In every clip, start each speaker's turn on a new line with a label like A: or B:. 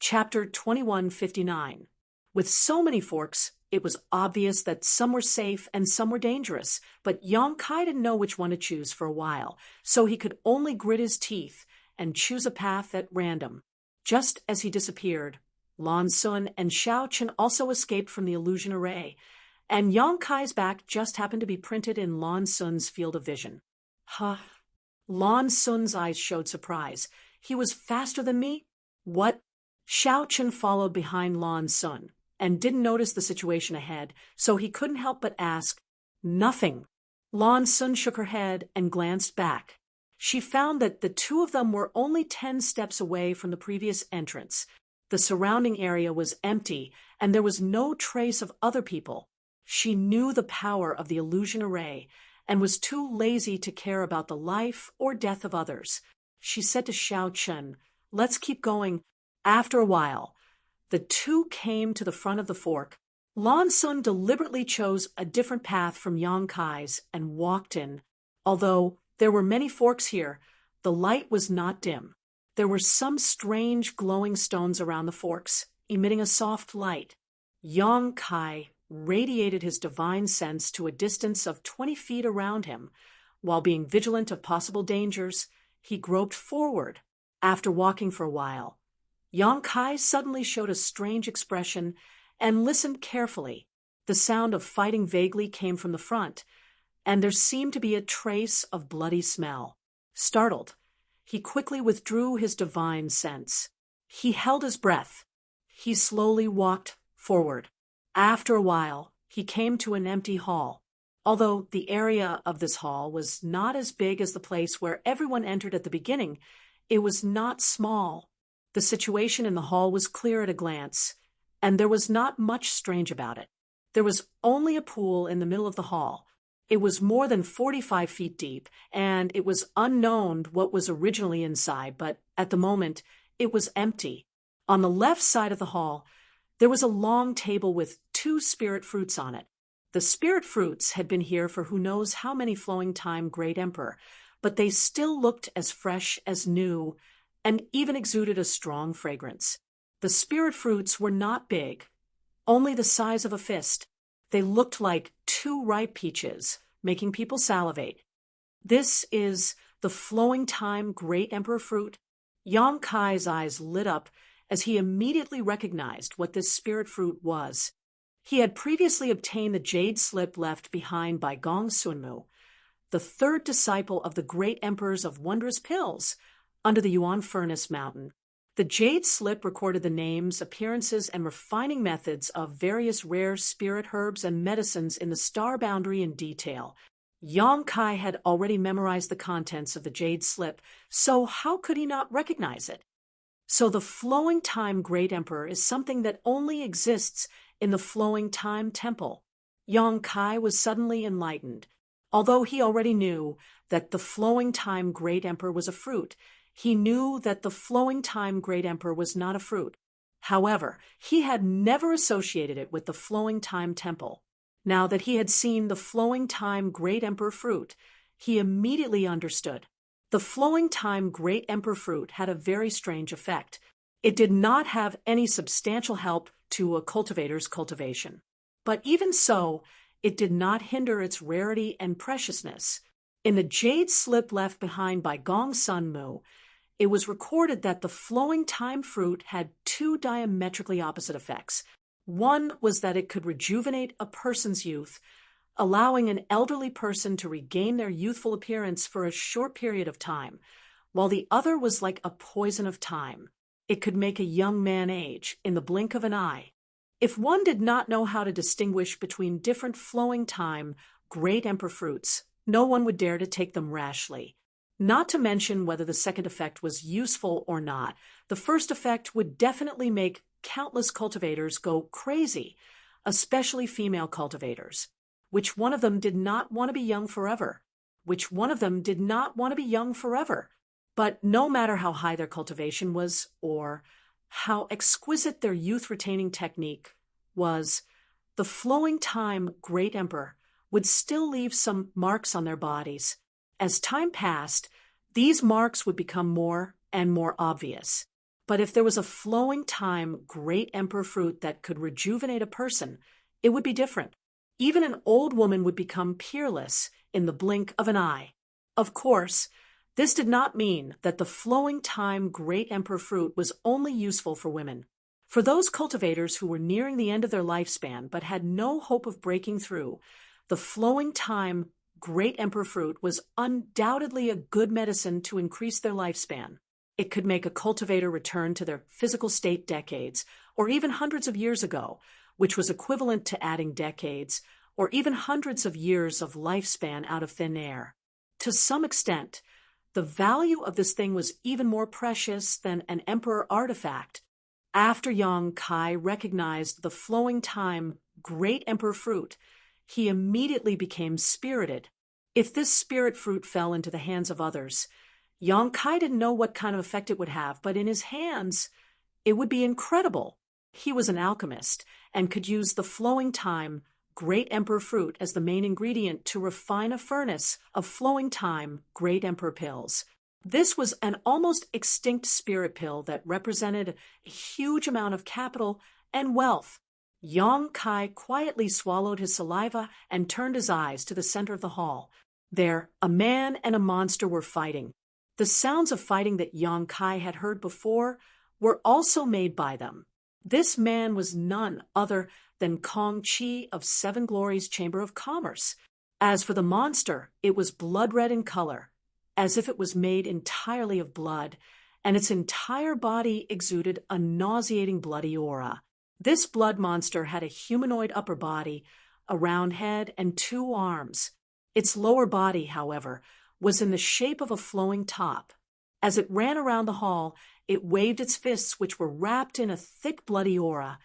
A: Chapter 2159. With so many forks, it was obvious that some were safe and some were dangerous, but Yong Kai didn't know which one to choose for a while, so he could only grit his teeth and choose a path at random. Just as he disappeared, Lan Sun and Xiao Chen also escaped from the illusion array, and Yong Kai's back just happened to be printed in Lan Sun's field of vision. Huh? Lan Sun's eyes showed surprise. He was faster than me? What? Xiao Chen followed behind Lan Sun and didn't notice the situation ahead, so he couldn't help but ask, "Nothing." Lan Sun shook her head and glanced back. She found that the two of them were only 10 steps away from the previous entrance. The surrounding area was empty, and there was no trace of other people. She knew the power of the illusion array and was too lazy to care about the life or death of others. She said to Xiao Chen, "Let's keep going." After a while, the two came to the front of the fork. Lan Sun deliberately chose a different path from Yong Kai's and walked in. Although there were many forks here, the light was not dim. There were some strange glowing stones around the forks, emitting a soft light. Yong Kai radiated his divine sense to a distance of 20 feet around him. While being vigilant of possible dangers, he groped forward. After walking for a while, Yong Kai suddenly showed a strange expression and listened carefully. The sound of fighting vaguely came from the front, and there seemed to be a trace of bloody smell. Startled, he quickly withdrew his divine sense. He held his breath. He slowly walked forward. After a while, he came to an empty hall. Although the area of this hall was not as big as the place where everyone entered at the beginning, it was not small. The situation in the hall was clear at a glance, and there was not much strange about it. There was only a pool in the middle of the hall. It was more than 45 feet deep, and it was unknown what was originally inside, but at the moment, it was empty. On the left side of the hall, there was a long table with 2 spirit fruits on it. The spirit fruits had been here for who knows how many flowing time Great Emperor, but they still looked as fresh as new, and even exuded a strong fragrance. The spirit fruits were not big, only the size of a fist. They looked like 2 ripe peaches, making people salivate. "This is the flowing time Great Emperor fruit?" Yong Kai's eyes lit up as he immediately recognized what this spirit fruit was. He had previously obtained the jade slip left behind by Gong Sunmu, the 3rd disciple of the Great Emperors of Wondrous Pills, under the Yuan Furnace Mountain. The jade slip recorded the names, appearances, and refining methods of various rare spirit herbs and medicines in the star boundary in detail. Yong Kai had already memorized the contents of the jade slip, so how could he not recognize it? So the flowing time Great Emperor is something that only exists in the flowing time temple. Yong Kai was suddenly enlightened. Although he already knew that the flowing time Great Emperor was a fruit, he knew that the flowing time Great Emperor was not a fruit. However, he had never associated it with the flowing time temple. Now that he had seen the flowing time Great Emperor fruit, he immediately understood. The flowing time Great Emperor fruit had a very strange effect. It did not have any substantial help to a cultivator's cultivation. But even so, it did not hinder its rarity and preciousness. In the jade slip left behind by Gong Sunmu, it was recorded that the flowing time fruit had 2 diametrically opposite effects. One was that it could rejuvenate a person's youth, allowing an elderly person to regain their youthful appearance for a short period of time, while the other was like a poison of time. It could make a young man age in the blink of an eye. If one did not know how to distinguish between different flowing time Great Emperor fruits, no one would dare to take them rashly. Not to mention whether the second effect was useful or not. The first effect would definitely make countless cultivators go crazy, especially female cultivators. Which one of them did not want to be young forever? Which one of them did not want to be young forever? But no matter how high their cultivation was, or how exquisite their youth-retaining technique was, the flowing time Great Emperor would still leave some marks on their bodies. As time passed, these marks would become more and more obvious. But if there was a flowing time great emperor fruit that could rejuvenate a person, it would be different. Even an old woman would become peerless in the blink of an eye. Of course, this did not mean that the flowing time great emperor fruit was only useful for women. For those cultivators who were nearing the end of their lifespan but had no hope of breaking through, the flowing time great emperor fruit was undoubtedly a good medicine to increase their lifespan. It could make a cultivator return to their physical state decades, or even hundreds of years ago, which was equivalent to adding decades, or even hundreds of years of lifespan out of thin air. To some extent, the value of this thing was even more precious than an emperor artifact. After Yang Kai recognized the flowing time great emperor fruit, he immediately became spirited. If this spirit fruit fell into the hands of others, Yang Kai didn't know what kind of effect it would have, but in his hands, it would be incredible. He was an alchemist and could use the flowing time great emperor fruit as the main ingredient to refine a furnace of flowing time great emperor pills. This was an almost extinct spirit pill that represented a huge amount of capital and wealth. Yang Kai quietly swallowed his saliva and turned his eyes to the center of the hall. There, a man and a monster were fighting. The sounds of fighting that Yang Kai had heard before were also made by them. This man was none other than Kong Chi of Seven Glories Chamber of Commerce. As for the monster, it was blood-red in color, as if it was made entirely of blood, and its entire body exuded a nauseating bloody aura. This blood monster had a humanoid upper body, a round head, and 2 arms. Its lower body, however, was in the shape of a flowing top. As it ran around the hall, it waved its fists, which were wrapped in a thick bloody aura,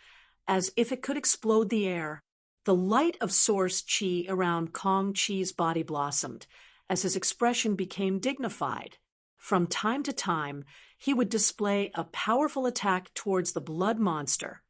A: as if it could explode the air. The light of source chi around Kong Chi's body blossomed, as his expression became dignified. From time to time, he would display a powerful attack towards the blood monster,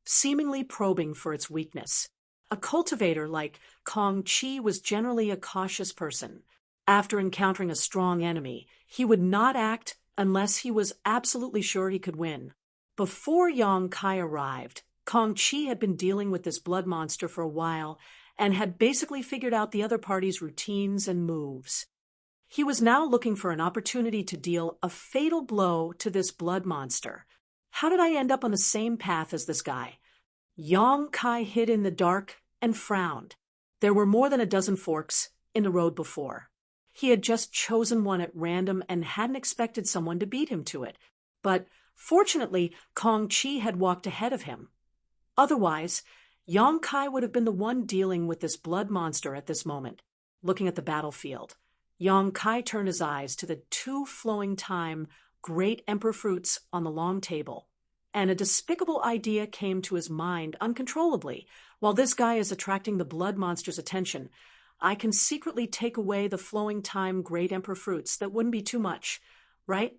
A: seemingly probing for its weakness. A cultivator like Kong Chi was generally a cautious person. After encountering a strong enemy, he would not act unless he was absolutely sure he could win. Before Yang Kai arrived, Kong Chi had been dealing with this blood monster for a while and had basically figured out the other party's routines and moves. He was now looking for an opportunity to deal a fatal blow to this blood monster. How did I end up on the same path as this guy? Yang Kai hid in the dark and frowned. There were more than a dozen forks in the road before. He had just chosen one at random and hadn't expected someone to beat him to it. But fortunately, Kong Chi had walked ahead of him. Otherwise, Yang Kai would have been the one dealing with this blood monster at this moment. Looking at the battlefield, Yang Kai turned his eyes to the 2 flowing time great emperor fruits on the long table, and a despicable idea came to his mind uncontrollably. While this guy is attracting the blood monster's attention, I can secretly take away the flowing time great emperor fruits. That wouldn't be too much, right?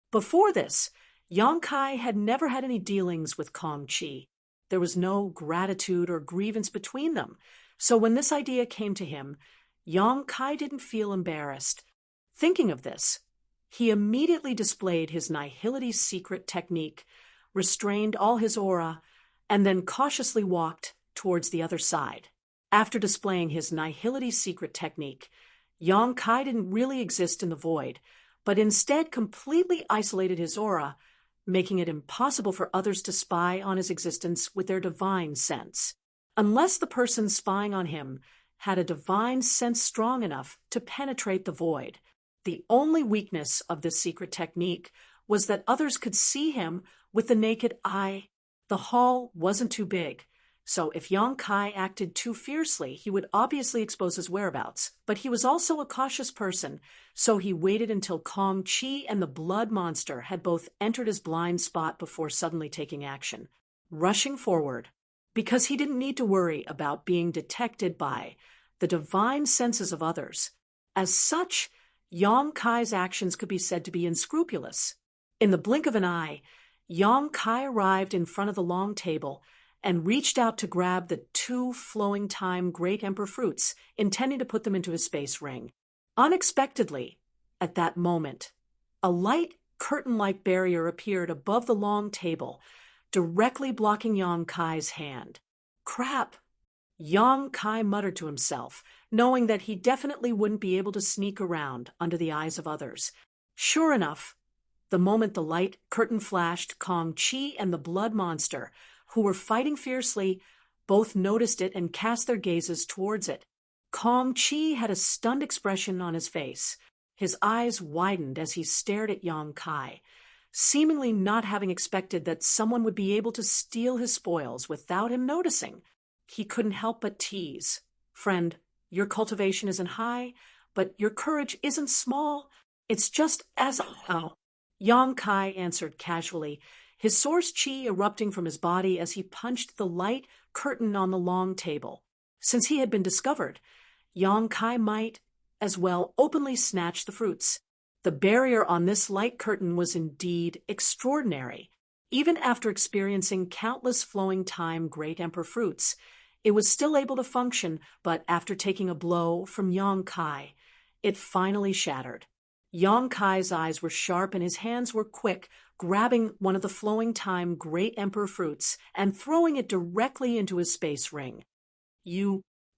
A: Before this, Yang Kai had never had any dealings with Kong Chi. There was no gratitude or grievance between them. So when this idea came to him, Yang Kai didn't feel embarrassed. Thinking of this, he immediately displayed his nihility secret technique, restrained all his aura, and then cautiously walked towards the other side. After displaying his nihility secret technique, Yang Kai didn't really exist in the void, but instead completely isolated his aura, making it impossible for others to spy on his existence with their divine sense. Unless the person spying on him had a divine sense strong enough to penetrate the void. The only weakness of this secret technique was that others could see him with the naked eye. The hall wasn't too big, so if Yang Kai acted too fiercely, he would obviously expose his whereabouts. But he was also a cautious person, so he waited until Kong Chi and the blood monster had both entered his blind spot before suddenly taking action, rushing forward, because he didn't need to worry about being detected by the divine senses of others. As such, Yang Kai's actions could be said to be unscrupulous. In the blink of an eye, Yang Kai arrived in front of the long table and reached out to grab the 2 flowing time great emperor fruits, intending to put them into his space ring. Unexpectedly, at that moment, a light curtain-like barrier appeared above the long table, directly blocking Yang Kai's hand. Crap! Yang Kai muttered to himself, knowing that he definitely wouldn't be able to sneak around under the eyes of others. Sure enough, the moment the light curtain flashed, Kong Chi and the blood monster, who were fighting fiercely, both noticed it and cast their gazes towards it. Kong Chi had a stunned expression on his face. His eyes widened as he stared at Yang Kai, seemingly not having expected that someone would be able to steal his spoils without him noticing. He couldn't help but tease. "Friend, your cultivation isn't high, but your courage isn't small. It's just as..." "Oh." Yang Kai answered casually, his source chi erupting from his body as he punched the light curtain on the long table. Since he had been discovered, Yang Kai might as well openly snatch the fruits. The barrier on this light curtain was indeed extraordinary. Even after experiencing countless flowing time great emperor fruits, it was still able to function, but after taking a blow from Yang Kai, it finally shattered. Yang Kai's eyes were sharp and his hands were quick, grabbing one of the flowing time great emperor fruits and throwing it directly into his space ring.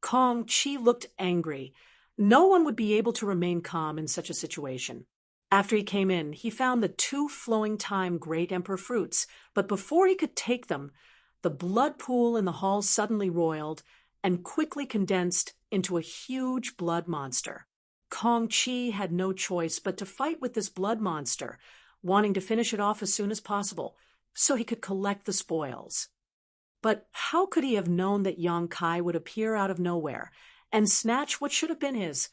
A: Kong Chi looked angry. No one would be able to remain calm in such a situation. After he came in, he found the two flowing time great emperor fruits, but before he could take them, the blood pool in the hall suddenly roiled and quickly condensed into a huge blood monster. Kong Chi had no choice but to fight with this blood monster, wanting to finish it off as soon as possible, so he could collect the spoils. But how could he have known that Yang Kai would appear out of nowhere and snatch what should have been his?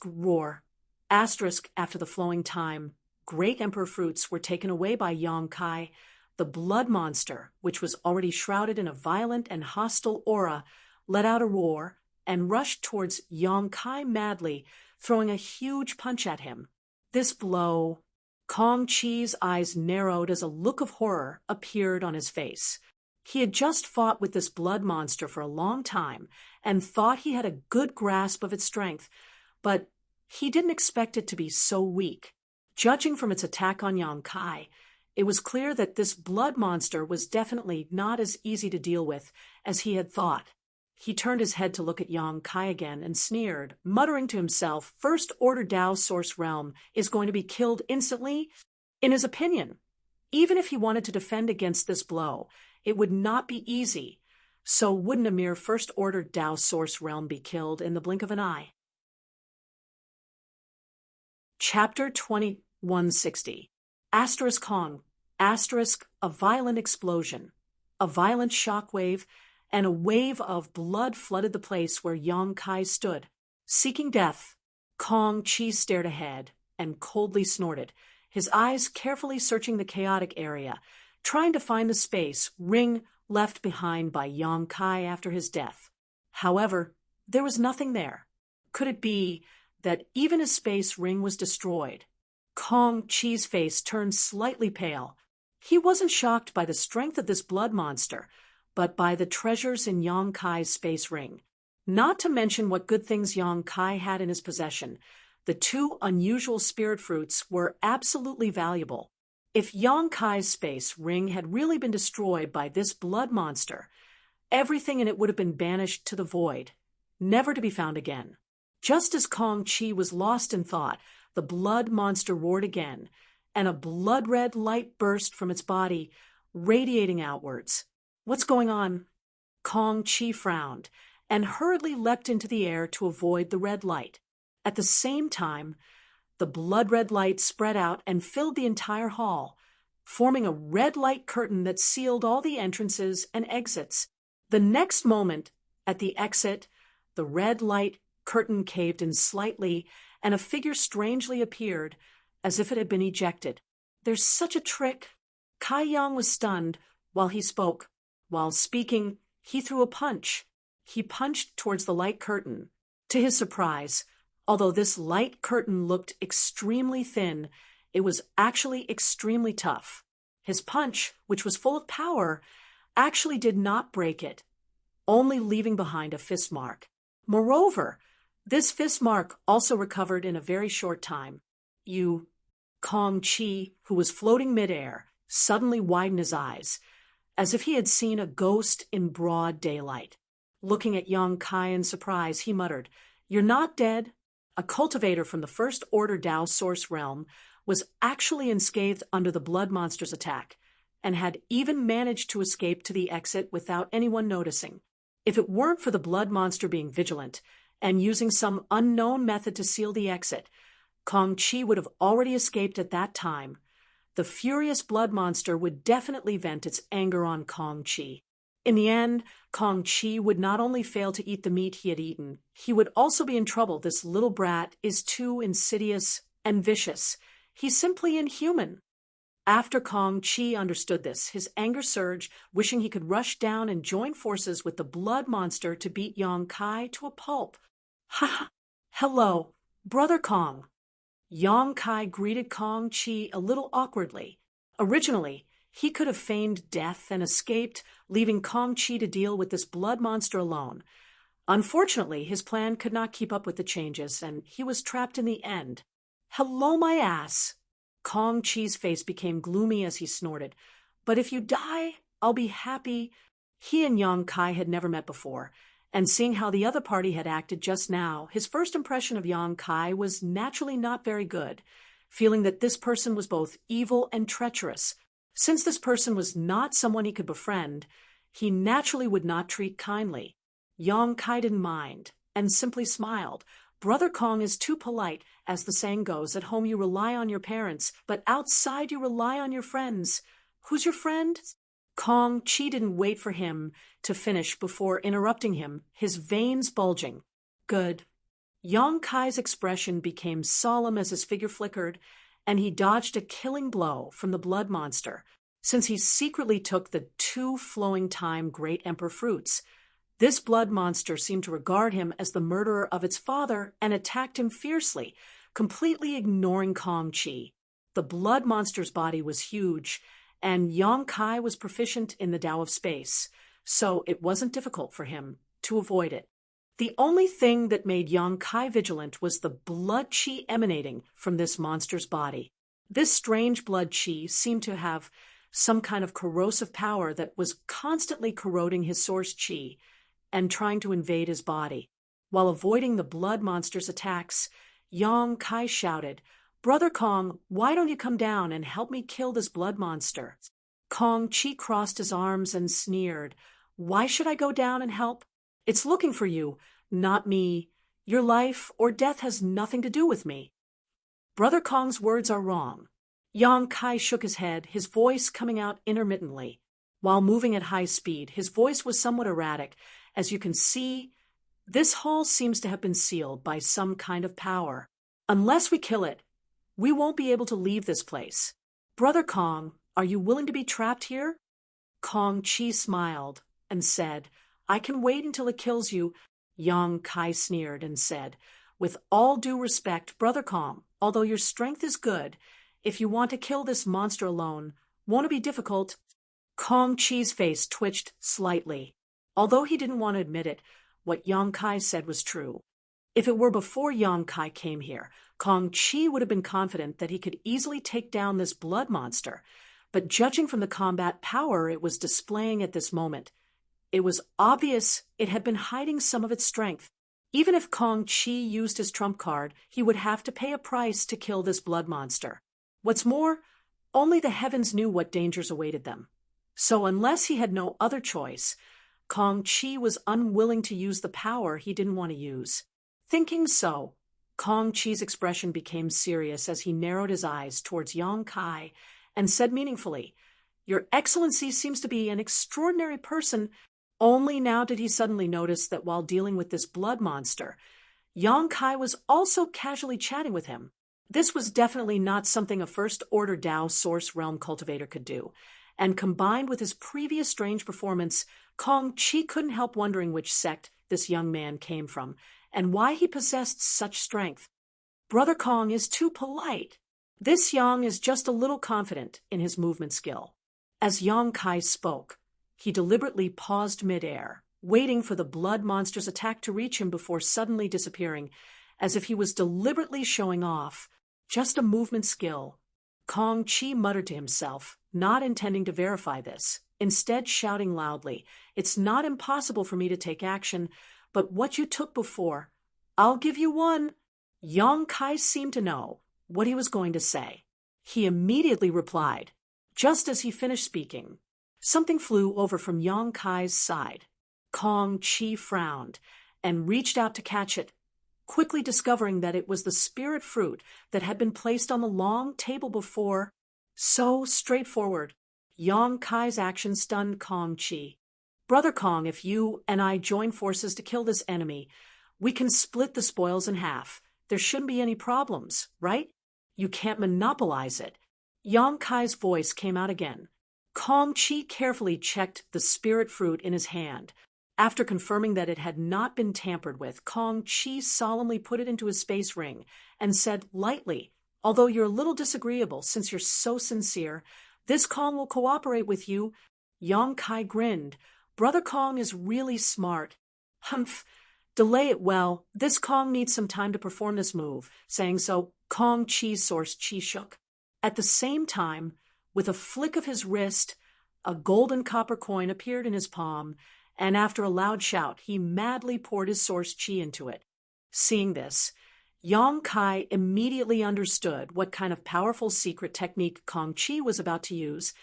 A: Roar. After the flowing time, great emperor fruits were taken away by Yang Kai. The blood monster, which was already shrouded in a violent and hostile aura, let out a roar and rushed towards Yang Kai madly, throwing a huge punch at him. This blow... Kong Chi's eyes narrowed as a look of horror appeared on his face. He had just fought with this blood monster for a long time and thought he had a good grasp of its strength, but he didn't expect it to be so weak. Judging from its attack on Yang Kai, it was clear that this blood monster was definitely not as easy to deal with as he had thought. He turned his head to look at Yang Kai again and sneered, muttering to himself, "First Order Tao Source Realm is going to be killed instantly?" In his opinion, even if he wanted to defend against this blow, it would not be easy. So wouldn't a mere First Order Tao Source Realm be killed in the blink of an eye? Chapter 2160. Kong. A violent explosion. A violent shockwave and a wave of blood flooded the place where Yang Kai stood. Seeking death, Kong Chi stared ahead and coldly snorted, his eyes carefully searching the chaotic area, trying to find the space ring left behind by Yang Kai after his death. However, there was nothing there. Could it be that even his space ring was destroyed? Kong Chi's face turned slightly pale. He wasn't shocked by the strength of this blood monster, but by the treasures in Yang Kai's space ring. Not to mention what good things Yang Kai had in his possession. The two unusual spirit fruits were absolutely valuable. If Yang Kai's space ring had really been destroyed by this blood monster, everything in it would have been banished to the void, never to be found again. Just as Kong Chi was lost in thought, the blood monster roared again, and a blood-red light burst from its body, radiating outwards. "What's going on?" Kong Chi frowned and hurriedly leapt into the air to avoid the red light. At the same time, the blood-red light spread out and filled the entire hall, forming a red light curtain that sealed all the entrances and exits. The next moment, at the exit, the red light curtain caved in slightly, and a figure strangely appeared, as if it had been ejected. "There's such a trick." Kai Yang was stunned while he spoke. While speaking, he threw a punch. He punched towards the light curtain. To his surprise, although this light curtain looked extremely thin, it was actually extremely tough. His punch, which was full of power, actually did not break it, only leaving behind a fist mark. Moreover, this fist mark also recovered in a very short time. Kong Chi, who was floating midair, suddenly widened his eyes, as if he had seen a ghost in broad daylight. Looking at young Kai in surprise, he muttered, "You're not dead." A cultivator from the First Order Tao Source realm was actually enscathed under the blood monster's attack, and had even managed to escape to the exit without anyone noticing. If it weren't for the blood monster being vigilant and using some unknown method to seal the exit, Kong Chi would have already escaped at that time. The furious blood monster would definitely vent its anger on Kong Chi. In the end, Kong Chi would not only fail to eat the meat he had eaten, he would also be in trouble. This little brat is too insidious and vicious. He's simply inhuman. After Kong Chi understood this, his anger surged, wishing he could rush down and join forces with the blood monster to beat Yong Kai to a pulp. Ha ha! Hello, Brother Kong. Yong Kai greeted Kong Chi a little awkwardly. Originally, he could have feigned death and escaped, leaving Kong Chi to deal with this blood monster alone. Unfortunately, his plan could not keep up with the changes, and he was trapped in the end. "Hello, my ass." Kong Chi's face became gloomy as he snorted. "But if you die, I'll be happy." He and Yong Kai had never met before, and seeing how the other party had acted just now, his first impression of Yong Kai was naturally not very good, feeling that this person was both evil and treacherous. Since this person was not someone he could befriend, he naturally would not treat kindly. Yong Kai didn't mind, and simply smiled. Brother Kong is too polite. As the saying goes, at home you rely on your parents, but outside you rely on your friends. Who's your friend? Kong Chi didn't wait for him to finish before interrupting him, his veins bulging. Good. Yong Kai's expression became solemn as his figure flickered, and he dodged a killing blow from the blood monster, since he secretly took the 2 flowing time great emperor fruits. This blood monster seemed to regard him as the murderer of its father and attacked him fiercely, completely ignoring Kong Chi. The blood monster's body was huge, and Yong Kai was proficient in the Tao of Space, so it wasn't difficult for him to avoid it. The only thing that made Yong Kai vigilant was the blood chi emanating from this monster's body. This strange blood chi seemed to have some kind of corrosive power that was constantly corroding his source chi and trying to invade his body. While avoiding the blood monster's attacks, Yong Kai shouted, "Brother Kong, why don't you come down and help me kill this blood monster?" Kong Chi crossed his arms and sneered, "Why should I go down and help? It's looking for you, not me. Your life or death has nothing to do with me." Brother Kong's words are wrong. Yong Kai shook his head, his voice coming out intermittently. While moving at high speed, his voice was somewhat erratic. As you can see, this hall seems to have been sealed by some kind of power. Unless we kill it, we won't be able to leave this place. Brother Kong, are you willing to be trapped here? Kong Chi smiled and said, "I can wait until it kills you." Yong Kai sneered and said, "With all due respect, Brother Kong, although your strength is good, if you want to kill this monster alone, won't it be difficult?" Kong Chi's face twitched slightly. Although he didn't want to admit it, what Yong Kai said was true. If it were before Yong Kai came here, Kong Chi would have been confident that he could easily take down this blood monster. But judging from the combat power it was displaying at this moment, it was obvious it had been hiding some of its strength. Even if Kong Chi used his trump card, he would have to pay a price to kill this blood monster. What's more, only the heavens knew what dangers awaited them. So unless he had no other choice, Kong Chi was unwilling to use the power he didn't want to use. Thinking so, Kong Chi's expression became serious as he narrowed his eyes towards Yong Kai and said meaningfully, "Your Excellency seems to be an extraordinary person." Only now did he suddenly notice that while dealing with this blood monster, Yong Kai was also casually chatting with him. This was definitely not something a first-order Tao source realm cultivator could do, and combined with his previous strange performance, Kong Chi couldn't help wondering which sect this young man came from, and why he possessed such strength. Brother Kong is too polite. This Yang is just a little confident in his movement skill. As Yong Kai spoke, he deliberately paused midair, waiting for the blood monster's attack to reach him before suddenly disappearing, as if he was deliberately showing off just a movement skill Kong Chi muttered to himself, not intending to verify this, instead shouting loudly, "It's not impossible for me to take action, but what you took before, I'll give you one." Yang Kai seemed to know what he was going to say. He immediately replied. Just as he finished speaking, something flew over from Yang Kai's side. Kong Chi frowned and reached out to catch it, quickly discovering that it was the spirit fruit that had been placed on the long table before. So straightforward. Yang Kai's action stunned Kong Chi. "Brother Kong, if you and I join forces to kill this enemy, we can split the spoils in half. There shouldn't be any problems, right? You can't monopolize it." Yang Kai's voice came out again. Kong Chi carefully checked the spirit fruit in his hand. After confirming that it had not been tampered with, Kong Chi solemnly put it into his space ring and said lightly, "Although you're a little disagreeable since you're so sincere, this Kong will cooperate with you." Yang Kai grinned. "Brother Kong is really smart." "Humph. Delay it well. This Kong needs some time to perform this move." Saying so, Kong Chi's source chi shook. At the same time, with a flick of his wrist, a golden copper coin appeared in his palm, and after a loud shout, he madly poured his source chi into it. Seeing this, Yang Kai immediately understood what kind of powerful secret technique Kong Chi was about to use,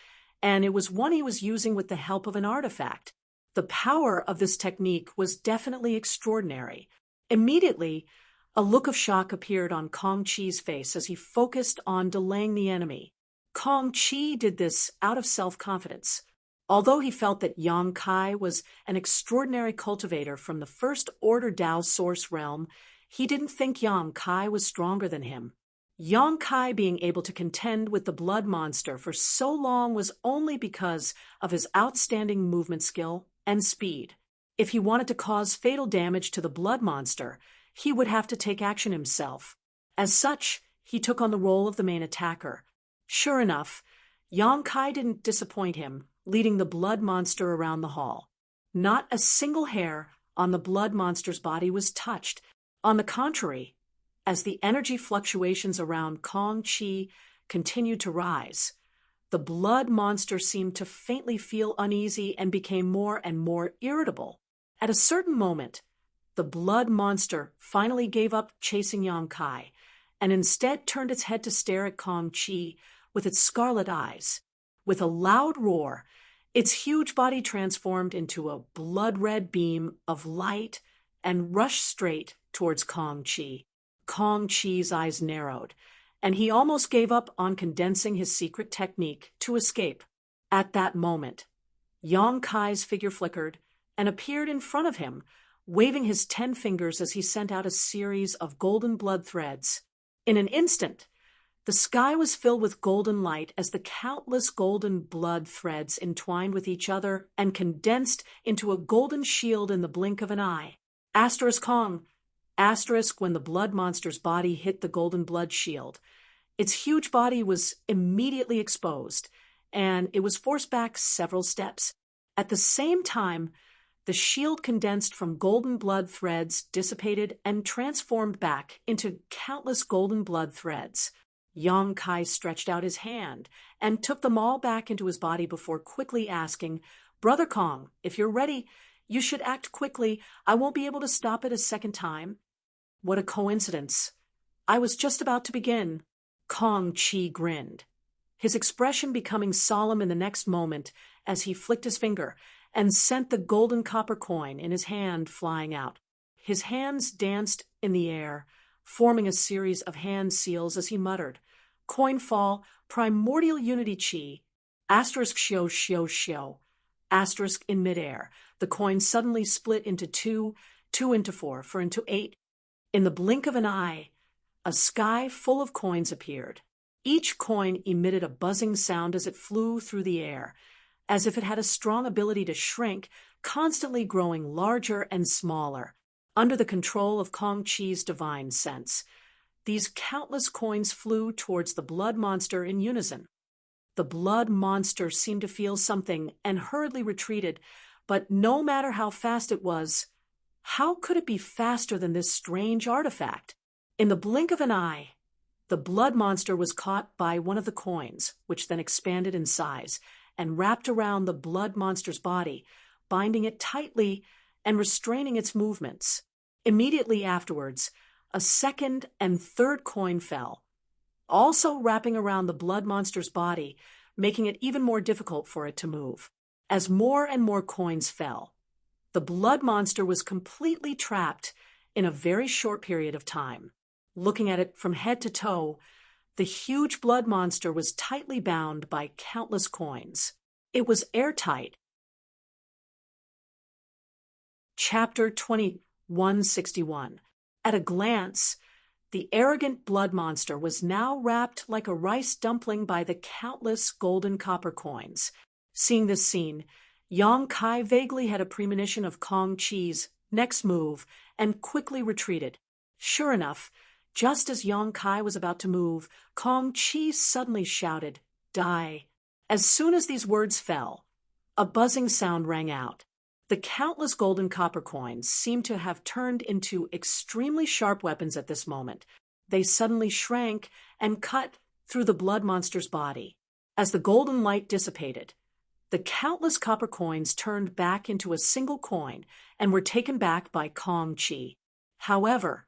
A: and it was one he was using with the help of an artifact. The power of this technique was definitely extraordinary. Immediately, a look of shock appeared on Kong Chi's face as he focused on delaying the enemy. Kong Chi did this out of self-confidence. Although he felt that Yang Kai was an extraordinary cultivator from the First Order Dao source realm, he didn't think Yang Kai was stronger than him. Yang Kai being able to contend with the blood monster for so long was only because of his outstanding movement skill and speed. If he wanted to cause fatal damage to the blood monster, he would have to take action himself. As such, he took on the role of the main attacker. Sure enough, Yang Kai didn't disappoint him, leading the blood monster around the hall. Not a single hair on the blood monster's body was touched. On the contrary, as the energy fluctuations around Kong Chi continued to rise, the blood monster seemed to faintly feel uneasy and became more and more irritable. At a certain moment, the blood monster finally gave up chasing Yang Kai and instead turned its head to stare at Kong Chi with its scarlet eyes. With a loud roar, its huge body transformed into a blood-red beam of light and rushed straight towards Kong Chi. Kong Chi's eyes narrowed, and he almost gave up on condensing his secret technique to escape. At that moment, Yang Kai's figure flickered and appeared in front of him, waving his 10 fingers as he sent out a series of golden blood threads. In an instant, the sky was filled with golden light as the countless golden blood threads entwined with each other and condensed into a golden shield in the blink of an eye. Asterisk Kong. Asterisk when the blood monster's body hit the golden blood shield. Its huge body was immediately exposed, and it was forced back several steps. At the same time, the shield condensed from golden blood threads dissipated and transformed back into countless golden blood threads. Yang Kai stretched out his hand and took them all back into his body before quickly asking, "Brother Kong, if you're ready, you should act quickly. I won't be able to stop it a second time." What a coincidence. I was just about to begin. Kong Chi grinned, his expression becoming solemn in the next moment as he flicked his finger and sent the golden copper coin in his hand flying out. His hands danced in the air, forming a series of hand seals as he muttered, "Coin fall, primordial unity chi, asterisk shio shio shio." Asterisk in midair, the coin suddenly split into 2, 2 into 4, 4 into 8. In the blink of an eye, a sky full of coins appeared. Each coin emitted a buzzing sound as it flew through the air, as if it had a strong ability to shrink, constantly growing larger and smaller, under the control of Kong Chi's divine sense. These countless coins flew towards the blood monster in unison. The blood monster seemed to feel something and hurriedly retreated, but no matter how fast it was, how could it be faster than this strange artifact? In the blink of an eye, The blood monster was caught by one of the coins, which then expanded in size and wrapped around the blood monster's body, binding it tightly and restraining its movements. Immediately afterwards, a second and third coin fell, also wrapping around the blood monster's body, making it even more difficult for it to move. As more and more coins fell, the blood monster was completely trapped in a very short period of time. Looking at it from head to toe, the huge blood monster was tightly bound by countless coins. It was airtight. Chapter 2161. At a glance, the arrogant blood monster was now wrapped like a rice dumpling by the countless golden copper coins. Seeing this scene, Yang Kai vaguely had a premonition of Kong Chi's next move and quickly retreated. Sure enough, just as Yang Kai was about to move, Kong Chi suddenly shouted, "Die!" As soon as these words fell, a buzzing sound rang out. The countless golden copper coins seemed to have turned into extremely sharp weapons at this moment. They suddenly shrank and cut through the blood monster's body. As the golden light dissipated, the countless copper coins turned back into a single coin and were taken back by Kong Chi. However,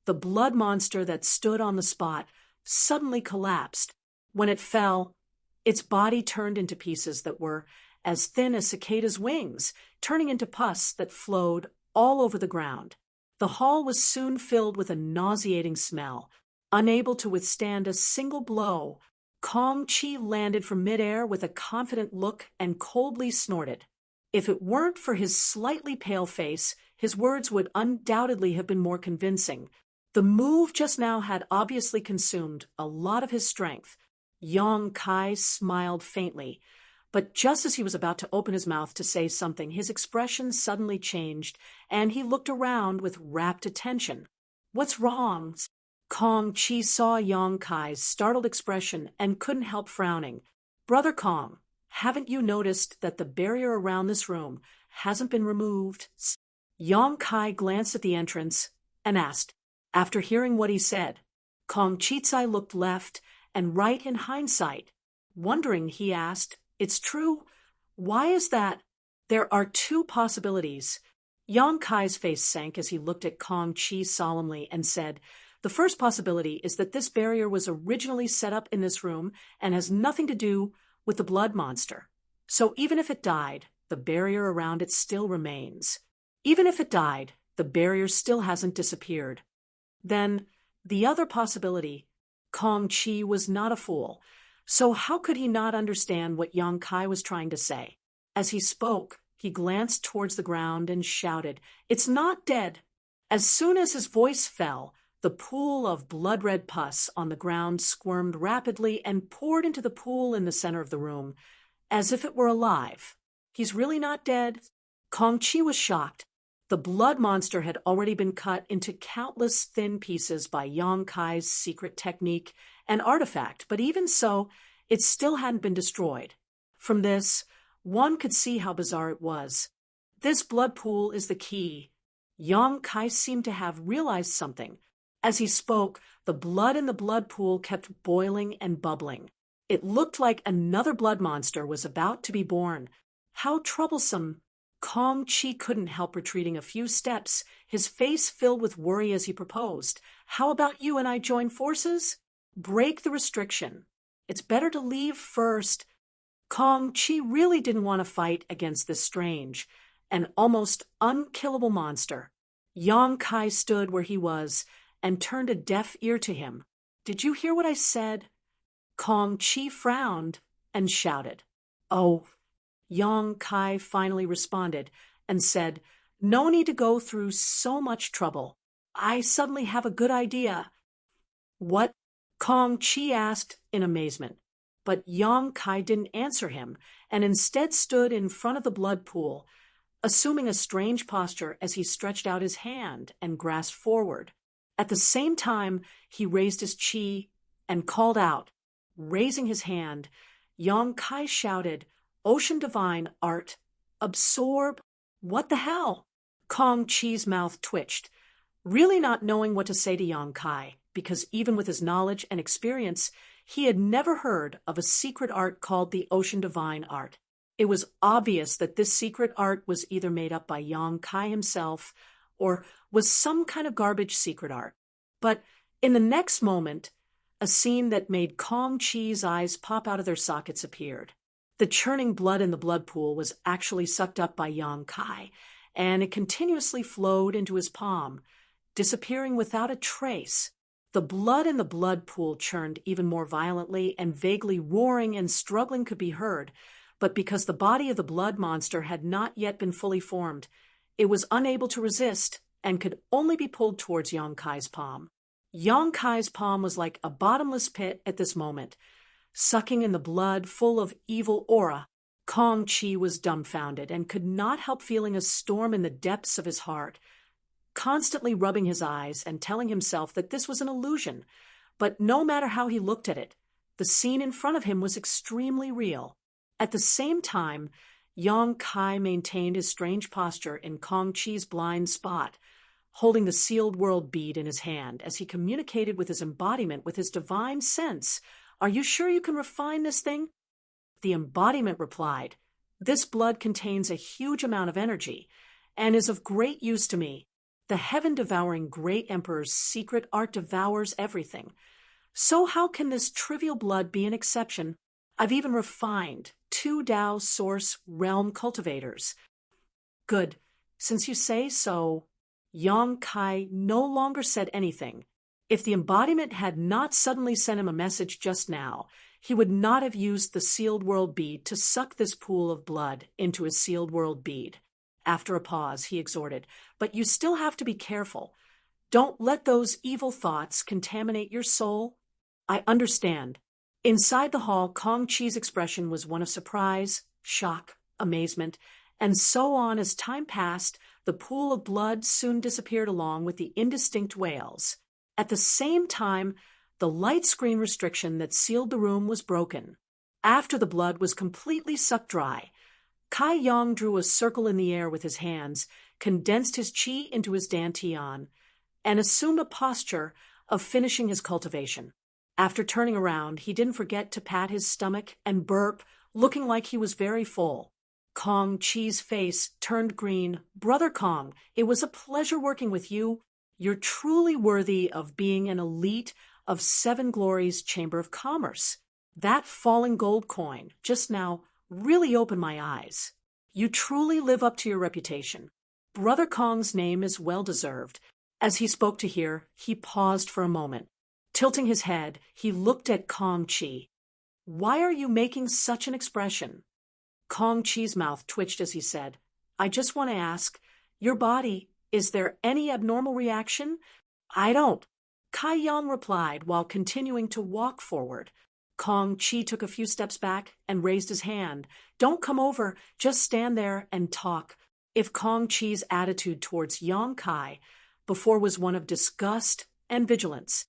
A: the blood monster that stood on the spot suddenly collapsed. When it fell, its body turned into pieces that were as thin as cicadas' wings, turning into pus that flowed all over the ground. The hall was soon filled with a nauseating smell. Unable to withstand a single blow, Kong Chi landed from midair with a confident look and coldly snorted. If it weren't for his slightly pale face, his words would undoubtedly have been more convincing. The move just now had obviously consumed a lot of his strength. Yang Kai smiled faintly, but just as he was about to open his mouth to say something, his expression suddenly changed, and he looked around with rapt attention. "What's wrong?" Kong Chi saw Yang Kai's startled expression and couldn't help frowning. "Brother Kong, haven't you noticed that the barrier around this room hasn't been removed?" Yang Kai glanced at the entrance and asked. After hearing what he said, Kong Chi's looked left and right in hindsight. Wondering, he asked, "It's true? Why is that?" "There are two possibilities." Yang Kai's face sank as he looked at Kong Chi solemnly and said, "The first possibility is that this barrier was originally set up in this room and has nothing to do with the blood monster. So even if it died, the barrier around it still remains. Even if it died, the barrier still hasn't disappeared." Then, the other possibility, Kong Chi was not a fool, so how could he not understand what Yang Kai was trying to say? As he spoke, he glanced towards the ground and shouted, "It's not dead!" As soon as his voice fell, the pool of blood-red pus on the ground squirmed rapidly and poured into the pool in the center of the room, as if it were alive. "He's really not dead?" Kong Chi was shocked. The blood monster had already been cut into countless thin pieces by Yang Kai's secret technique and artifact, but even so, it still hadn't been destroyed. From this, one could see how bizarre it was. This blood pool is the key. Yang Kai seemed to have realized something. As he spoke, the blood in the blood pool kept boiling and bubbling. It looked like another blood monster was about to be born. How troublesome! Kong Chi couldn't help retreating a few steps, his face filled with worry as he proposed. "How about you and I join forces? Break the restriction. It's better to leave first." Kong Chi really didn't want to fight against this strange and almost unkillable monster. Yang Kai stood where he was and turned a deaf ear to him. "Did you hear what I said?" Kong Chi frowned and shouted. "Oh." Yang Kai finally responded and said, "No need to go through so much trouble. I suddenly have a good idea." "What?" Kong Chi asked in amazement. But Yang Kai didn't answer him and instead stood in front of the blood pool, assuming a strange posture as he stretched out his hand and grasped forward. At the same time, he raised his chi and called out. Raising his hand, Yang Kai shouted, "Ocean Divine Art, absorb." "What the hell?" Kong Chi's mouth twitched. Really not knowing what to say to Yang Kai, because even with his knowledge and experience, he had never heard of a secret art called the Ocean Divine Art. It was obvious that this secret art was either made up by Yang Kai himself or was some kind of garbage secret art. But in the next moment, a scene that made Kong Chi's eyes pop out of their sockets appeared. The churning blood in the blood pool was actually sucked up by Yang Kai, and it continuously flowed into his palm, disappearing without a trace. The blood in the blood pool churned even more violently, and vaguely roaring and struggling could be heard, but because the body of the blood monster had not yet been fully formed, it was unable to resist and could only be pulled towards Yang Kai's palm. Yang Kai's palm was like a bottomless pit at this moment. Sucking in the blood full of evil aura, Kong Chi was dumbfounded and could not help feeling a storm in the depths of his heart, constantly rubbing his eyes and telling himself that this was an illusion. But no matter how he looked at it, the scene in front of him was extremely real. At the same time, Yang Kai maintained his strange posture in Kong Chi's blind spot, holding the sealed world bead in his hand as he communicated with his embodiment with his divine sense. "Are you sure you can refine this thing?" The embodiment replied, "This blood contains a huge amount of energy and is of great use to me. The heaven-devouring great emperor's secret art devours everything. So how can this trivial blood be an exception? I've even refined 2 Tao source realm cultivators." "Good. Since you say so." Yang Kai no longer said anything. If the embodiment had not suddenly sent him a message just now, he would not have used the sealed world bead to suck this pool of blood into his sealed world bead. After a pause, he exhorted, "But you still have to be careful. Don't let those evil thoughts contaminate your soul." "I understand." Inside the hall, Kong Chi's expression was one of surprise, shock, amazement, and so on. As time passed, the pool of blood soon disappeared along with the indistinct wails. At the same time, the light screen restriction that sealed the room was broken. After the blood was completely sucked dry, Kai Yang drew a circle in the air with his hands, condensed his qi into his dantian, and assumed a posture of finishing his cultivation. After turning around, he didn't forget to pat his stomach and burp, looking like he was very full. Kong Chi's face turned green. "Brother Kong, it was a pleasure working with you. You're truly worthy of being an elite of Seven Glories Chamber of Commerce. That falling gold coin just now really opened my eyes. You truly live up to your reputation." Brother Kong's name is well-deserved. As he spoke to her, he paused for a moment. Tilting his head, he looked at Kong Chi. "Why are you making such an expression?" Kong Chi's mouth twitched as he said, "I just want to ask, your body, is there any abnormal reaction?" "I don't," Kai Yang replied while continuing to walk forward. Kong Chi took a few steps back and raised his hand. "Don't come over, just stand there and talk." If Kong Chi's attitude towards Yang Kai before was one of disgust and vigilance,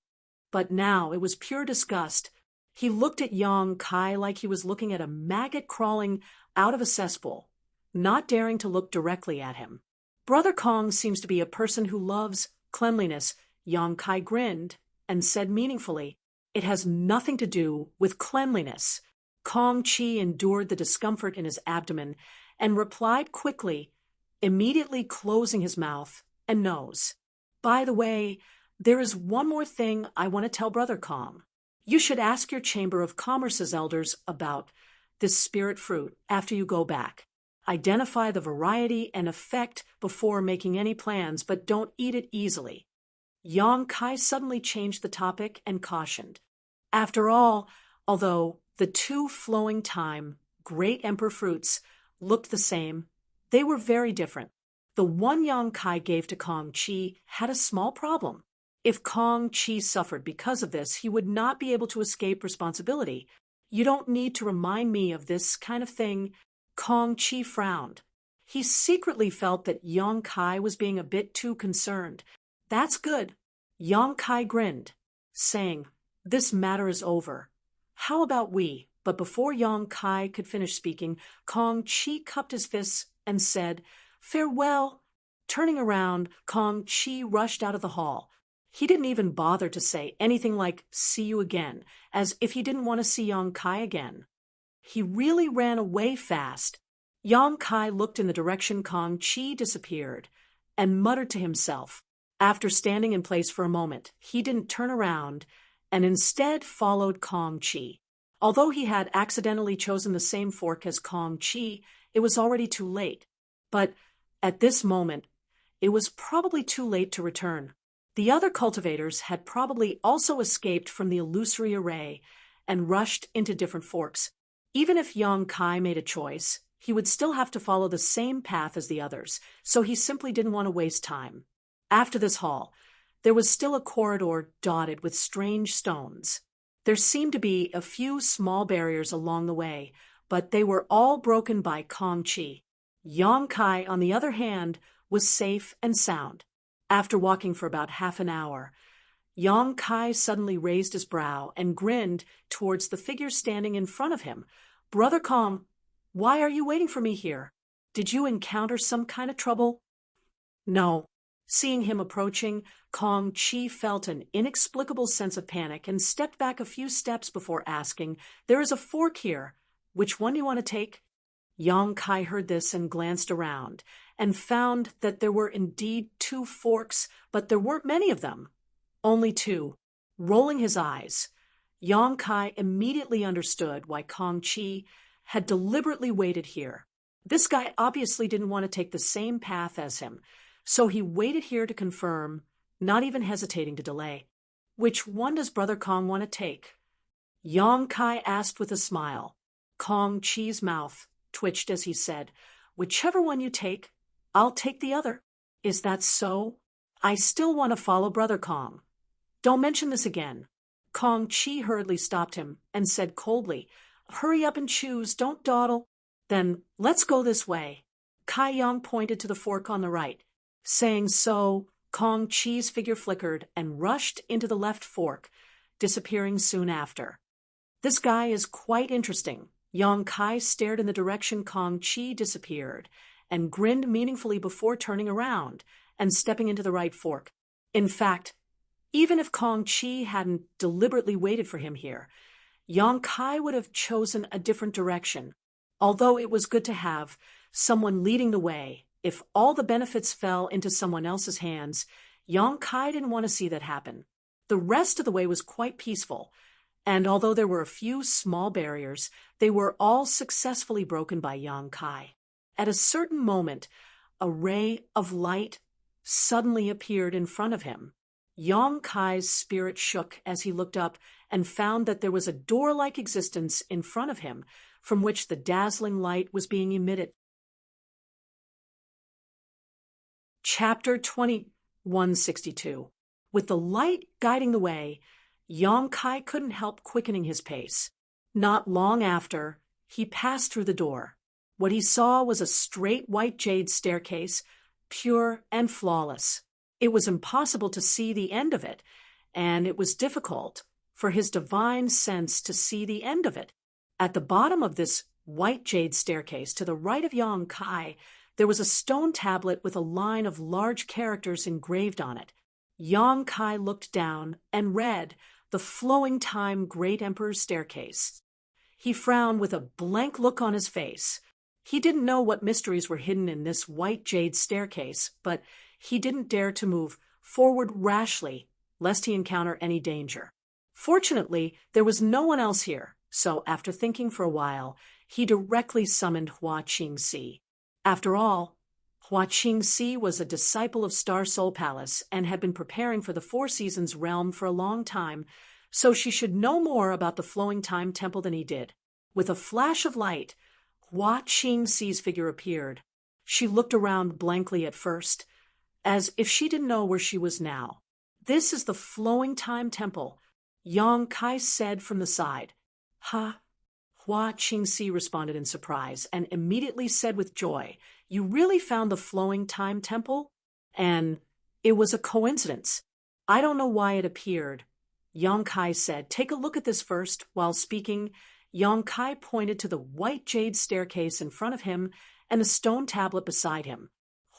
A: but now it was pure disgust. He looked at Yang Kai like he was looking at a maggot crawling out of a cesspool, not daring to look directly at him. "Brother Kong seems to be a person who loves cleanliness." Yang Kai grinned and said meaningfully, "It has nothing to do with cleanliness." Kong Chi endured the discomfort in his abdomen and replied quickly, immediately closing his mouth and nose. "By the way, there is one more thing I want to tell Brother Kong. You should ask your Chamber of Commerce's elders about this spirit fruit after you go back. Identify the variety and effect before making any plans, but don't eat it easily." Yang Kai suddenly changed the topic and cautioned. After all, although the 2 flowing time great emperor fruits looked the same, they were very different. The one Yang Kai gave to Kong Chi had a small problem. If Kong Chi suffered because of this, he would not be able to escape responsibility. "You don't need to remind me of this kind of thing." Kong Chi frowned. He secretly felt that Yang Kai was being a bit too concerned. "That's good." Yang Kai grinned, saying, "This matter is over. How about we?" But before Yang Kai could finish speaking, Kong Chi cupped his fists and said, "Farewell." Turning around, Kong Chi rushed out of the hall. He didn't even bother to say anything like, "See you again," as if he didn't want to see Yang Kai again. He really ran away fast. Yang Kai looked in the direction Kong Chi disappeared and muttered to himself. After standing in place for a moment, he didn't turn around and instead followed Kong Chi. Although he had accidentally chosen the same fork as Kong Chi, it was already too late. But at this moment, it was probably too late to return. The other cultivators had probably also escaped from the illusory array and rushed into different forks. Even if Yang Kai made a choice, he would still have to follow the same path as the others, so he simply didn't want to waste time. After this hall, there was still a corridor dotted with strange stones. There seemed to be a few small barriers along the way, but they were all broken by Kong Chi. Yang Kai, on the other hand, was safe and sound. After walking for about half an hour, Yang Kai suddenly raised his brow and grinned towards the figure standing in front of him. "Brother Kong, why are you waiting for me here? Did you encounter some kind of trouble?" "No." Seeing him approaching, Kong Chi felt an inexplicable sense of panic and stepped back a few steps before asking, "There is a fork here. Which one do you want to take?" Yang Kai heard this and glanced around, and found that there were indeed 2 forks, but there weren't many of them. Only 2. Rolling his eyes, Yang Kai immediately understood why Kong Chi had deliberately waited here. This guy obviously didn't want to take the same path as him, so he waited here to confirm, not even hesitating to delay. "Which one does Brother Kong want to take?" Yang Kai asked with a smile. Kong Chi's mouth twitched as he said, "Whichever one you take, I'll take the other." "Is that so? I still want to follow Brother Kong. Don't mention this again." Kong Chi hurriedly stopped him and said coldly, "Hurry up and choose, don't dawdle." "Then let's go this way." Kai Yang pointed to the fork on the right. Saying so, Kong Chi's figure flickered and rushed into the left fork, disappearing soon after. "This guy is quite interesting." Yang Kai stared in the direction Kong Chi disappeared and grinned meaningfully before turning around and stepping into the right fork. In fact, even if Kong Chi hadn't deliberately waited for him here, Yang Kai would have chosen a different direction. Although it was good to have someone leading the way, if all the benefits fell into someone else's hands, Yang Kai didn't want to see that happen. The rest of the way was quite peaceful, and although there were a few small barriers, they were all successfully broken by Yang Kai. At a certain moment, a ray of light suddenly appeared in front of him. Yang Kai's spirit shook as he looked up and found that there was a door-like existence in front of him from which the dazzling light was being emitted. Chapter 2162. With the light guiding the way, Yang Kai couldn't help quickening his pace. Not long after, he passed through the door. What he saw was a straight white jade staircase, pure and flawless. It was impossible to see the end of it, and it was difficult for his divine sense to see the end of it. At the bottom of this white jade staircase, to the right of Yang Kai, there was a stone tablet with a line of large characters engraved on it. Yang Kai looked down and read, "The Flowing Time Great Emperor's Staircase." He frowned with a blank look on his face. He didn't know what mysteries were hidden in this white jade staircase, but he didn't dare to move forward rashly, lest he encounter any danger. Fortunately, there was no one else here, so after thinking for a while, he directly summoned Hua Qingxi. After all, Hua Qingxi was a disciple of Star Soul Palace and had been preparing for the Four Seasons realm for a long time, so she should know more about the Flowing Time Temple than he did. With a flash of light, Hua Qingxi's figure appeared. She looked around blankly at first, as if she didn't know where she was now. "This is the Flowing Time Temple," Yang Kai said from the side. "Ha!" Hua Qingxi responded in surprise and immediately said with joy, "You really found the Flowing Time Temple? And it was a coincidence. I don't know why it appeared." Yang Kai said, "Take a look at this first." While speaking, Yang Kai pointed to the white jade staircase in front of him and the stone tablet beside him.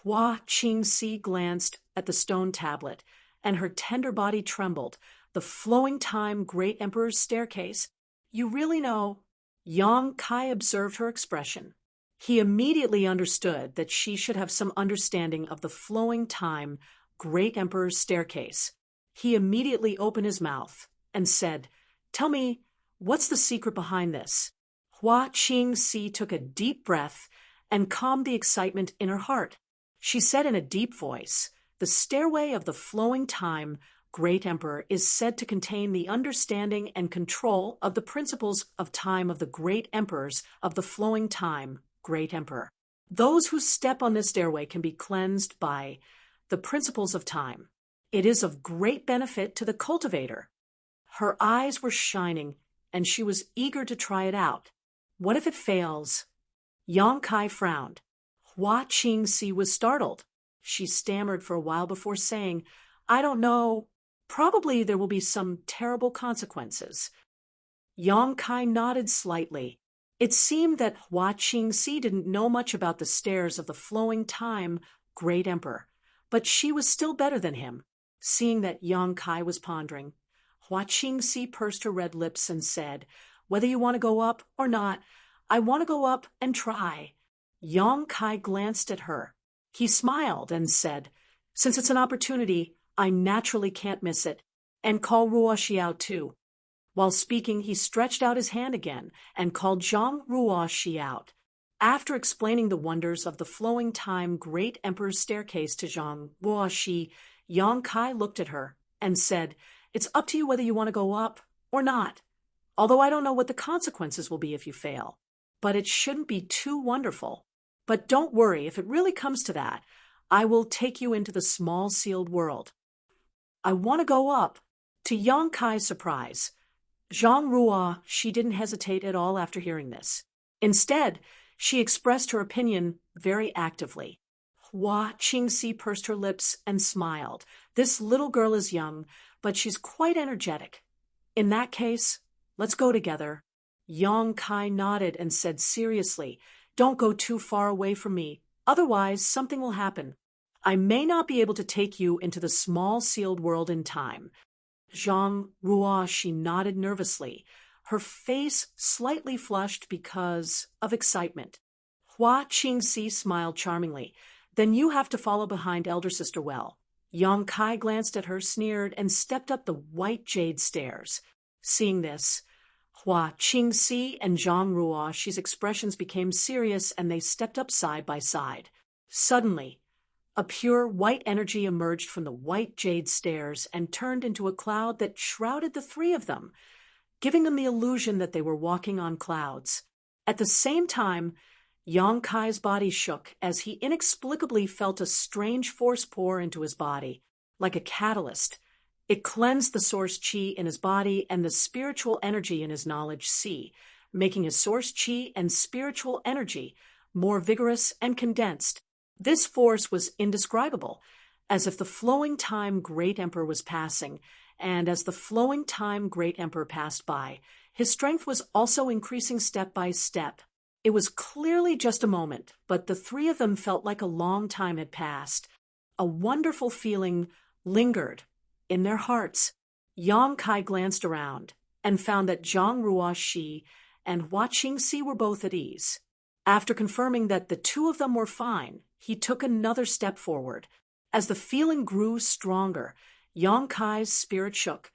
A: Hua Qingxi glanced at the stone tablet and her tender body trembled. The flowing time Great Emperor's staircase. You really know? Yang Kai observed her expression. He immediately understood that she should have some understanding of the flowing time Great Emperor's staircase. He immediately opened his mouth and said, "Tell me, what's the secret behind this?" Hua Qingxi took a deep breath and calmed the excitement in her heart. She said in a deep voice, "The stairway of the flowing time Great Emperor is said to contain the understanding and control of the principles of time of the great emperors of the flowing time Great Emperor. Those who step on this stairway can be cleansed by the principles of time. It is of great benefit to the cultivator." Her eyes were shining, and she was eager to try it out. What if it fails? Yang Kai frowned. Hua Qingxi was startled. She stammered for a while before saying, "I don't know. Probably there will be some terrible consequences." Yang Kai nodded slightly. It seemed that Hua Qingxi didn't know much about the stairs of the flowing time Great Emperor, but she was still better than him. Seeing that Yang Kai was pondering, Hua Qingxi pursed her red lips and said, "Whether you want to go up or not, I want to go up and try." Yang Kai glanced at her. He smiled and said, "Since it's an opportunity, I naturally can't miss it, and call Ruo Xiao too." While speaking, he stretched out his hand again and called Zhang Ruoxi out. After explaining the wonders of the flowing time Great Emperor's staircase to Zhang Ruoxi, Yang Kai looked at her and said, "It's up to you whether you want to go up or not, although I don't know what the consequences will be if you fail. But it shouldn't be too wonderful. But don't worry, if it really comes to that, I will take you into the small sealed world." "I want to go up." To Yang Kai's surprise, Zhang Ruo, she didn't hesitate at all after hearing this. Instead, she expressed her opinion very actively. Hua Qingxi pursed her lips and smiled. This little girl is young, but she's quite energetic. "In that case, let's go together." Yang Kai nodded and said seriously, "Don't go too far away from me, otherwise something will happen. I may not be able to take you into the small sealed world in time." Zhang Ruo, she nodded nervously, her face slightly flushed because of excitement. Hua Qingxi smiled charmingly. "Then you have to follow behind elder sister well." Yang Kai glanced at her, sneered, and stepped up the white jade stairs. Seeing this, Hua Qingxi and Zhang Ruo, she's expressions became serious, and they stepped up side by side. Suddenly, a pure white energy emerged from the white jade stairs and turned into a cloud that shrouded the three of them, giving them the illusion that they were walking on clouds. At the same time, Yang Kai's body shook as he inexplicably felt a strange force pour into his body, like a catalyst. It cleansed the source qi in his body and the spiritual energy in his knowledge si, making his source qi and spiritual energy more vigorous and condensed. This force was indescribable, as if the flowing time Great Emperor was passing, and as the flowing time Great Emperor passed by, his strength was also increasing step by step. It was clearly just a moment, but the three of them felt like a long time had passed. A wonderful feeling lingered in their hearts. Yang Kai glanced around and found that Zhang Ruoxi and Hua Qingxi were both at ease. After confirming that the two of them were fine, he took another step forward. As the feeling grew stronger, Yang Kai's spirit shook,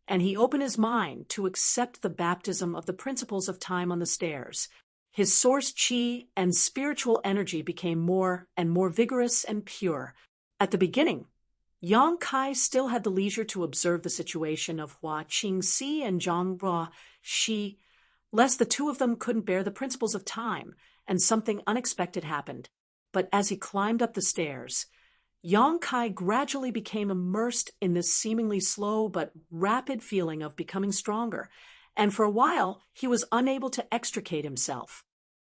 A: and he opened his mind to accept the baptism of the principles of time on the stairs. His source qi and spiritual energy became more and more vigorous and pure. At the beginning, Yang Kai still had the leisure to observe the situation of Hua Qingxi and Zhang Ruoxi, lest the two of them couldn't bear the principles of time, and something unexpected happened. But as he climbed up the stairs, Yang Kai gradually became immersed in this seemingly slow but rapid feeling of becoming stronger, and for a while he was unable to extricate himself.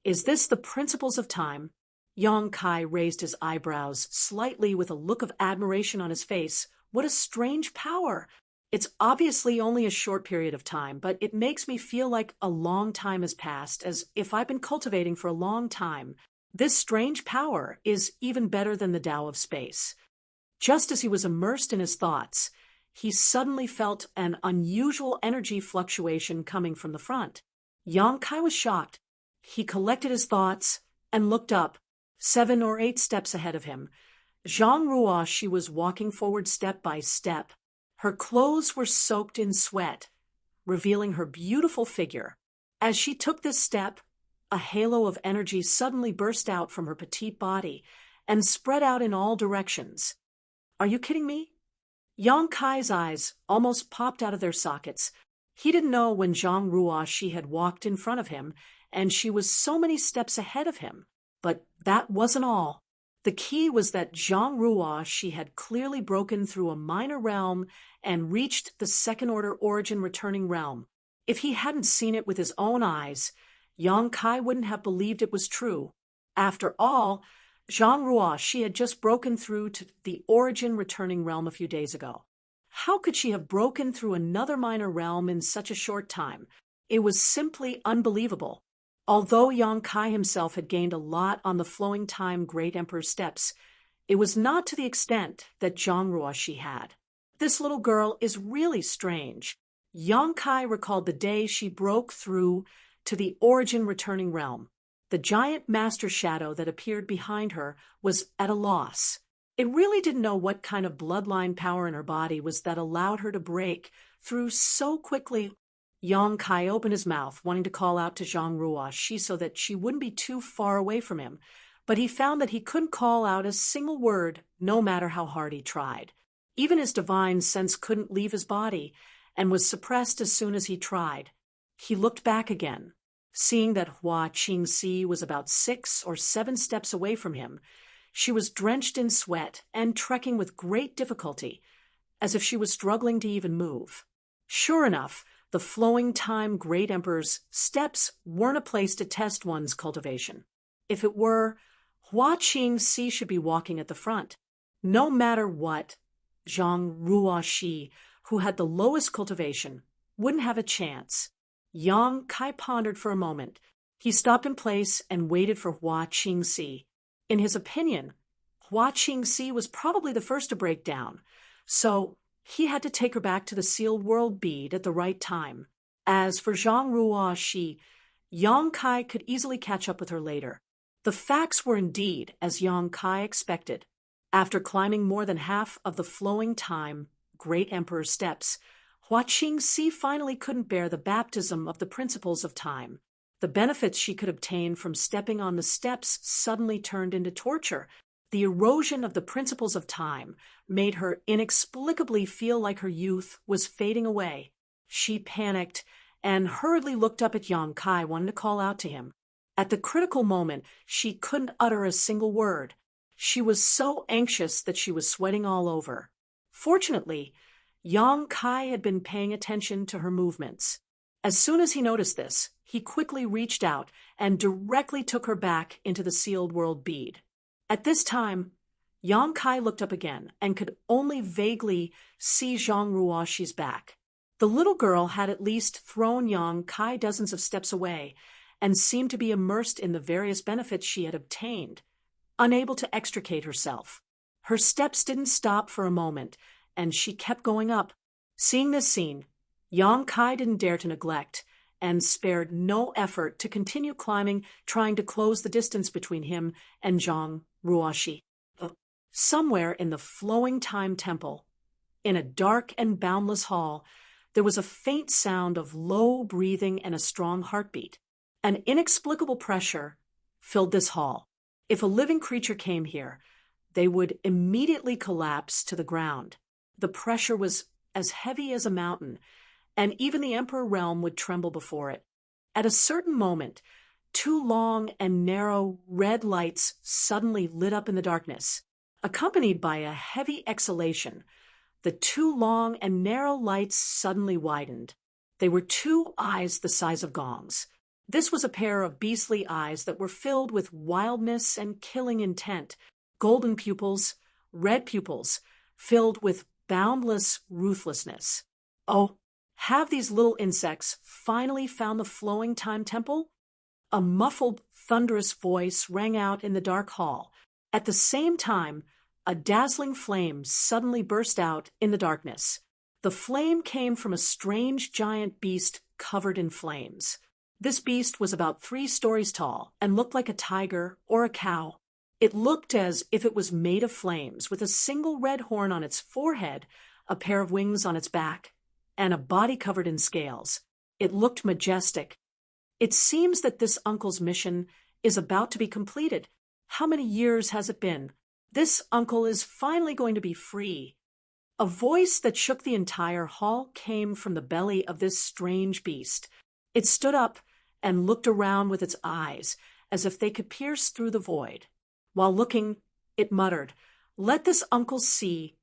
A: "Is this the principles of time?" Yang Kai raised his eyebrows slightly with a look of admiration on his face. "What a strange power! It's obviously only a short period of time, but it makes me feel like a long time has passed, as if I've been cultivating for a long time. This strange power is even better than the Tao of space." Just as he was immersed in his thoughts, he suddenly felt an unusual energy fluctuation coming from the front. Yang Kai was shocked. He collected his thoughts and looked up, 7 or 8 steps ahead of him. Zhang Ruo, she was walking forward step by step. Her clothes were soaked in sweat, revealing her beautiful figure. As she took this step, a halo of energy suddenly burst out from her petite body and spread out in all directions. Are you kidding me? Yang Kai's eyes almost popped out of their sockets. He didn't know when Zhang Ruo she had walked in front of him, and she was so many steps ahead of him. But that wasn't all. The key was that Zhang Ruo she had clearly broken through a minor realm and reached the second-order origin returning realm. If he hadn't seen it with his own eyes, Yang Kai wouldn't have believed it was true. After all, Zhang Ruo she had just broken through to the origin returning realm a few days ago. How could she have broken through another minor realm in such a short time? It was simply unbelievable. Although Yang Kai himself had gained a lot on the flowing time Great Emperor's steps, it was not to the extent that Zhang Ruo she had. This little girl is really strange. Yang Kai recalled the day she broke through to the origin returning realm. The giant master shadow that appeared behind her was at a loss. It really didn't know what kind of bloodline power in her body was that allowed her to break through so quickly. Yang Kai opened his mouth, wanting to call out to Zhang Ruo she so that she wouldn't be too far away from him, but he found that he couldn't call out a single word, no matter how hard he tried. Even his divine sense couldn't leave his body, and was suppressed as soon as he tried. He looked back again. Seeing that Hua Qingxi was about 6 or 7 steps away from him, she was drenched in sweat and trekking with great difficulty, as if she was struggling to even move. Sure enough, the flowing time Great Emperor's steps weren't a place to test one's cultivation. If it were, Hua Qingxi should be walking at the front. No matter what, Zhang Ruo shi, who had the lowest cultivation, wouldn't have a chance. Yang Kai pondered for a moment. He stopped in place and waited for Hua Qingxi. In his opinion, Hua Qingxi was probably the first to break down, so he had to take her back to the sealed world bead at the right time. As for Zhang Ruo shi, Yang Kai could easily catch up with her later. The facts were indeed as Yang Kai expected. After climbing more than half of the flowing time Great Emperor's steps, Hua Qingxi finally couldn't bear the baptism of the principles of time. The benefits she could obtain from stepping on the steps suddenly turned into torture. The erosion of the principles of time made her inexplicably feel like her youth was fading away. She panicked and hurriedly looked up at Yang Kai, wanting to call out to him. At the critical moment, she couldn't utter a single word. She was so anxious that she was sweating all over. Fortunately, Yang Kai had been paying attention to her movements. As soon as he noticed this, he quickly reached out and directly took her back into the sealed world bead. At this time, Yang Kai looked up again and could only vaguely see Zhang Ruo shi's back. The little girl had at least thrown Yang Kai dozens of steps away and seemed to be immersed in the various benefits she had obtained, unable to extricate herself. Her steps didn't stop for a moment, and she kept going up. Seeing this scene, Yang Kai didn't dare to neglect and spared no effort to continue climbing, trying to close the distance between him and Zhang Ruo shi. Somewhere in the flowing time temple, in a dark and boundless hall, there was a faint sound of low breathing and a strong heartbeat. An inexplicable pressure filled this hall. If a living creature came here, they would immediately collapse to the ground. The pressure was as heavy as a mountain, and even the Emperor realm would tremble before it. At a certain moment, 2 long and narrow red lights suddenly lit up in the darkness. Accompanied by a heavy exhalation, the 2 long and narrow lights suddenly widened. They were 2 eyes the size of gongs. This was a pair of beastly eyes that were filled with wildness and killing intent, golden pupils, red pupils, filled with boundless ruthlessness. Oh, have these little insects finally found the flowing time temple? A muffled, thunderous voice rang out in the dark hall. At the same time, a dazzling flame suddenly burst out in the darkness. The flame came from a strange giant beast covered in flames. This beast was about 3 stories tall and looked like a tiger or a cow. It looked as if it was made of flames, with a single red horn on its forehead, a pair of wings on its back, and a body covered in scales. It looked majestic. It seems that this uncle's mission is about to be completed. How many years has it been? This uncle is finally going to be free. A voice that shook the entire hall came from the belly of this strange beast. It stood up and looked around with its eyes, as if they could pierce through the void. While looking, it muttered, "Let this uncle see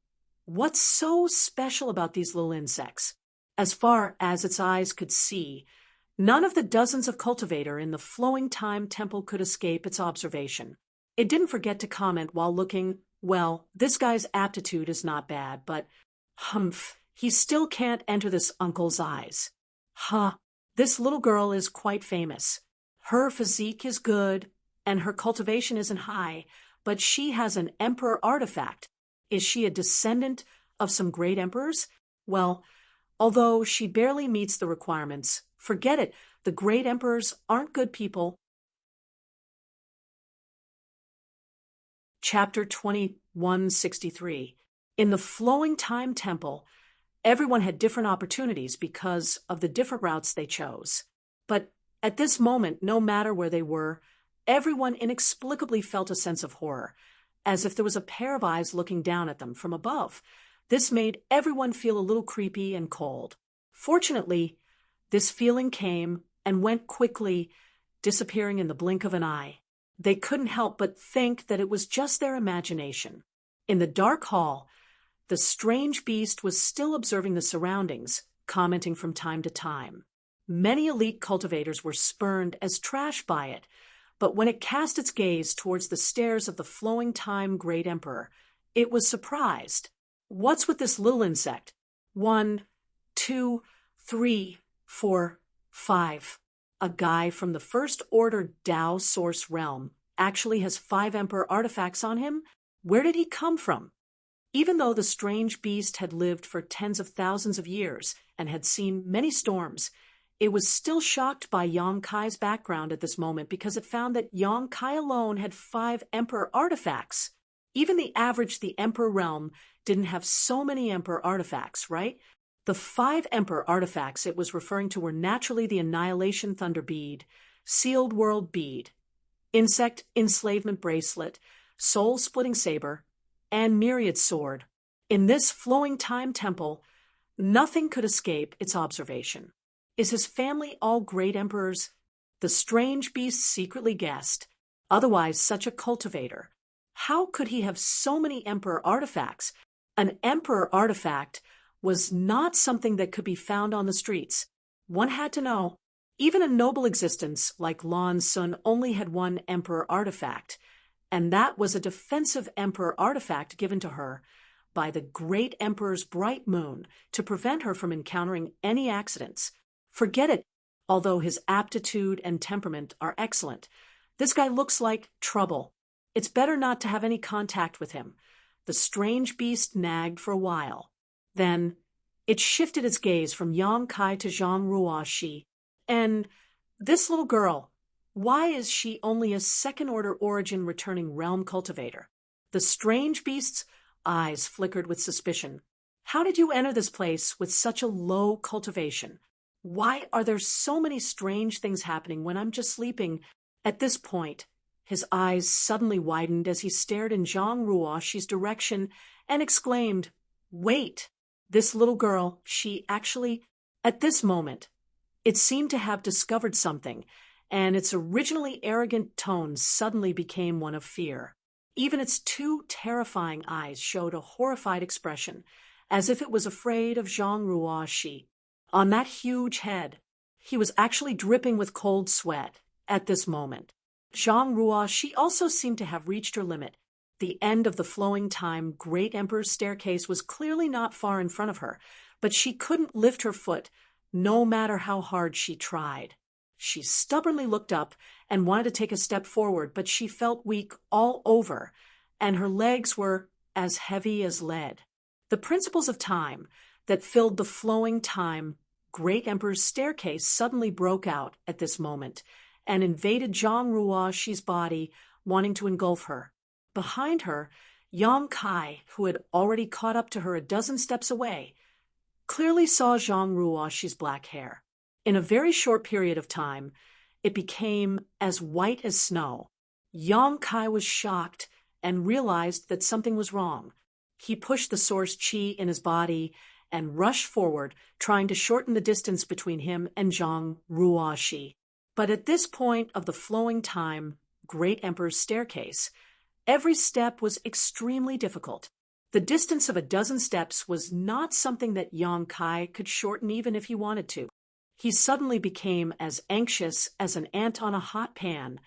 A: what's so special about these little insects." As far as its eyes could see, none of the dozens of cultivators in the Flowing Time Temple could escape its observation. It didn't forget to comment while looking, "Well, this guy's aptitude is not bad, but humph, he still can't enter this uncle's eyes. Huh, this little girl is quite famous. Her physique is good, and her cultivation isn't high, but she has an emperor artifact. Is she a descendant of some great emperors? Well, although she barely meets the requirements, forget it, the great emperors aren't good people." Chapter 2163. In the Flowing Time Temple, everyone had different opportunities because of the different routes they chose. But at this moment, no matter where they were, everyone inexplicably felt a sense of horror, as if there was a pair of eyes looking down at them from above. This made everyone feel a little creepy and cold. Fortunately, this feeling came and went quickly, disappearing in the blink of an eye. They couldn't help but think that it was just their imagination. In the dark hall, the strange beast was still observing the surroundings, commenting from time to time. Many elite cultivators were spurned as trash by it, but when it cast its gaze towards the stairs of the Flowing Time Great Emperor, it was surprised. "What's with this little insect? 1, 2, 3, 4, 5. A guy from the First Order Tao Source Realm actually has 5 Emperor artifacts on him? Where did he come from?" Even though the strange beast had lived for tens of thousands of years and had seen many storms, it was still shocked by Yang Kai's background at this moment because it found that Yang Kai alone had 5 Emperor artifacts. Even the Emperor realm didn't have so many Emperor artifacts, right? The 5 Emperor artifacts it was referring to were naturally the Annihilation Thunder Bead, Sealed World Bead, Insect Enslavement Bracelet, Soul Splitting Saber, and Myriad Sword. In this Flowing Time Temple, nothing could escape its observation. Is his family all great emperors? The strange beast secretly guessed. Otherwise, such a cultivator. How could he have so many Emperor artifacts? An Emperor artifact was not something that could be found on the streets. One had to know. Even a noble existence like Lan Sun only had 1 Emperor artifact, and that was a defensive Emperor artifact given to her by the great Emperor's bright moon to prevent her from encountering any accidents. Forget it, although his aptitude and temperament are excellent. This guy looks like trouble. It's better not to have any contact with him. The strange beast nagged for a while. Then it shifted its gaze from Yang Kai to Zhang Ruoxi. And this little girl, why is she only a second-order origin returning realm cultivator? The strange beast's eyes flickered with suspicion. How did you enter this place with such a low cultivation? Why are there so many strange things happening when I'm just sleeping? At this point, his eyes suddenly widened as he stared in Zhang Ruoxi's direction and exclaimed, "Wait! This little girl, she actually..." At this moment, it seemed to have discovered something, and its originally arrogant tone suddenly became one of fear. Even its 2 terrifying eyes showed a horrified expression, as if it was afraid of Zhang Ruoxi. On that huge head, he was actually dripping with cold sweat at this moment. Zhang Ruoxi also seemed to have reached her limit. The end of the Flowing Time Great Emperor's staircase was clearly not far in front of her, but she couldn't lift her foot, no matter how hard she tried. She stubbornly looked up and wanted to take a step forward, but she felt weak all over, and her legs were as heavy as lead. The principles of time that filled the flowing time great emperor's staircase suddenly broke out at this moment and invaded Zhang Ruoxi's body, wanting to engulf her. Behind her, Yang Kai, who had already caught up to her a dozen steps away, clearly saw Zhang Ruoxi's black hair. In a very short period of time, it became as white as snow. Yang Kai was shocked and realized that something was wrong. He pushed the source qi in his body and rushed forward, trying to shorten the distance between him and Zhang Ruoxi. But at this point of the flowing time great emperor's staircase, every step was extremely difficult. The distance of a dozen steps was not something that Yang Kai could shorten even if he wanted to. He suddenly became as anxious as an ant on a hot pan.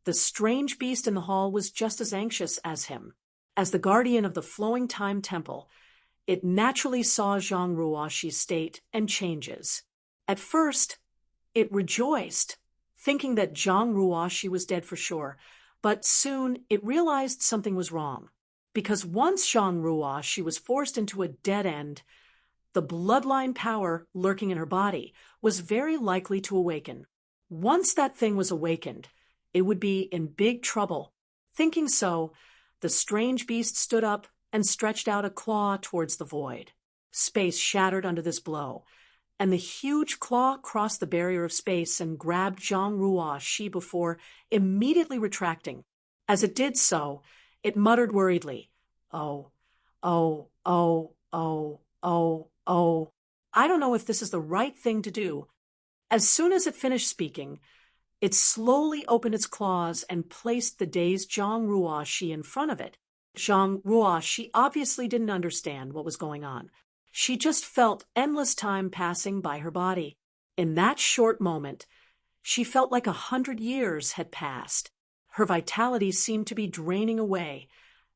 A: The strange beast in the hall was just as anxious as him. As the guardian of the flowing time temple, it naturally saw Zhang Ruoxi's state and changes. At first, it rejoiced, thinking that Zhang Ruoxi was dead for sure, but soon it realized something was wrong. Because once Zhang Ruoxi was forced into a dead end, the bloodline power lurking in her body was very likely to awaken. Once that thing was awakened, it would be in big trouble. Thinking so, the strange beast stood up and stretched out a claw towards the void. Space shattered under this blow, and the huge claw crossed the barrier of space and grabbed Zhang Ruoxi before immediately retracting. As it did so, it muttered worriedly, "Oh, oh, oh, oh, oh, oh. I don't know if this is the right thing to do." As soon as it finished speaking, it slowly opened its claws and placed the dazed Zhang Ruoxi in front of it. Zhang Ruoxi obviously didn't understand what was going on. She just felt endless time passing by her body. In that short moment, she felt like 100 years had passed. Her vitality seemed to be draining away,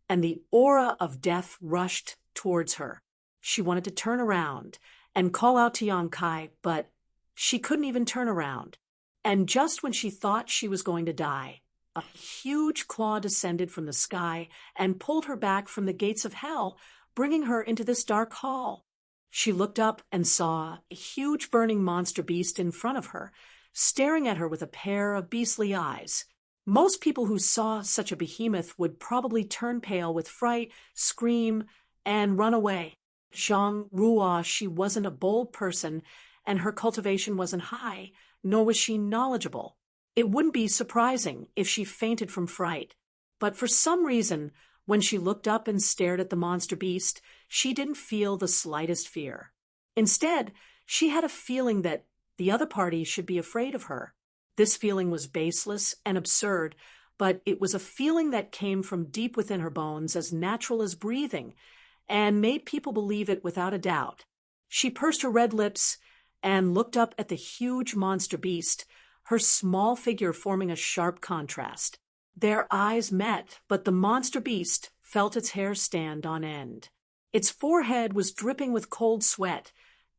A: and the aura of death rushed towards her. She wanted to turn around and call out to Yang Kai, but she couldn't even turn around. And just when she thought she was going to die, a huge claw descended from the sky and pulled her back from the gates of hell, bringing her into this dark hall. She looked up and saw a huge burning monster beast in front of her, staring at her with a pair of beastly eyes. Most people who saw such a behemoth would probably turn pale with fright, scream, and run away. Zhang Ruoxi wasn't a bold person, and her cultivation wasn't high, nor was she knowledgeable. It wouldn't be surprising if she fainted from fright. But for some reason, when she looked up and stared at the monster beast, she didn't feel the slightest fear. Instead, she had a feeling that the other party should be afraid of her. This feeling was baseless and absurd, but it was a feeling that came from deep within her bones, as natural as breathing, and made people believe it without a doubt. She pursed her red lips and looked up at the huge monster beast, her small figure forming a sharp contrast. Their eyes met, but the monster beast felt its hair stand on end. Its forehead was dripping with cold sweat,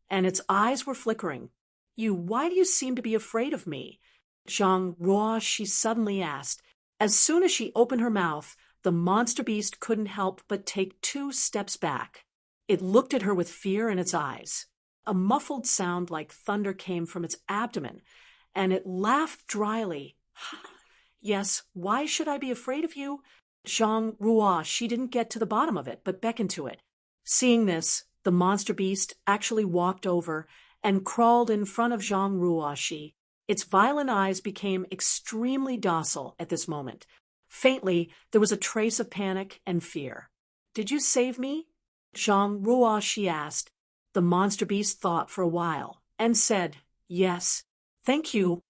A: and its eyes were flickering. Why do you seem to be afraid of me?" Zhang Ruoxi suddenly asked. As soon as she opened her mouth, the monster beast couldn't help but take 2 steps back. It looked at her with fear in its eyes. A muffled sound like thunder came from its abdomen, and it laughed dryly. "Yes, why should I be afraid of you?" Zhang Ruoxi didn't get to the bottom of it, but beckoned to it. Seeing this, the monster beast actually walked over and crawled in front of Zhang Ruoxi. Its violet eyes became extremely docile at this moment. Faintly, there was a trace of panic and fear. "Did you save me?" Zhang Ruoxi asked. The monster beast thought for a while and said, "Yes, thank you."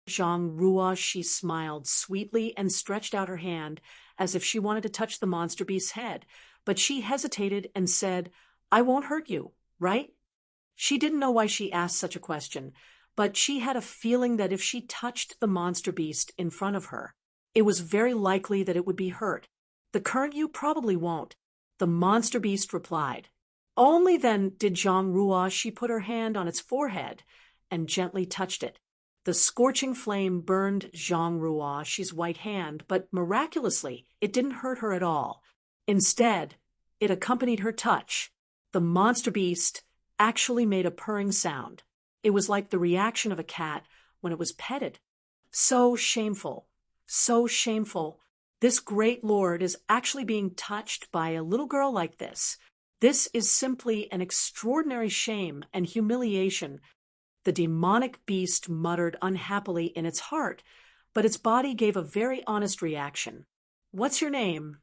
A: Zhang Ruoxi smiled sweetly and stretched out her hand as if she wanted to touch the monster beast's head, but she hesitated and said, "I won't hurt you, right?" She didn't know why she asked such a question, but she had a feeling that if she touched the monster beast in front of her, it was very likely that it would be hurt. "The current you probably won't," the monster beast replied. Only then did Zhang Ruoxi put her hand on its forehead and gently touched it. The scorching flame burned Zhang Ruoxi's white hand, but miraculously, it didn't hurt her at all. Instead, it accompanied her touch. The monster beast actually made a purring sound. It was like the reaction of a cat when it was petted. So shameful. So shameful. This great lord is actually being touched by a little girl like this. This is simply an extraordinary shame and humiliation. The demonic beast muttered unhappily in its heart, but its body gave a very honest reaction. "What's your name?"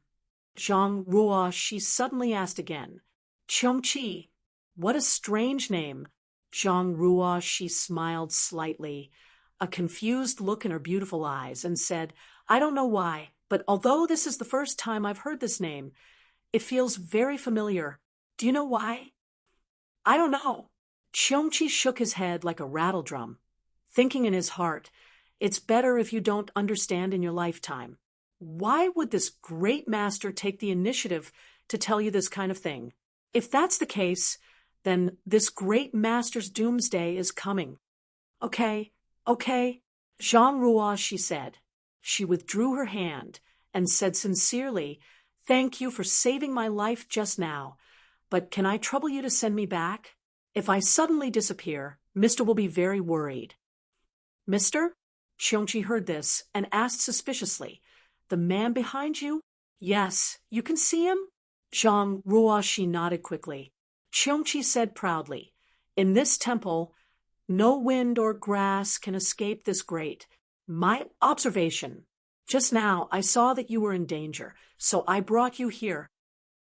A: Zhang Ruo, she suddenly asked again. "Qiongqi." What a strange name. Zhang Ruo, she smiled slightly, a confused look in her beautiful eyes, and said, "I don't know why, but although this is the first time I've heard this name, it feels very familiar. Do you know why?" "I don't know." Qiongqi shook his head like a rattledrum, thinking in his heart, "It's better if you don't understand in your lifetime. Why would this great master take the initiative to tell you this kind of thing? If that's the case, then this great master's doomsday is coming." "Okay, okay." Zhang Ruo, she said. She withdrew her hand and said sincerely, "Thank you for saving my life just now, but can I trouble you to send me back? If I suddenly disappear, Mr. will be very worried." "Mister?" Qiongqi heard this and asked suspiciously, "The man behind you?" "Yes, you can see him?" Zhang Ruo, she nodded quickly. Qiongqi said proudly, "In this temple, no wind or grass can escape this grate. My observation. Just now I saw that you were in danger, so I brought you here."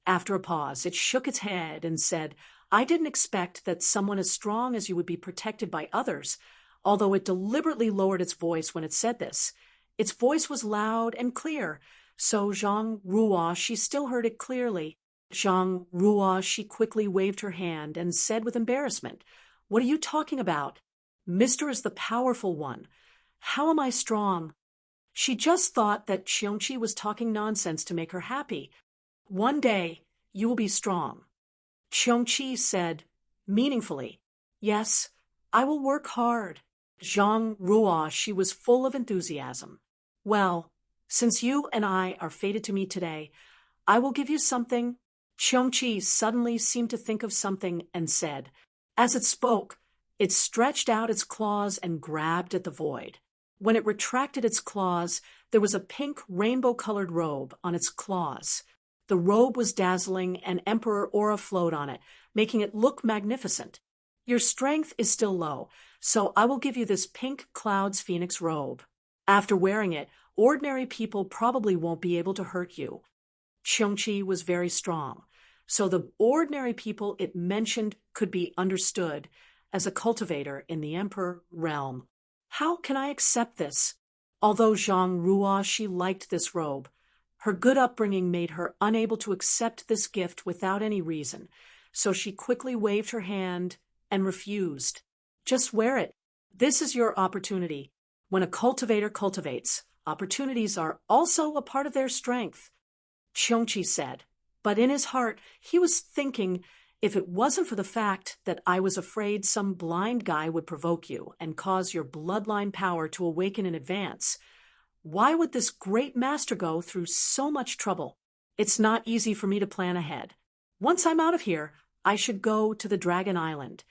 A: After a pause, it shook its head and said, "I didn't expect that someone as strong as you would be protected by others," although it deliberately lowered its voice when it said this. Its voice was loud and clear, so Zhang Ruo, she still heard it clearly. Zhang Ruo, she quickly waved her hand and said with embarrassment, "What are you talking about? Mister is the powerful one. How am I strong?" She just thought that Qiongqi was talking nonsense to make her happy. "One day, you will be strong." Qiongqi said, meaningfully, "Yes, I will work hard." Zhang Ruo, she was full of enthusiasm. "Well, since you and I are fated to meet today, I will give you something." Qiongqi suddenly seemed to think of something and said. As it spoke, it stretched out its claws and grabbed at the void. When it retracted its claws, there was a pink rainbow-colored robe on its claws. The robe was dazzling, and Emperor aura flowed on it, making it look magnificent. "Your strength is still low, so I will give you this pink cloud's phoenix robe. After wearing it, ordinary people probably won't be able to hurt you." Qiongqi was very strong, so the ordinary people it mentioned could be understood as a cultivator in the emperor realm. How can I accept this? Although Zhang Ruo, she liked this robe, her good upbringing made her unable to accept this gift without any reason, so she quickly waved her hand and refused. "Just wear it. This is your opportunity. When a cultivator cultivates, opportunities are also a part of their strength," Qiongqi said. But in his heart, he was thinking, if it wasn't for the fact that I was afraid some blind guy would provoke you and cause your bloodline power to awaken in advance, why would this great master go through so much trouble? It's not easy for me to plan ahead. Once I'm out of here, I should go to the Dragon Island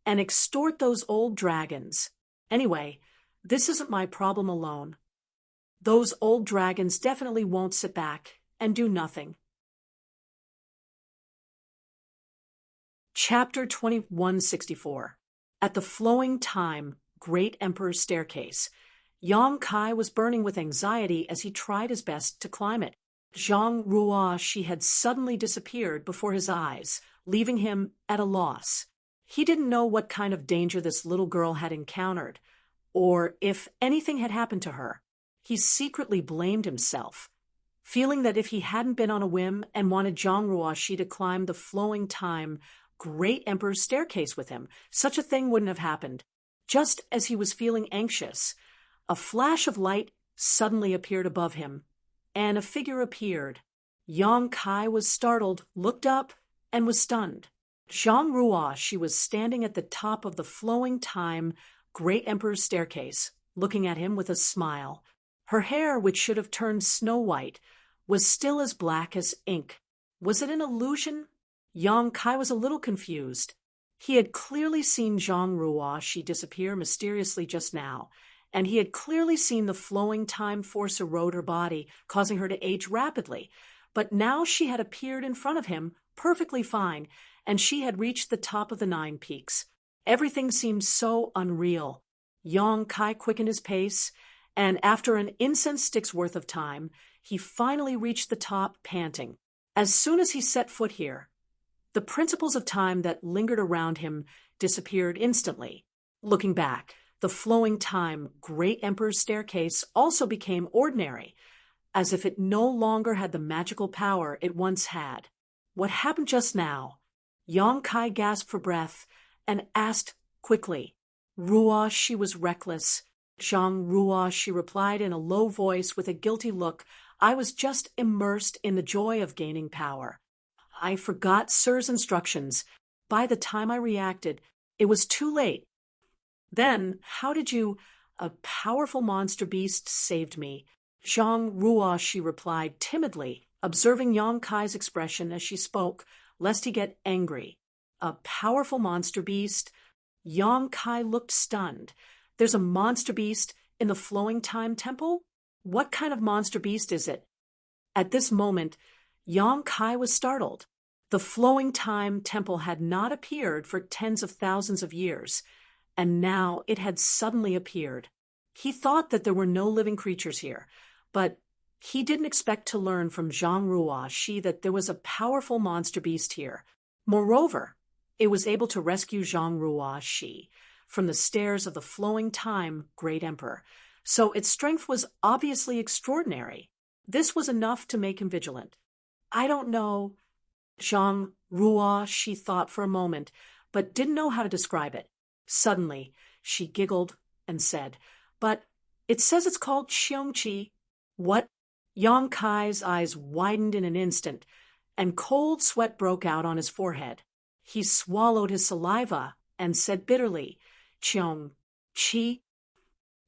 A: and extort those old dragons. Anyway, this isn't my problem alone. Those old dragons definitely won't sit back and do nothing. Chapter 2164. At the flowing time, Great Emperor's Staircase. Yang Kai was burning with anxiety as he tried his best to climb it. Zhang Ruo, she had suddenly disappeared before his eyes, leaving him at a loss. He didn't know what kind of danger this little girl had encountered, or if anything had happened to her. He secretly blamed himself, feeling that if he hadn't been on a whim and wanted Zhang Ruoshi to climb the flowing time Great Emperor's Staircase with him, such a thing wouldn't have happened. Just as he was feeling anxious, a flash of light suddenly appeared above him, and a figure appeared. Yang Kai was startled, looked up, and was stunned. Zhang Ruo, she was standing at the top of the flowing time Great Emperor's Staircase, looking at him with a smile. Her hair, which should have turned snow white, was still as black as ink. Was it an illusion? Yang Kai was a little confused. He had clearly seen Zhang Ruoshi disappear mysteriously just now, and he had clearly seen the flowing time force erode her body, causing her to age rapidly. But now she had appeared in front of him, perfectly fine, and she had reached the top of the 9 peaks. Everything seemed so unreal. Yang Kai quickened his pace, and after an incense stick's worth of time, he finally reached the top, panting. As soon as he set foot here, the principles of time that lingered around him disappeared instantly. Looking back, the flowing time Great Emperor's staircase also became ordinary, as if it no longer had the magical power it once had. What happened just now? Yang Kai gasped for breath and asked quickly. Ruoshi was reckless. Zhang Ruoshi replied in a low voice with a guilty look. I was just immersed in the joy of gaining power. I forgot Sir's instructions. By the time I reacted, it was too late. Then, how did you— A powerful monster beast saved me. Zhang Ruoshi replied timidly, observing Yang Kai's expression as she spoke, lest he get angry. A powerful monster beast? Yang Kai looked stunned. There's a monster beast in the Flowing Time Temple? What kind of monster beast is it? At this moment, Yang Kai was startled. The Flowing Time Temple had not appeared for tens of thousands of years, and now it had suddenly appeared. He thought that there were no living creatures here, but he didn't expect to learn from Zhang Ruoshi that there was a powerful monster beast here. Moreover, it was able to rescue Zhang Ruoshi from the stares of the Flowing Time Great Emperor, so its strength was obviously extraordinary. This was enough to make him vigilant. I don't know. Zhang Ruoshi thought for a moment, but didn't know how to describe it. Suddenly, she giggled and said, But it says it's called Qiongqi. What? Yang Kai's eyes widened in an instant, and cold sweat broke out on his forehead. He swallowed his saliva and said bitterly, Qiongqi?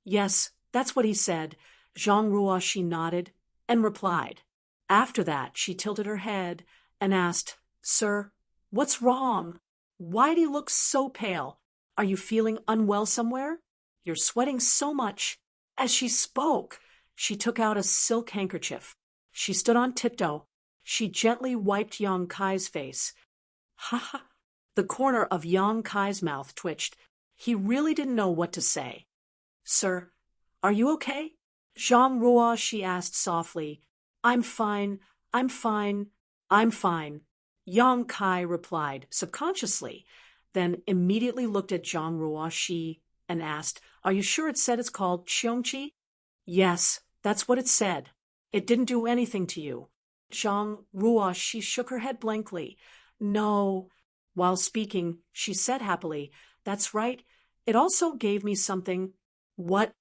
A: Yes, that's what he said. Zhang Ruoshi nodded and replied. After that, she tilted her head and asked, Sir, what's wrong? Why do you look so pale? Are you feeling unwell somewhere? You're sweating so much. As she spoke, she took out a silk handkerchief. She stood on tiptoe. She gently wiped Yang Kai's face. Ha ha! The corner of Yang Kai's mouth twitched. He really didn't know what to say. Sir, are you okay? Zhang Ruoshi asked softly. I'm fine. I'm fine. I'm fine. Yang Kai replied subconsciously, then immediately looked at Zhang Ruoshi and asked, Are you sure it said it's called Qiongqi? Yes, that's what it said. It didn't do anything to you. Zhang Ruoshi shook her head blankly. No. While speaking, she said happily, That's right. It also gave me something. What?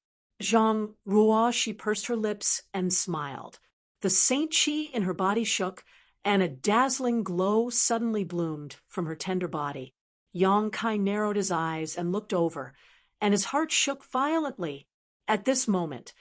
A: Zhang Ruoshi pursed her lips and smiled. The Saint Qi in her body shook, and a dazzling glow suddenly bloomed from her tender body. Yang Kai narrowed his eyes and looked over, and his heart shook violently. At this moment,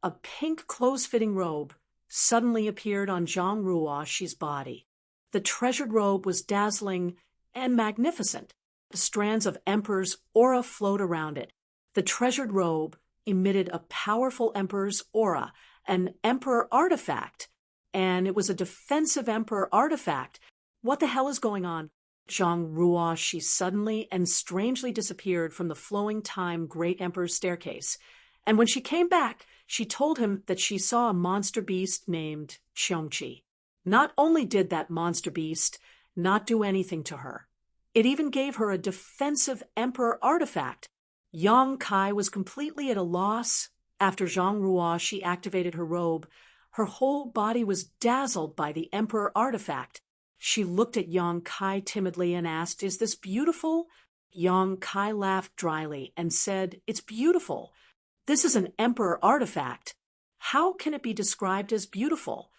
A: a pink close-fitting robe suddenly appeared on Zhang Ruoshi's body. The treasured robe was dazzling and magnificent. Strands of Emperor's aura flowed around it. The treasured robe emitted a powerful Emperor's aura, an Emperor artifact, and it was a defensive Emperor artifact. What the hell is going on? Zhang Ruoshi suddenly and strangely disappeared from the Flowing Time Great Emperor's staircase, and when she came back, she told him that she saw a monster beast named Qiongqi. Not only did that monster beast not do anything to her, it even gave her a defensive Emperor artifact. Yang Kai was completely at a loss. After Zhang Ruoshi activated her robe, her whole body was dazzled by the Emperor artifact. She looked at Yang Kai timidly and asked, Is this beautiful? Yang Kai laughed dryly and said, It's beautiful. This is an Emperor artifact. How can it be described as beautiful?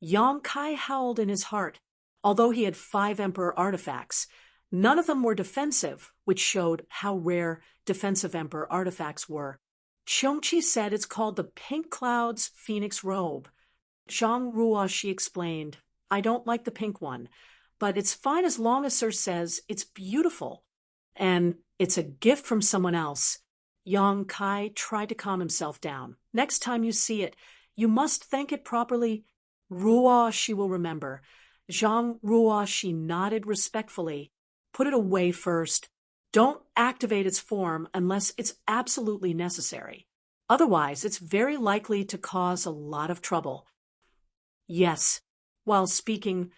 A: Yang Kai howled in his heart. Although he had 5 Emperor artifacts, none of them were defensive, which showed how rare defensive Emperor artifacts were. Qiongqi said it's called the Pink Cloud's Phoenix Robe. Zhang Ruoshi explained, I don't like the pink one, but it's fine as long as Sir says it's beautiful. And it's a gift from someone else. Yang Kai tried to calm himself down. Next time you see it, you must thank it properly. Ruo, she will remember. Zhang Ruo, she nodded respectfully. Put it away first. Don't activate its form unless it's absolutely necessary. Otherwise, it's very likely to cause a lot of trouble. Yes. While speaking,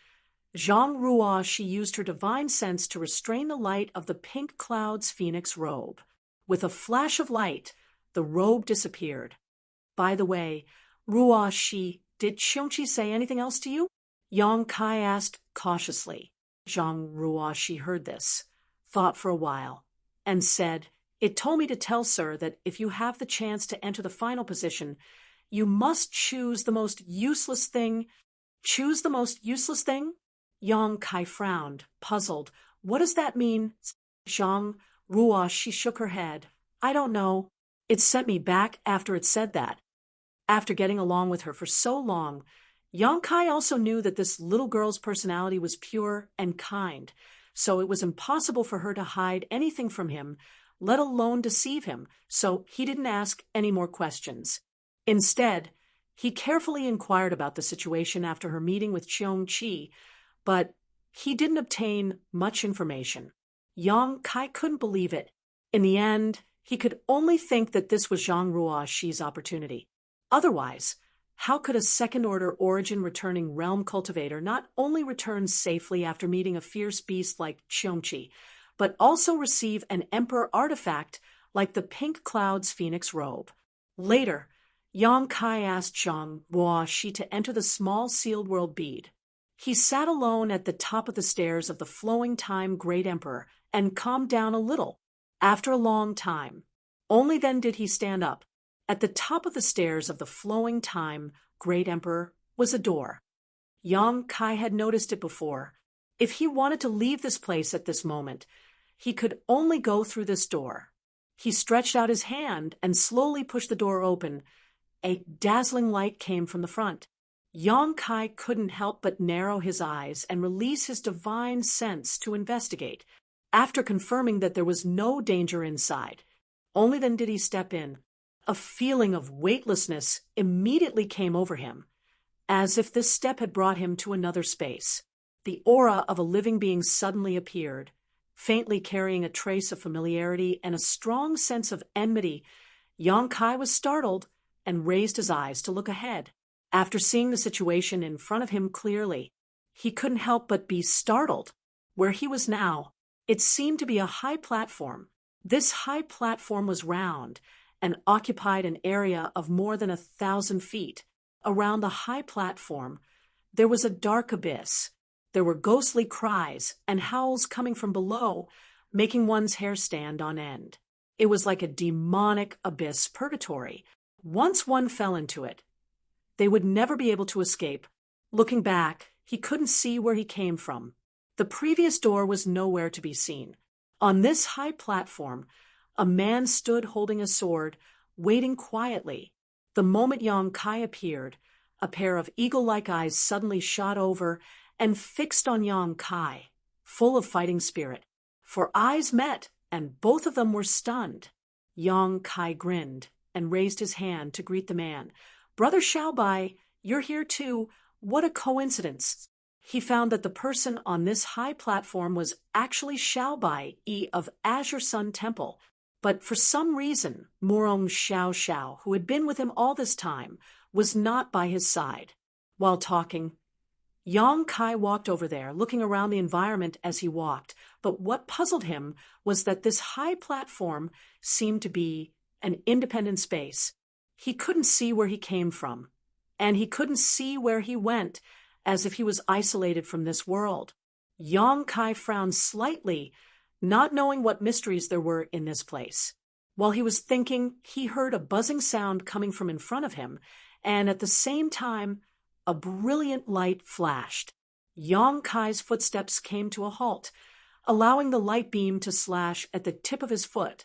A: Zhang Ruo, she used her divine sense to restrain the light of the pink cloud's phoenix robe. With a flash of light, the robe disappeared. By the way, Ruo, did Qiongqi say anything else to you? Yang Kai asked cautiously. Zhang Ruo, she heard this, thought for a while, and said, It told me to tell Sir that if you have the chance to enter the final position, you must choose the most useless thing. Choose the most useless thing? Yang Kai frowned, puzzled. What does that mean? Zhang Ruo, she shook her head. I don't know. It sent me back after it said that. After getting along with her for so long, Yang Kai also knew that this little girl's personality was pure and kind, so it was impossible for her to hide anything from him, let alone deceive him, so he didn't ask any more questions. Instead, he carefully inquired about the situation after her meeting with Qiongqi, but he didn't obtain much information. Yang Kai couldn't believe it. In the end, he could only think that this was Zhang Ruo's opportunity. Otherwise, how could a second-order origin-returning realm cultivator not only return safely after meeting a fierce beast like Qiongqi, but also receive an emperor artifact like the pink cloud's phoenix robe? Later, Yang Kai asked Zhang Ruo to enter the small sealed world bead. He sat alone at the top of the stairs of the flowing time Great Emperor and calmed down a little. After a long time, only then did he stand up. At the top of the stairs of the flowing time Great Emperor was a door. Yang Kai had noticed it before. If he wanted to leave this place at this moment, he could only go through this door. He stretched out his hand and slowly pushed the door open. A dazzling light came from the front. Yang Kai couldn't help but narrow his eyes and release his divine sense to investigate. After confirming that there was no danger inside, only then did he step in. A feeling of weightlessness immediately came over him, as if this step had brought him to another space. The aura of a living being suddenly appeared, faintly carrying a trace of familiarity and a strong sense of enmity. Yang Kai was startled and raised his eyes to look ahead. After seeing the situation in front of him clearly, he couldn't help but be startled. Where he was now, it seemed to be a high platform. This high platform was round and occupied an area of more than 1,000 feet. Around the high platform, there was a dark abyss. There were ghostly cries and howls coming from below, making one's hair stand on end. It was like a demonic abyss purgatory. Once one fell into it, they would never be able to escape. Looking back, he couldn't see where he came from. The previous door was nowhere to be seen. On this high platform, a man stood holding a sword, waiting quietly. The moment Yang Kai appeared, a pair of eagle-like eyes suddenly shot over and fixed on Yang Kai, full of fighting spirit. For eyes met, and both of them were stunned. Yang Kai grinned and raised his hand to greet the man. Brother Xiaobai, you're here too. What a coincidence. He found that the person on this high platform was actually Xiaobai of Azure Sun Temple. But for some reason, Murong Xiao, who had been with him all this time, was not by his side. While talking, Yang Kai walked over there, looking around the environment as he walked. But what puzzled him was that this high platform seemed to be an independent space. He couldn't see where he came from, and he couldn't see where he went, as if he was isolated from this world. Yang Kai frowned slightly, not knowing what mysteries there were in this place. While he was thinking, he heard a buzzing sound coming from in front of him, and at the same time, a brilliant light flashed. Yang Kai's footsteps came to a halt, allowing the light beam to slash at the tip of his foot,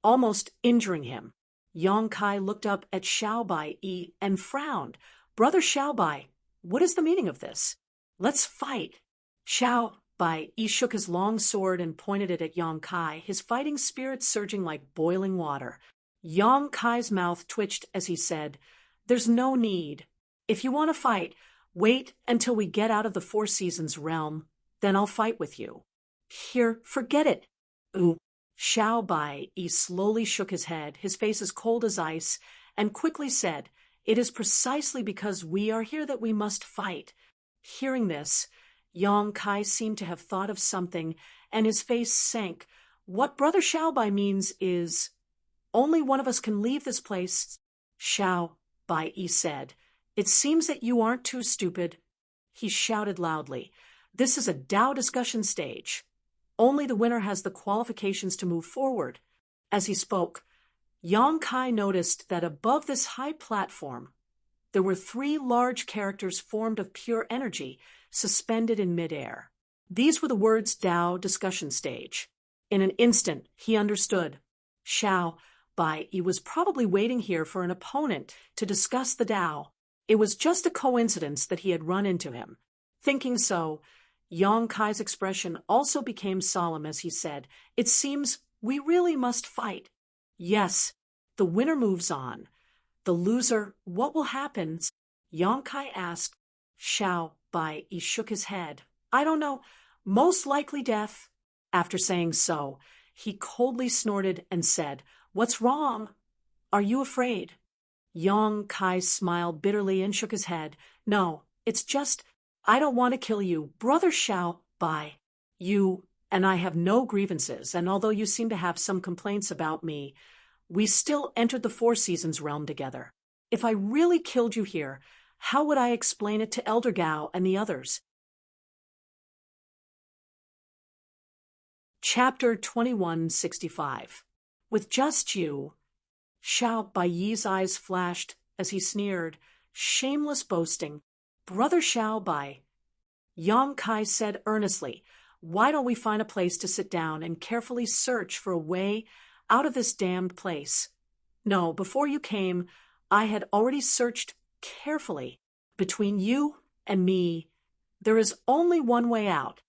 A: almost injuring him. Yang Kai looked up at Xiaobai and frowned. Brother Xiaobai, what is the meaning of this? Let's fight. Xiao Bai Yi shook his long sword and pointed it at Yang Kai, his fighting spirit surging like boiling water. Yang Kai's mouth twitched as he said, "There's no need. If you want to fight, wait until we get out of the Four Seasons realm, then I'll fight with you." "Here, forget it." "Ooh." Xiao Bai Yi slowly shook his head, his face as cold as ice, and quickly said, "It is precisely because we are here that we must fight." Hearing this, Yang Kai seemed to have thought of something, and his face sank. "What Brother Xiao Bai means is, only one of us can leave this place." Xiao Bai Yi said, "It seems that you aren't too stupid." He shouted loudly, "This is a Dao discussion stage. Only the winner has the qualifications to move forward." As he spoke, Yang Kai noticed that above this high platform, there were 3 large characters formed of pure energy, suspended in midair. These were the words Dao discussion stage. In an instant, he understood. Xiao Bai Yi was probably waiting here for an opponent to discuss the Dao. It was just a coincidence that he had run into him. Thinking so, Yang Kai's expression also became solemn as he said, "It seems we really must fight." "Yes, the winner moves on. The loser, what will happen?" Yang Kai asked. Xiao Bai Yi shook his head. "I don't know. Most likely death." After saying so, he coldly snorted and said, "What's wrong? Are you afraid?" Yang Kai smiled bitterly and shook his head. "No, it's just, I don't want to kill you, Brother Xiao Bai. You and I have no grievances, and although you seem to have some complaints about me, we still entered the Four Seasons realm together. If I really killed you here, how would I explain it to Elder Gao and the others?" Chapter 2165. With just you. Xiao Bai Yi's eyes flashed as he sneered, "Shameless boasting. Brother Xiao Bai." Yang Kai said earnestly, "Why don't we find a place to sit down and carefully search for a way out of this damned place?" "No, before you came, I had already searched carefully. Between you and me, there is only one way out."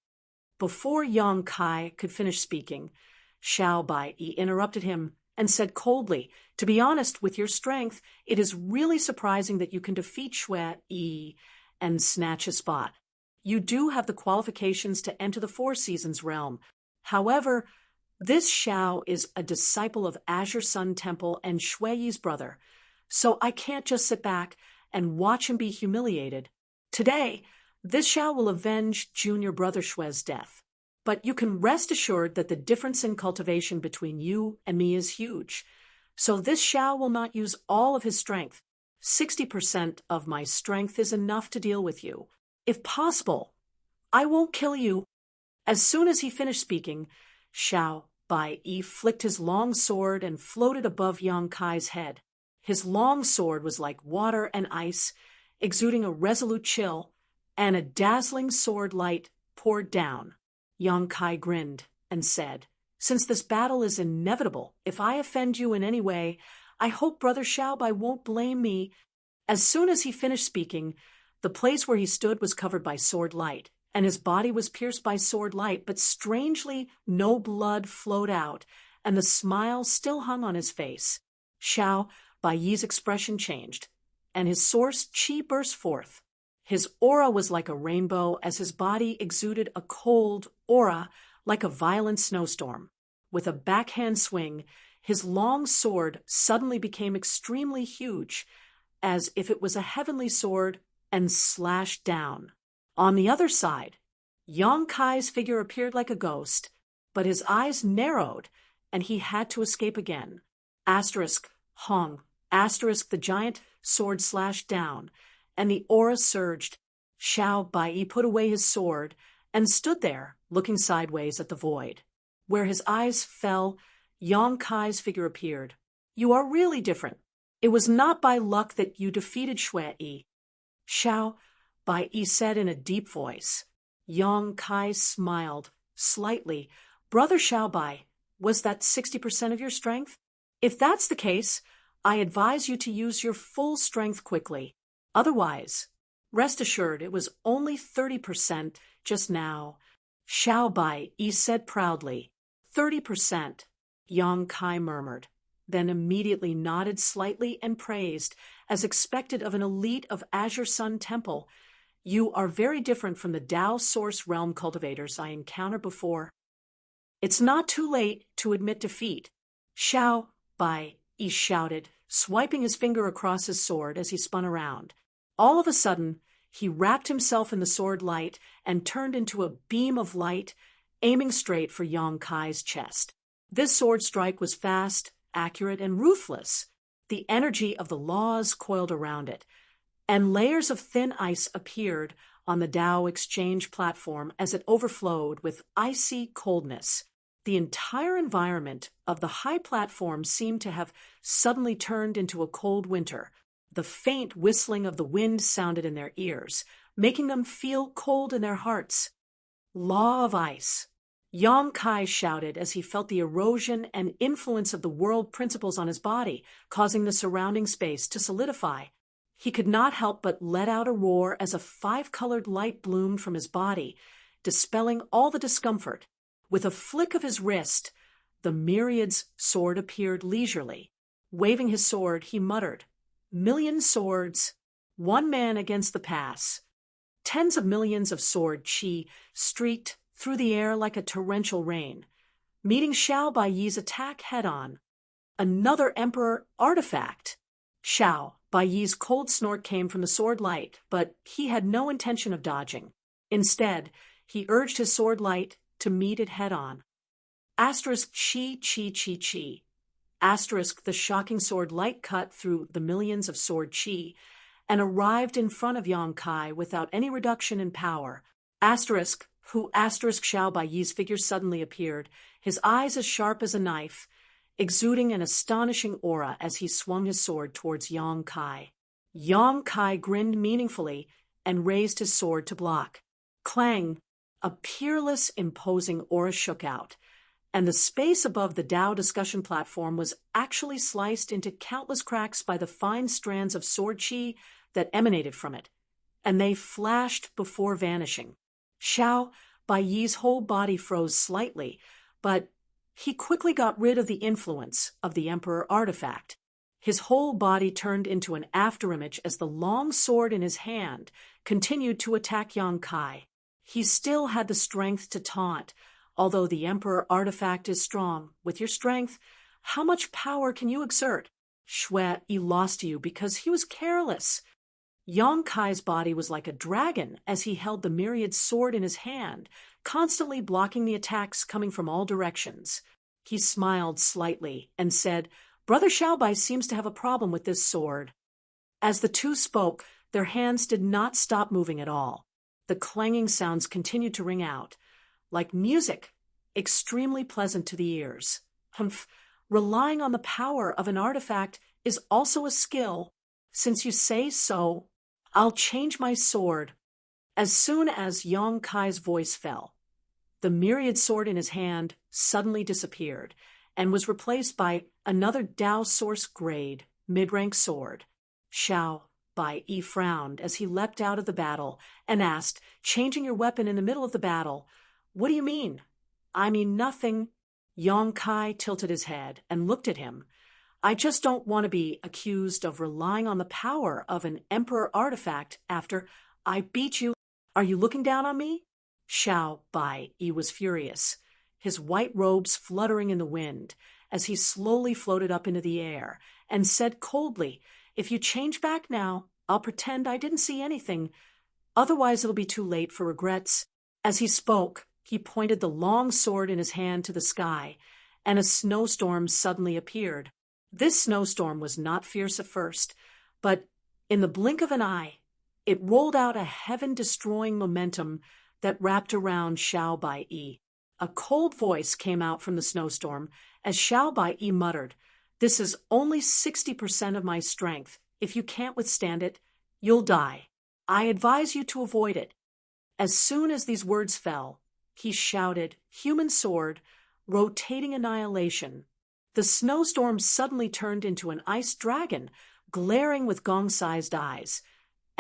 A: Before Yang Kai could finish speaking, Xiao Bai Yi interrupted him and said coldly, "To be honest, with your strength, it is really surprising that you can defeat Xue Yi and snatch a spot. You do have the qualifications to enter the Four Seasons realm. However, this Xiao is a disciple of Azure Sun Temple and Xue Yi's brother, so I can't just sit back and watch him be humiliated. Today, this Xiao will avenge junior brother Xue's death. But you can rest assured that the difference in cultivation between you and me is huge. So this Xiao will not use all of his strength. 60% of my strength is enough to deal with you. If possible, I won't kill you." As soon as he finished speaking, Xiao Bai Yi flicked his long sword and floated above Yang Kai's head. His long sword was like water and ice, exuding a resolute chill, and a dazzling sword light poured down. Yang Kai grinned and said, "Since this battle is inevitable, if I offend you in any way, I hope Brother Xiao Bai won't blame me." As soon as he finished speaking, the place where he stood was covered by sword light, and his body was pierced by sword light, but strangely no blood flowed out, and the smile still hung on his face. Xiao Bai Yi's expression changed, and his source chi burst forth. His aura was like a rainbow as his body exuded a cold aura like a violent snowstorm. With a backhand swing, his long sword suddenly became extremely huge, as if it was a heavenly sword, and slashed down. On the other side, Yang Kai's figure appeared like a ghost, but his eyes narrowed, and he had to escape again. Asterisk, Hong, asterisk, the giant sword slashed down, and the aura surged. Xiao Bai Yi put away his sword and stood there, looking sideways at the void. Where his eyes fell, Yang Kai's figure appeared. "You are really different. It was not by luck that you defeated Xue Yi." Xiao Bai Yi said in a deep voice. Yang Kai smiled slightly. "Brother Xiao Bai, was that 60% of your strength? If that's the case, I advise you to use your full strength quickly. Otherwise, Rest assured, it was only 30% just now. Xiao Bai Yi said proudly. 30%, Yang Kai murmured, then immediately nodded slightly and praised, as expected of an elite of Azure Sun Temple. You are very different from the Tao Source Realm cultivators I encountered before. It's not too late to admit defeat. Xiao Bai Yi shouted, swiping his finger across his sword as he spun around. All of a sudden, he wrapped himself in the sword light and turned into a beam of light, aiming straight for Yang Kai's chest. This sword strike was fast, accurate, and ruthless. The energy of the laws coiled around it, and layers of thin ice appeared on the Tao exchange platform as it overflowed with icy coldness. The entire environment of the high platform seemed to have suddenly turned into a cold winter. The faint whistling of the wind sounded in their ears, making them feel cold in their hearts. Law of ice. Yang Kai shouted as he felt the erosion and influence of the world principles on his body, causing the surrounding space to solidify. He could not help but let out a roar as a five-colored light bloomed from his body, dispelling all the discomfort. With a flick of his wrist, the Myriad's sword appeared leisurely. Waving his sword, he muttered, "Million swords, one man against the pass." Tens of millions of sword chi streaked through the air like a torrential rain, meeting Xiao Bai Yi's attack head-on. Another Emperor artifact. Xiao Bai Yi's cold snort came from the sword light, but he had no intention of dodging. Instead, he urged his sword light to meet it head-on. Asterisk chi chi chi chi. Asterisk the shocking sword light cut through the millions of sword chi and arrived in front of Yang Kai without any reduction in power. Asterisk Xiao Bai Yi's figure suddenly appeared, his eyes as sharp as a knife, exuding an astonishing aura as he swung his sword towards Yang Kai. Yang Kai grinned meaningfully and raised his sword to block. Clang! A peerless, imposing aura shook out, and the space above the Tao discussion platform was actually sliced into countless cracks by the fine strands of sword chi that emanated from it, and they flashed before vanishing. Xiao Bai Yi's whole body froze slightly, but he quickly got rid of the influence of the Emperor artifact. His whole body turned into an afterimage as the long sword in his hand continued to attack Yang Kai. He still had the strength to taunt. Although the Emperor artifact is strong, with your strength, how much power can you exert? Shui Yi lost to you because he was careless. Yang Kai's body was like a dragon as he held the Myriad sword in his hand, constantly blocking the attacks coming from all directions. He smiled slightly and said, "Brother Xiao Bai seems to have a problem with this sword." As the two spoke, their hands did not stop moving at all. The clanging sounds continued to ring out, like music, extremely pleasant to the ears. Humph, relying on the power of an artifact is also a skill. Since you say so, I'll change my sword. As soon as Yang Kai's voice fell, the Myriad sword in his hand suddenly disappeared and was replaced by another Tao Source grade, mid-rank sword. Xiao Bai Yi frowned as he leapt out of the battle and asked, changing your weapon in the middle of the battle, "What do you mean?" "I mean nothing." Yang Kai tilted his head and looked at him. "I just don't want to be accused of relying on the power of an Emperor artifact after I beat you. Are you looking down on me?" Xiao Bai Yi was furious, his white robes fluttering in the wind as he slowly floated up into the air and said coldly, "If you change back now, I'll pretend I didn't see anything. Otherwise it'll be too late for regrets." As he spoke, he pointed the long sword in his hand to the sky, and a snowstorm suddenly appeared. This snowstorm was not fierce at first, but in the blink of an eye, it rolled out a heaven-destroying momentum that wrapped around Xiao Bai Yi. A cold voice came out from the snowstorm as Xiao Bai Yi muttered, "This is only 60% of my strength. If you can't withstand it, you'll die. I advise you to avoid it." As soon as these words fell, he shouted, "Human sword, rotating annihilation." The snowstorm suddenly turned into an ice dragon, glaring with gong-sized eyes,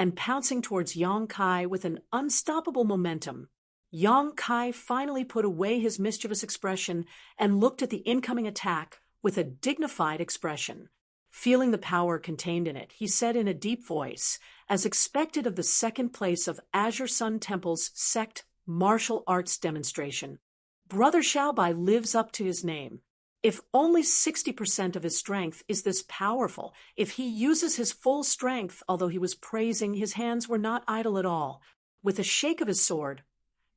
A: and pouncing towards Yang Kai with an unstoppable momentum. Yang Kai finally put away his mischievous expression and looked at the incoming attack with a dignified expression. Feeling the power contained in it, he said in a deep voice, as expected of the second place of Azure Sun Temple's sect martial arts demonstration, "Brother Xiaobai lives up to his name. If only 60% of his strength is this powerful, if he uses his full strength," although he was praising, his hands were not idle at all. With a shake of his sword,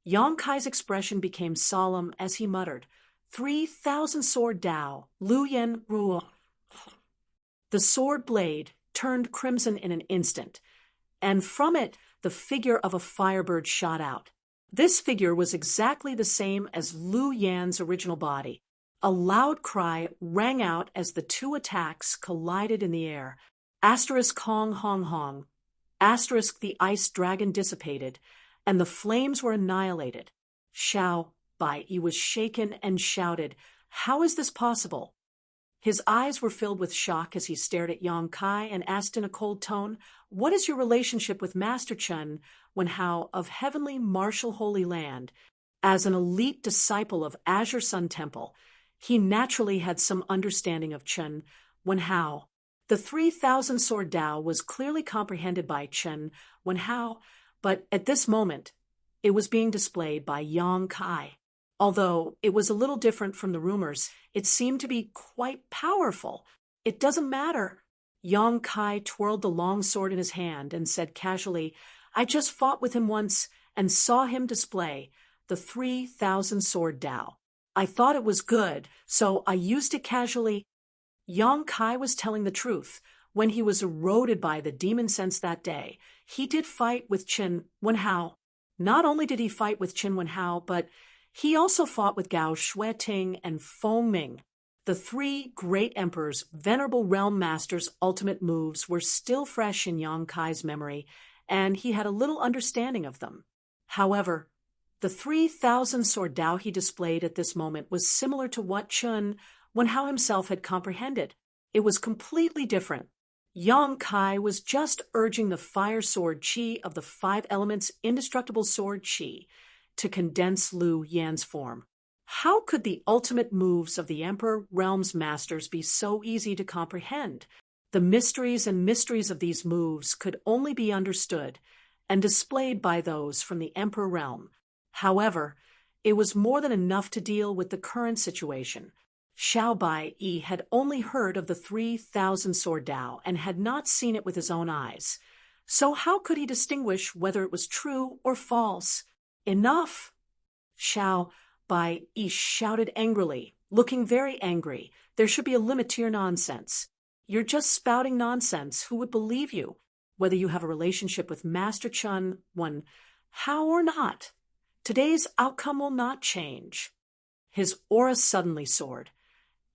A: Yang Kai's expression became solemn as he muttered, 3,000 sword Dao, Lu Yen Ruo. The sword blade turned crimson in an instant, and from it the figure of a firebird shot out. This figure was exactly the same as Lu Yan's original body. A loud cry rang out as the two attacks collided in the air. Asterisk Hong Hong Hong. Asterisk the ice dragon dissipated, and the flames were annihilated. Xiao Bai was shaken and shouted, "How is this possible?" His eyes were filled with shock as he stared at Yang Kai and asked in a cold tone, "What is your relationship with Master Chen Wenhao of Heavenly Martial Holy Land?" As an elite disciple of Azure Sun Temple, he naturally had some understanding of Chen Wenhao. The 3,000 sword Dao was clearly comprehended by Chen Wenhao, but at this moment, it was being displayed by Yang Kai. Although it was a little different from the rumors, it seemed to be quite powerful. "It doesn't matter." Yang Kai twirled the long sword in his hand and said casually, "I just fought with him once and saw him display the 3,000 sword Dao. I thought it was good, so I used it casually." Yang Kai was telling the truth. When he was eroded by the demon sense that day, he did fight with Chen Wenhao. Not only did he fight with Chen Wenhao, but he also fought with Gao Shueting and Feng Ming. The three great emperors' venerable realm masters' ultimate moves were still fresh in Yang Kai's memory, and he had a little understanding of them. However, the 3,000 sword Dao he displayed at this moment was similar to what Chen Wenhao himself had comprehended. It was completely different. Yang Kai was just urging the fire sword qi of the five elements indestructible sword qi to condense Lu Yan's form. How could the ultimate moves of the Emperor Realm's masters be so easy to comprehend? The mysteries and mysteries of these moves could only be understood and displayed by those from the Emperor Realm. However, it was more than enough to deal with the current situation. Xiao Bai had only heard of the 3,000 sword Dao and had not seen it with his own eyes. So how could he distinguish whether it was true or false? "Enough!" Xiao Bai shouted angrily, looking very angry. "There should be a limit to your nonsense. You're just spouting nonsense. Who would believe you? Whether you have a relationship with Master Chen Wenhao or not, today's outcome will not change." His aura suddenly soared,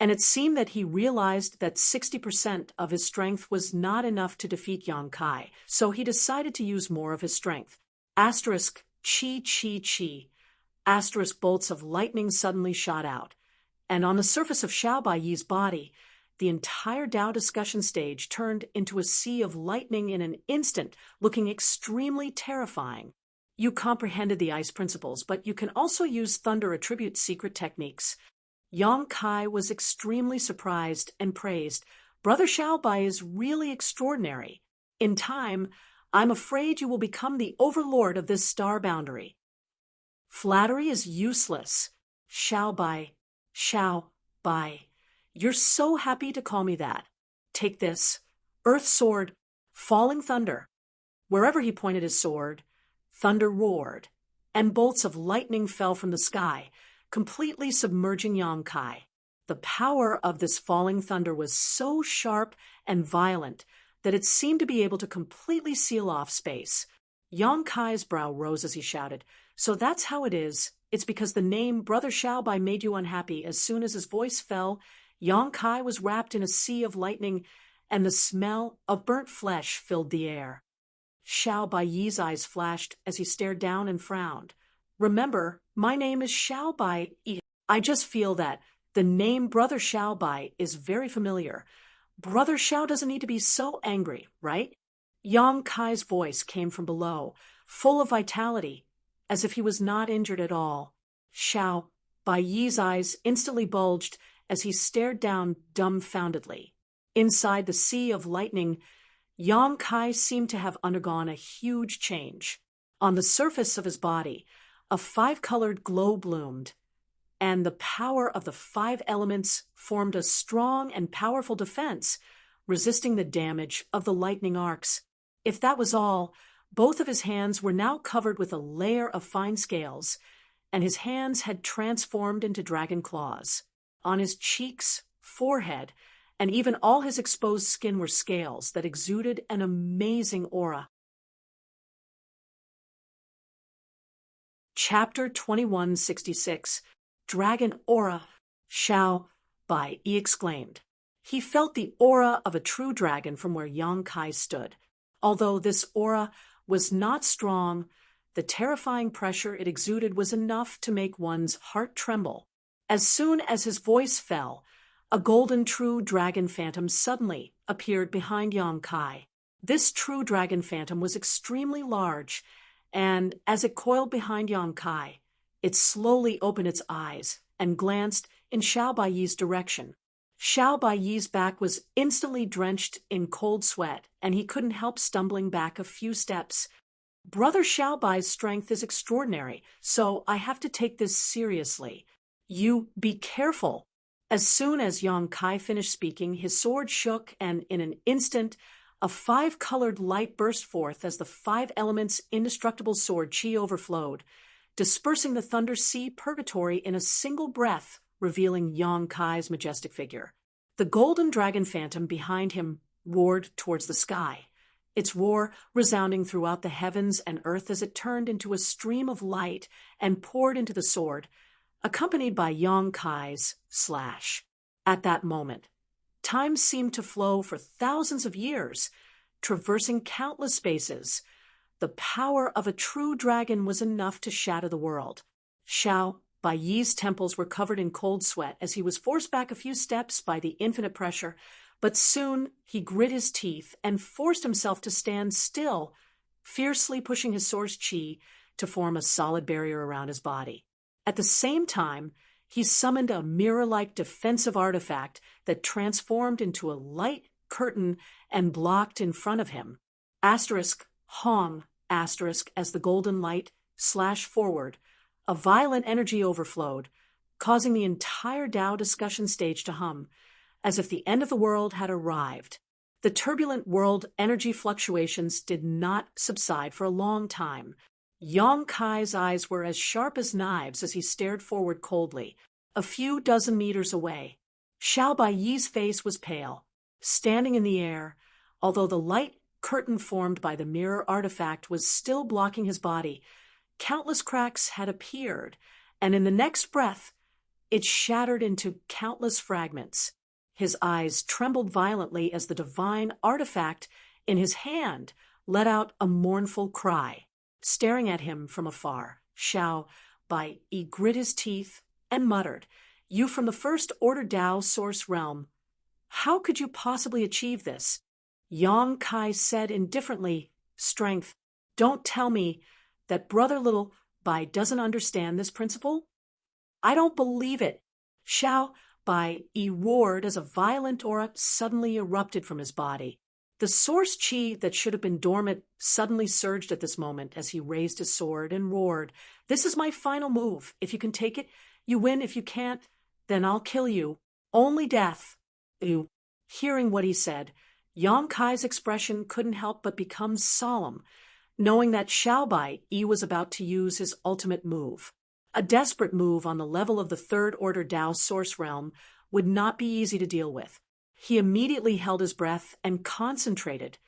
A: and it seemed that he realized that 60% of his strength was not enough to defeat Yang Kai, so he decided to use more of his strength. Asterisk Chi Chi Chi. Asterisk bolts of lightning suddenly shot out, and on the surface of Xiao Bai's body, the entire Dao discussion stage turned into a sea of lightning in an instant, looking extremely terrifying. You comprehended the ice principles, but you can also use thunder attribute secret techniques. Yang Kai was extremely surprised and praised. "Brother Xiao Bai is really extraordinary. In time, I'm afraid you will become the overlord of this star boundary." "Flattery is useless. Xiao Bai. You're so happy to call me that. Take this. Earth sword, falling thunder." Wherever he pointed his sword, thunder roared, and bolts of lightning fell from the sky, completely submerging Yang Kai. The power of this falling thunder was so sharp and violent that it seemed to be able to completely seal off space. Yang Kai's brow rose as he shouted, "So that's how it is. It's because the name Brother Xiao Bai made you unhappy." As soon as his voice fell, Yang Kai was wrapped in a sea of lightning, and the smell of burnt flesh filled the air. Xiao Bai's eyes flashed as he stared down and frowned. "Remember, my name is Xiao Bai. I just feel that the name Brother Xiao Bai is very familiar. Brother Xiao doesn't need to be so angry, right?" Yang Kai's voice came from below, full of vitality, as if he was not injured at all. Xiao Bai Yi's eyes instantly bulged as he stared down dumbfoundedly. Inside the sea of lightning, Yang Kai seemed to have undergone a huge change. On the surface of his body, a five-colored glow bloomed, and the power of the five elements formed a strong and powerful defense, resisting the damage of the lightning arcs. If that was all, both of his hands were now covered with a layer of fine scales, and his hands had transformed into dragon claws. On his cheeks, forehead, and even all his exposed skin were scales that exuded an amazing aura. Chapter 2166. Dragon Aura. Xiao Bai Yi exclaimed. He felt the aura of a true dragon from where Yang Kai stood. Although this aura was not strong, the terrifying pressure it exuded was enough to make one's heart tremble. As soon as his voice fell, a golden true dragon phantom suddenly appeared behind Yang Kai. This true dragon phantom was extremely large, and as it coiled behind Yang Kai, it slowly opened its eyes and glanced in Xiao Bai Yi's direction. Xiao Bai Yi's back was instantly drenched in cold sweat, and he couldn't help stumbling back a few steps. Brother Xiao Bai's strength is extraordinary, so I have to take this seriously. You be careful. As soon as Yang Kai finished speaking, his sword shook, and in an instant, a five-colored light burst forth as the five elements' indestructible sword chi overflowed, dispersing the Thunder Sea purgatory in a single breath, revealing Yang Kai's majestic figure. The golden dragon phantom behind him roared towards the sky, its roar resounding throughout the heavens and earth as it turned into a stream of light and poured into the sword, accompanied by Yang Kai's slash. At that moment, time seemed to flow for thousands of years, traversing countless spaces. The power of a true dragon was enough to shatter the world. Xiao Bai Yi's temples were covered in cold sweat as he was forced back a few steps by the infinite pressure, but soon he grit his teeth and forced himself to stand still, fiercely pushing his source chi to form a solid barrier around his body. At the same time, he summoned a mirror-like defensive artifact that transformed into a light curtain and blocked in front of him. Hong, as the golden light slashed forward, a violent energy overflowed, causing the entire Tao discussion stage to hum, as if the end of the world had arrived. The turbulent world energy fluctuations did not subside for a long time. Yang Kai's eyes were as sharp as knives as he stared forward coldly, a few dozen meters away. Xiao Bai Yi's face was pale, standing in the air, although the light curtain formed by the mirror artifact was still blocking his body. Countless cracks had appeared, and in the next breath, it shattered into countless fragments. His eyes trembled violently as the divine artifact in his hand let out a mournful cry. Staring at him from afar, Xiao Bai Yi grit his teeth and muttered, "You from the First Order Tao Source Realm. How could you possibly achieve this?" Yang Kai said indifferently, "Strength. Don't tell me that Brother Little Bai doesn't understand this principle?" "I don't believe it." Xiao Bai Yi roared as a violent aura suddenly erupted from his body. The source chi that should have been dormant suddenly surged at this moment as he raised his sword and roared, "This is my final move. If you can take it, you win. If you can't, then I'll kill you. Only death." Hearing what he said, Yang Kai's expression couldn't help but become solemn, knowing that Xiao Bai Yi was about to use his ultimate move. A desperate move on the level of the Third Order Tao Source Realm would not be easy to deal with. He immediately held his breath and concentrated,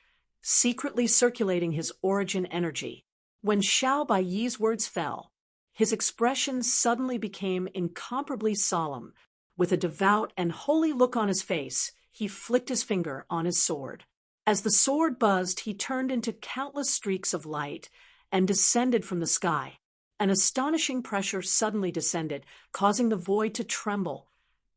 A: secretly circulating his origin energy. When Xiao Bai Yi's words fell, his expression suddenly became incomparably solemn. With a devout and holy look on his face, he flicked his finger on his sword. As the sword buzzed, he turned into countless streaks of light and descended from the sky. An astonishing pressure suddenly descended, causing the void to tremble,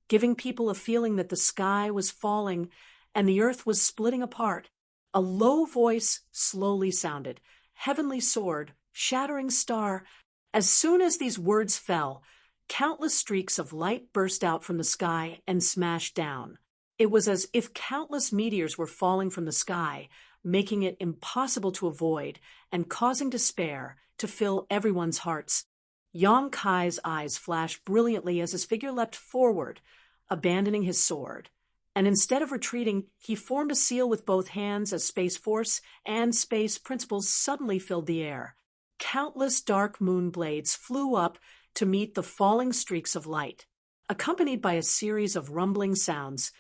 A: giving people a feeling that the sky was falling and the earth was splitting apart. A low voice slowly sounded, "Heavenly sword, shattering star." As soon as these words fell, countless streaks of light burst out from the sky and smashed down. It was as if countless meteors were falling from the sky, making it impossible to avoid and causing despair to fill everyone's hearts. Yang Kai's eyes flashed brilliantly as his figure leapt forward, abandoning his sword. And instead of retreating, he formed a seal with both hands as Space Force and Space Principles suddenly filled the air. Countless dark moon blades flew up to meet the falling streaks of light. Accompanied by a series of rumbling sounds,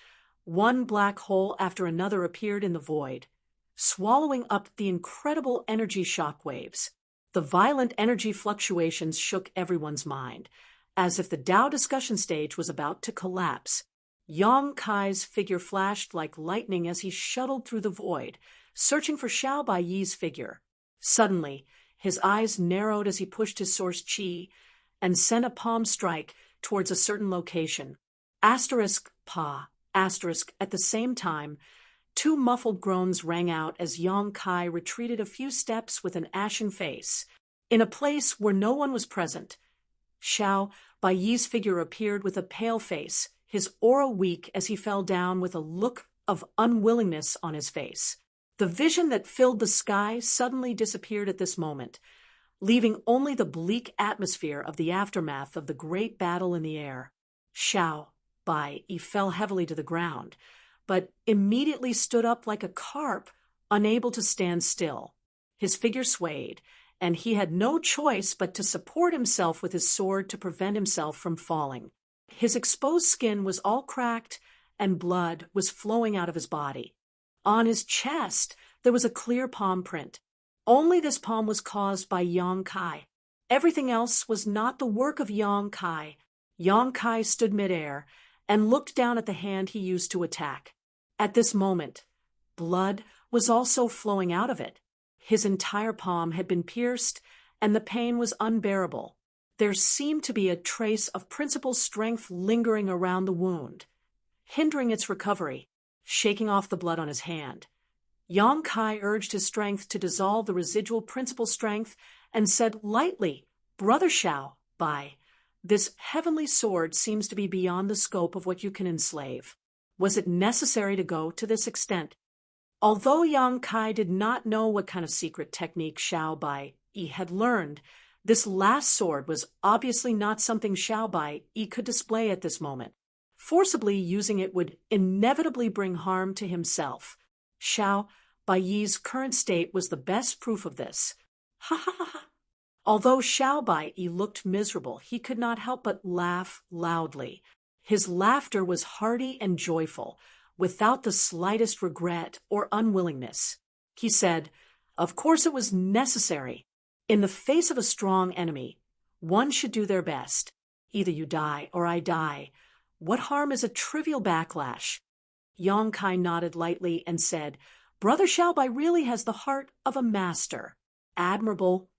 A: one black hole after another appeared in the void, swallowing up the incredible energy shock waves. The violent energy fluctuations shook everyone's mind, as if the Tao discussion stage was about to collapse. Yang Kai's figure flashed like lightning as he shuttled through the void, searching for Xiao Baiyi's figure. Suddenly, his eyes narrowed as he pushed his source chi and sent a palm strike towards a certain location. Pa. At the same time, two muffled groans rang out as Yang Kai retreated a few steps with an ashen face. In a place where no one was present, Xiao Baiyi's figure appeared with a pale face, his aura weak as he fell down with a look of unwillingness on his face. The vision that filled the sky suddenly disappeared at this moment, leaving only the bleak atmosphere of the aftermath of the great battle in the air. Xiao Bai fell heavily to the ground, but immediately stood up like a carp, unable to stand still. His figure swayed, and he had no choice but to support himself with his sword to prevent himself from falling. His exposed skin was all cracked, and blood was flowing out of his body. On his chest, there was a clear palm print. Only this palm was caused by Yang Kai. Everything else was not the work of Yang Kai. Yang Kai stood midair and looked down at the hand he used to attack. At this moment, blood was also flowing out of it. His entire palm had been pierced, and the pain was unbearable. There seemed to be a trace of principal strength lingering around the wound, hindering its recovery, shaking off the blood on his hand. Yang Kai urged his strength to dissolve the residual principal strength and said lightly, "Brother Xiao Bai, this heavenly sword seems to be beyond the scope of what you can enslave. Was it necessary to go to this extent?" Although Yang Kai did not know what kind of secret technique Xiao Bai had learned, this last sword was obviously not something Xiao Bai could display at this moment. Forcibly using it would inevitably bring harm to himself. Xiao Baiyi's current state was the best proof of this. Ha ha ha ha. Although Xiao Bai looked miserable, he could not help but laugh loudly. His laughter was hearty and joyful, without the slightest regret or unwillingness. He said, "Of course it was necessary. In the face of a strong enemy, one should do their best. Either you die or I die. What harm is a trivial backlash?" Yang Kai nodded lightly and said, "Brother Xiao Bai really has the heart of a master. Admirable,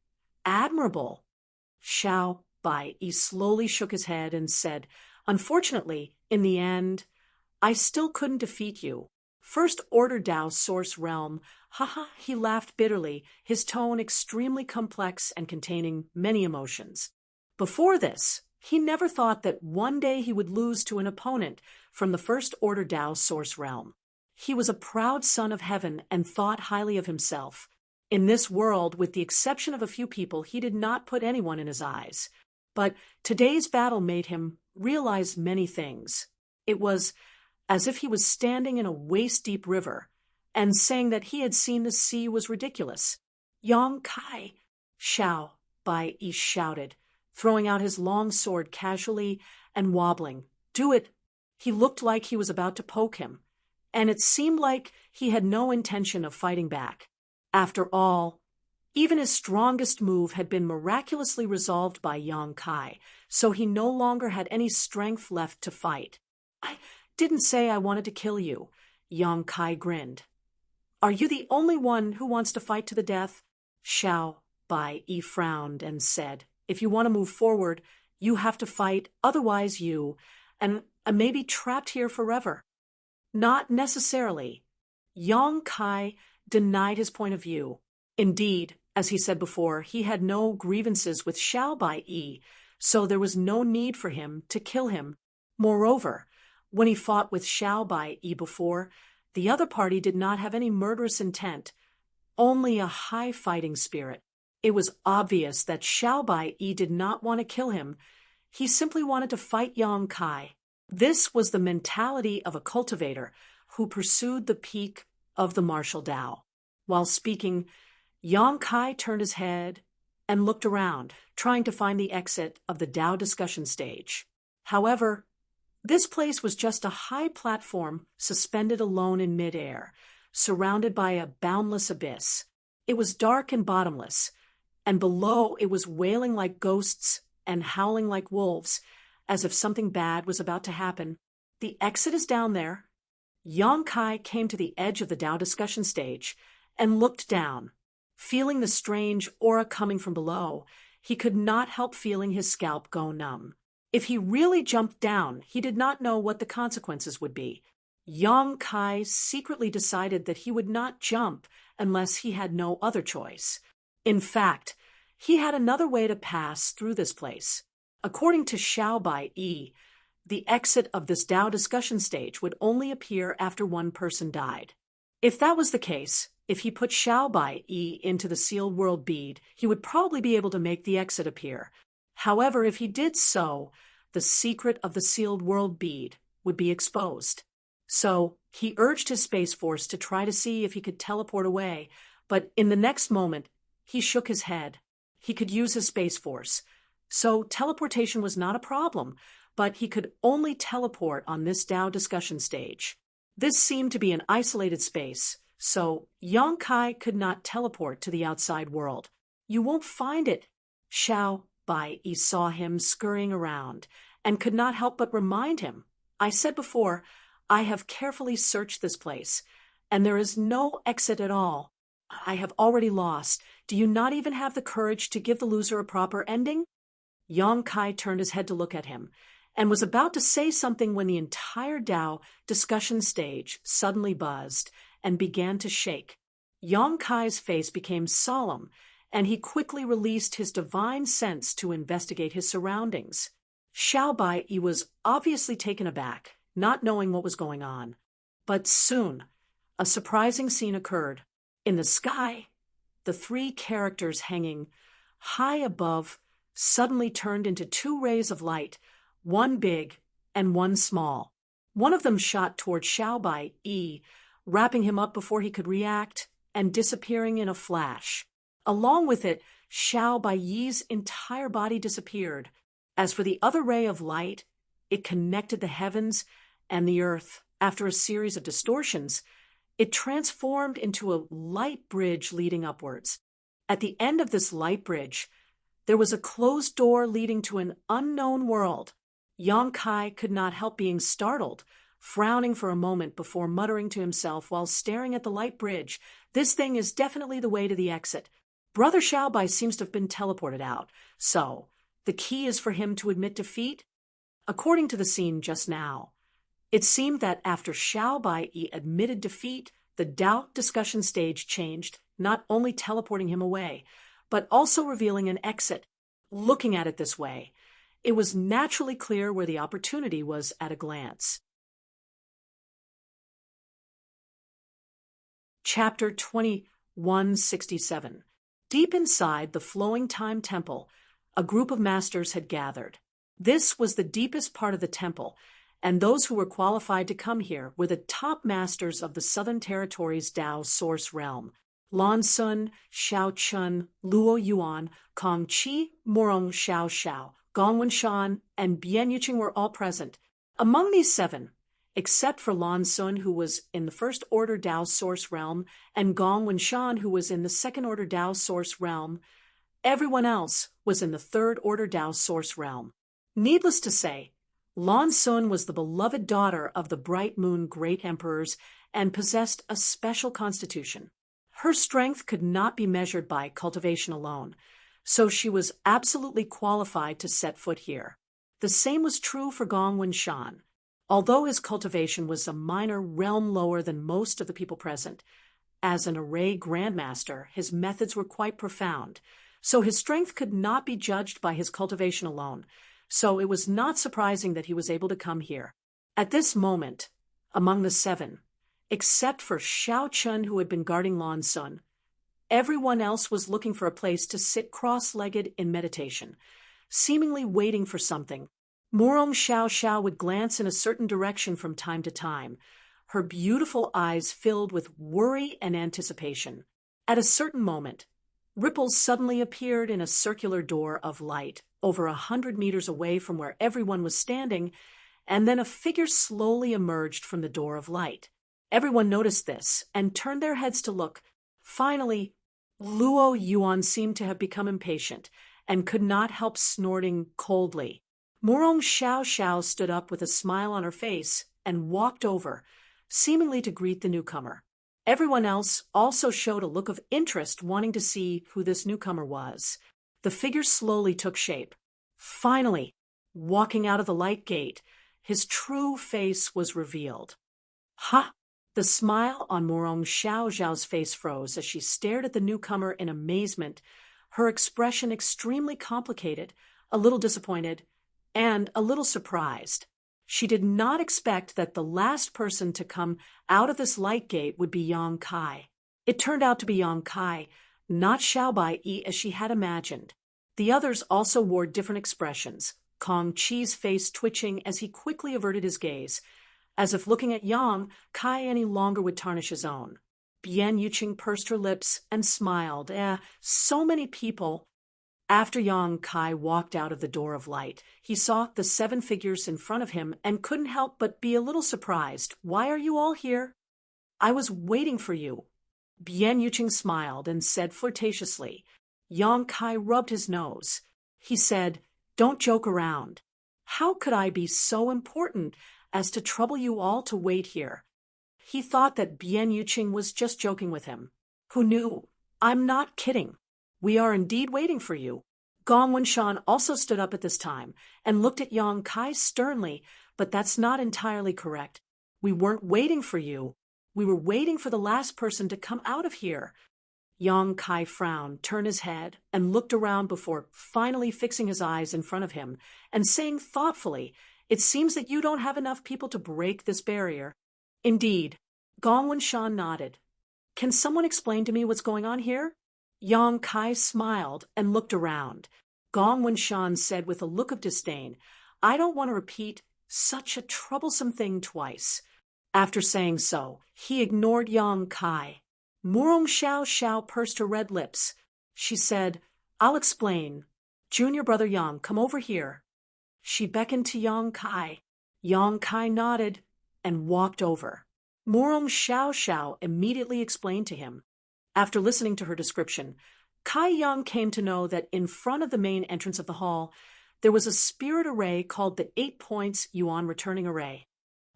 A: admirable." Xiao Bai slowly shook his head and said, "Unfortunately, in the end, I still couldn't defeat you. First Order Tao Source Realm." Haha, he laughed bitterly, his tone extremely complex and containing many emotions. Before this, he never thought that one day he would lose to an opponent from the First Order Tao Source Realm. He was a proud son of heaven and thought highly of himself. In this world, with the exception of a few people, he did not put anyone in his eyes. But today's battle made him realize many things. It was as if he was standing in a waist-deep river, and saying that he had seen the sea was ridiculous. "Yang Kai!" Xiao Bai shouted, throwing out his long sword casually and wobbling. "Do it!" He looked like he was about to poke him, and it seemed like he had no intention of fighting back. After all, even his strongest move had been miraculously resolved by Yang Kai, so he no longer had any strength left to fight. "I didn't say I wanted to kill you," Yang Kai grinned. "Are you the only one who wants to fight to the death?" Xiao Bai frowned and said, "If you want to move forward, you have to fight, otherwise you, and I may be trapped here forever." "Not necessarily." Yang Kai denied his point of view. Indeed, as he said before, he had no grievances with Xiao Bai, so there was no need for him to kill him. Moreover, when he fought with Xiao Bai before, the other party did not have any murderous intent, only a high fighting spirit. It was obvious that Xiao Bai did not want to kill him. He simply wanted to fight Yang Kai. This was the mentality of a cultivator who pursued the peak of the martial Tao. While speaking, Yang Kai turned his head and looked around, trying to find the exit of the Tao discussion stage. However, this place was just a high platform suspended alone in midair, surrounded by a boundless abyss. It was dark and bottomless, and below it was wailing like ghosts and howling like wolves, as if something bad was about to happen. The exit is down there. Yang Kai came to the edge of the Tao discussion stage and looked down. Feeling the strange aura coming from below, he could not help feeling his scalp go numb. If he really jumped down, he did not know what the consequences would be. Yang Kai secretly decided that he would not jump unless he had no other choice. In fact, he had another way to pass through this place. According to Xiao Bai, the exit of this Tao discussion stage would only appear after one person died. If that was the case, if he put Xiao Bai into the sealed world bead, he would probably be able to make the exit appear. However, if he did so, the secret of the sealed world bead would be exposed. So he urged his Space Force to try to see if he could teleport away, but in the next moment, he shook his head. He could use his Space Force. So teleportation was not a problem, but he could only teleport on this Tao discussion stage. This seemed to be an isolated space, so Yang Kai could not teleport to the outside world. You won't find it. Xiao Bai saw him scurrying around and could not help but remind him. I said before, I have carefully searched this place, and there is no exit at all. I have already lost. Do you not even have the courage to give the loser a proper ending? Yang Kai turned his head to look at him, and was about to say something when the entire Tao discussion stage suddenly buzzed and began to shake. Yang Kai's face became solemn, and he quickly released his divine sense to investigate his surroundings. Xiao Bai was obviously taken aback, not knowing what was going on. But soon, a surprising scene occurred. In the sky, the three characters hanging high above suddenly turned into two rays of light, one big and one small. One of them shot toward Xiao Bai, wrapping him up before he could react and disappearing in a flash. Along with it, Xiao Bai's entire body disappeared. As for the other ray of light, it connected the heavens and the earth. After a series of distortions, it transformed into a light bridge leading upwards. At the end of this light bridge, there was a closed door leading to an unknown world. Yang Kai could not help being startled, frowning for a moment before muttering to himself while staring at the light bridge, "This thing is definitely the way to the exit. Brother Xiao Bai seems to have been teleported out, so the key is for him to admit defeat?" According to the scene just now, it seemed that after Xiao Bai admitted defeat, the Tao discussion stage changed, not only teleporting him away, but also revealing an exit. Looking at it this way, it was naturally clear where the opportunity was at a glance. Chapter 2167. Deep inside the Flowing Time Temple, a group of masters had gathered. This was the deepest part of the temple, and those who were qualified to come here were the top masters of the Southern Territories' Tao source realm. Lan Sun, Xiao Chun, Luo Yuan, Kong Qi, Morong Xiao Xiao, Gong Wenshan, and Bian Yuqing were all present. Among these seven, except for Lan Sun, who was in the First Order Tao source realm, and Gong Wenshan, who was in the Second Order Tao source realm, everyone else was in the Third Order Tao source realm. Needless to say, Lan Sun was the beloved daughter of the Bright Moon Great Emperors and possessed a special constitution. Her strength could not be measured by cultivation alone, so she was absolutely qualified to set foot here. The same was true for Gong Wenshan. Although his cultivation was a minor realm lower than most of the people present, as an array grandmaster, his methods were quite profound, so his strength could not be judged by his cultivation alone, so it was not surprising that he was able to come here. At this moment, among the seven, except for Xiao Chun, who had been guarding Lan Sun, everyone else was looking for a place to sit cross-legged in meditation, seemingly waiting for something. Murong Xiao Xiao would glance in a certain direction from time to time, her beautiful eyes filled with worry and anticipation. At a certain moment, ripples suddenly appeared in a circular door of light over 100 meters away from where everyone was standing, and then a figure slowly emerged from the door of light. Everyone noticed this and turned their heads to look. Finally, Luo Yuan seemed to have become impatient and could not help snorting coldly. Murong Xiao Xiao stood up with a smile on her face and walked over, seemingly to greet the newcomer. Everyone else also showed a look of interest, wanting to see who this newcomer was. The figure slowly took shape. Finally, walking out of the light gate, his true face was revealed. Ha! The smile on Murong Xiao Xiao's face froze as she stared at the newcomer in amazement, her expression extremely complicated, a little disappointed, and a little surprised. She did not expect that the last person to come out of this light gate would be Yang Kai. It turned out to be Yang Kai, not Xiao Bai as she had imagined. The others also wore different expressions, Kong Chi's face twitching as he quickly averted his gaze, as if looking at Yang Kai any longer would tarnish his own. Bian Yuqing pursed her lips and smiled. So many people. After Yang Kai walked out of the door of light, he saw the seven figures in front of him and couldn't help but be a little surprised. Why are you all here? I was waiting for you. Bian Yuqing smiled and said flirtatiously. Yang Kai rubbed his nose. He said, Don't joke around. How could I be so important as to trouble you all to wait here? He thought that Bian Yuqing was just joking with him. Who knew? I'm not kidding. We are indeed waiting for you. Gong Wenshan also stood up at this time and looked at Yang Kai sternly, but that's not entirely correct. We weren't waiting for you. We were waiting for the last person to come out of here. Yang Kai frowned, turned his head, and looked around before finally fixing his eyes in front of him and saying thoughtfully, It seems that you don't have enough people to break this barrier. Indeed. Gong Wenshan nodded. Can someone explain to me what's going on here? Yang Kai smiled and looked around. Gong Wenshan said with a look of disdain, I don't want to repeat such a troublesome thing twice. After saying so, he ignored Yang Kai. Murong Xiao Xiao pursed her red lips. She said, I'll explain. Junior brother Yang, come over here. She beckoned to Yang Kai. Yang Kai nodded and walked over. Murong Xiao Xiao immediately explained to him. After listening to her description, Kai Yang came to know that in front of the main entrance of the hall, there was a spirit array called the 8 points Yuan returning array.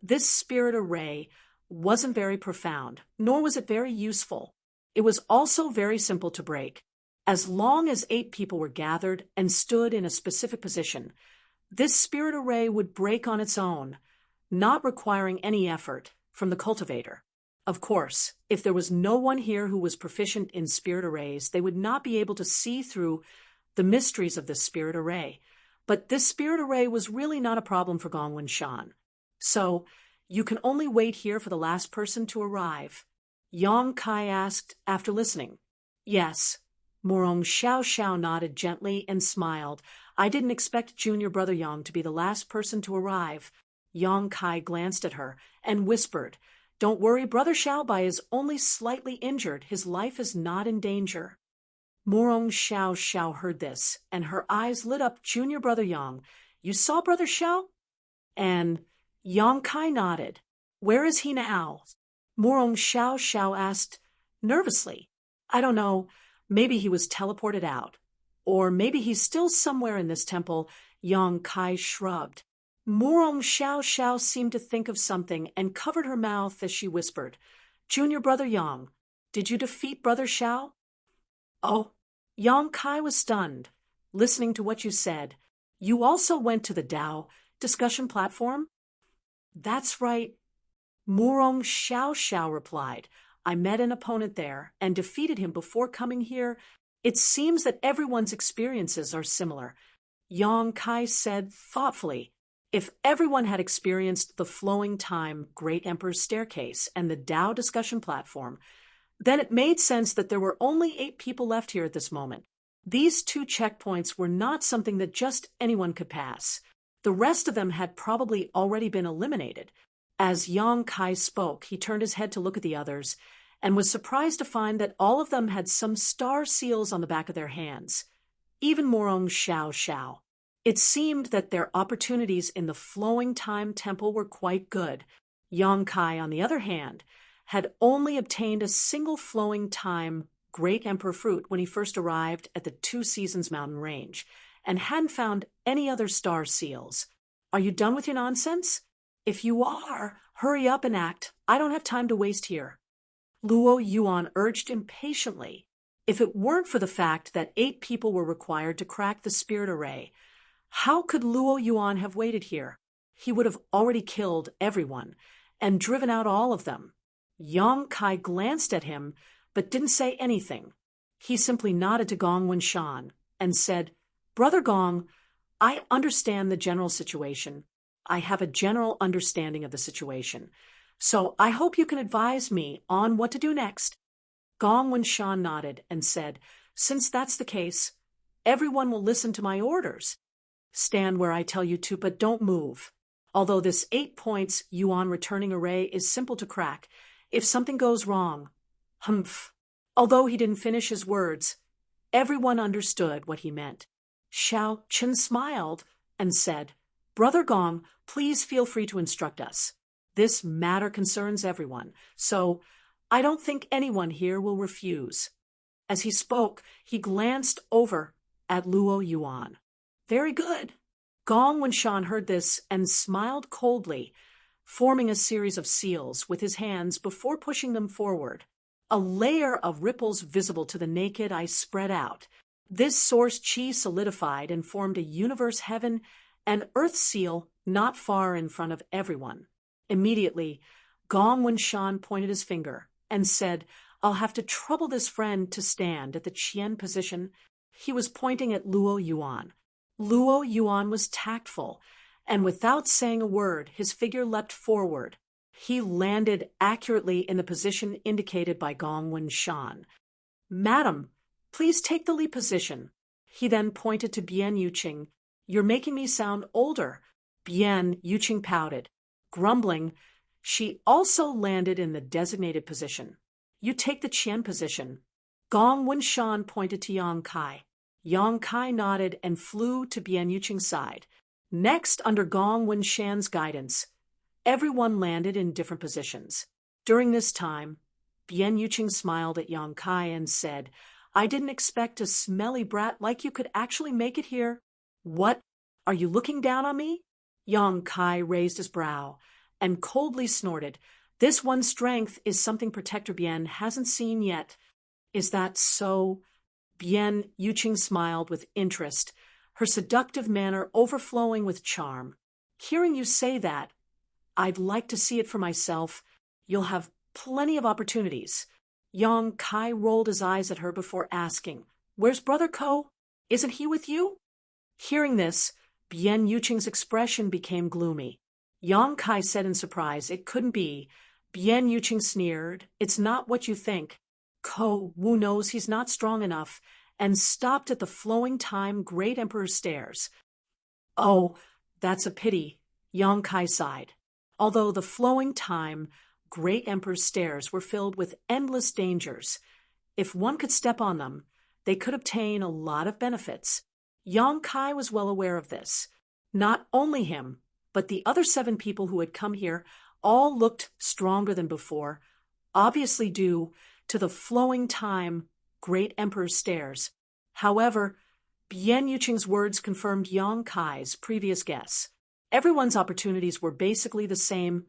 A: This spirit array wasn't very profound, nor was it very useful. It was also very simple to break. As long as 8 people were gathered and stood in a specific position, this spirit array would break on its own, not requiring any effort from the cultivator. Of course, if there was no one here who was proficient in spirit arrays, they would not be able to see through the mysteries of this spirit array. But this spirit array was really not a problem for Gong Wenshan. So, you can only wait here for the last person to arrive. Yang Kai asked after listening. Yes. Murong Xiao Xiao nodded gently and smiled. I didn't expect junior brother Yang to be the last person to arrive. Yang Kai glanced at her and whispered, Don't worry, brother Xiaobai is only slightly injured. His life is not in danger. Murong Xiao Xiao heard this, and her eyes lit up. Junior brother Yang, you saw brother Xiao? And Yang Kai nodded. Where is he now? Murong Xiao Xiao asked nervously. I don't know. Maybe he was teleported out. Or maybe he's still somewhere in this temple. Yang Kai shrugged. Murong Xiao Xiao seemed to think of something and covered her mouth as she whispered, Junior brother Yang, did you defeat brother Xiao? Oh, Yang Kai was stunned, listening to what you said. You also went to the Dao discussion platform? That's right. Murong Xiao Xiao replied. I met an opponent there and defeated him before coming here. It seems that everyone's experiences are similar. Yang Kai said thoughtfully, if everyone had experienced the flowing time Great Emperor's Staircase and the Tao discussion platform, then it made sense that there were only 8 people left here at this moment. These 2 checkpoints were not something that just anyone could pass. The rest of them had probably already been eliminated. As Yang Kai spoke, he turned his head to look at the others and was surprised to find that all of them had some star seals on the back of their hands. Even Morong Xiao Xiao. It seemed that their opportunities in the flowing time temple were quite good. Yang Kai, on the other hand, had only obtained a single flowing time Great Emperor fruit when he first arrived at the 2 Seasons mountain range, and hadn't found any other star seals. Are you done with your nonsense? If you are, hurry up and act. I don't have time to waste here. Luo Yuan urged impatiently. If it weren't for the fact that 8 people were required to crack the spirit array, how could Luo Yuan have waited here? He would have already killed everyone and driven out all of them. Yang Kai glanced at him, but didn't say anything. He simply nodded to Gong Wenshan and said, Brother Gong, I understand the general situation. I have a general understanding of the situation. So I hope you can advise me on what to do next. Gong Wenshan nodded and said, Since that's the case, everyone will listen to my orders. Stand where I tell you to, but don't move. Although this 8 points Yuan returning array is simple to crack, if something goes wrong, humph. Although he didn't finish his words, everyone understood what he meant. Xiao Chen smiled and said, Brother Gong, please feel free to instruct us. This matter concerns everyone, so I don't think anyone here will refuse. As he spoke, he glanced over at Luo Yuan. Very good. Gong Wenshan heard this and smiled coldly, forming a series of seals with his hands before pushing them forward. A layer of ripples visible to the naked eye spread out. This source chi solidified and formed a universe heaven and earth seal not far in front of everyone. Immediately, Gong Wenshan pointed his finger and said, I'll have to trouble this friend to stand at the Qian position. He was pointing at Luo Yuan. Luo Yuan was tactful, and without saying a word, his figure leapt forward. He landed accurately in the position indicated by Gong Wenshan. Madam, please take the lead position. He then pointed to Bian Yuqing. You're making me sound older. Bian Yuqing pouted. Grumbling, she also landed in the designated position. You take the Qian position. Gong Wenshan pointed to Yang Kai. Yang Kai nodded and flew to Bian Yuqing's side. Next, under Gong Wenshan's guidance, everyone landed in different positions. During this time, Bian Yuqing smiled at Yang Kai and said, I didn't expect a smelly brat like you could actually make it here. What? Are you looking down on me? Yang Kai raised his brow and coldly snorted. This one's strength is something Protector Bian hasn't seen yet. Is that so? Bian Yuqing smiled with interest, her seductive manner overflowing with charm. Hearing you say that, I'd like to see it for myself. You'll have plenty of opportunities. Yang Kai rolled his eyes at her before asking, Where's Brother Ko? Isn't he with you? Hearing this, Bian Yuqing's expression became gloomy. Yang Kai said in surprise, It couldn't be. Bian Yuqing sneered, It's not what you think. Ko Wu knows he's not strong enough, and stopped at the flowing time Great Emperor's stairs. Oh, that's a pity, Yang Kai sighed. Although the flowing time Great Emperor's stairs were filled with endless dangers, if one could step on them, they could obtain a lot of benefits. Yang Kai was well aware of this. Not only him, but the other 7 people who had come here all looked stronger than before, obviously due to the flowing time Great Emperor's stairs. However, Bian Yuqing's words confirmed Yang Kai's previous guess. Everyone's opportunities were basically the same,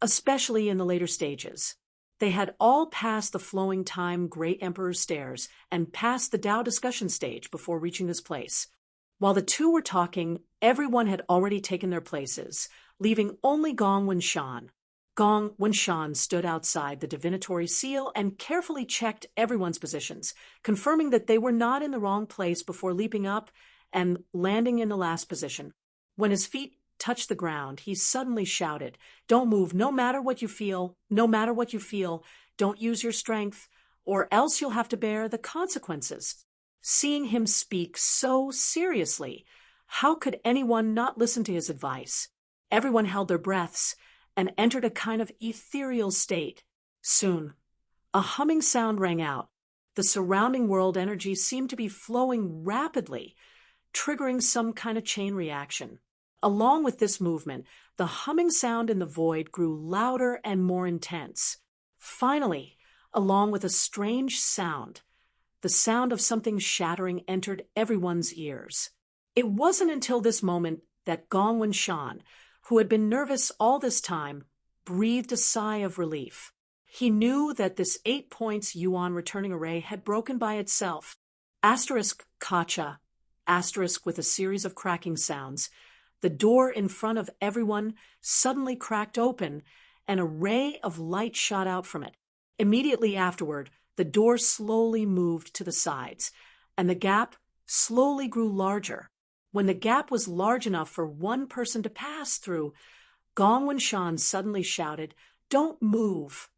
A: especially in the later stages. They had all passed the flowing time Great Emperor's stairs and passed the Tao discussion stage before reaching this place. While the 2 were talking, everyone had already taken their places, leaving only Gong Wenshan. Gong Wenshan stood outside the divinatory seal and carefully checked everyone's positions, confirming that they were not in the wrong place before leaping up and landing in the last position. When his feet touched the ground, he suddenly shouted, "Don't move, no matter what you feel, no matter what you feel. Don't use your strength, or else you'll have to bear the consequences." Seeing him speak so seriously, how could anyone not listen to his advice? Everyone held their breaths and entered a kind of ethereal state. Soon, a humming sound rang out. The surrounding world energy seemed to be flowing rapidly, triggering some kind of chain reaction. Along with this movement, the humming sound in the void grew louder and more intense. Finally, along with a strange sound, the sound of something shattering entered everyone's ears. It wasn't until this moment that Gong Wenshan, who had been nervous all this time, breathed a sigh of relief. He knew that this 8 points yuan returning array had broken by itself. Asterisk Kacha, asterisk with a series of cracking sounds. The door in front of everyone suddenly cracked open, and a ray of light shot out from it. Immediately afterward, the door slowly moved to the sides, and the gap slowly grew larger. When the gap was large enough for one person to pass through, Gong Wenshan suddenly shouted, "Don't move."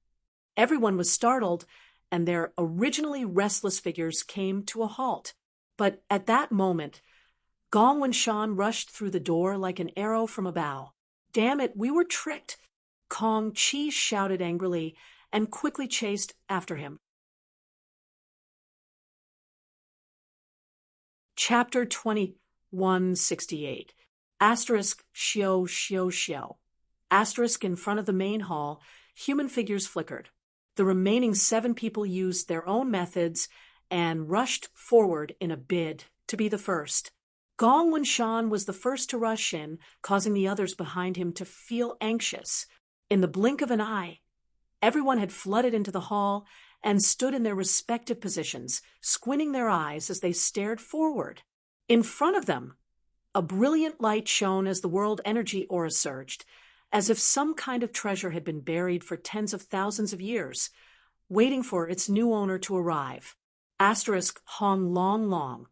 A: Everyone was startled, and their originally restless figures came to a halt. But at that moment, Gong Wenshan rushed through the door like an arrow from a bow. "Damn it, we were tricked!" Kong Chi shouted angrily and quickly chased after him. Chapter 2168. Asterisk Xiao Xiao Xiao. Asterisk in front of the main hall, human figures flickered. The remaining 7 people used their own methods and rushed forward in a bid to be the first. Gong Wenshan was the first to rush in, causing the others behind him to feel anxious. In the blink of an eye, everyone had flooded into the hall and stood in their respective positions, squinting their eyes as they stared forward. In front of them, a brilliant light shone as the world energy aura surged, as if some kind of treasure had been buried for tens of thousands of years, waiting for its new owner to arrive. Asterisk Hong Long Long.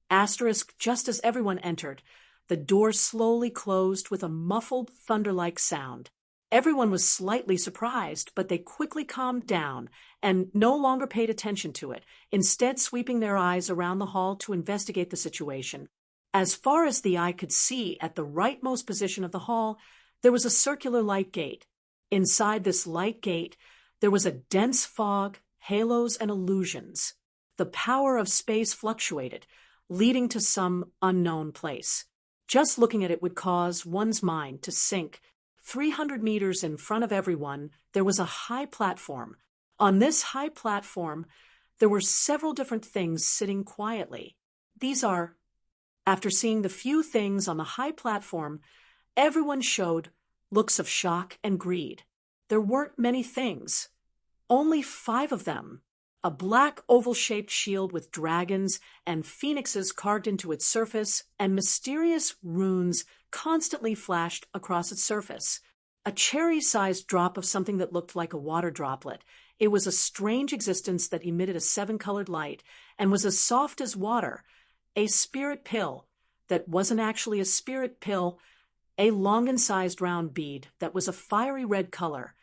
A: Asterisk just as everyone entered, the door slowly closed with a muffled thunder-like sound. Everyone was slightly surprised, but they quickly calmed down and no longer paid attention to it, instead sweeping their eyes around the hall to investigate the situation. As far as the eye could see, at the rightmost position of the hall, there was a circular light gate. Inside this light gate, there was a dense fog, halos, and illusions. The power of space fluctuated, leading to some unknown place. Just looking at it would cause one's mind to sink. 300 meters in front of everyone, there was a high platform. On this high platform, there were several different things sitting quietly. These are, after seeing the few things on the high platform, everyone showed looks of shock and greed. There weren't many things. Only 5 of them. A black oval-shaped shield with dragons and phoenixes carved into its surface, and mysterious runes constantly flashed across its surface. A cherry-sized drop of something that looked like a water droplet. It was a strange existence that emitted a 7-colored light and was as soft as water. A spirit pill that wasn't actually a spirit pill. A long-sized round bead that was a fiery red color.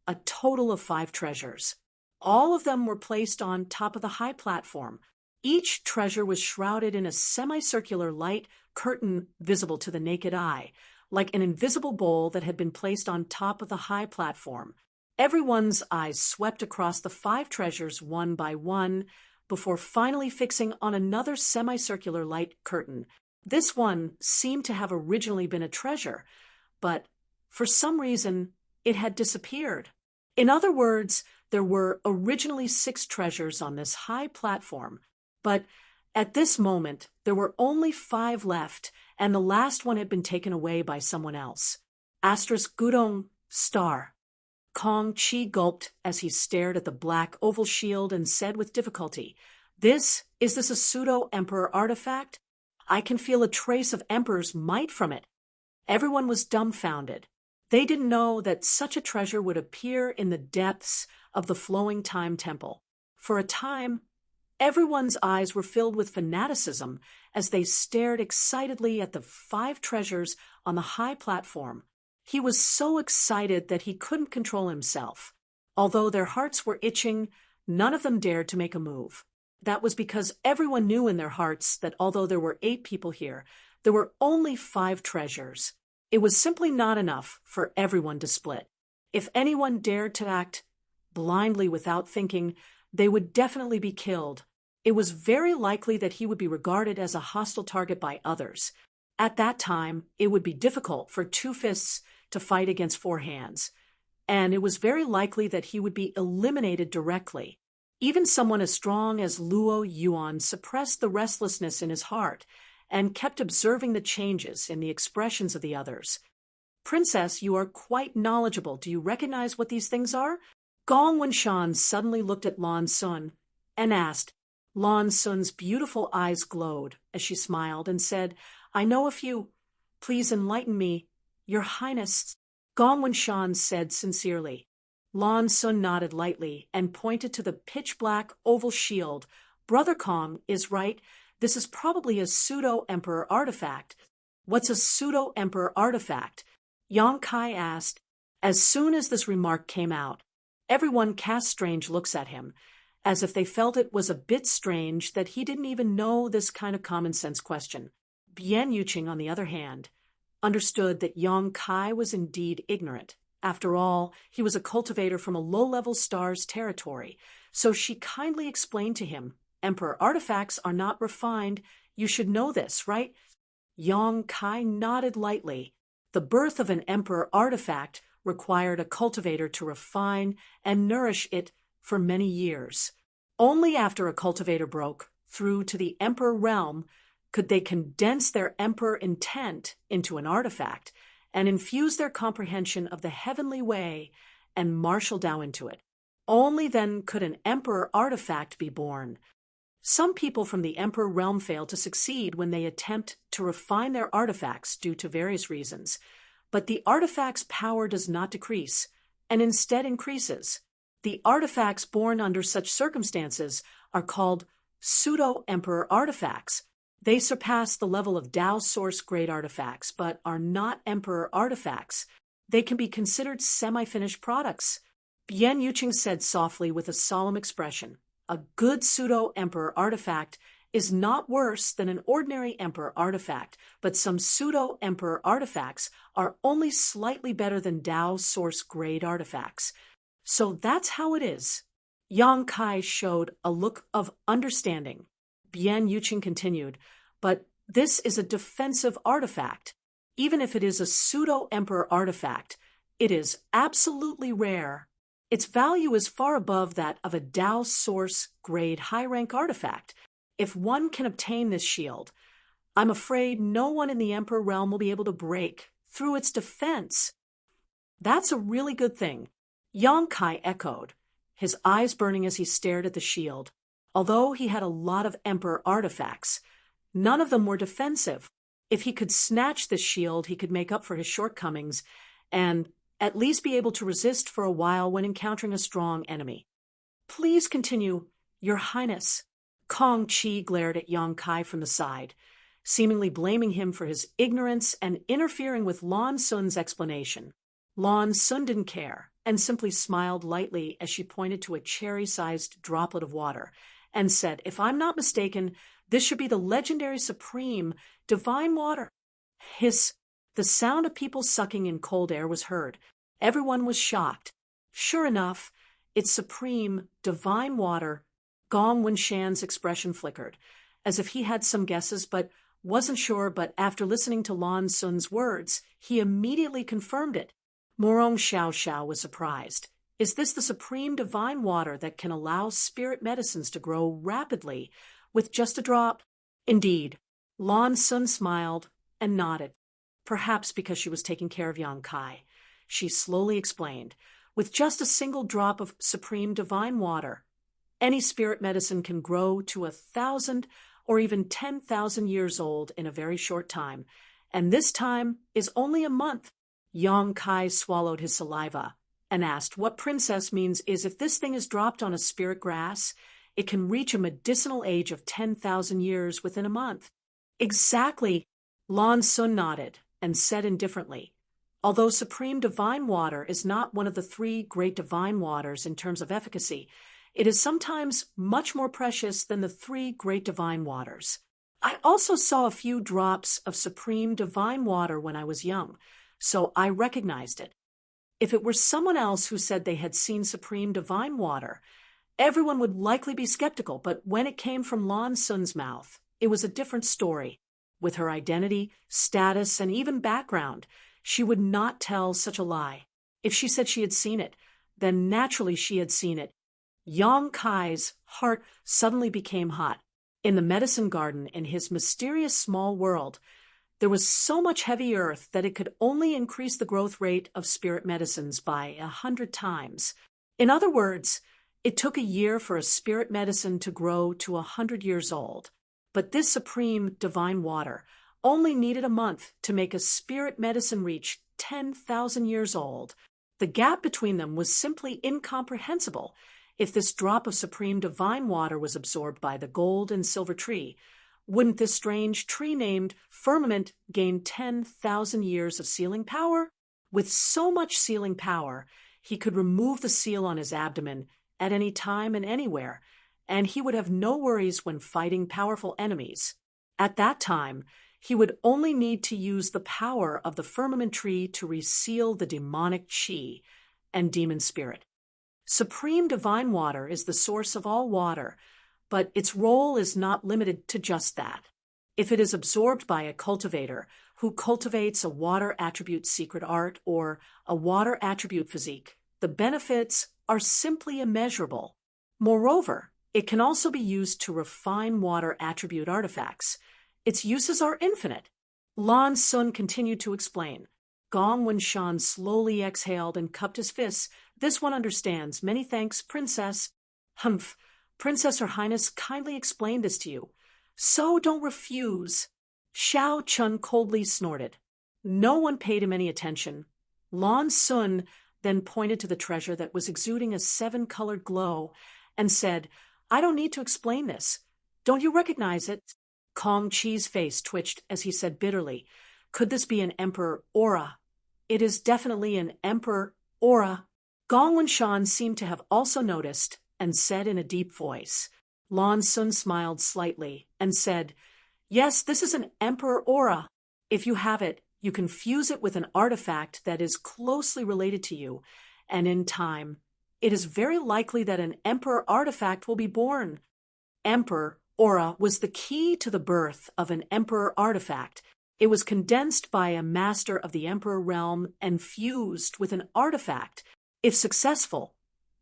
A: A total of 5 treasures. All of them were placed on top of the high platform. Each treasure was shrouded in a semicircular light curtain visible to the naked eye, like an invisible bowl that had been placed on top of the high platform. Everyone's eyes swept across the 5 treasures one by one, before finally fixing on another semicircular light curtain. This one seemed to have originally been a treasure, but for some reason it had disappeared. In other words, there were originally 6 treasures on this high platform, but at this moment there were only 5 left, and the last one had been taken away by someone else. Asterisk Gudong Star. Kong Chi gulped as he stared at the black oval shield and said with difficulty, Is this a pseudo-emperor artifact? I can feel a trace of emperor's might from it." Everyone was dumbfounded. They didn't know that such a treasure would appear in the depths of the flowing time temple. For a time, everyone's eyes were filled with fanaticism as they stared excitedly at the 5 treasures on the high platform. He was so excited that he couldn't control himself. Although their hearts were itching, none of them dared to make a move. That was because everyone knew in their hearts that although there were 8 people here, there were only 5 treasures. It was simply not enough for everyone to split. If anyone dared to act blindly without thinking, they would definitely be killed. It was very likely that he would be regarded as a hostile target by others. At that time, it would be difficult for 2 fists to fight against 4 hands, and it was very likely that he would be eliminated directly. Even someone as strong as Luo Yuan suppressed the restlessness in his heart and kept observing the changes in the expressions of the others. "Princess, you are quite knowledgeable. Do you recognize what these things are?" Gong Wenshan suddenly looked at Lan Sun and asked. Lan Sun's beautiful eyes glowed as she smiled and said, "I know a few. Please enlighten me, Your Highness." Gong Wenshan said sincerely. Lan Sun nodded lightly and pointed to the pitch-black oval shield. "Brother Kong is right. This is probably a pseudo-emperor artifact." "What's a pseudo-emperor artifact?" Yang Kai asked. As soon as this remark came out, everyone cast strange looks at him, as if they felt it was a bit strange that he didn't even know this kind of common-sense question. Bian Yuqing, on the other hand, understood that Yang Kai was indeed ignorant. After all, he was a cultivator from a low-level star's territory, so she kindly explained to him, "Emperor artifacts are not refined. You should know this, right?" Yang Kai nodded lightly. The birth of an emperor artifact required a cultivator to refine and nourish it for many years. Only after a cultivator broke through to the emperor realm could they condense their emperor intent into an artifact and infuse their comprehension of the heavenly way and martial Tao into it. Only then could an emperor artifact be born. Some people from the emperor realm fail to succeed when they attempt to refine their artifacts due to various reasons, but the artifact's power does not decrease, and instead increases. The artifacts born under such circumstances are called pseudo-emperor artifacts. They surpass the level of Tao source grade artifacts, but are not emperor artifacts. They can be considered semi-finished products. Bian Yuqing said softly with a solemn expression, "A good pseudo-emperor artifact is not worse than an ordinary emperor artifact, but some pseudo-emperor artifacts are only slightly better than Tao source grade artifacts. So that's how it is." Yang Kai showed a look of understanding. Bian Yuqing continued, "But this is a defensive artifact. Even if it is a pseudo-emperor artifact, it is absolutely rare. Its value is far above that of a Tao source grade high-rank artifact. If one can obtain this shield, I'm afraid no one in the Emperor realm will be able to break through its defense." "That's a really good thing," Yang Kai echoed, his eyes burning as he stared at the shield. Although he had a lot of Emperor artifacts, none of them were defensive. If he could snatch this shield, he could make up for his shortcomings and at least be able to resist for a while when encountering a strong enemy. "Please continue, Your Highness." Kong Qi glared at Yang Kai from the side, seemingly blaming him for his ignorance and interfering with Lan Sun's explanation. Lan Sun didn't care and simply smiled lightly as she pointed to a cherry-sized droplet of water and said, "If I'm not mistaken, this should be the legendary supreme divine water." Hiss! The sound of people sucking in cold air was heard. Everyone was shocked. Sure enough, it's supreme divine water. Gong Wenshan's expression flickered, as if he had some guesses but wasn't sure, but after listening to Lan Sun's words, he immediately confirmed it. Morong Xiao Xiao was surprised. Is this the supreme divine water that can allow spirit medicines to grow rapidly with just a drop? Indeed. Lan Sun smiled and nodded, perhaps because she was taking care of Yang Kai. She slowly explained, with just a single drop of supreme divine water, any spirit medicine can grow to 1,000 or even 10,000 years old in a very short time, and this time is only a month. Yong Kai swallowed his saliva and asked, "What princess means is if this thing is dropped on a spirit grass, it can reach a medicinal age of 10,000 years within a month." Exactly. Lan Sun nodded and said indifferently, "Although supreme divine water is not one of the three great divine waters in terms of efficacy, it is sometimes much more precious than the three great divine waters. I also saw a few drops of supreme divine water when I was young, so I recognized it. If it were someone else who said they had seen supreme divine water, everyone would likely be skeptical, but when it came from Lan Sun's mouth, it was a different story. With her identity, status, and even background, she would not tell such a lie. If she said she had seen it, then naturally she had seen it." Yong Kai's heart suddenly became hot. In the medicine garden in his mysterious small world, there was so much heavy earth that it could only increase the growth rate of spirit medicines by 100 times. In other words, it took a year for a spirit medicine to grow to 100 years old. But this supreme divine water only needed a month to make a spirit medicine reach 10,000 years old. The gap between them was simply incomprehensible. If this drop of supreme divine water was absorbed by the gold and silver tree, wouldn't this strange tree named Firmament gain 10,000 years of sealing power? With so much sealing power, he could remove the seal on his abdomen at any time and anywhere, and he would have no worries when fighting powerful enemies. At that time, he would only need to use the power of the firmament tree to reseal the demonic chi and demon spirit. Supreme divine water is the source of all water, but its role is not limited to just that. If it is absorbed by a cultivator who cultivates a water attribute secret art or a water attribute physique, the benefits are simply immeasurable. Moreover, it can also be used to refine water attribute artifacts. Its uses are infinite. Lan Sun continued to explain. Gong Wenshan slowly exhaled and cupped his fists. "This one understands. Many thanks, Princess." "Humph. Princess, Her Highness kindly explained this to you. So don't refuse." Xiao Chun coldly snorted. No one paid him any attention. Lan Sun then pointed to the treasure that was exuding a 7-colored glow and said, "I don't need to explain this. Don't you recognize it?" Kong Chi's face twitched as he said bitterly, "Could this be an Emperor aura?" "It is definitely an Emperor aura." Gong Wenshan seemed to have also noticed and said in a deep voice. Lan Sun smiled slightly and said, "Yes, this is an Emperor aura. If you have it, you can fuse it with an artifact that is closely related to you, and in time, it is very likely that an Emperor artifact will be born." Emperor aura was the key to the birth of an Emperor artifact. It was condensed by a master of the Emperor realm and fused with an artifact. If successful,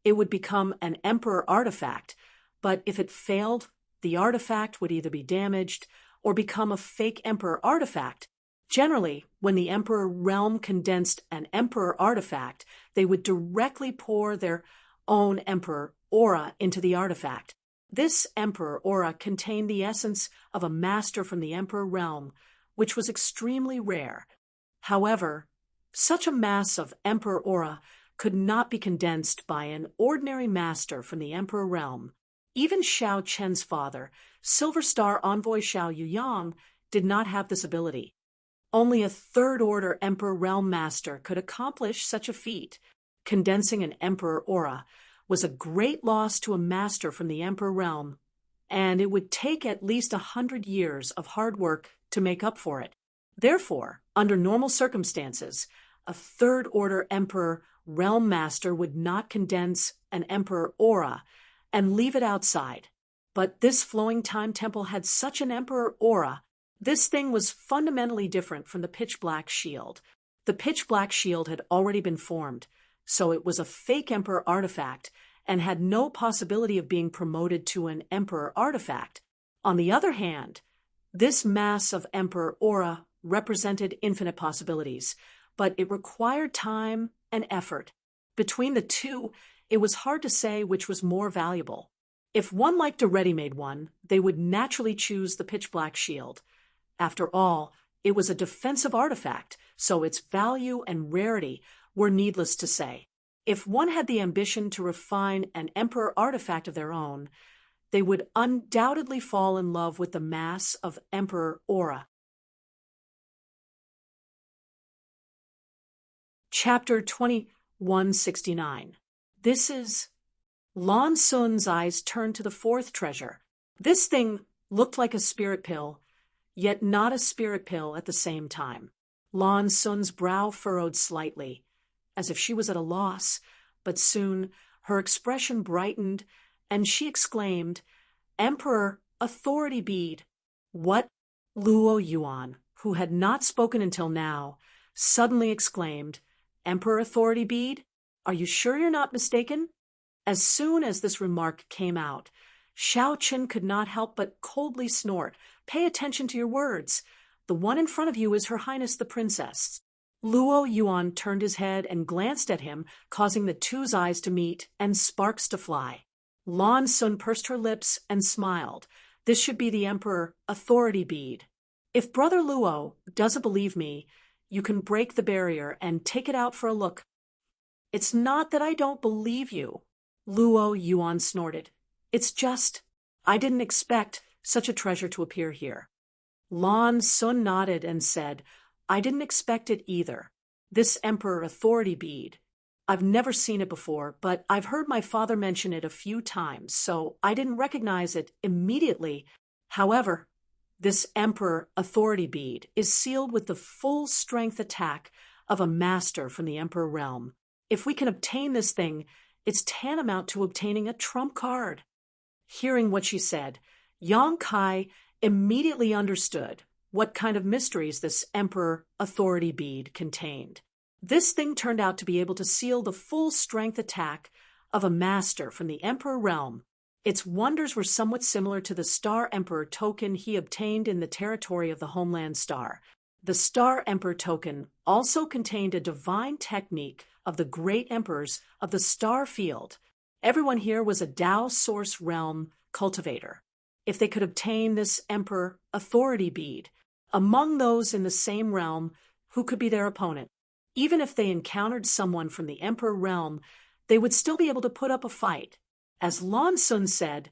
A: it would become an Emperor artifact, but if it failed, the artifact would either be damaged or become a fake Emperor artifact. Generally, when the Emperor realm condensed an Emperor artifact, they would directly pour their own Emperor aura into the artifact. This Emperor aura contained the essence of a master from the Emperor realm, which was extremely rare. However, such a mass of Emperor aura could not be condensed by an ordinary master from the Emperor realm. Even Xiao Chen's father, Silver Star Envoy Xiao Yuyang, did not have this ability. Only a third-order Emperor realm master could accomplish such a feat. Condensing an Emperor aura was a great loss to a master from the Emperor realm, and it would take at least 100 years of hard work to make up for it. Therefore, under normal circumstances, a third-order Emperor realm master would not condense an Emperor aura and leave it outside. But this flowing time temple had such an Emperor aura. This thing was fundamentally different from the pitch-black shield. The pitch-black shield had already been formed, so it was a fake Emperor artifact and had no possibility of being promoted to an Emperor artifact. On the other hand, this mass of Emperor aura represented infinite possibilities, but it required time and effort. Between the two, it was hard to say which was more valuable. If one liked a ready-made one, they would naturally choose the pitch-black shield. After all, It was a defensive artifact, so its value and rarity were needless to say. If one had the ambition to refine an emperor artifact of their own, they would undoubtedly fall in love with the mass of Emperor Aura. Chapter 2169. This is... Lan Sun's eyes turned to the fourth treasure. This thing looked like a spirit pill, yet not a spirit pill at the same time. Lan Sun's brow furrowed slightly, as if she was at a loss, but soon her expression brightened, and she exclaimed, "Emperor, authority bead." "What?" Luo Yuan, who had not spoken until now, suddenly exclaimed, "Emperor authority bead? Are you sure you're not mistaken?" As soon as this remark came out, Xiao Qin could not help but coldly snort. "Pay attention to your words. The one in front of you is Her Highness the Princess." Luo Yuan turned his head and glanced at him, causing the two's eyes to meet and sparks to fly. Lan Sun pursed her lips and smiled. This should be the Emperor authority bead. "If Brother Luo doesn't believe me, you can break the barrier and take it out for a look." "It's not that I don't believe you," Luo Yuan snorted. "It's just, I didn't expect such a treasure to appear here." Lan Sun nodded and said, "I didn't expect it either. This Emperor authority bead. I've never seen it before, but I've heard my father mention it a few times, so I didn't recognize it immediately. However, this Emperor authority bead is sealed with the full strength attack of a master from the Emperor realm. If we can obtain this thing, it's tantamount to obtaining a trump card." Hearing what she said, Yang Kai immediately understood what kind of mysteries this Emperor authority bead contained. This thing turned out to be able to seal the full strength attack of a master from the Emperor realm. Its wonders were somewhat similar to the Star Emperor token he obtained in the territory of the Homeland Star. The Star Emperor token also contained a divine technique of the great emperors of the star field. Everyone here was a Tao Source realm cultivator. If they could obtain this Emperor authority bead, among those in the same realm, who could be their opponent? Even if they encountered someone from the Emperor realm, they would still be able to put up a fight. As Lan Sun said,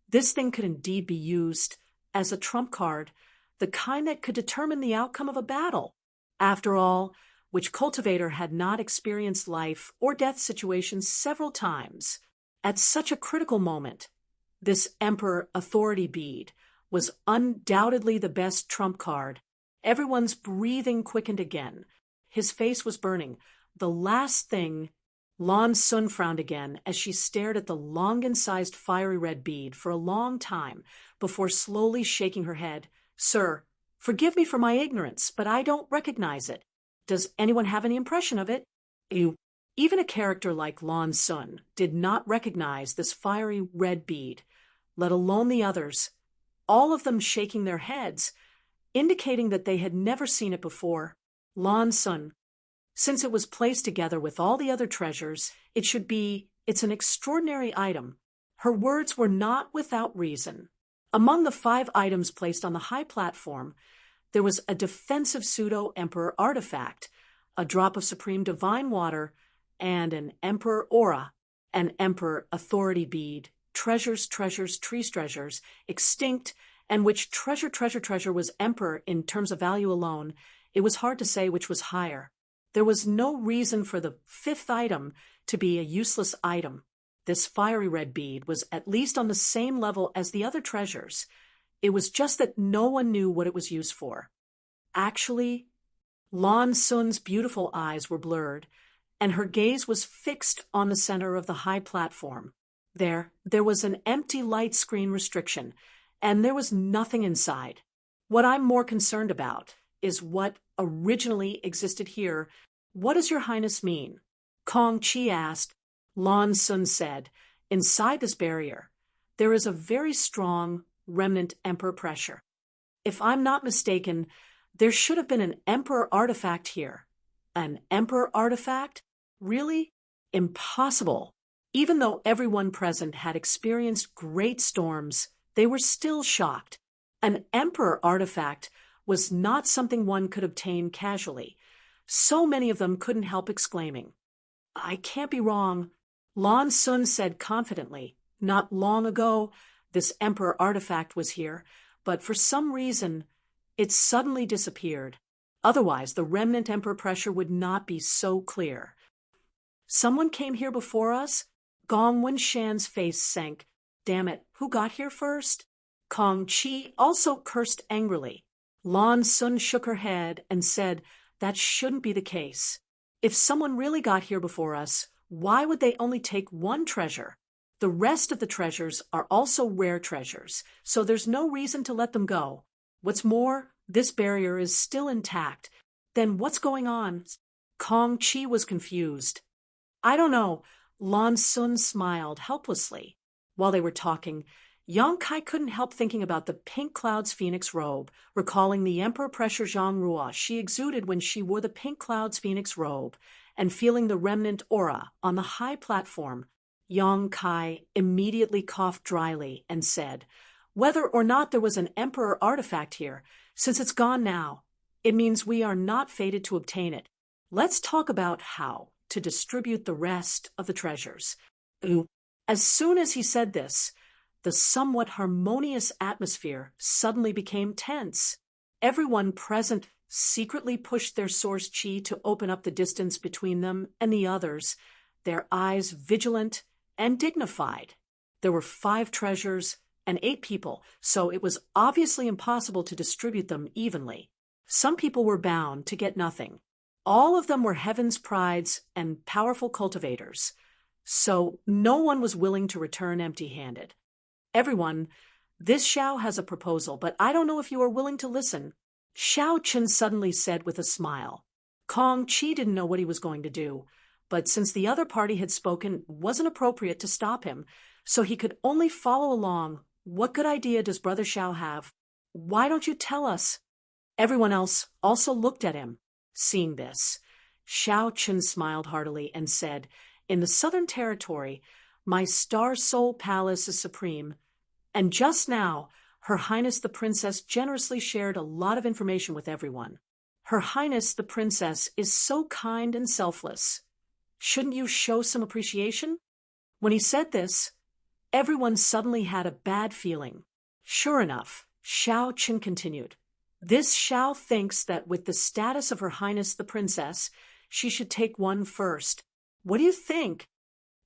A: this thing could indeed be used as a trump card, the kind that could determine the outcome of a battle. After all, which cultivator had not experienced life or death situations several times? At such a critical moment, this Emperor authority bead was undoubtedly the best trump card. Everyone's breathing quickened again. His face was burning. The last thing... Lan Sun frowned again as she stared at the longan-sized fiery red bead for a long time before slowly shaking her head. "Sir, forgive me for my ignorance, but I don't recognize it. Does anyone have any impression of it?" Even a character like Lan Sun did not recognize this fiery red bead, let alone the others, all of them shaking their heads, indicating that they had never seen it before. Lan Sun, since it was placed together with all the other treasures, it's an extraordinary item. Her words were not without reason. Among the 5 items placed on the high platform, there was a defensive pseudo-emperor artifact, a drop of supreme divine water, and an emperor aura, an emperor authority bead, treasures, trees treasures, extinct, and which treasure was emperor in terms of value alone. It was hard to say which was higher. There was no reason for the 5th item to be a useless item. This fiery red bead was at least on the same level as the other treasures. It was just that no one knew what it was used for. Actually, Lan Sun's beautiful eyes were blurred, and her gaze was fixed on the center of the high platform. There was an empty light screen restriction, and there was nothing inside. What I'm more concerned about is what originally existed here. "What does your highness mean?" Kong Chi asked. Lan Sun said, "Inside this barrier, there is a very strong remnant emperor pressure. If I'm not mistaken, there should have been an emperor artifact here." "An emperor artifact? Really? Impossible." Even though everyone present had experienced great storms, they were still shocked. An emperor artifact was not something one could obtain casually. So many of them couldn't help exclaiming. "I can't be wrong," Lan Sun said confidently. "Not long ago, this emperor artifact was here, but for some reason, it suddenly disappeared. Otherwise, the remnant emperor pressure would not be so clear." "Someone came here before us?" Gong Wenshan's face sank. "Damn it, who got here first?" Kong Chi also cursed angrily. Lan Sun shook her head and said that shouldn't be the case. If someone really got here before us, why would they only take one treasure? The rest of the treasures are also rare treasures, so there's no reason to let them go. What's more, this barrier is still intact. Then what's going on? Kong Chi was confused. "I don't know." Lan Sun smiled helplessly. While they were talking, Yang Kai couldn't help thinking about the pink cloud's phoenix robe, recalling the emperor pressure Zhang she exuded when she wore the pink cloud's phoenix robe, and feeling the remnant aura on the high platform. Yang Kai immediately coughed dryly and said, "Whether or not there was an emperor artifact here, since it's gone now, it means we are not fated to obtain it. Let's talk about how to distribute the rest of the treasures." As soon as he said this, the somewhat harmonious atmosphere suddenly became tense. Everyone present secretly pushed their source chi to open up the distance between them and the others, their eyes vigilant and dignified. There were 5 treasures and 8 people, so it was obviously impossible to distribute them evenly. Some people were bound to get nothing. All of them were heaven's prides and powerful cultivators, so no one was willing to return empty-handed. "Everyone, this Xiao has a proposal, but I don't know if you are willing to listen," Xiao Chen suddenly said with a smile. Kong Chi didn't know what he was going to do, but since the other party had spoken, it wasn't appropriate to stop him, so he could only follow along. "What good idea does Brother Xiao have? Why don't you tell us?" Everyone else also looked at him. Seeing this, Xiao Chen smiled heartily and said, "In the Southern Territory, my Star Soul Palace is supreme, and just now, Her Highness the Princess generously shared a lot of information with everyone. Her Highness the Princess is so kind and selfless. Shouldn't you show some appreciation?" When he said this, everyone suddenly had a bad feeling. Sure enough, Xiao Chen continued, "This Xiao thinks that with the status of Her Highness the Princess, she should take one first. What do you think?"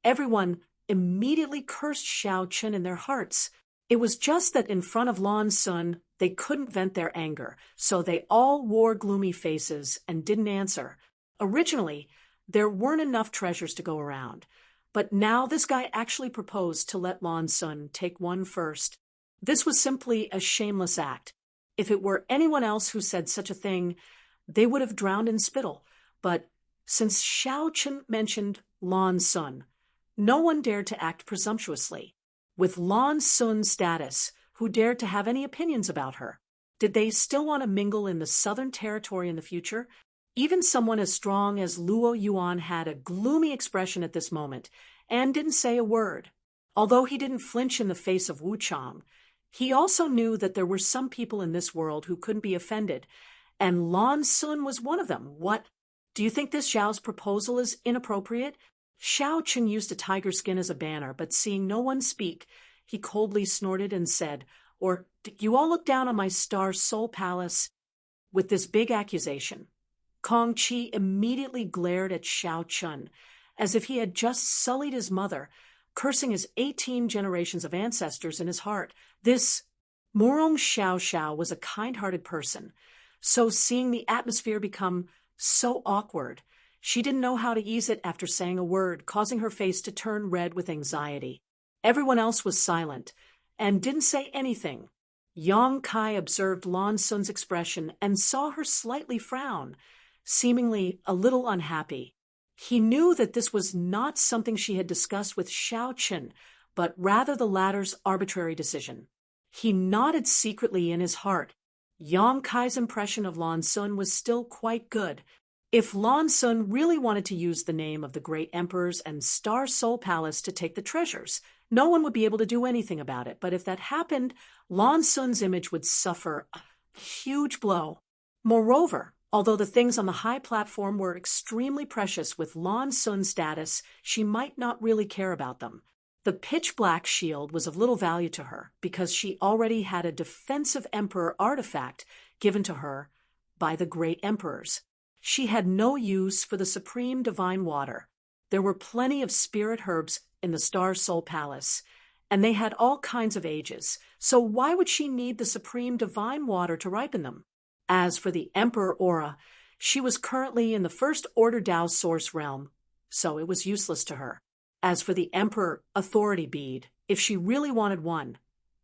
A: Everyone immediately cursed Xiao Chen in their hearts. It was just that in front of Lan Sun, they couldn't vent their anger, so they all wore gloomy faces and didn't answer. Originally, there weren't enough treasures to go around, but now this guy actually proposed to let Lan Sun take one first. This was simply a shameless act. If it were anyone else who said such a thing, they would have drowned in spittle. But since Xiao Chen mentioned Lan Sun, no one dared to act presumptuously. With Lan Sun's status, who dared to have any opinions about her? Did they still want to mingle in the Southern Territory in the future? Even someone as strong as Luo Yuan had a gloomy expression at this moment and didn't say a word. Although he didn't flinch in the face of Wu Chang, he also knew that there were some people in this world who couldn't be offended, and Lan Sun was one of them. "What? Do you think this Xiao's proposal is inappropriate?" Xiao Chen used a tiger skin as a banner, but seeing no one speak, he coldly snorted and said, "Or you all look down on my Star Soul Palace?" With this big accusation, Kong Chi immediately glared at Xiao Chen, as if he had just sullied his mother, cursing his 18 generations of ancestors in his heart. This Murong Xiao Xiao was a kind-hearted person, so seeing the atmosphere become so awkward, she didn't know how to ease it after saying a word, causing her face to turn red with anxiety. Everyone else was silent and didn't say anything. Yang Kai observed Lan Sun's expression and saw her slightly frown, seemingly a little unhappy. He knew that this was not something she had discussed with Xiao Chen, but rather the latter's arbitrary decision. He nodded secretly in his heart. Yang Kai's impression of Lan Sun was still quite good. If Lan Sun really wanted to use the name of the great emperors and Star Soul Palace to take the treasures, no one would be able to do anything about it. But if that happened, Lan Sun's image would suffer Huge blow. Moreover, although the things on the high platform were extremely precious with Lan Sun's status, she might not really care about them. The pitch-black shield was of little value to her because she already had a defensive emperor artifact given to her by the great emperors. She had no use for the supreme divine water. There were plenty of spirit herbs in the Star Soul Palace, and they had all kinds of ages, so why would she need the supreme divine water to ripen them? As for the Emperor Aura, she was currently in the First Order Dao Source realm, so it was useless to her. As for the Emperor Authority Bead, if she really wanted one,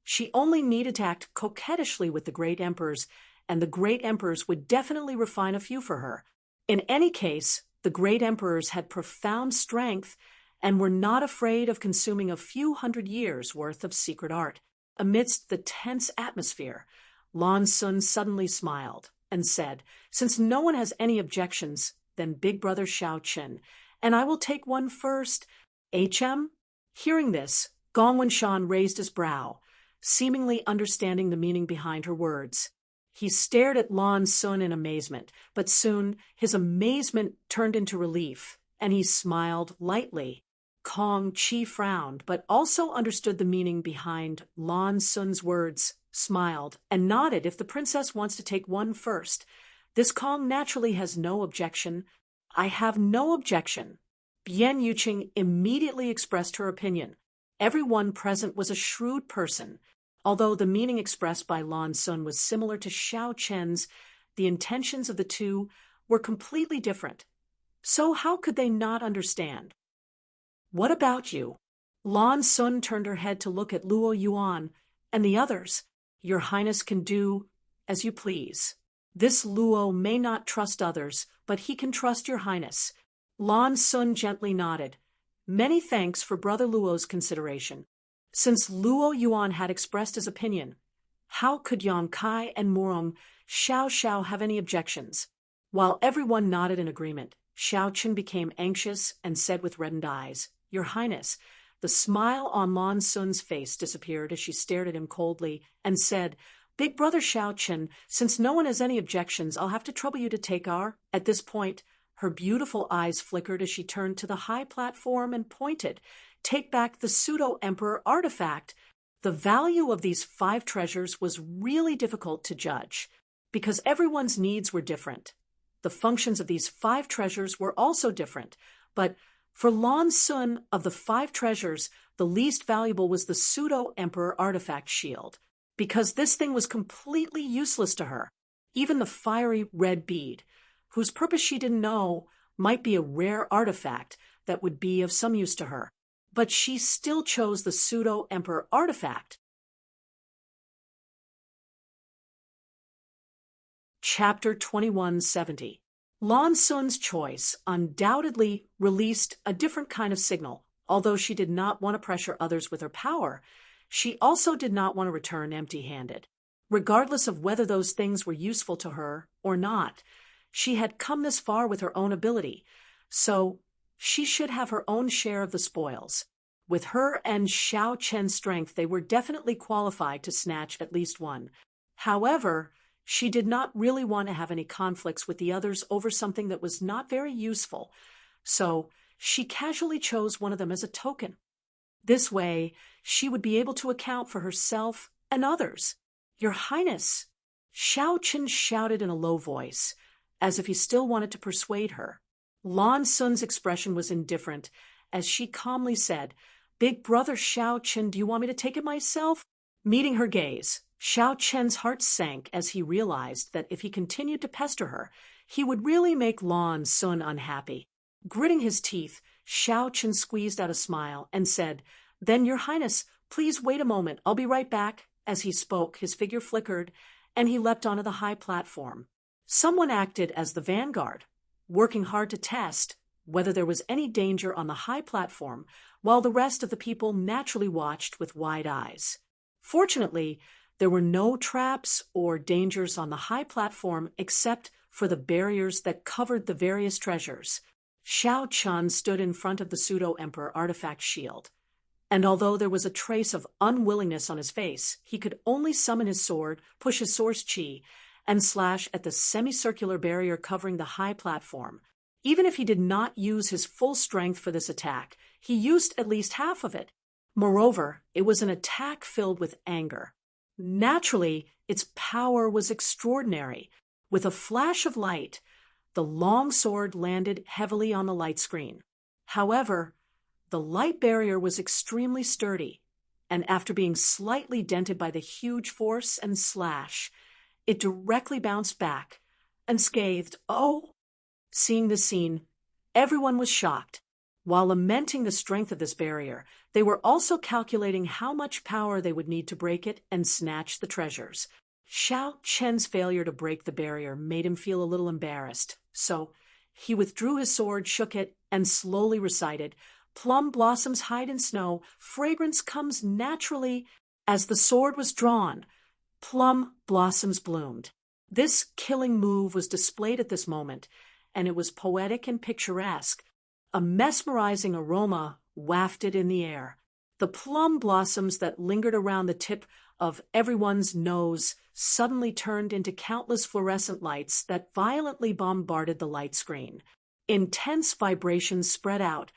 A: she only needed to act coquettishly with the great emperors, and the great emperors would definitely refine a few for her. In any case, the great emperors had profound strength and were not afraid of consuming a few hundred years' worth of secret art. Amidst the tense atmosphere, Lan Sun suddenly smiled and said, "Since no one has any objections, then Big Brother Xiao Qin, and I will take one first. HM?" Hearing this, Gong Wenshan raised his brow, seemingly understanding the meaning behind her words. He stared at Lan Sun in amazement, but soon his amazement turned into relief, and he smiled lightly. Kong Chi frowned, but also understood the meaning behind Lan Sun's words, smiled, and nodded. "If the princess wants to take one first, this Kong naturally has no objection." "I have no objection." Bian Yuqing immediately expressed her opinion. Everyone present was a shrewd person. Although the meaning expressed by Lan Sun was similar to Xiao Chen's, the intentions of the two were completely different. So how could they not understand? "What about you?" Lan Sun turned her head to look at Luo Yuan and the others. "Your Highness can do as you please. This Luo may not trust others, but he can trust your Highness." Lan Sun gently nodded. "Many thanks for Brother Luo's consideration." Since Luo Yuan had expressed his opinion, how could Yang Kai and Murong Xiao have any objections? While everyone nodded in agreement, Xiao Qin became anxious and said with reddened eyes, "Your Highness." The smile on Lan Sun's face disappeared as she stared at him coldly and said, "Big Brother Xiao Qin, since no one has any objections, I'll have to trouble you to take our—" At this point, her beautiful eyes flickered as she turned to the high platform and pointed. "Take back the pseudo-emperor artifact." The value of these 5 treasures was really difficult to judge, because everyone's needs were different. The functions of these 5 treasures were also different, but for Lan Sun, of the 5 treasures, the least valuable was the pseudo-emperor artifact shield, because this thing was completely useless to her. Even the fiery red bead, whose purpose she didn't know, might be a rare artifact that would be of some use to her. But she still chose the pseudo-emperor artifact. Chapter 2170. Lan Sun's choice undoubtedly released a different kind of signal. Although she did not want to pressure others with her power, she also did not want to return empty-handed. Regardless of whether those things were useful to her or not, she had come this far with her own ability, so she should have her own share of the spoils. With her and Xiao Chen's strength, they were definitely qualified to snatch at least one. However, she did not really want to have any conflicts with the others over something that was not very useful, so she casually chose one of them as a token. This way, she would be able to account for herself and others. "Your Highness!" Xiao Qin shouted in a low voice, as if he still wanted to persuade her. Lan Sun's expression was indifferent, as she calmly said, "Big Brother Xiao Qin, do you want me to take it myself?" Meeting her gaze, Xiao Chen's heart sank as he realized that if he continued to pester her, he would really make Lan Sun unhappy. Gritting his teeth, Xiao Chen squeezed out a smile and said, "Then, Your Highness, please wait a moment. I'll be right back." As he spoke, his figure flickered, and he leapt onto the high platform. Someone acted as the vanguard, working hard to test whether there was any danger on the high platform, while the rest of the people naturally watched with wide eyes. Fortunately, there were no traps or dangers on the high platform except for the barriers that covered the various treasures. Xiao Chun stood in front of the pseudo-emperor artifact shield. And although there was a trace of unwillingness on his face, he could only summon his sword, push his source chi, and slash at the semicircular barrier covering the high platform. Even if he did not use his full strength for this attack, he used at least half of it. Moreover, it was an attack filled with anger. Naturally, its power was extraordinary. With a flash of light, the long sword landed heavily on the light screen. However, the light barrier was extremely sturdy, and after being slightly dented by the huge force and slash, it directly bounced back, unscathed. Oh! Seeing this scene, everyone was shocked. While lamenting the strength of this barrier, they were also calculating how much power they would need to break it and snatch the treasures. Xiao Chen's failure to break the barrier made him feel a little embarrassed, so he withdrew his sword, shook it, and slowly recited, "Plum blossoms hide in snow, fragrance comes naturally." As the sword was drawn, plum blossoms bloomed. This killing move was displayed at this moment, and it was poetic and picturesque. A mesmerizing aroma wafted in the air. The plum blossoms that lingered around the tip of everyone's nose suddenly turned into countless fluorescent lights that violently bombarded the light screen. Intense vibrations spread out,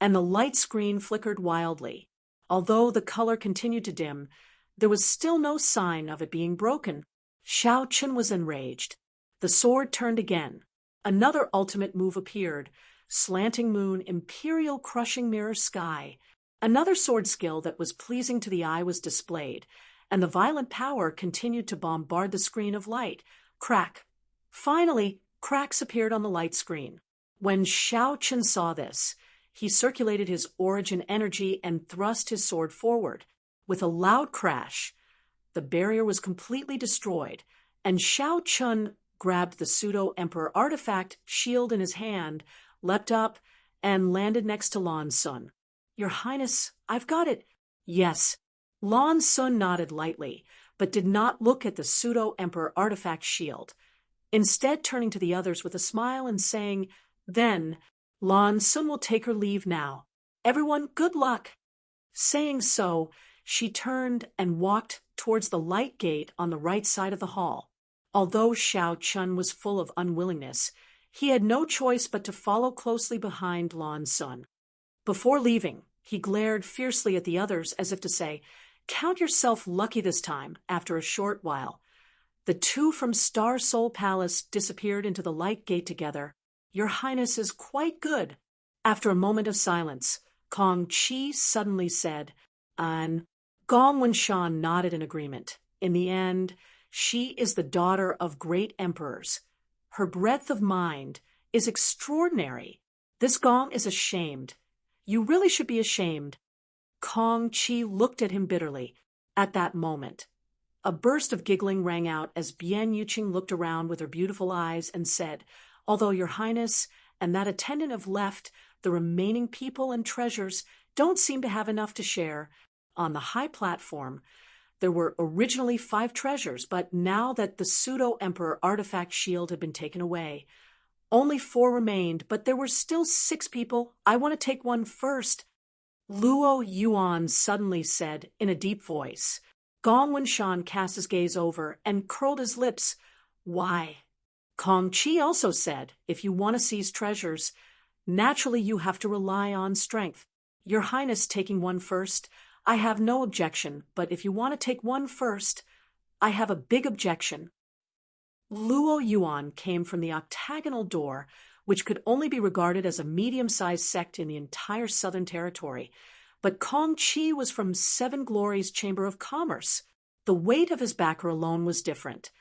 A: and the light screen flickered wildly. Although the color continued to dim, there was still no sign of it being broken. Xiao Chen was enraged. The sword turned again. Another ultimate move appeared, slanting moon, imperial crushing mirror sky. Another sword skill that was pleasing to the eye was displayed, and the violent power continued to bombard the screen of light. Crack. Finally, cracks appeared on the light screen. When Xiao Chen saw this, he circulated his origin energy and thrust his sword forward. With a loud crash, the barrier was completely destroyed, and Xiao Chen grabbed the pseudo-emperor artifact shield in his hand, leapt up, and landed next to Lan Sun. "Your Highness, I've got it." "Yes." Lan Sun nodded lightly, but did not look at the pseudo-emperor artifact shield. Instead, turning to the others with a smile and saying, "Then, Lan Sun will take her leave now. Everyone, good luck." Saying so, she turned and walked towards the light gate on the right side of the hall. Although Xiao Chen was full of unwillingness, he had no choice but to follow closely behind Lan Sun. Before leaving, he glared fiercely at the others as if to say, "Count yourself lucky this time." After a short while, the two from Star Soul Palace disappeared into the light gate together. "Your Highness is quite good." After a moment of silence, Kong Qi suddenly said, "An." Gong Wenshan nodded in agreement. In the end, she is the daughter of great emperors. Her breadth of mind is extraordinary. This Gong is ashamed. You really should be ashamed. Kong Qi looked at him bitterly. At that moment, a burst of giggling rang out as Bian Yuqing looked around with her beautiful eyes and said, "Although your Highness and that attendant have left, the remaining people and treasures don't seem to have enough to share." On the high platform, there were originally 5 treasures, but now that the pseudo-emperor artifact shield had been taken away, only 4 remained, but there were still 6 people. "I want to take one first." Luo Yuan suddenly said in a deep voice. Gong Wenshan cast his gaze over and curled his lips. "Why?" Kong Qi also said, "If you want to seize treasures, naturally you have to rely on strength. Your Highness taking one first, I have no objection, but if you want to take one first, I have a big objection." Luo Yuan came from the octagonal door, which could only be regarded as a medium-sized sect in the entire Southern Territory, but Kong Qi was from Seven Glories Chamber of Commerce. The weight of his backer alone was different.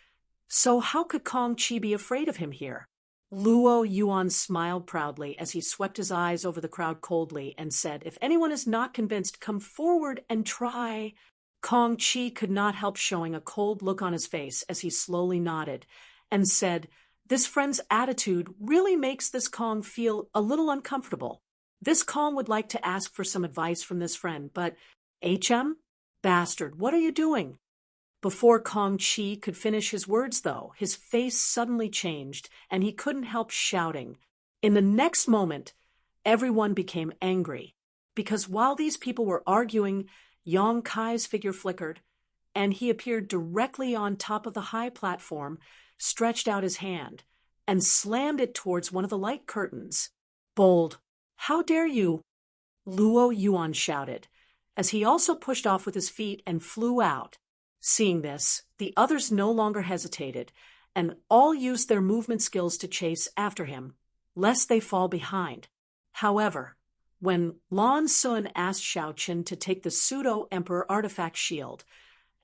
A: So how could Kong Qi be afraid of him here? Luo Yuan smiled proudly as he swept his eyes over the crowd coldly and said, "If anyone is not convinced, come forward and try." Kong Qi could not help showing a cold look on his face as he slowly nodded and said, "This friend's attitude really makes this Kong feel a little uncomfortable. This Kong would like to ask for some advice from this friend, but HM? Bastard, what are you doing?" Before Kong Qi could finish his words, though, his face suddenly changed, and he couldn't help shouting. In the next moment, everyone became angry. because while these people were arguing, Yong Kai's figure flickered, and he appeared directly on top of the high platform, stretched out his hand, and slammed it towards one of the light curtains. "Bold! How dare you?" Luo Yuan shouted, as he also pushed off with his feet and flew out. Seeing this, the others no longer hesitated, and all used their movement skills to chase after him, lest they fall behind. However, when Lan Sun asked Shao Qin to take the pseudo-emperor artifact shield,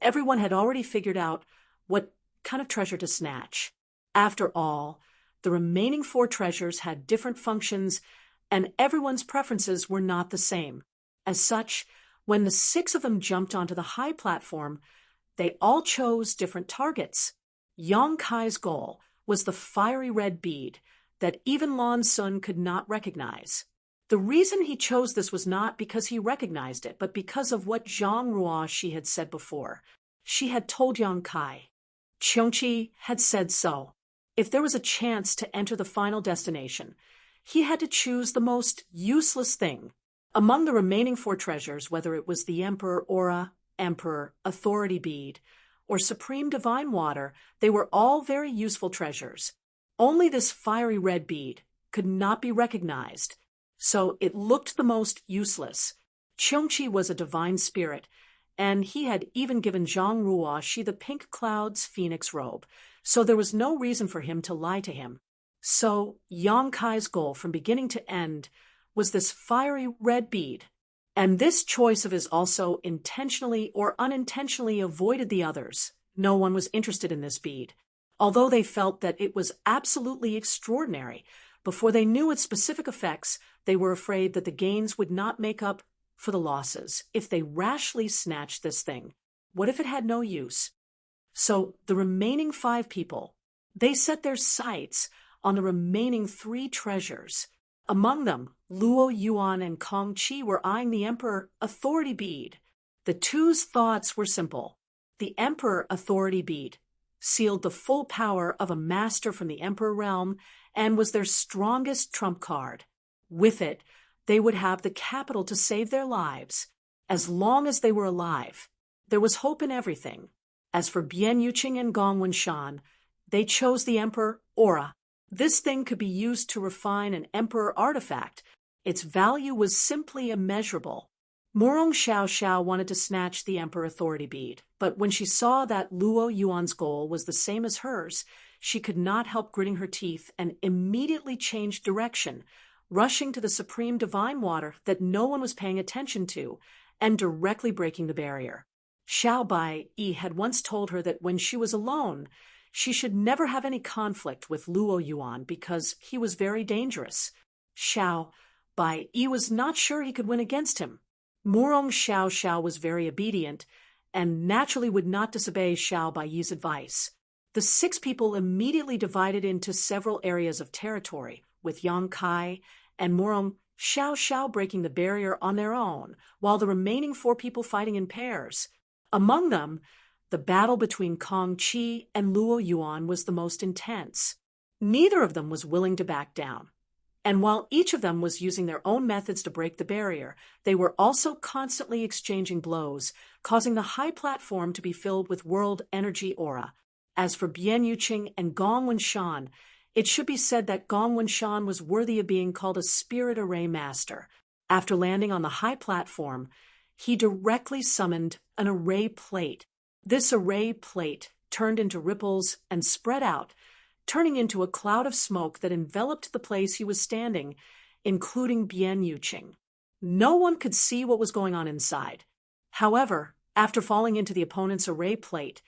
A: everyone had already figured out what kind of treasure to snatch. After all, the remaining 4 treasures had different functions, and everyone's preferences were not the same. As such, when the 6 of them jumped onto the high platform, they all chose different targets. Yong Kai's goal was the fiery red bead that even Lan Sun could not recognize. The reason he chose this was not because he recognized it, but because of what Zhang Ruoxi had said before. She had told Yong Kai. Qiongqi had said so. If there was a chance to enter the final destination, he had to choose the most useless thing. Among the remaining 4 treasures, whether it was the Emperor Aura, Emperor Authority Bead, or Supreme Divine Water, they were all very useful treasures. Only this fiery red bead could not be recognized, so it looked the most useless. Qiongqi was a divine spirit, and he had even given Zhang Ruoxi the pink cloud's phoenix robe, so there was no reason for him to lie to him. So Yong Kai's goal from beginning to end was this fiery red bead, and this choice of his also intentionally or unintentionally avoided the others. No one was interested in this bead, although they felt that it was absolutely extraordinary. Before they knew its specific effects, they were afraid that the gains would not make up for the losses if they rashly snatched this thing. What if it had no use? So the remaining 5 people, they set their sights on the remaining 3 treasures. Among them, Luo Yuan and Kong Qi were eyeing the Emperor Authority Bead. The two's thoughts were simple. The Emperor Authority Bead sealed the full power of a master from the Emperor realm and was their strongest trump card. With it, they would have the capital to save their lives. As long as they were alive, there was hope in everything. As for Bian Yuqing and Gong Wenshan, they chose the Emperor Aura. This thing could be used to refine an Emperor artifact. Its value was simply immeasurable. Murong Xiao wanted to snatch the Emperor Authority Bead, but when she saw that Luo Yuan's goal was the same as hers, she could not help gritting her teeth and immediately changed direction, rushing to the Supreme Divine Water that no one was paying attention to, and directly breaking the barrier. Xiao Bai Yi had once told her that when she was alone, she should never have any conflict with Luo Yuan because he was very dangerous. Xiao Bai Yi was not sure he could win against him. Murong Xiao was very obedient and naturally would not disobey Xiao Bai Yi's advice. The 6 people immediately divided into several areas of territory, with Yong Kai and Murong Xiao breaking the barrier on their own, while the remaining 4 people fighting in pairs. Among them, the battle between Kong Qi and Luo Yuan was the most intense. Neither of them was willing to back down. And while each of them was using their own methods to break the barrier, they were also constantly exchanging blows, causing the high platform to be filled with world energy aura. As for Bian Yuqing and Gong Wenshan, it should be said that Gong Wenshan was worthy of being called a spirit array master. After landing on the high platform, he directly summoned an array plate. This array plate turned into ripples and spread out, turning into a cloud of smoke that enveloped the place he was standing, including Bian Yuqing. No one could see what was going on inside. However, after falling into the opponent's array plate,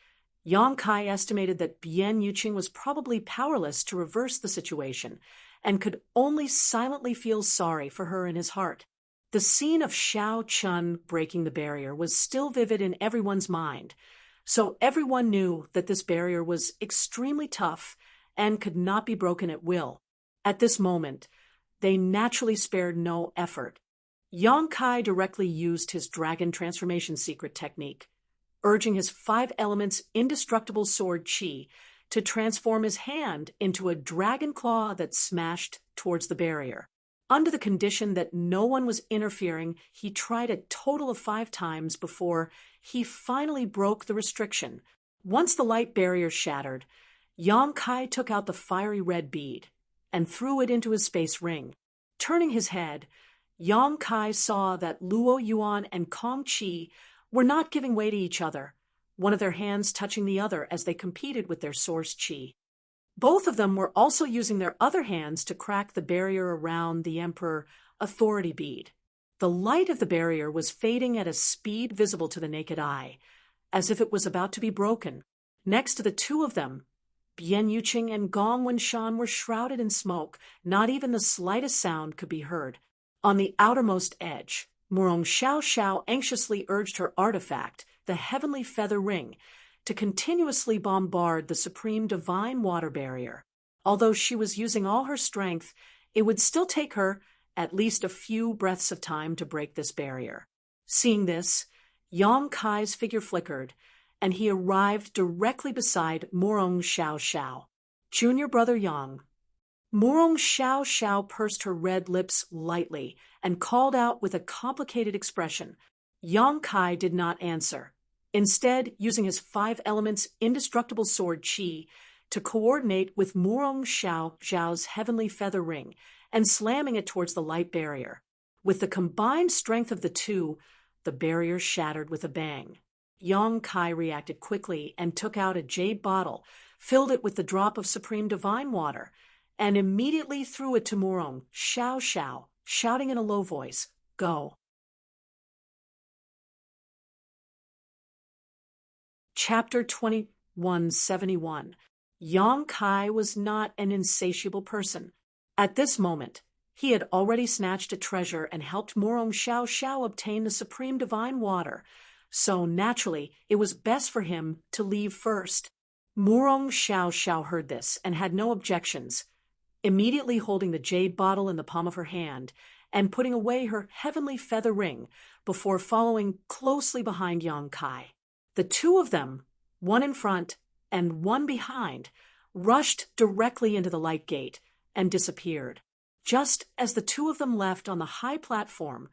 A: Yong Kai estimated that Bian Yuqing was probably powerless to reverse the situation and could only silently feel sorry for her in his heart. The scene of Xiao Chun breaking the barrier was still vivid in everyone's mind, so everyone knew that this barrier was extremely tough and could not be broken at will. At this moment, they naturally spared no effort. Yong Kai directly used his dragon transformation secret technique, urging his 5 elements indestructible sword Qi to transform his hand into a dragon claw that smashed towards the barrier. Under the condition that no one was interfering, he tried a total of 5 times before he finally broke the restriction. Once the light barrier shattered, Yang Kai took out the fiery red bead and threw it into his space ring. Turning his head, Yang Kai saw that Luo Yuan and Kong Qi were not giving way to each other, one of their hands touching the other as they competed with their source qi. Both of them were also using their other hands to crack the barrier around the Emperor authority bead. The light of the barrier was fading at a speed visible to the naked eye, as if it was about to be broken. Next to the two of them, Bian Yuqing and Gong Wenshan were shrouded in smoke. Not even the slightest sound could be heard. On the outermost edge, Murong Xiao anxiously urged her artifact, the heavenly feather ring, to continuously bombard the supreme divine water barrier. Although she was using all her strength, it would still take her at least a few breaths of time to break this barrier. Seeing this, Yang Kai's figure flickered, and he arrived directly beside Murong Xiao. Junior brother Yang. Murong Xiao pursed her red lips lightly and called out with a complicated expression. Yang Kai did not answer, instead using his 5 elements indestructible sword qi to coordinate with Murong Xiao's heavenly feather ring and slamming it towards the light barrier. With the combined strength of the two, the barrier shattered with a bang. Yang Kai reacted quickly and took out a jade bottle, filled it with the drop of supreme divine water, and immediately threw it to Murong Xiao, shouting in a low voice, "Go." Chapter 2171. Yang Kai was not an insatiable person. At this moment, he had already snatched a treasure and helped Murong Xiao obtain the supreme divine water, so naturally it was best for him to leave first. Murong Xiao heard this and had no objections, immediately holding the jade bottle in the palm of her hand and putting away her heavenly feather ring before following closely behind Yang Kai. The two of them, one in front and one behind, rushed directly into the light gate and disappeared. Just as the two of them left on the high platform,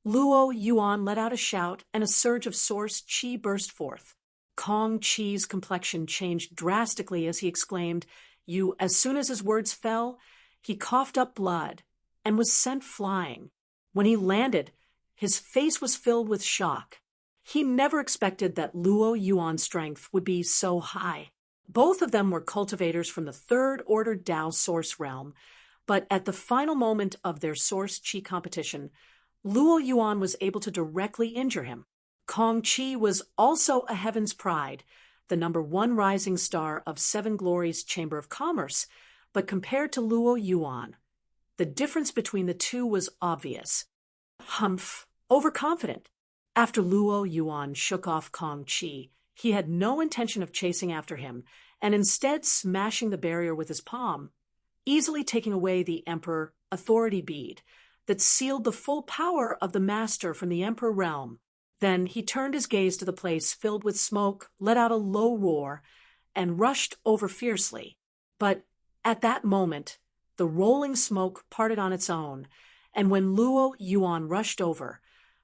A: Luo Yuan let out a shout and a surge of source qi burst forth. Kong Qi's complexion changed drastically as he exclaimed, "You!" As soon as his words fell, he coughed up blood and was sent flying. When he landed, his face was filled with shock. He never expected that Luo Yuan's strength would be so high. Both of them were cultivators from the third order Dao source realm, but at the final moment of their source qi competition, Luo Yuan was able to directly injure him. Kong Qi was also a heaven's pride, the #1 rising star of Seven Glories Chamber of Commerce, but compared to Luo Yuan, the difference between the two was obvious. Overconfident. After Luo Yuan shook off Kong Qi, he had no intention of chasing after him, and instead smashing the barrier with his palm, easily taking away the Emperor authority bead that sealed the full power of the master from the Emperor realm. Then he turned his gaze to the place filled with smoke, let out a low roar, and rushed over fiercely. But at that moment, the rolling smoke parted on its own, and when Luo Yuan rushed over,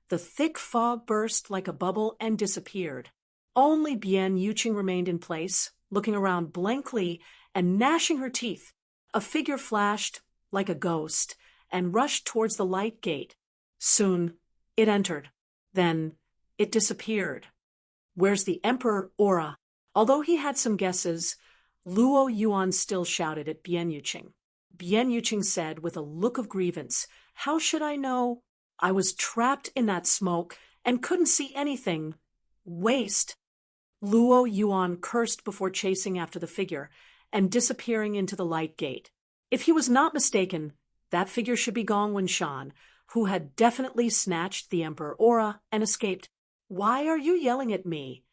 A: the thick fog burst like a bubble and disappeared. Only Bian Yuqing remained in place, looking around blankly and gnashing her teeth. A figure flashed like a ghost and rushed towards the light gate. Soon, it entered. Then, it disappeared. "Where's the Emperor Aura?" Although he had some guesses, Luo Yuan still shouted at Bian Yuqing. Bian Yuqing said with a look of grievance, "How should I know? I was trapped in that smoke and couldn't see anything. Waste." Luo Yuan cursed before chasing after the figure and disappearing into the light gate. If he was not mistaken, that figure should be Gong Wenshan, who had definitely snatched the Emperor Aura and escaped. "Why are you yelling at me?"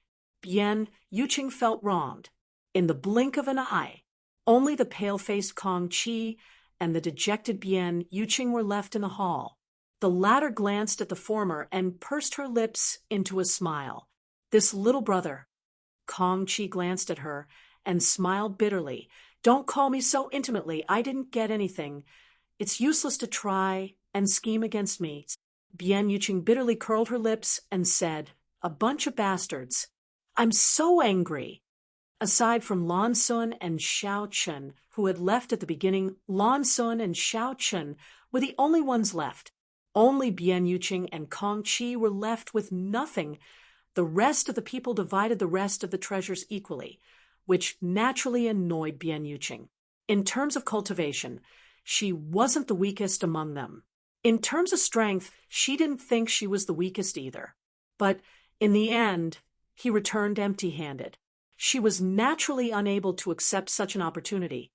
A: Bian Yuqing felt wronged. In the blink of an eye, only the pale-faced Kong Qi and the dejected Bian Yuqing were left in the hall. The latter glanced at the former and pursed her lips into a smile. "This little brother." Kong Qi glanced at her and smiled bitterly. "Don't call me so intimately. I didn't get anything. It's useless to try and scheme against me. Bian Yuqing bitterly curled her lips and said, "A bunch of bastards. I'm so angry." Aside from Lan Sun and Xiao Chen, who had left at the beginning, Lan Sun and Xiao Chen were the only ones left. Only Bian Yuqing and Kong Qi were left with nothing. The rest of the people divided the rest of the treasures equally, which naturally annoyed Bian Yuqing. In terms of cultivation, she wasn't the weakest among them. In terms of strength, she didn't think she was the weakest either. But in the end, he returned empty-handed. She was naturally unable to accept such an opportunity.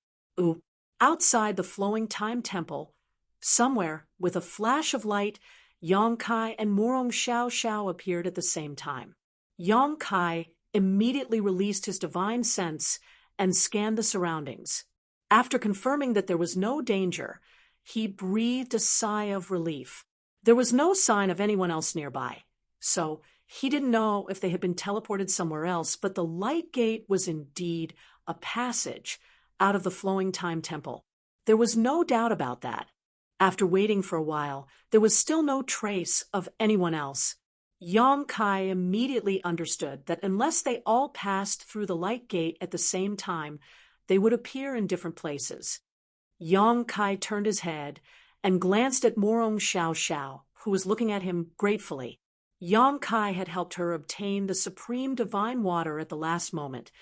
A: Outside the flowing time temple, somewhere, with a flash of light, Yang Kai and Murong Xiao Xiao appeared at the same time. Yang Kai immediately released his divine sense and scanned the surroundings. After confirming that there was no danger, he breathed a sigh of relief. There was no sign of anyone else nearby, so he didn't know if they had been teleported somewhere else, but the light gate was indeed a passage out of the flowing time temple. There was no doubt about that. After waiting for a while, there was still no trace of anyone else. Yang Kai immediately understood that unless they all passed through the light gate at the same time, they would appear in different places. Yang Kai turned his head and glanced at Murong Xiao Xiao, who was looking at him gratefully. Yang Kai had helped her obtain the supreme divine water at the last moment,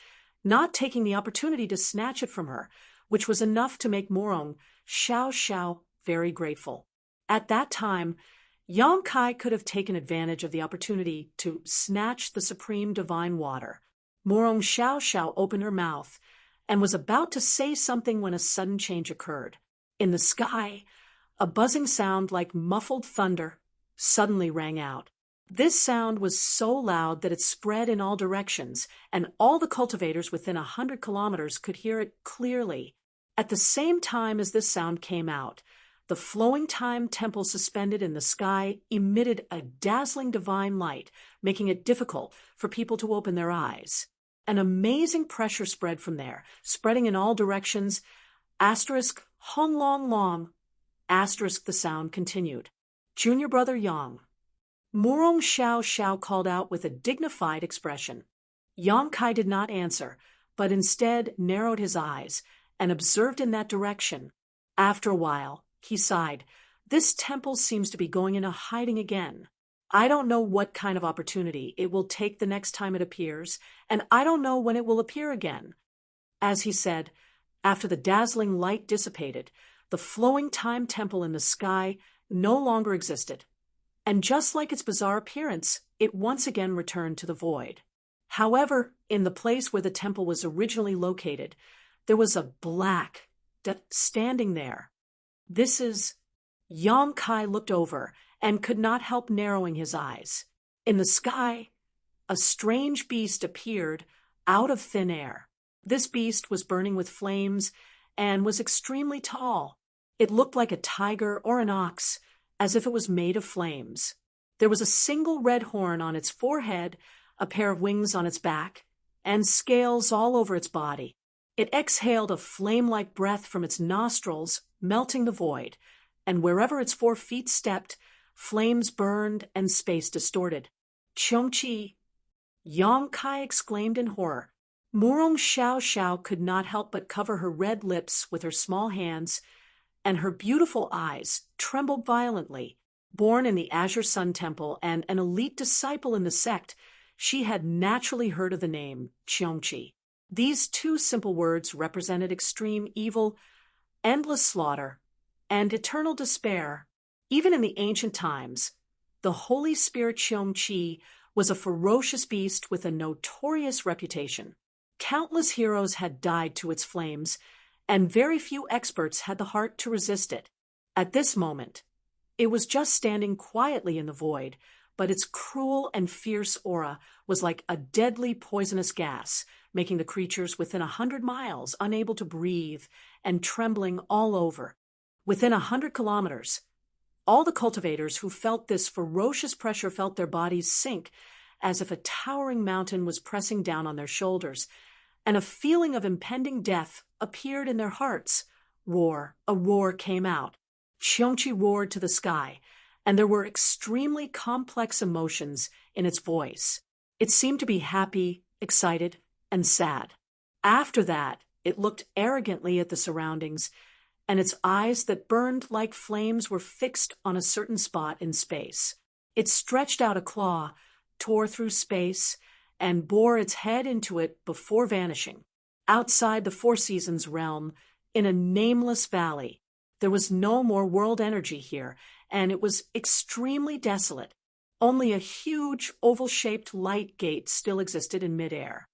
A: not taking the opportunity to snatch it from her, which was enough to make Murong Xiao Xiao very grateful. At that time, Yang Kai could have taken advantage of the opportunity to snatch the supreme divine water. Murong Xiao Xiao opened her mouth and was about to say something when a sudden change occurred. In the sky, a buzzing sound like muffled thunder suddenly rang out. This sound was so loud that it spread in all directions, and all the cultivators within 100 kilometers could hear it clearly. At the same time as this sound came out, the flowing time temple suspended in the sky emitted a dazzling divine light, making it difficult for people to open their eyes. An amazing pressure spread from there, spreading in all directions. Asterisk, Hong Long Long. Asterisk, the sound continued. Junior brother Yang. Murong Xiao Xiao called out with a dignified expression. Yang Kai did not answer, but instead narrowed his eyes and observed in that direction. After a while, he sighed. This temple seems to be going into hiding again. I don't know what kind of opportunity it will take the next time it appears, and I don't know when it will appear again. As he said, after the dazzling light dissipated, the flowing time temple in the sky no longer existed. And just like its bizarre appearance, it once again returned to the void. However, in the place where the temple was originally located, there was a black death standing there. This is... Yang Kai looked over and could not help narrowing his eyes. In the sky, a strange beast appeared out of thin air. This beast was burning with flames and was extremely tall. It looked like a tiger or an ox, as if it was made of flames. There was a single red horn on its forehead, a pair of wings on its back, and scales all over its body. It exhaled a flame-like breath from its nostrils, melting the void, and wherever its 4 feet stepped, flames burned and space distorted. Qiongqi! Yang Kai exclaimed in horror. Murong Xiao Xiao could not help but cover her red lips with her small hands, and her beautiful eyes trembled violently. Born in the Azure Sun Temple and an elite disciple in the sect, she had naturally heard of the name Qiongqi. These 2 simple words represented extreme evil, endless slaughter, and eternal despair. Even in the ancient times, the Holy Spirit Qiongqi was a ferocious beast with a notorious reputation. Countless heroes had died to its flames, and very few experts had the heart to resist it. At this moment, it was just standing quietly in the void, but its cruel and fierce aura was like a deadly poisonous gas, making the creatures within 100 miles unable to breathe and trembling all over. Within 100 kilometers, all the cultivators who felt this ferocious pressure felt their bodies sink as if a towering mountain was pressing down on their shoulders, and a feeling of impending death appeared in their hearts. A roar came out. Cheongchi roared to the sky, and there were extremely complex emotions in its voice. It seemed to be happy, excited, and sad. After that, it looked arrogantly at the surroundings, and its eyes that burned like flames were fixed on a certain spot in space. It stretched out a claw, tore through space, and bore its head into it before vanishing. Outside the Four Seasons realm, in a nameless valley, there was no more world energy here, and it was extremely desolate. Only a huge oval-shaped light gate still existed in midair.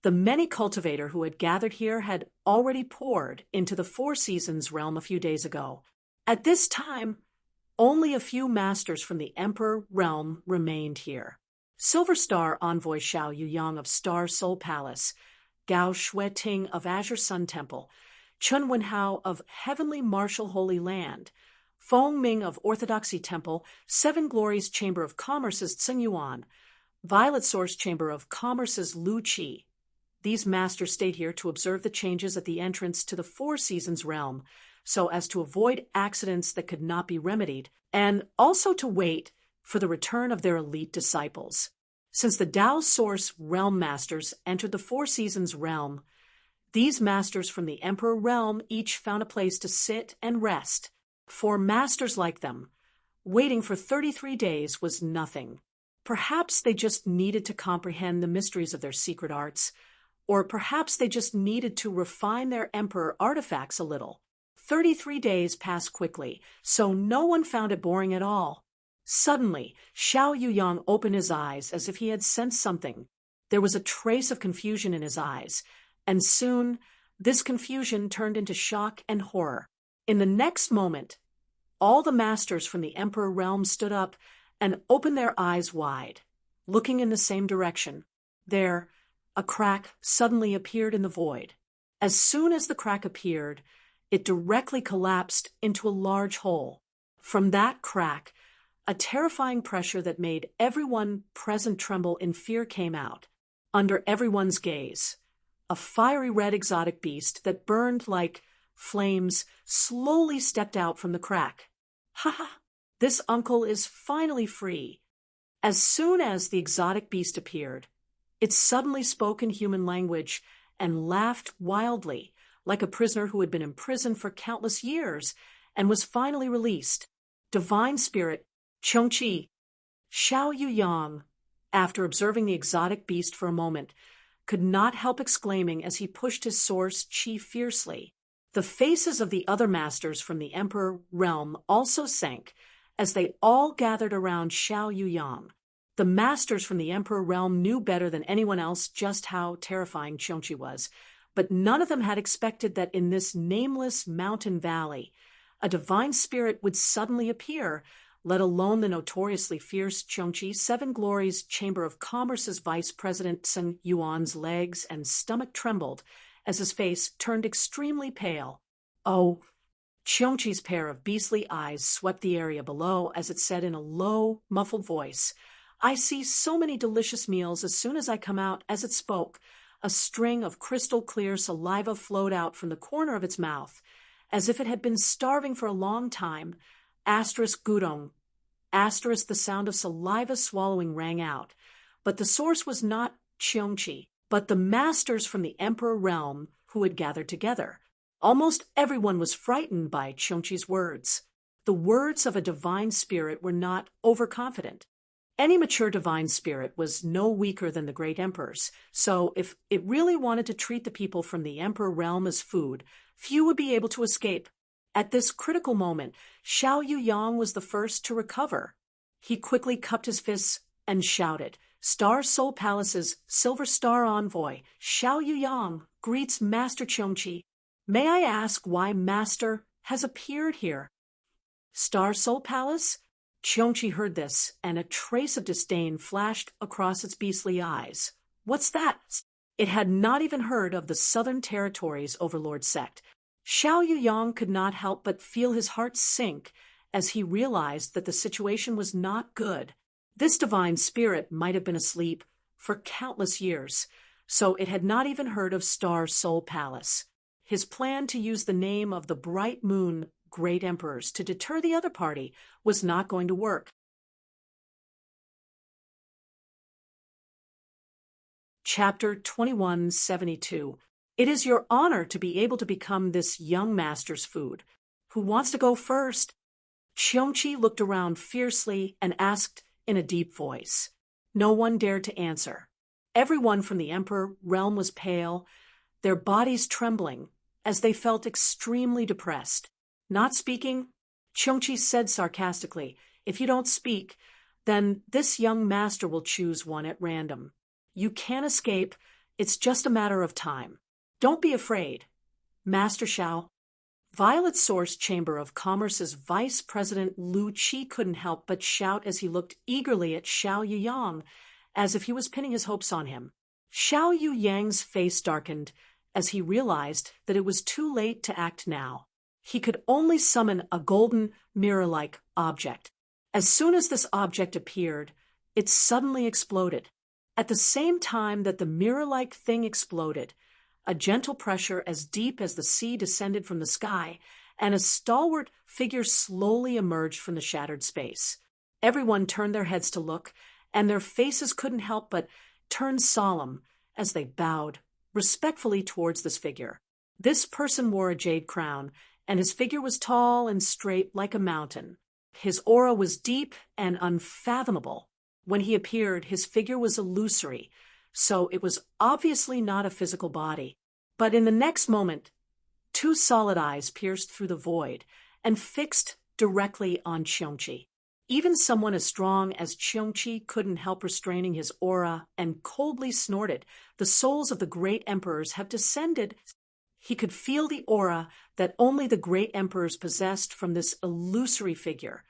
A: The many cultivator who had gathered here had already poured into the Four Seasons realm a few days ago. At this time, only a few masters from the Emperor realm remained here. Silver Star envoy Xiao Yuyang of Star Soul Palace, Gao Shueting of Azure Sun Temple, Chun Wenhao of Heavenly Martial Holy Land, Feng Ming of Orthodoxy Temple, Seven Glories Chamber of Commerce's Tseng Yuan, Violet Source Chamber of Commerce's Lu Qi. These masters stayed here to observe the changes at the entrance to the Four Seasons realm, so as to avoid accidents that could not be remedied, and also to wait for the return of their elite disciples. Since the Tao Source realm masters entered the Four Seasons realm, these masters from the Emperor realm each found a place to sit and rest. For masters like them, waiting for 33 days was nothing. Perhaps they just needed to comprehend the mysteries of their secret arts, or perhaps they just needed to refine their Emperor artifacts a little. 33 days passed quickly, so no one found it boring at all. Suddenly, Xiao Yuyang opened his eyes as if he had sensed something. There was a trace of confusion in his eyes, and soon this confusion turned into shock and horror. In the next moment, all the masters from the Emperor realm stood up and opened their eyes wide, looking in the same direction. There, a crack suddenly appeared in the void. As soon as the crack appeared, it directly collapsed into a large hole. From that crack, a terrifying pressure that made everyone present tremble in fear came out. Under everyone's gaze, a fiery red exotic beast that burned like flames slowly stepped out from the crack. Ha ha! This uncle is finally free. As soon as the exotic beast appeared, it suddenly spoke in human language and laughed wildly, like a prisoner who had been imprisoned for countless years and was finally released. Divine Spirit, Cheongchi. Xiao Yuyang, after observing the exotic beast for a moment, could not help exclaiming as he pushed his source chi fiercely. The faces of the other masters from the Emperor realm also sank as they all gathered around Xiao Yuyang. The masters from the Emperor realm knew better than anyone else just how terrifying Cheongchi was, but none of them had expected that in this nameless mountain valley, a divine spirit would suddenly appear, let alone the notoriously fierce Cheongchi. Seven Glories Chamber of Commerce's Vice President Tseng Yuan's legs and stomach trembled as his face turned extremely pale. Oh, Cheongchi's pair of beastly eyes swept the area below as it said in a low, muffled voice, "I see so many delicious meals as soon as I come out." As it spoke, a string of crystal-clear saliva flowed out from the corner of its mouth, as if it had been starving for a long time. Asterisk gudong. Asterisk the sound of saliva swallowing rang out. But the source was not Cheongchi, but the masters from the Emperor realm who had gathered together. Almost everyone was frightened by Cheongchi's words. The words of a divine spirit were not overconfident. Any mature divine spirit was no weaker than the great emperors, so if it really wanted to treat the people from the Emperor realm as food, few would be able to escape. At this critical moment, Xiao Yuyang was the first to recover. He quickly cupped his fists and shouted, "Star Soul Palace's Silver Star Envoy, Xiao Yuyang, greets Master Cheongchi. May I ask why Master has appeared here?" Star Soul Palace? Cheongchi heard this, and a trace of disdain flashed across its beastly eyes. What's that? It had not even heard of the Southern Territories Overlord sect. Xiao Yuyang could not help but feel his heart sink as he realized that the situation was not good. This divine spirit might have been asleep for countless years, so it had not even heard of Star Soul Palace. His plan to use the name of the bright moon great emperors to deter the other party was not going to work. Chapter 2172. It is your honor to be able to become this young master's food. Who wants to go first? Cheongchi looked around fiercely and asked in a deep voice. No one dared to answer. Everyone from the emperor realm was pale, their bodies trembling, as they felt extremely depressed. Not speaking, Cheongchi said sarcastically, if you don't speak, then this young master will choose one at random. You can't escape, it's just a matter of time. Don't be afraid. Master Xiao. Violet Source Chamber of Commerce's Vice President Lu Qi couldn't help but shout as he looked eagerly at Xiao Yuyang, as if he was pinning his hopes on him. Xiao Yuyang's face darkened as he realized that it was too late to act now. He could only summon a golden, mirror-like object. As soon as this object appeared, it suddenly exploded. At the same time that the mirror-like thing exploded, a gentle pressure as deep as the sea descended from the sky, and a stalwart figure slowly emerged from the shattered space. Everyone turned their heads to look, and their faces couldn't help but turn solemn as they bowed respectfully towards this figure. This person wore a jade crown, and his figure was tall and straight like a mountain. His aura was deep and unfathomable. When he appeared, his figure was illusory, so it was obviously not a physical body. But in the next moment, two solid eyes pierced through the void and fixed directly on Cheongchi. Even someone as strong as Cheongchi couldn't help restraining his aura and coldly snorted, the souls of the great emperors have descended. He could feel the aura that only the great emperors possessed from this illusory figure.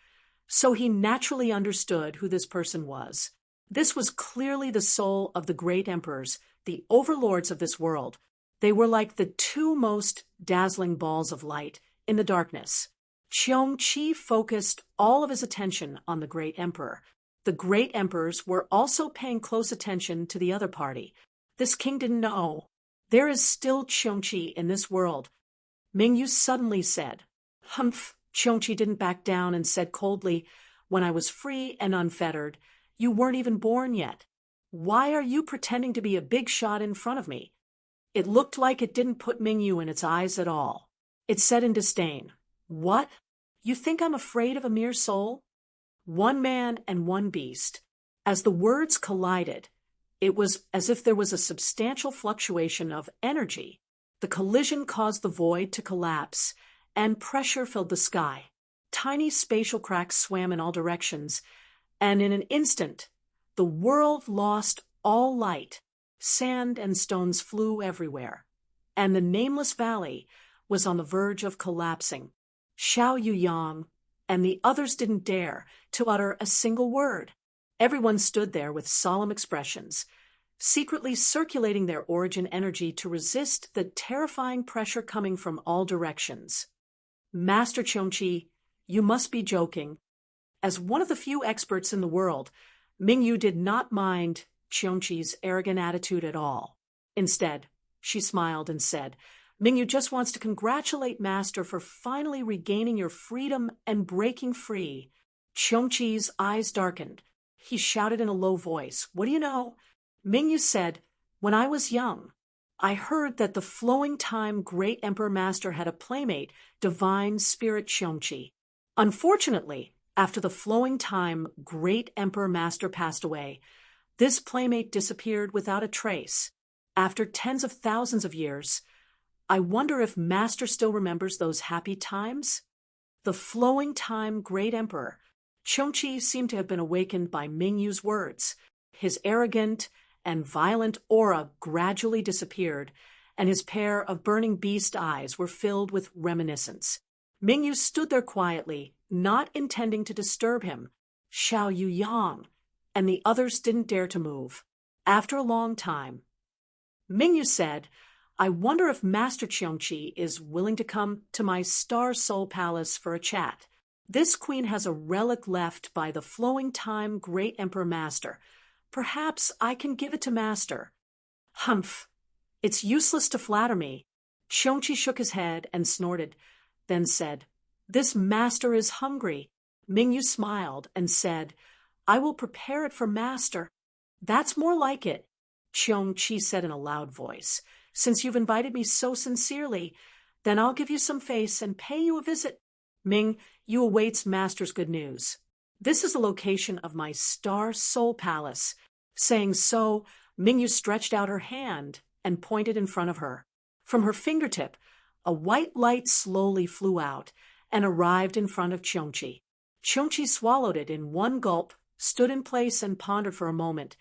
A: So he naturally understood who this person was. This was clearly the soul of the great emperors, the overlords of this world. They were like the two most dazzling balls of light in the darkness. Cheongchi focused all of his attention on the great emperor. The great emperors were also paying close attention to the other party. This king didn't know. There is still Cheongchi in this world. Mingyu suddenly said. Humph. Cheongchi didn't back down and said coldly, when I was free and unfettered, you weren't even born yet. Why are you pretending to be a big shot in front of me? It looked like it didn't put Mingyu in its eyes at all. It said in disdain, what? You think I'm afraid of a mere soul? One man and one beast. As the words collided, it was as if there was a substantial fluctuation of energy. The collision caused the void to collapse, and pressure filled the sky. Tiny spatial cracks swam in all directions, and in an instant, the world lost all light. Sand and stones flew everywhere, and the nameless valley was on the verge of collapsing. Xiao Yuyang and the others didn't dare to utter a single word. Everyone stood there with solemn expressions, secretly circulating their origin energy to resist the terrifying pressure coming from all directions. Master Cheongchi, you must be joking. As one of the few experts in the world, Mingyu did not mind Cheongchi's arrogant attitude at all. Instead, she smiled and said, Mingyu just wants to congratulate Master for finally regaining your freedom and breaking free. Cheongchi's eyes darkened. He shouted in a low voice, what do you know? Mingyu said, when I was young, I heard that the flowing time great emperor master had a playmate, divine spirit Cheongchi. Unfortunately, after the flowing time great emperor master passed away, this playmate disappeared without a trace. After tens of thousands of years, I wonder if master still remembers those happy times? The flowing time great emperor. Cheongchi seemed to have been awakened by Mingyu's words. His arrogant and violent aura gradually disappeared, and his pair of burning beast eyes were filled with reminiscence. Mingyu stood there quietly, not intending to disturb him. Xiao Yuyang and the others didn't dare to move. After a long time, Mingyu said, I wonder if Master Cheongchi is willing to come to my Star Soul Palace for a chat. This queen has a relic left by the flowing time great emperor master. Perhaps I can give it to Master. Humph. It's useless to flatter me. Cheongchi shook his head and snorted, then said, This master is hungry. Mingyu smiled and said, I will prepare it for master. That's more like it, Qiongqi said in a loud voice. Since you've invited me so sincerely, then I'll give you some face and pay you a visit. Ming, you awaits master's good news. This is the location of my star soul palace. Saying so, Mingyu stretched out her hand and pointed in front of her. From her fingertip, a white light slowly flew out and arrived in front of Qiongqi. Qiongqi swallowed it in one gulp, stood in place and pondered for a moment,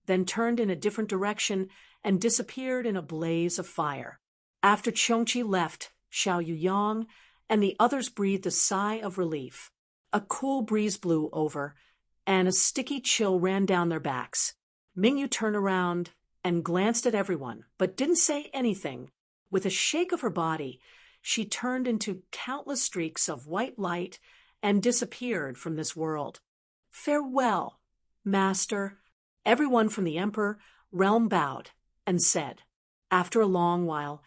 A: then turned in a different direction and disappeared in a blaze of fire. After Qiongqi left, Xiao Yuyang and the others breathed a sigh of relief. A cool breeze blew over, and a sticky chill ran down their backs. Mingyu turned around and glanced at everyone, but didn't say anything. With a shake of her body, she turned into countless streaks of white light and disappeared from this world. Farewell, master. Everyone from the emperor realm bowed and said. After a long while,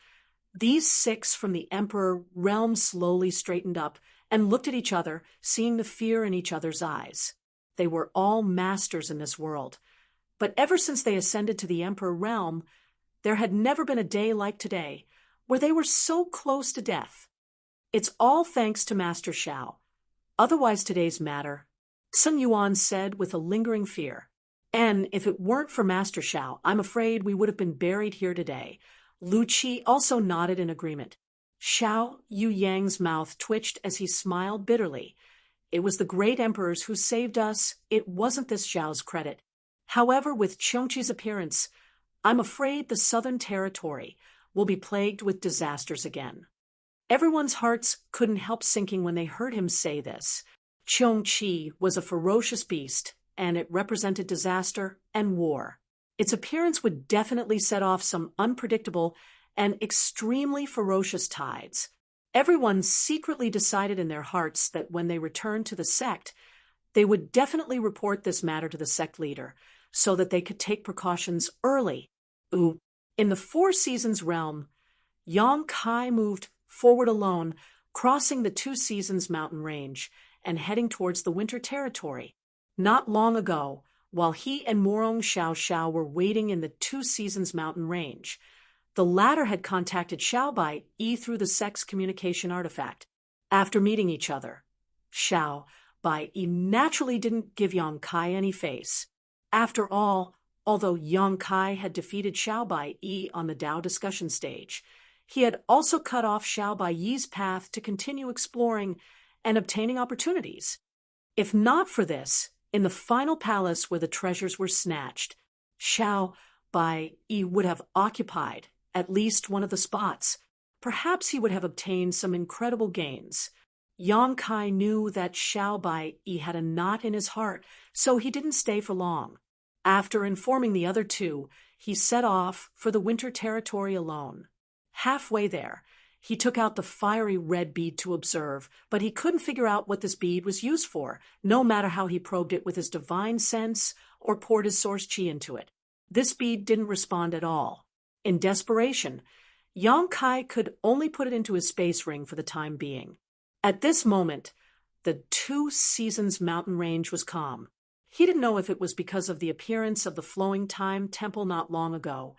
A: these 6 from the emperor realm slowly straightened up and looked at each other, seeing the fear in each other's eyes. They were all masters in this world. But ever since they ascended to the emperor realm, there had never been a day like today, where they were so close to death. It's all thanks to Master Xiao. Otherwise today's matter, Sun Yuan said with a lingering fear. And if it weren't for Master Xiao, I'm afraid we would have been buried here today. Lu Qi also nodded in agreement. Xiao Yuyang's mouth twitched as he smiled bitterly. It was the great emperors who saved us. It wasn't this Xiao's credit. However, with Qiongqi's appearance, I'm afraid the southern territory will be plagued with disasters again. Everyone's hearts couldn't help sinking when they heard him say this. Qiongqi was a ferocious beast, and it represented disaster and war. Its appearance would definitely set off some unpredictable and extremely ferocious tides. Everyone secretly decided in their hearts that when they returned to the sect, they would definitely report this matter to the sect leader, so that they could take precautions early. In the 4 Seasons realm, Yang Kai moved forward alone, crossing the 2 Seasons mountain range and heading towards the winter territory. Not long ago, while he and Morong Xiao were waiting in the 2 Seasons mountain range, the latter had contacted Xiao Bai Yi through the sect's communication artifact. After meeting each other, Xiao Bai Yi naturally didn't give Yang Kai any face. After all, although Yang Kai had defeated Xiao Bai Yi on the Dao discussion stage, he had also cut off Xiao Bai Yi's path to continue exploring and obtaining opportunities. If not for this, in the final palace where the treasures were snatched, Xiao Bai Yi would have occupied at least one of the spots. Perhaps he would have obtained some incredible gains. Yang Kai knew that Xiao Bai Yi had a knot in his heart, so he didn't stay for long. After informing the other 2, he set off for the winter territory alone. Halfway there, he took out the fiery red bead to observe, but he couldn't figure out what this bead was used for, no matter how he probed it with his divine sense or poured his source chi into it. This bead didn't respond at all. In desperation, Yang Kai could only put it into his space ring for the time being. At this moment, the 2 Seasons mountain range was calm. He didn't know if it was because of the appearance of the flowing time temple not long ago,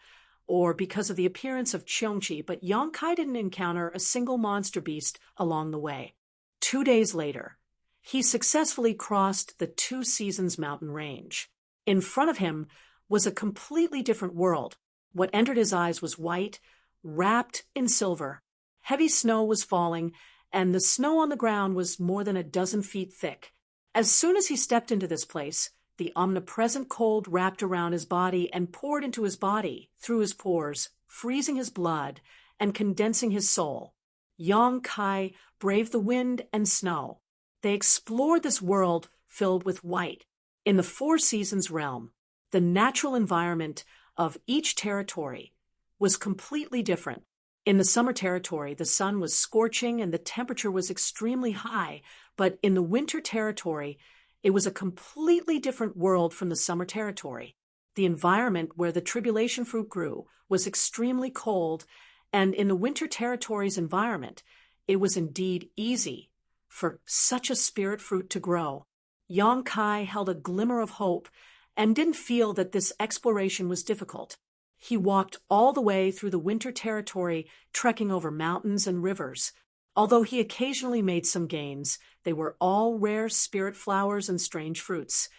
A: or because of the appearance of Qiongqi, but Yang Kai didn't encounter a single monster beast along the way. 2 days later, he successfully crossed the 2 Seasons mountain range. In front of him was a completely different world. What entered his eyes was white, wrapped in silver. Heavy snow was falling, and the snow on the ground was more than a dozen feet thick. As soon as he stepped into this place, the omnipresent cold wrapped around his body and poured into his body through his pores, freezing his blood and condensing his soul. Yang Kai braved the wind and snow. They explored this world filled with white. In the 4 Seasons realm, the natural environment of each territory was completely different. In the summer territory, the sun was scorching and the temperature was extremely high, but in the winter territory, it was a completely different world from the summer territory. The environment where the tribulation fruit grew was extremely cold, and in the winter territory's environment, it was indeed easy. for such a spirit fruit to grow. Yang Kai held a glimmer of hope and didn't feel that this exploration was difficult. He walked all the way through the winter territory, trekking over mountains and rivers. Although he occasionally made some gains, they were all rare spirit flowers and strange fruits.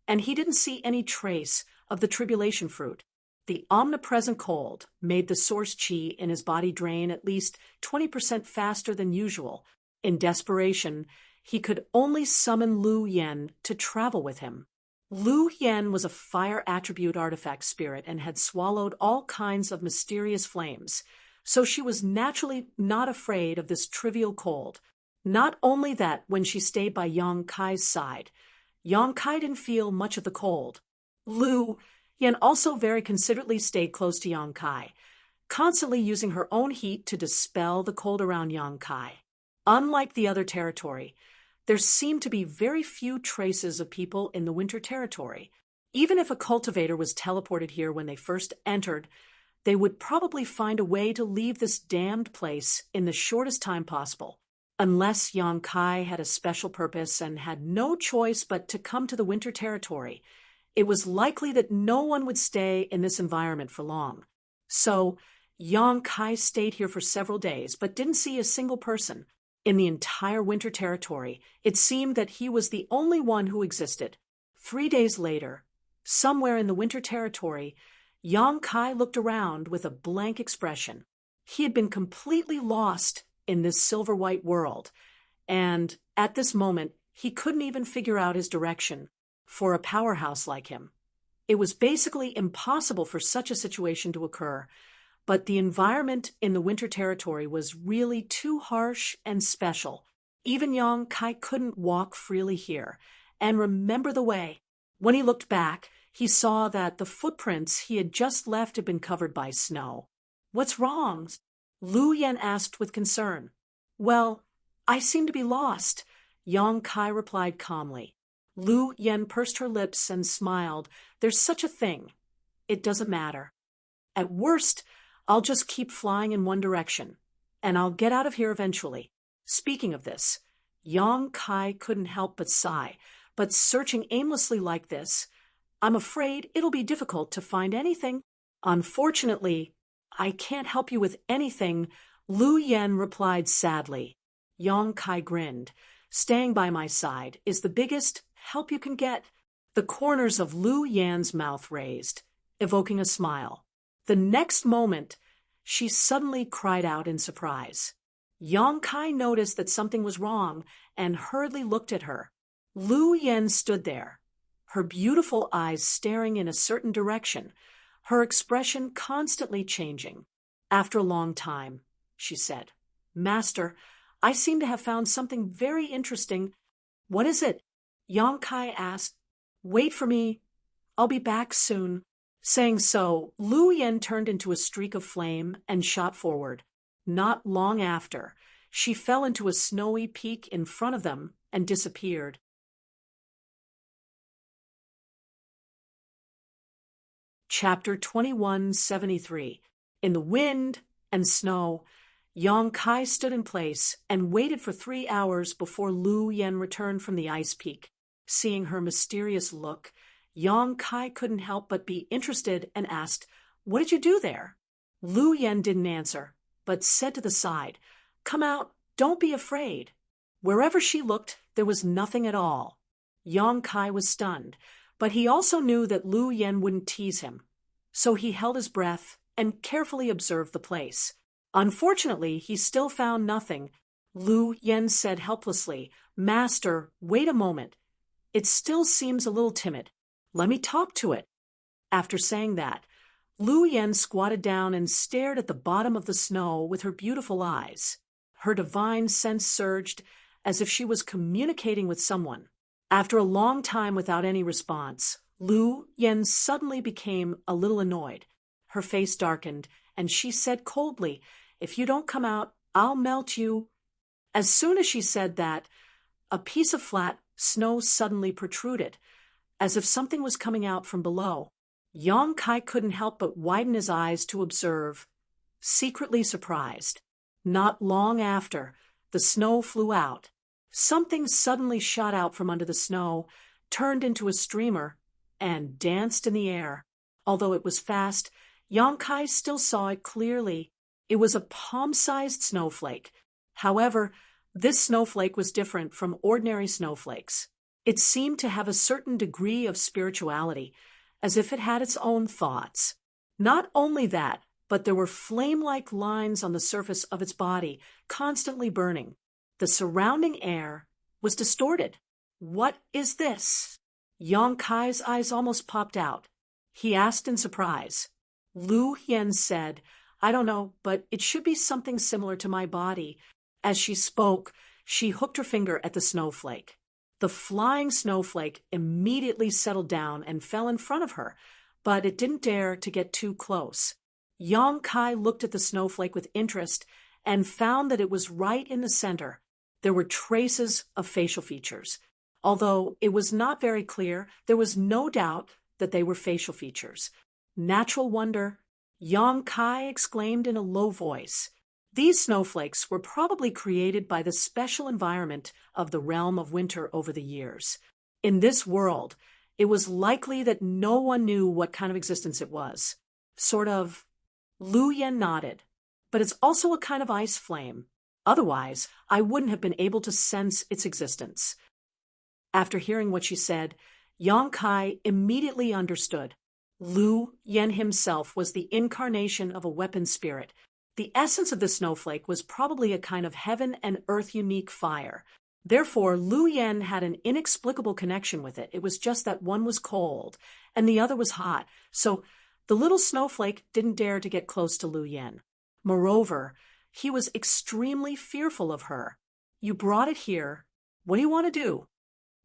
A: And he didn't see any trace of the tribulation fruit. The omnipresent cold made the source chi in his body drain at least 20% faster than usual. In desperation, he could only summon Lu Yen to travel with him. Lu Yen was a fire attribute artifact spirit and had swallowed all kinds of mysterious flames, so she was naturally not afraid of this trivial cold. Not only that, when she stayed by Yang Kai's side, Yang Kai didn't feel much of the cold. Lu Yen also very considerately stayed close to Yang Kai, constantly using her own heat to dispel the cold around Yang Kai. Unlike the other territory, there seemed to be very few traces of people in the winter territory. Even if a cultivator was teleported here when they first entered, they would probably find a way to leave this damned place in the shortest time possible. Unless Yang Kai had a special purpose and had no choice but to come to the winter territory, it was likely that no one would stay in this environment for long. So, Yang Kai stayed here for several days, but didn't see a single person. In the entire winter territory, it seemed that he was the only one who existed. 3 days later, somewhere in the winter territory, Yang Kai looked around with a blank expression. He had been completely lost in this silver-white world, and at this moment, he couldn't even figure out his direction. For a powerhouse like him, it was basically impossible for such a situation to occur. But the environment in the winter territory was really too harsh and special. Even Yang Kai couldn't walk freely here and remember the way. When he looked back, he saw that the footprints he had just left had been covered by snow. "What's wrong?" Lu Yen asked with concern. "Well, I seem to be lost," Yang Kai replied calmly. Lu Yen pursed her lips and smiled. "There's such a thing. It doesn't matter. At worst, I'll just keep flying in one direction, and I'll get out of here eventually." Speaking of this, Yang Kai couldn't help but sigh. But searching aimlessly like this, I'm afraid it'll be difficult to find anything. "Unfortunately, I can't help you with anything," Lu Yen replied sadly. Yang Kai grinned. "Staying by my side is the biggest help you can get." The corners of Lu Yan's mouth raised, evoking a smile. The next moment, she suddenly cried out in surprise. Yang Kai noticed that something was wrong and hurriedly looked at her. Lu Yen stood there, her beautiful eyes staring in a certain direction, her expression constantly changing. After a long time, she said, "Master, I seem to have found something very interesting." "What is it?" Yang Kai asked. "Wait for me. I'll be back soon." Saying so, Lu Yen turned into a streak of flame and shot forward. Not long after, she fell into a snowy peak in front of them and disappeared. Chapter 2173. In the wind and snow, Yang Kai stood in place and waited for 3 hours before Lu Yen returned from the ice peak. Seeing her mysterious look, Yang Kai couldn't help but be interested and asked, "What did you do there?" Lu Yen didn't answer, but said to the side, "Come out, don't be afraid." Wherever she looked, there was nothing at all. Yang Kai was stunned, but he also knew that Lu Yen wouldn't tease him. So he held his breath and carefully observed the place. Unfortunately, he still found nothing. Lu Yen said helplessly, "Master, wait a moment. It still seems a little timid. Let me talk to it." After saying that, Lu Yen squatted down and stared at the bottom of the snow with her beautiful eyes. Her divine sense surged as if she was communicating with someone. After a long time without any response, Lu Yen suddenly became a little annoyed. Her face darkened, and she said coldly, "If you don't come out, I'll melt you." As soon as she said that, a piece of flat snow suddenly protruded, as if something was coming out from below. Yang Kai couldn't help but widen his eyes to observe, secretly surprised. Not long after, the snow flew out. Something suddenly shot out from under the snow, turned into a streamer, and danced in the air. Although it was fast, Yong-kai still saw it clearly. It was a palm-sized snowflake. However, this snowflake was different from ordinary snowflakes. It seemed to have a certain degree of spirituality, as if it had its own thoughts. Not only that, but there were flame-like lines on the surface of its body, constantly burning. The surrounding air was distorted. What is this? Yong-kai's eyes almost popped out. He asked in surprise. Lu Yen said, "I don't know, but it should be something similar to my body." As she spoke, she hooked her finger at the snowflake. The flying snowflake immediately settled down and fell in front of her, but it didn't dare to get too close. Yong-kai looked at the snowflake with interest and found that it was right in the center. There were traces of facial features. Although it was not very clear, there was no doubt that they were facial features. Natural wonder, Yong-kai exclaimed in a low voice. These snowflakes were probably created by the special environment of the realm of winter over the years. In this world, it was likely that no one knew what kind of existence it was. Sort of. Lu Yen nodded. But it's also a kind of ice flame. Otherwise, I wouldn't have been able to sense its existence. After hearing what she said, Yong-kai immediately understood. Lu Yen himself was the incarnation of a weapon spirit. The essence of the snowflake was probably a kind of heaven and earth unique fire. Therefore, Lu Yen had an inexplicable connection with it. It was just that one was cold and the other was hot. So the little snowflake didn't dare to get close to Lu Yen. Moreover, he was extremely fearful of her. "You brought it here. What do you want to do?"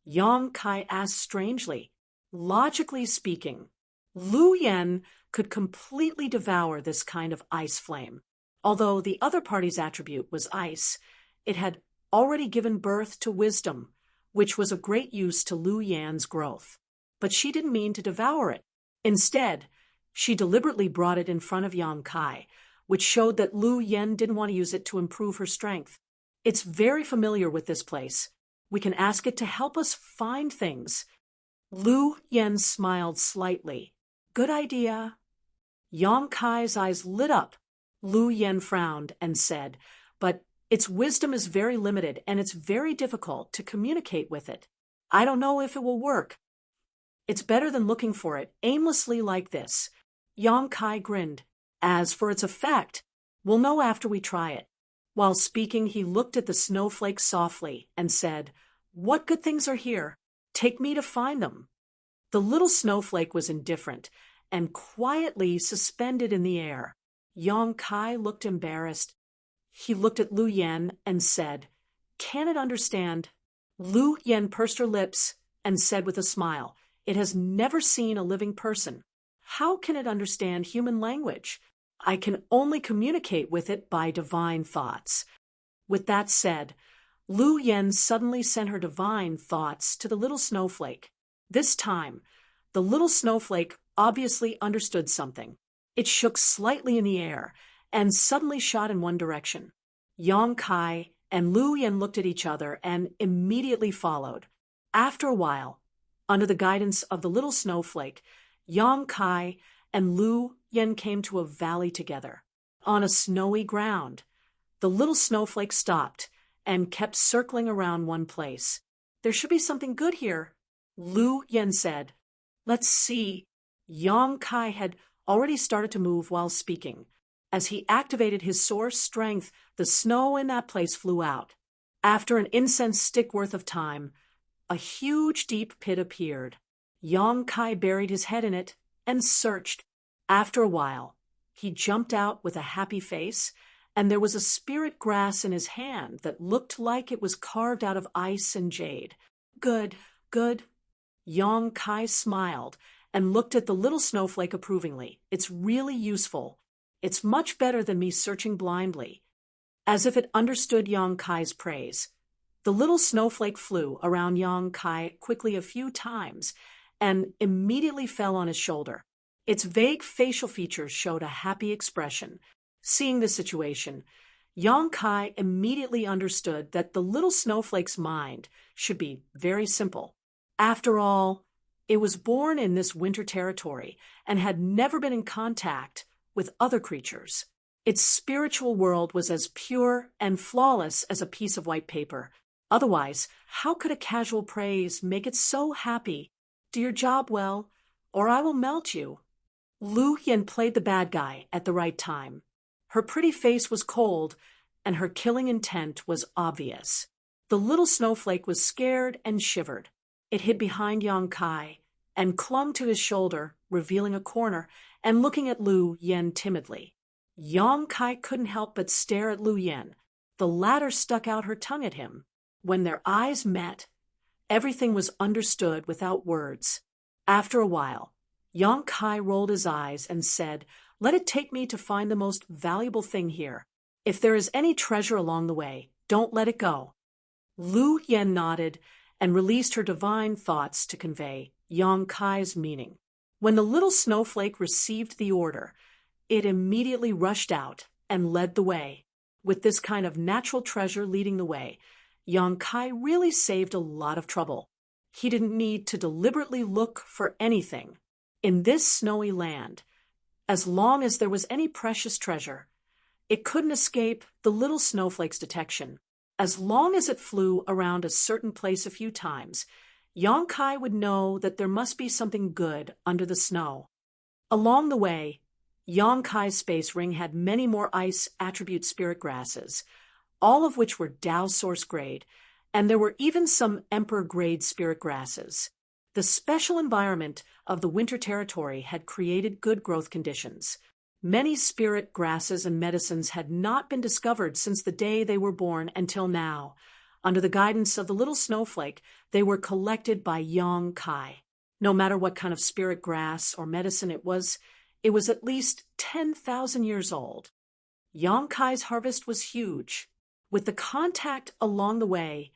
A: Yong-kai asked strangely. Logically speaking, Lu Yen could completely devour this kind of ice flame. Although the other party's attribute was ice, it had already given birth to wisdom, which was of great use to Lu Yan's growth. But she didn't mean to devour it. Instead, she deliberately brought it in front of Yong-kai, which showed that Lu Yen didn't want to use it to improve her strength. "It's very familiar with this place. We can ask it to help us find things." Lu Yen smiled slightly. "Good idea." Yong-kai's eyes lit up. Lu Yen frowned and said, "But its wisdom is very limited and it's very difficult to communicate with it. I don't know if it will work. It's better than looking for it aimlessly like this." Yong-kai grinned. "As for its effect, we'll know after we try it." While speaking, he looked at the snowflake softly and said, "What good things are here? Take me to find them." The little snowflake was indifferent and quietly suspended in the air. Yong-kai looked embarrassed. He looked at Lu Yen and said, "Can it understand?" Lu Yen pursed her lips and said with a smile, "It has never seen a living person. How can it understand human language? I can only communicate with it by divine thoughts." With that said, Lu Yen suddenly sent her divine thoughts to the little snowflake. This time, the little snowflake obviously understood something. It shook slightly in the air and suddenly shot in one direction. Yong-kai and Lu Yen looked at each other and immediately followed. After a while, under the guidance of the little snowflake, Yong-kai and Lu Yen came to a valley together. On a snowy ground, the little snowflake stopped and kept circling around one place. "There should be something good here," Lu Yen said. "Let's see." Yong-kai had already started to move while speaking. As he activated his source strength, the snow in that place flew out. After an incense stick worth of time, a huge deep pit appeared. Yong-kai buried his head in it and searched. After a while, he jumped out with a happy face, and there was a spirit grass in his hand that looked like it was carved out of ice and jade. "Good, good." Yong-kai smiled and looked at the little snowflake approvingly. "It's really useful. It's much better than me searching blindly." As if it understood Yong-kai's praise, the little snowflake flew around Yong-kai quickly a few times and immediately fell on his shoulder. Its vague facial features showed a happy expression. Seeing the situation, Yang Kai immediately understood that the little snowflake's mind should be very simple. After all, it was born in this winter territory and had never been in contact with other creatures. Its spiritual world was as pure and flawless as a piece of white paper. Otherwise, how could a casual praise make it so happy? Do your job well, or I will melt you. Lu Yin played the bad guy at the right time. Her pretty face was cold, and her killing intent was obvious. The little snowflake was scared and shivered. It hid behind Yang Kai and clung to his shoulder, revealing a corner and looking at Lu Yin timidly. Yang Kai couldn't help but stare at Lu Yin. The latter stuck out her tongue at him. When their eyes met, everything was understood without words. After a while, Yang Kai rolled his eyes and said, "Let it take me to find the most valuable thing here. If there is any treasure along the way, don't let it go." Lu Yin nodded and released her divine thoughts to convey Yang Kai's meaning. When the little snowflake received the order, it immediately rushed out and led the way. With this kind of natural treasure leading the way, Yang Kai really saved a lot of trouble. He didn't need to deliberately look for anything. In this snowy land, as long as there was any precious treasure, it couldn't escape the little snowflake's detection. As long as it flew around a certain place a few times, Yang Kai would know that there must be something good under the snow. Along the way, Yang Kai's space ring had many more ice attribute spirit grasses, all of which were Tao source grade, and there were even some emperor grade spirit grasses. The special environment of the winter territory had created good growth conditions. Many spirit grasses and medicines had not been discovered since the day they were born until now. Under the guidance of the little snowflake, they were collected by Yang Kai. No matter what kind of spirit grass or medicine it was at least 10,000 years old. Yang Kai's harvest was huge. With the contact along the way,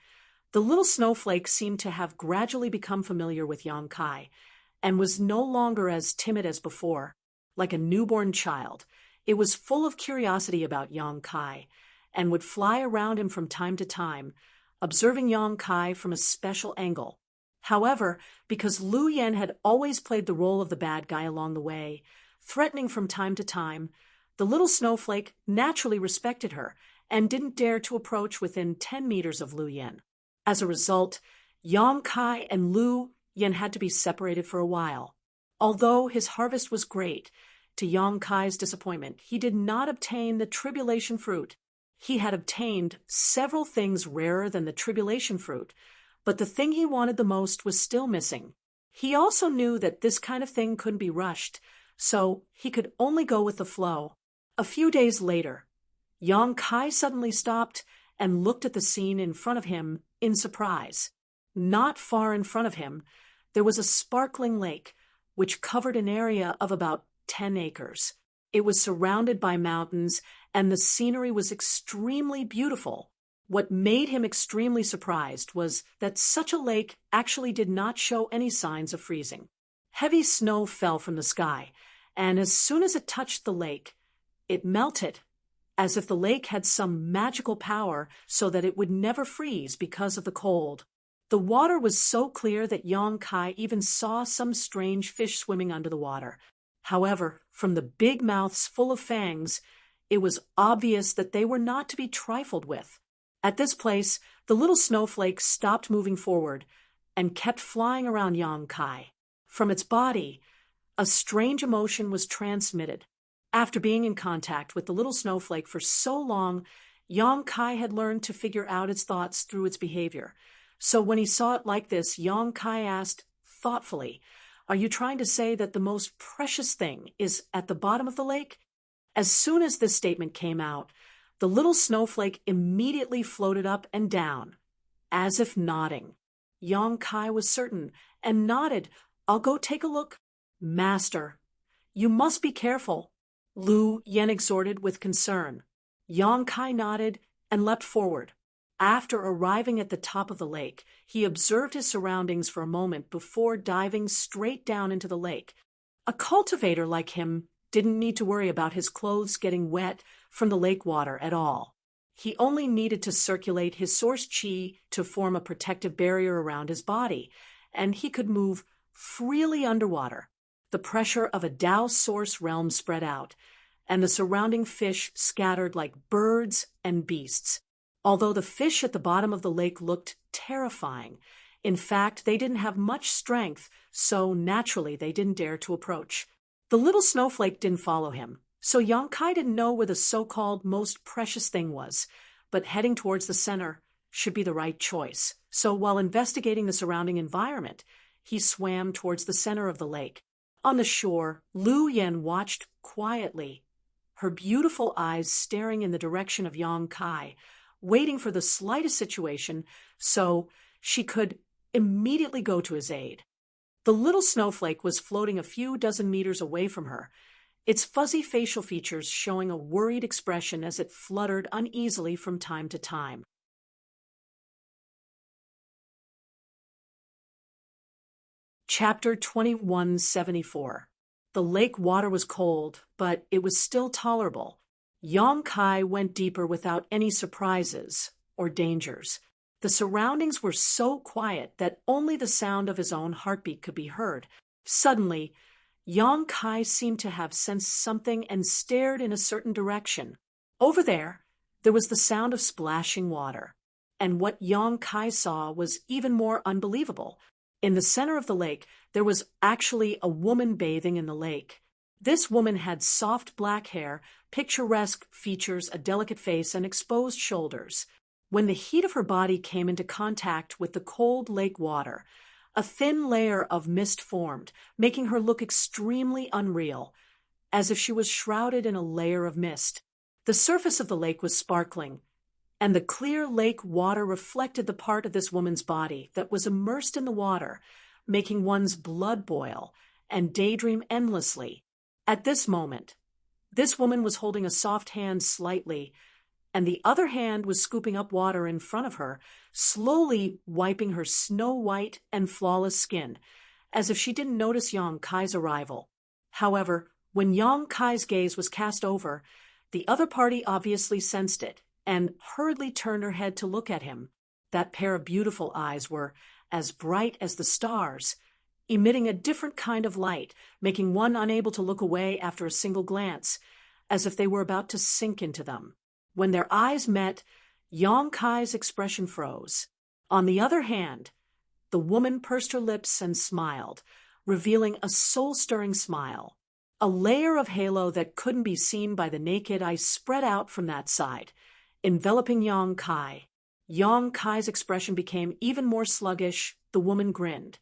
A: the little snowflake seemed to have gradually become familiar with Yang Kai and was no longer as timid as before. Like a newborn child, it was full of curiosity about Yang Kai and would fly around him from time to time, observing Yang Kai from a special angle. However, because Lu Yin had always played the role of the bad guy along the way, threatening from time to time, the little snowflake naturally respected her and didn't dare to approach within 10 meters of Lu Yin. As a result, Yang Kai and Lu Yin had to be separated for a while. Although his harvest was great, to Yang Kai's disappointment, he did not obtain the tribulation fruit. He had obtained several things rarer than the tribulation fruit, but the thing he wanted the most was still missing. He also knew that this kind of thing couldn't be rushed, so he could only go with the flow. A few days later, Yang Kai suddenly stopped and looked at the scene in front of him in surprise. Not far in front of him, there was a sparkling lake, which covered an area of about 10 acres. It was surrounded by mountains, and the scenery was extremely beautiful. What made him extremely surprised was that such a lake actually did not show any signs of freezing. Heavy snow fell from the sky, and as soon as it touched the lake, it melted, as if the lake had some magical power so that it would never freeze because of the cold. The water was so clear that Yang Kai even saw some strange fish swimming under the water. However, from the big mouths full of fangs, it was obvious that they were not to be trifled with. At this place, the little snowflake stopped moving forward and kept flying around Yang Kai. From its body, a strange emotion was transmitted. After being in contact with the little snowflake for so long, Yang Kai had learned to figure out its thoughts through its behavior. So when he saw it like this, Yang Kai asked thoughtfully, "Are you trying to say that the most precious thing is at the bottom of the lake?" As soon as this statement came out, the little snowflake immediately floated up and down, as if nodding. Yang Kai was certain and nodded. "I'll go take a look." "Master, you must be careful," Lu Yin exhorted with concern. Yang Kai nodded and leapt forward. After arriving at the top of the lake, he observed his surroundings for a moment before diving straight down into the lake. A cultivator like him didn't need to worry about his clothes getting wet from the lake water at all. He only needed to circulate his source chi to form a protective barrier around his body, and he could move freely underwater. The pressure of a Tao source realm spread out, and the surrounding fish scattered like birds and beasts. Although the fish at the bottom of the lake looked terrifying, in fact, they didn't have much strength, so naturally they didn't dare to approach. The little snowflake didn't follow him, so Yang Kai didn't know where the so-called most precious thing was, but heading towards the center should be the right choice. So while investigating the surrounding environment, he swam towards the center of the lake. On the shore, Lu Yen watched quietly, her beautiful eyes staring in the direction of Yang Kai, waiting for the slightest situation so she could immediately go to his aid. The little snowflake was floating a few dozen meters away from her, its fuzzy facial features showing a worried expression as it fluttered uneasily from time to time. Chapter 2174. The lake water was cold, but it was still tolerable. Yang Kai went deeper without any surprises or dangers. The surroundings were so quiet that only the sound of his own heartbeat could be heard. Suddenly, Yang Kai seemed to have sensed something and stared in a certain direction. Over there was the sound of splashing water. And what Yang Kai saw was even more unbelievable. In the center of the lake, there was actually a woman bathing in the lake. This woman had soft black hair, picturesque features, a delicate face, and exposed shoulders. When the heat of her body came into contact with the cold lake water, a thin layer of mist formed, making her look extremely unreal, as if she was shrouded in a layer of mist. The surface of the lake was sparkling, and the clear lake water reflected the part of this woman's body that was immersed in the water, making one's blood boil and daydream endlessly. At this moment, this woman was holding a soft hand slightly, and the other hand was scooping up water in front of her, slowly wiping her snow-white and flawless skin, as if she didn't notice Yang Kai's arrival. However, when Yang Kai's gaze was cast over, the other party obviously sensed it, and hurriedly turned her head to look at him. That pair of beautiful eyes were as bright as the stars, emitting a different kind of light, making one unable to look away after a single glance, as if they were about to sink into them. When their eyes met, Yang Kai's expression froze. On the other hand, the woman pursed her lips and smiled, revealing a soul-stirring smile. A layer of halo that couldn't be seen by the naked eye spread out from that side, enveloping Yang Kai. Yang Kai's expression became even more sluggish. The woman grinned,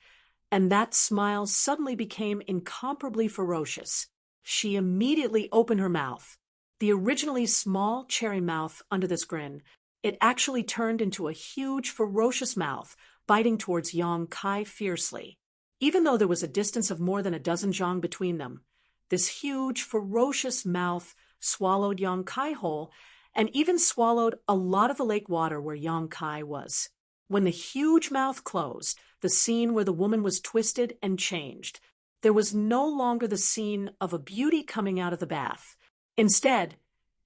A: and that smile suddenly became incomparably ferocious. She immediately opened her mouth. The originally small cherry mouth under this grin, it actually turned into a huge, ferocious mouth, biting towards Yang Kai fiercely. Even though there was a distance of more than a dozen zhang between them, this huge, ferocious mouth swallowed Yang Kai whole and even swallowed a lot of the lake water where Yang Kai was. When the huge mouth closed, the scene where the woman was twisted and changed. There was no longer the scene of a beauty coming out of the bath. Instead,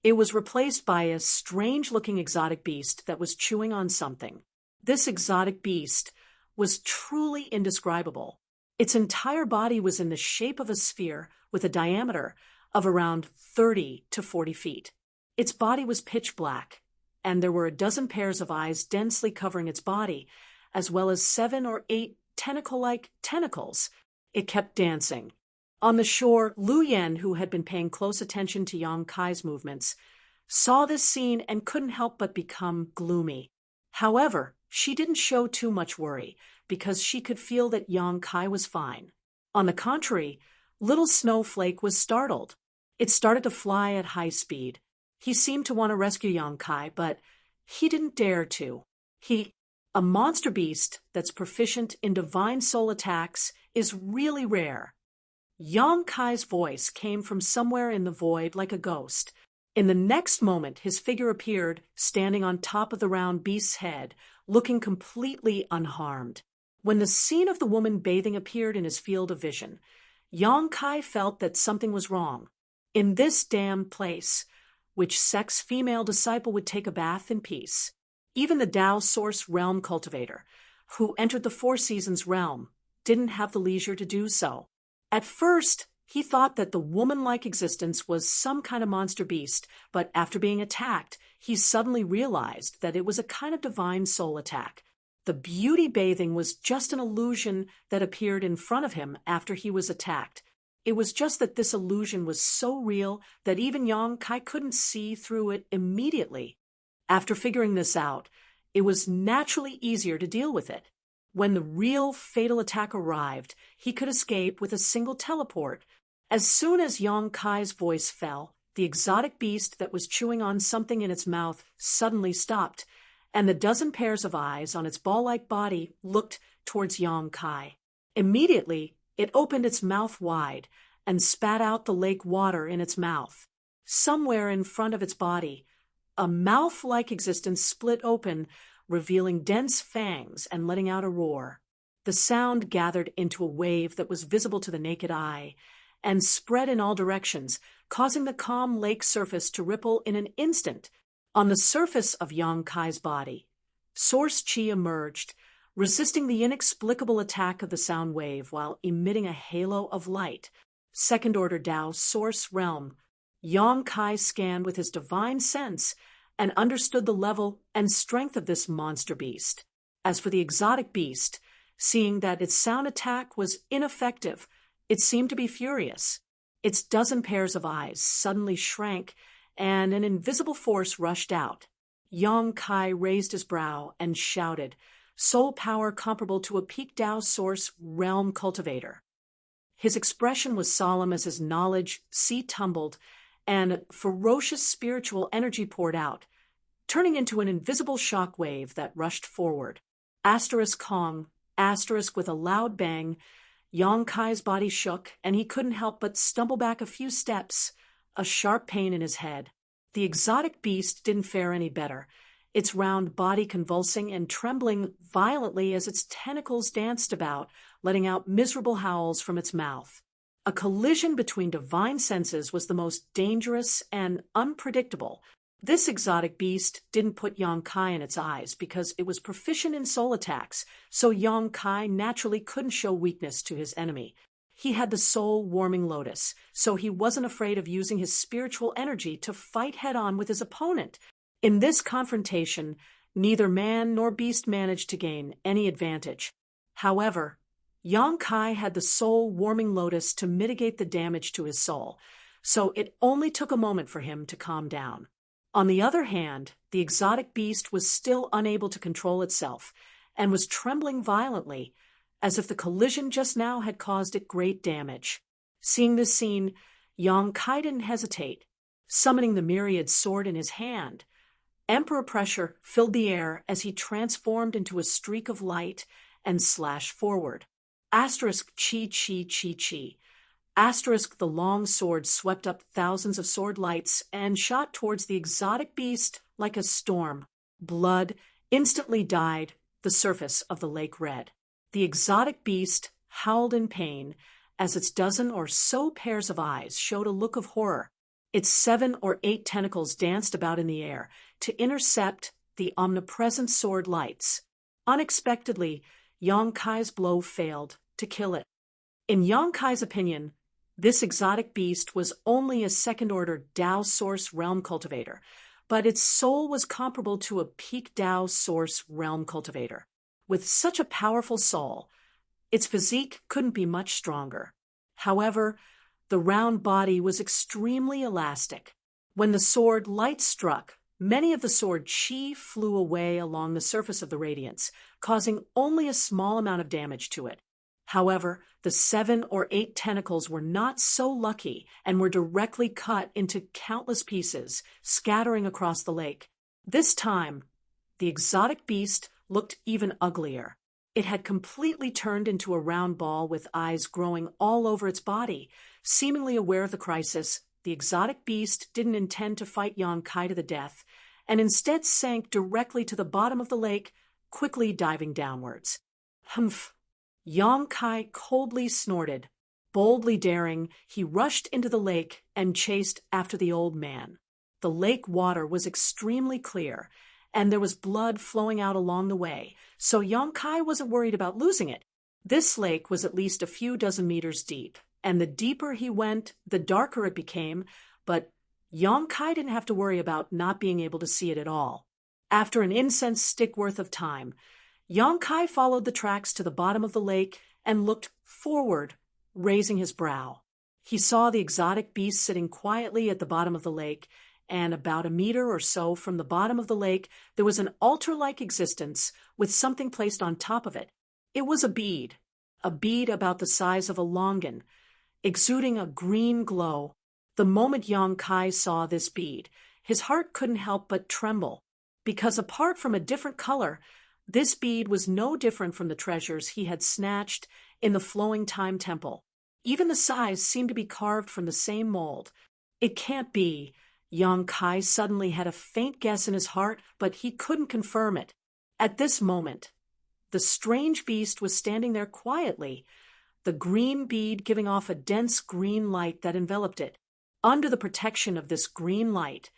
A: it was replaced by a strange-looking exotic beast that was chewing on something. This exotic beast was truly indescribable. Its entire body was in the shape of a sphere with a diameter of around 30 to 40 feet. Its body was pitch black, and there were a dozen pairs of eyes densely covering its body, as well as 7 or 8 tentacle-like tentacles. It kept dancing. On the shore, Lu Yen, who had been paying close attention to Yang Kai's movements, saw this scene and couldn't help but become gloomy. However, she didn't show too much worry, because she could feel that Yang Kai was fine. On the contrary, little Snowflake was startled. It started to fly at high speed. He seemed to want to rescue Yang Kai, but he didn't dare to. A monster beast that's proficient in divine soul attacks is really rare. Yang Kai's voice came from somewhere in the void like a ghost. In the next moment, his figure appeared, standing on top of the round beast's head, looking completely unharmed. When the scene of the woman bathing appeared in his field of vision, Yang Kai felt that something was wrong. In this damned place, which sex female disciple would take a bath in peace. Even the Tao Source realm cultivator, who entered the Four Seasons realm, didn't have the leisure to do so. At first, he thought that the woman-like existence was some kind of monster beast, but after being attacked, he suddenly realized that it was a kind of divine soul attack. The beauty bathing was just an illusion that appeared in front of him after he was attacked. It was just that this illusion was so real that even Yang Kai couldn't see through it immediately. After figuring this out, it was naturally easier to deal with it. When the real fatal attack arrived, he could escape with a single teleport. As soon as Yang Kai's voice fell, the exotic beast that was chewing on something in its mouth suddenly stopped, and the dozen pairs of eyes on its ball-like body looked towards Yang Kai. Immediately, it opened its mouth wide and spat out the lake water in its mouth. Somewhere in front of its body, a mouth-like existence split open, revealing dense fangs and letting out a roar. The sound gathered into a wave that was visible to the naked eye and spread in all directions, causing the calm lake surface to ripple in an instant. On the surface of Yang Kai's body, Source Qi emerged, resisting the inexplicable attack of the sound wave while emitting a halo of light. Second-order Tao Source realm, Yang Kai scanned with his divine sense and understood the level and strength of this monster beast. As for the exotic beast, seeing that its sound attack was ineffective, it seemed to be furious. Its dozen pairs of eyes suddenly shrank, and an invisible force rushed out. Yang Kai raised his brow and shouted, soul power comparable to a peak Tao Source realm cultivator. His expression was solemn as his knowledge sea tumbled, and ferocious spiritual energy poured out, turning into an invisible shock wave that rushed forward. Asterisk Kong, asterisk with a loud bang, Yang Kai's body shook, and he couldn't help but stumble back a few steps, a sharp pain in his head. The exotic beast didn't fare any better, its round body convulsing and trembling violently as its tentacles danced about, letting out miserable howls from its mouth. A collision between divine senses was the most dangerous and unpredictable. This exotic beast didn't put Yang Kai in its eyes because it was proficient in soul attacks, so Yang Kai naturally couldn't show weakness to his enemy. He had the soul-warming lotus, so he wasn't afraid of using his spiritual energy to fight head-on with his opponent. In this confrontation, neither man nor beast managed to gain any advantage. However, Yang Kai had the soul-warming lotus to mitigate the damage to his soul, so it only took a moment for him to calm down. On the other hand, the exotic beast was still unable to control itself and was trembling violently, as if the collision just now had caused it great damage. Seeing this scene, Yang Kai didn't hesitate. Summoning the myriad sword in his hand, Emperor pressure filled the air as he transformed into a streak of light and slashed forward. Asterisk Chi Chi Chi Chi. Asterisk the long sword swept up thousands of sword lights and shot towards the exotic beast like a storm. Blood instantly dyed the surface of the lake red. The exotic beast howled in pain as its dozen or so pairs of eyes showed a look of horror. Its 7 or 8 tentacles danced about in the air to intercept the omnipresent sword lights. Unexpectedly, Yang Kai's blow failed to kill it. In Yang Kai's opinion, this exotic beast was only a second-order Tao Source realm cultivator, but its soul was comparable to a peak Tao Source realm cultivator. With such a powerful soul, its physique couldn't be much stronger. However, the round body was extremely elastic. When the sword light struck, many of the sword chi flew away along the surface of the radiance, causing only a small amount of damage to it. However, the 7 or 8 tentacles were not so lucky and were directly cut into countless pieces, scattering across the lake. This time, the exotic beast looked even uglier. It had completely turned into a round ball with eyes growing all over its body. Seemingly aware of the crisis, the exotic beast didn't intend to fight Yang Kai to the death, and instead sank directly to the bottom of the lake, quickly diving downwards. Humph! Yang Kai coldly snorted. Boldly daring, he rushed into the lake and chased after the old man. The lake water was extremely clear, and there was blood flowing out along the way, so Yong Kai wasn't worried about losing it. This lake was at least a few dozen meters deep, and the deeper he went, the darker it became, but Yong Kai didn't have to worry about not being able to see it at all. After an incense stick worth of time, Yong Kai followed the tracks to the bottom of the lake and looked forward, raising his brow. He saw the exotic beast sitting quietly at the bottom of the lake, and about a meter or so from the bottom of the lake there was an altar-like existence with something placed on top of it. It was a bead about the size of a longan, exuding a green glow. The moment Yong Kai saw this bead, his heart couldn't help but tremble, because apart from a different color, this bead was no different from the treasures he had snatched in the Flowing Time Temple. Even the size seemed to be carved from the same mold. It can't be. Yong Kai suddenly had a faint guess in his heart, but he couldn't confirm it. At this moment, the strange beast was standing there quietly, the green bead giving off a dense green light that enveloped it. Under the protection of this green light,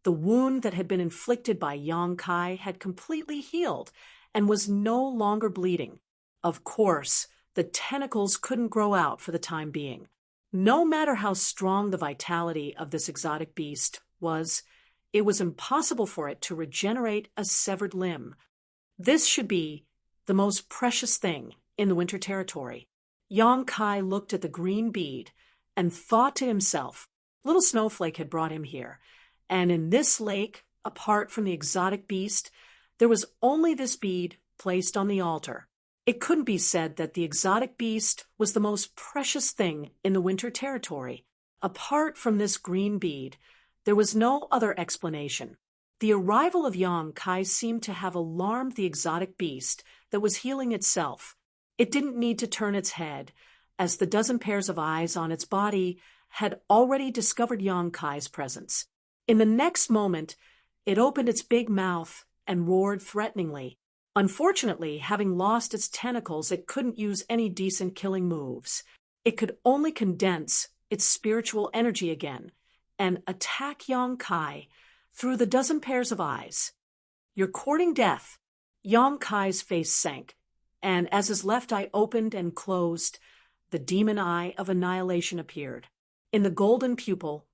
A: the wound that had been inflicted by Yong Kai had completely healed and was no longer bleeding. Of course, the tentacles couldn't grow out for the time being. No matter how strong the vitality of this exotic beast was, it was impossible for it to regenerate a severed limb. This should be the most precious thing in the Winter Territory. Yong Kai looked at the green bead and thought to himself, Little Snowflake had brought him here, and in this lake, apart from the exotic beast, there was only this bead placed on the altar. It couldn't be said that the exotic beast was the most precious thing in the Winter Territory. Apart from this green bead, there was no other explanation. The arrival of Yong Kai seemed to have alarmed the exotic beast that was healing itself. It didn't need to turn its head, as the dozen pairs of eyes on its body had already discovered Yong Kai's presence. In the next moment, it opened its big mouth and roared threateningly. Unfortunately, having lost its tentacles, it couldn't use any decent killing moves. It could only condense its spiritual energy again and attack Yong Kai through the dozen pairs of eyes. You're courting death. Yong Kai's face sank, and as his left eye opened and closed, the demon eye of annihilation appeared. In the golden pupil,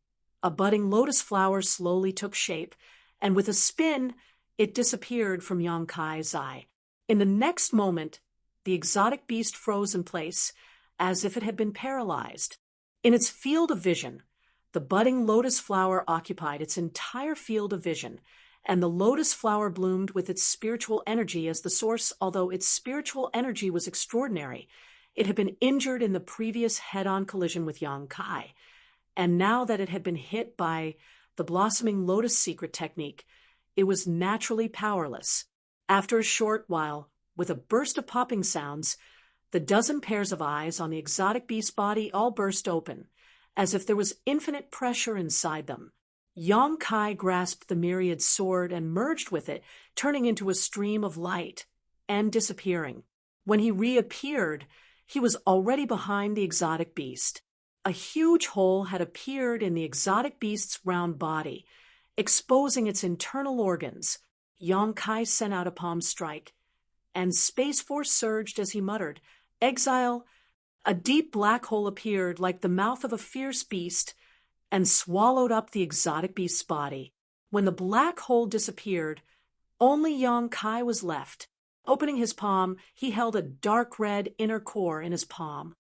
A: a budding lotus flower slowly took shape, and with a spin, it disappeared from Yong Kai's eye. In the next moment, the exotic beast froze in place, as if it had been paralyzed. In its field of vision, the budding lotus flower occupied its entire field of vision, and the lotus flower bloomed with its spiritual energy as the source. Although its spiritual energy was extraordinary, it had been injured in the previous head-on collision with Yong Kai, and now that it had been hit by the blossoming lotus secret technique, it was naturally powerless. After a short while, with a burst of popping sounds, the dozen pairs of eyes on the exotic beast's body all burst open, as if there was infinite pressure inside them. Yong Kai grasped the myriad sword and merged with it, turning into a stream of light and disappearing. When he reappeared, he was already behind the exotic beast. A huge hole had appeared in the exotic beast's round body, exposing its internal organs. Yong Kai sent out a palm strike, and Space Force surged as he muttered, "Exile!" A deep black hole appeared like the mouth of a fierce beast and swallowed up the exotic beast's body. When the black hole disappeared, only Yong Kai was left. Opening his palm, he held a dark red inner core in his palm.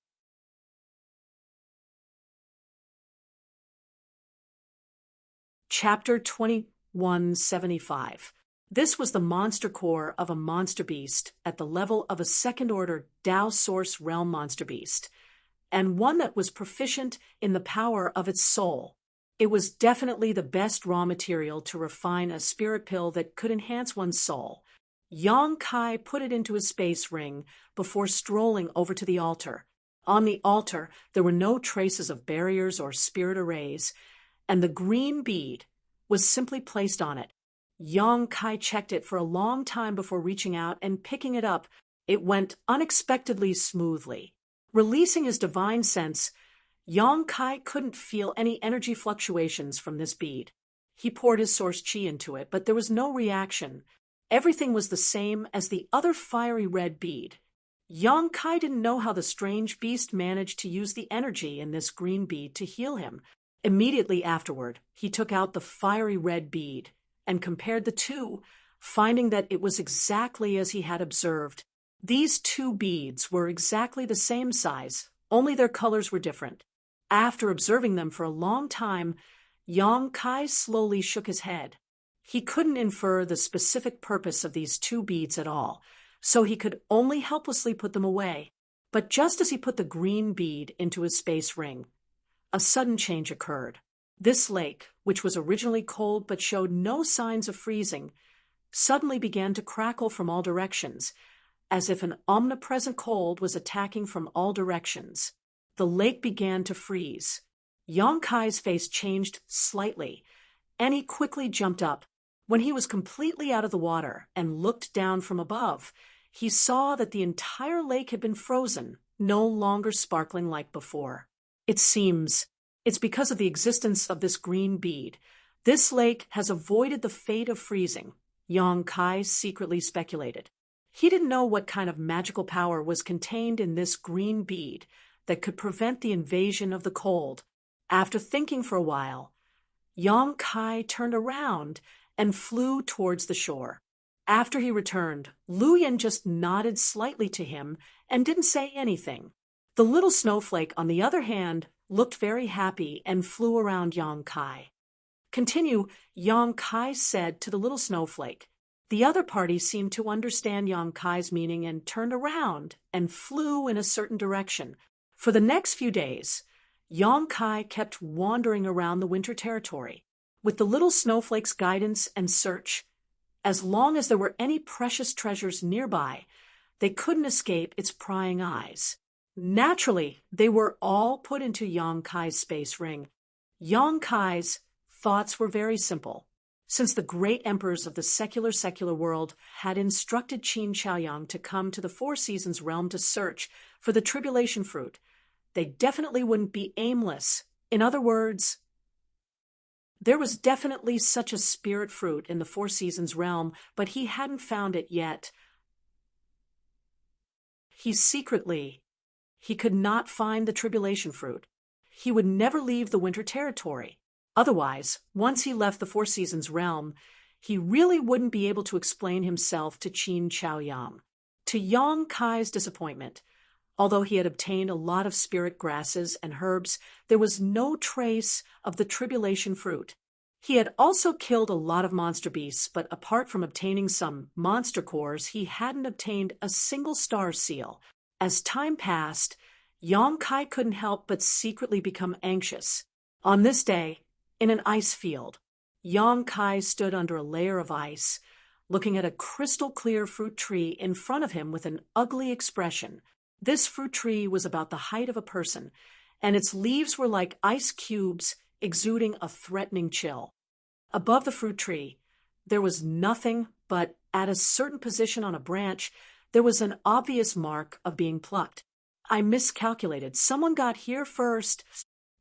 A: Chapter 2175. This was the monster core of a monster beast at the level of a second-order Tao Source Realm monster beast, and one that was proficient in the power of its soul. It was definitely the best raw material to refine a spirit pill that could enhance one's soul. Yong Kai put it into his space ring before strolling over to the altar. On the altar, there were no traces of barriers or spirit arrays, and the green bead was simply placed on it. Yong Kai checked it for a long time before reaching out and picking it up. It went unexpectedly smoothly. Releasing his divine sense, Yong Kai couldn't feel any energy fluctuations from this bead. He poured his source chi into it, but there was no reaction. Everything was the same as the other fiery red bead. Yang Kai didn't know how the strange beast managed to use the energy in this green bead to heal him. Immediately afterward, he took out the fiery red bead and compared the two, finding that it was exactly as he had observed. These two beads were exactly the same size, only their colors were different. After observing them for a long time, Yang Kai slowly shook his head. He couldn't infer the specific purpose of these two beads at all, so he could only helplessly put them away. But just as he put the green bead into his space ring, a sudden change occurred. This lake, which was originally cold but showed no signs of freezing, suddenly began to crackle from all directions, as if an omnipresent cold was attacking from all directions. The lake began to freeze. Yang Kai's face changed slightly, and he quickly jumped up. When he was completely out of the water and looked down from above, he saw that the entire lake had been frozen, no longer sparkling like before. It seems it's because of the existence of this green bead. This lake has avoided the fate of freezing, Yang Kai secretly speculated. He didn't know what kind of magical power was contained in this green bead that could prevent the invasion of the cold. After thinking for a while, Yang Kai turned around and flew towards the shore. After he returned, Lu Yen just nodded slightly to him and didn't say anything. The little snowflake, on the other hand, looked very happy and flew around Yang Kai. Continue, Yang Kai said to the little snowflake. The other party seemed to understand Yang Kai's meaning and turned around and flew in a certain direction. For the next few days, Yang Kai kept wandering around the winter territory. With the little snowflake's guidance and search, as long as there were any precious treasures nearby, they couldn't escape its prying eyes. Naturally, they were all put into Yang Kai's space ring. Yang Kai's thoughts were very simple. Since the great emperors of the secular world had instructed Qin Chaoyang to come to the Four Seasons realm to search for the tribulation fruit, they definitely wouldn't be aimless. In other words, there was definitely such a spirit fruit in the Four Seasons realm, but he hadn't found it yet. He could not find the tribulation fruit. He would never leave the winter territory. Otherwise, once he left the Four Seasons realm, he really wouldn't be able to explain himself to Qin Chaoyang. To Yang Kai's disappointment, although he had obtained a lot of spirit grasses and herbs, there was no trace of the tribulation fruit. He had also killed a lot of monster beasts, but apart from obtaining some monster cores, he hadn't obtained a single star seal. As time passed, Yang Kai couldn't help but secretly become anxious. On this day, in an ice field, Yang Kai stood under a layer of ice, looking at a crystal-clear fruit tree in front of him with an ugly expression. This fruit tree was about the height of a person, and its leaves were like ice cubes exuding a threatening chill. Above the fruit tree, there was nothing, but at a certain position on a branch, there was an obvious mark of being plucked. I miscalculated. Someone got here first.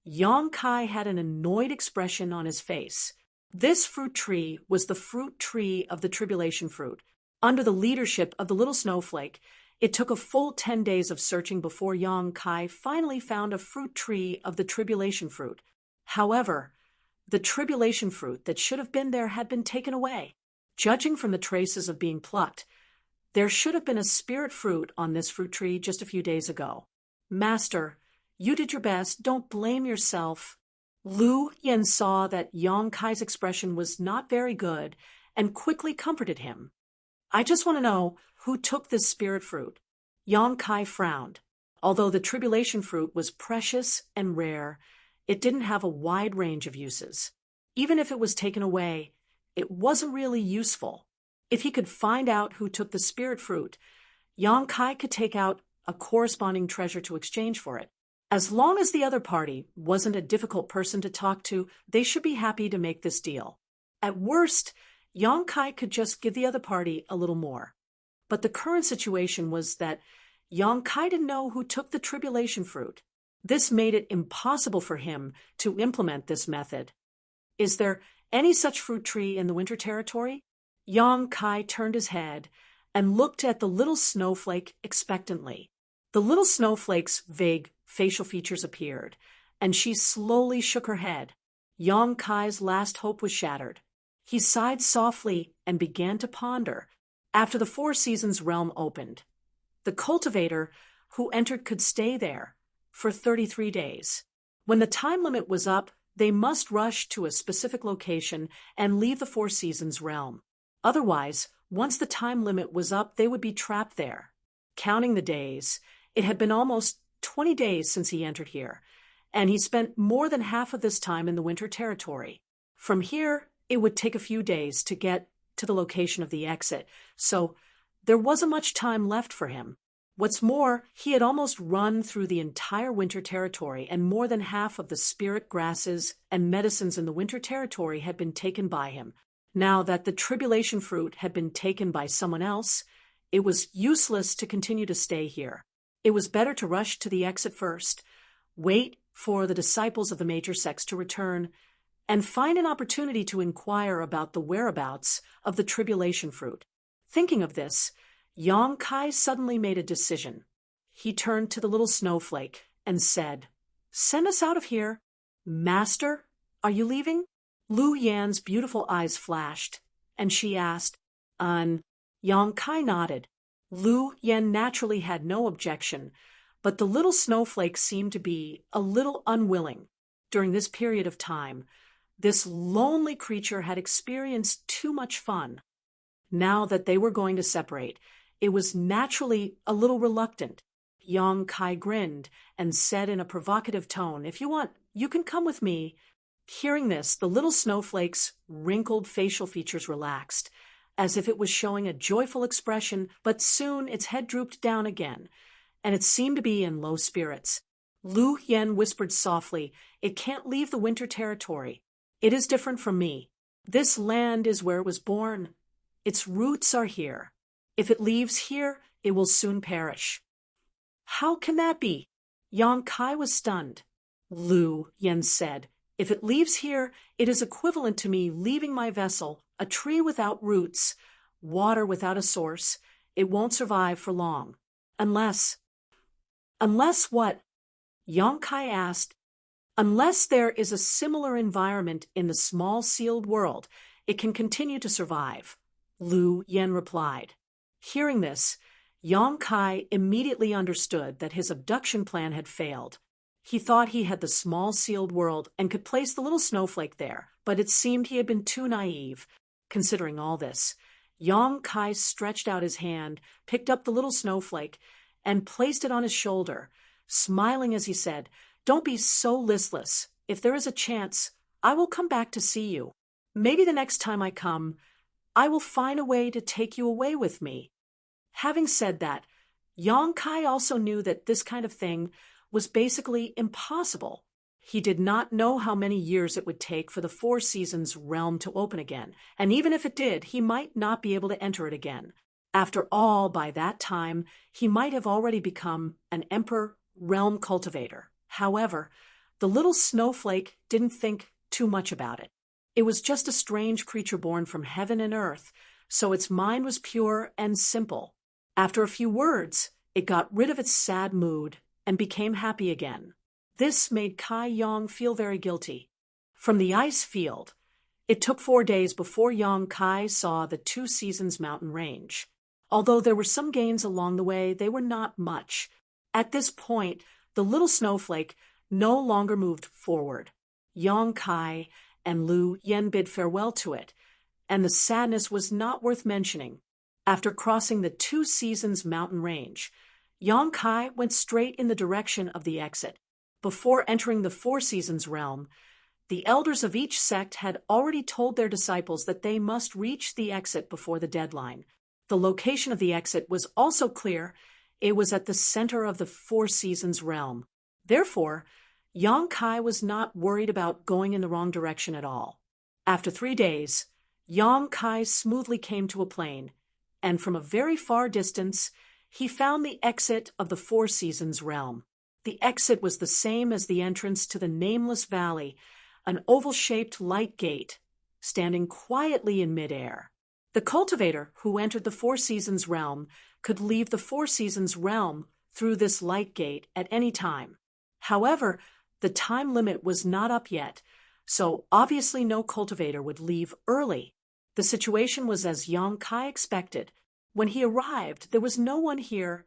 A: Yang Kai had an annoyed expression on his face. This fruit tree was the fruit tree of the tribulation fruit. Under the leadership of the little snowflake, it took a full 10 days of searching before Yang Kai finally found a fruit tree of the tribulation fruit. However, the tribulation fruit that should have been there had been taken away. Judging from the traces of being plucked, there should have been a spirit fruit on this fruit tree just a few days ago. Master, you did your best. Don't blame yourself. Lu Yen saw that Yang Kai's expression was not very good and quickly comforted him. I just want to know who took this spirit fruit. Yang Kai frowned. Although the tribulation fruit was precious and rare, it didn't have a wide range of uses. Even if it was taken away, it wasn't really useful. If he could find out who took the spirit fruit, Yang Kai could take out a corresponding treasure to exchange for it. As long as the other party wasn't a difficult person to talk to, they should be happy to make this deal. At worst, Yang Kai could just give the other party a little more. But the current situation was that Yang Kai didn't know who took the tribulation fruit. This made it impossible for him to implement this method. Is there any such fruit tree in the winter territory? Yang Kai turned his head and looked at the little snowflake expectantly. The little snowflake's vague facial features appeared, and she slowly shook her head. Yang Kai's last hope was shattered. He sighed softly and began to ponder. After the Four Seasons realm opened, the cultivator who entered could stay there for 33 days. When the time limit was up, they must rush to a specific location and leave the Four Seasons realm. Otherwise, once the time limit was up, they would be trapped there. Counting the days, it had been almost 20 days since he entered here, and he spent more than half of this time in the winter territory. From here, it would take a few days to get to the location of the exit, so there wasn't much time left for him. What's more, he had almost run through the entire winter territory, and more than half of the spirit grasses and medicines in the winter territory had been taken by him. Now that the tribulation fruit had been taken by someone else, it was useless to continue to stay here. It was better to rush to the exit first, wait for the disciples of the major sects to return, and find an opportunity to inquire about the whereabouts of the tribulation fruit. Thinking of this, Yang Kai suddenly made a decision. He turned to the little snowflake and said, "Send us out of here. Master, are you leaving?" Lu Yan's beautiful eyes flashed, and she asked, Yang Kai nodded. Lu Yan naturally had no objection, but the little snowflake seemed to be a little unwilling. During this period of time, this lonely creature had experienced too much fun. Now that they were going to separate, it was naturally a little reluctant. Yang Kai grinned and said in a provocative tone, "If you want, you can come with me." Hearing this, the little snowflake's wrinkled facial features relaxed, as if it was showing a joyful expression, but soon its head drooped down again, and it seemed to be in low spirits. Lu Yan whispered softly, "It can't leave the winter territory. It is different from me. This land is where it was born. Its roots are here. If it leaves here, it will soon perish." "How can that be?" Yang Kai was stunned. Lu Yan said, "If it leaves here, it is equivalent to me leaving my vessel, a tree without roots, water without a source. It won't survive for long. Unless what?" Yang Kai asked. "Unless there is a similar environment in the small sealed world, it can continue to survive," Lu Yan replied. Hearing this, Yang Kai immediately understood that his abduction plan had failed. He thought he had the small sealed world and could place the little snowflake there, but it seemed he had been too naive. Considering all this, Yang Kai stretched out his hand, picked up the little snowflake, and placed it on his shoulder, smiling as he said, "Don't be so listless. If there is a chance, I will come back to see you. Maybe the next time I come, I will find a way to take you away with me." Having said that, Yang Kai also knew that this kind of thing was basically impossible. He did not know how many years it would take for the Four Seasons realm to open again, and even if it did, he might not be able to enter it again. After all, by that time, he might have already become an emperor realm cultivator. However, the little snowflake didn't think too much about it. It was just a strange creature born from heaven and earth, so its mind was pure and simple. After a few words, it got rid of its sad mood and became happy again. This made Kai Yang feel very guilty. From the ice field, it took 4 days before Yang Kai saw the Two Seasons mountain range. Although there were some gains along the way, they were not much. At this point, the little snowflake no longer moved forward. Yang Kai and Lu Yan bid farewell to it, and the sadness was not worth mentioning. After crossing the Two Seasons mountain range, Yang Kai went straight in the direction of the exit. Before entering the Four Seasons realm, the elders of each sect had already told their disciples that they must reach the exit before the deadline. The location of the exit was also clear. It was at the center of the Four Seasons realm. Therefore, Yang Kai was not worried about going in the wrong direction at all. After 3 days, Yang Kai smoothly came to a plain, and from a very far distance, he found the exit of the Four Seasons realm. The exit was the same as the entrance to the nameless valley, an oval-shaped light gate, standing quietly in midair. The cultivator who entered the Four Seasons realm could leave the Four Seasons realm through this light gate at any time. However, the time limit was not up yet, so obviously no cultivator would leave early. The situation was as Yang Kai expected. When he arrived, there was no one here.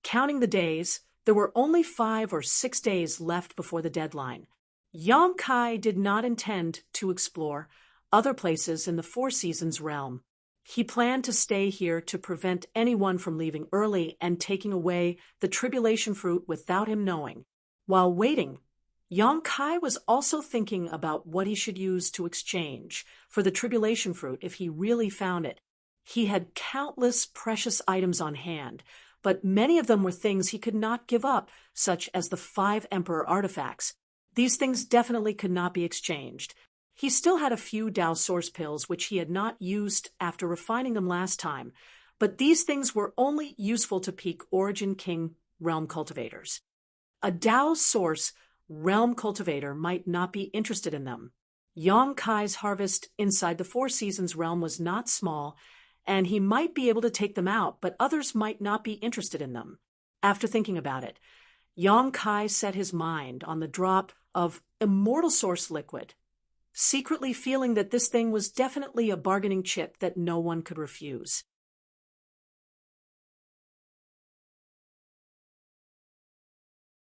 A: Counting the days, there were only 5 or 6 days left before the deadline. Yang Kai did not intend to explore other places in the Four Seasons realm. He planned to stay here to prevent anyone from leaving early and taking away the tribulation fruit without him knowing. While waiting, Yang Kai was also thinking about what he should use to exchange for the tribulation fruit if he really found it. He had countless precious items on hand, but many of them were things he could not give up, such as the 5 Emperor artifacts. These things definitely could not be exchanged. He still had a few Dao Source pills which he had not used after refining them last time, but these things were only useful to peak Origin King realm cultivators. A Dao Source realm cultivator might not be interested in them. Yang Kai's harvest inside the Four Seasons realm was not small, and he might be able to take them out, but others might not be interested in them. After thinking about it, Yang Kai set his mind on the drop of Immortal Source liquid, secretly feeling that this thing was definitely a bargaining chip that no one could refuse.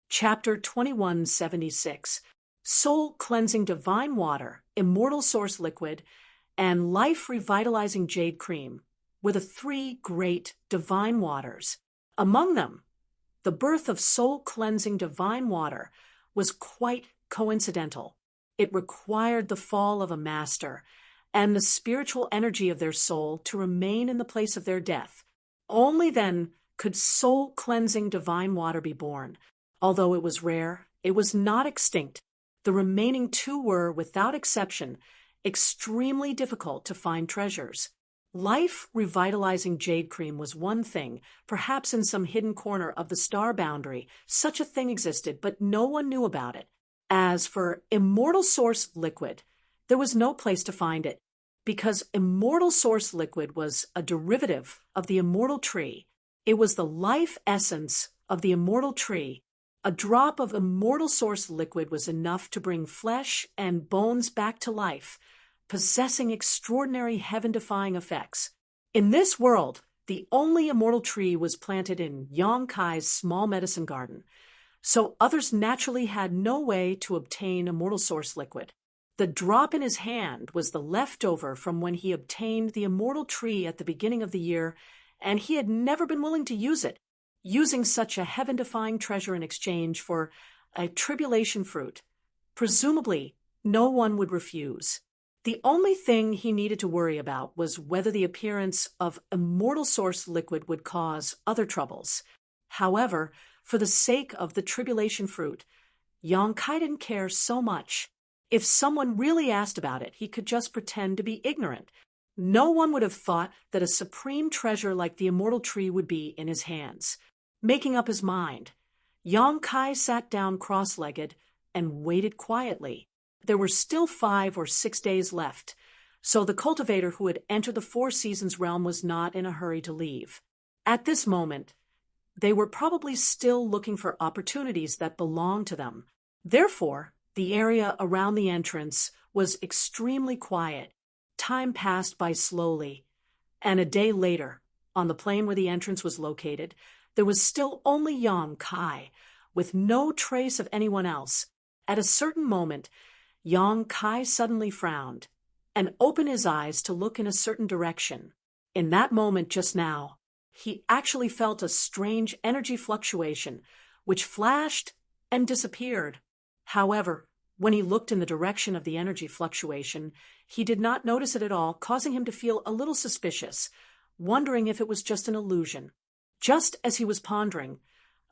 A: Chapter 2176, Soul Cleansing Divine Water, Immortal Source Liquid, and Life Revitalizing Jade Cream were the 3 great divine waters. Among them, the birth of Soul Cleansing Divine Water was quite coincidental. It required the fall of a master and the spiritual energy of their soul to remain in the place of their death. Only then could Soul Cleansing Divine Water be born. Although it was rare, it was not extinct. The remaining 2 were, without exception, extremely difficult to find treasures. Life Revitalizing Jade Cream was one thing, perhaps in some hidden corner of the star boundary. Such a thing existed, but no one knew about it. As for Immortal Source Liquid, there was no place to find it, because Immortal Source Liquid was a derivative of the Immortal Tree. It was the life essence of the Immortal Tree. A drop of Immortal Source Liquid was enough to bring flesh and bones back to life, possessing extraordinary heaven-defying effects. In this world, the only Immortal Tree was planted in Yang Kai's small medicine garden, so others naturally had no way to obtain Immortal Source Liquid. The drop in his hand was the leftover from when he obtained the Immortal Tree at the beginning of the year, and he had never been willing to use it, using such a heaven-defying treasure in exchange for a tribulation fruit. Presumably, no one would refuse. The only thing he needed to worry about was whether the appearance of Immortal Source Liquid would cause other troubles. However, for the sake of the tribulation fruit, Yang Kai didn't care so much. If someone really asked about it, he could just pretend to be ignorant. No one would have thought that a supreme treasure like the Immortal Tree would be in his hands. Making up his mind, Yang Kai sat down cross-legged and waited quietly. There were still 5 or 6 days left, so the cultivator who had entered the Four Seasons realm was not in a hurry to leave. At this moment, they were probably still looking for opportunities that belonged to them. Therefore, the area around the entrance was extremely quiet. Time passed by slowly, and a day later, on the plain where the entrance was located, there was still only Yang Kai, with no trace of anyone else. At a certain moment, Yang Kai suddenly frowned and opened his eyes to look in a certain direction. In that moment just now, he actually felt a strange energy fluctuation, which flashed and disappeared. However, when he looked in the direction of the energy fluctuation, he did not notice it at all, causing him to feel a little suspicious, wondering if it was just an illusion. Just as he was pondering,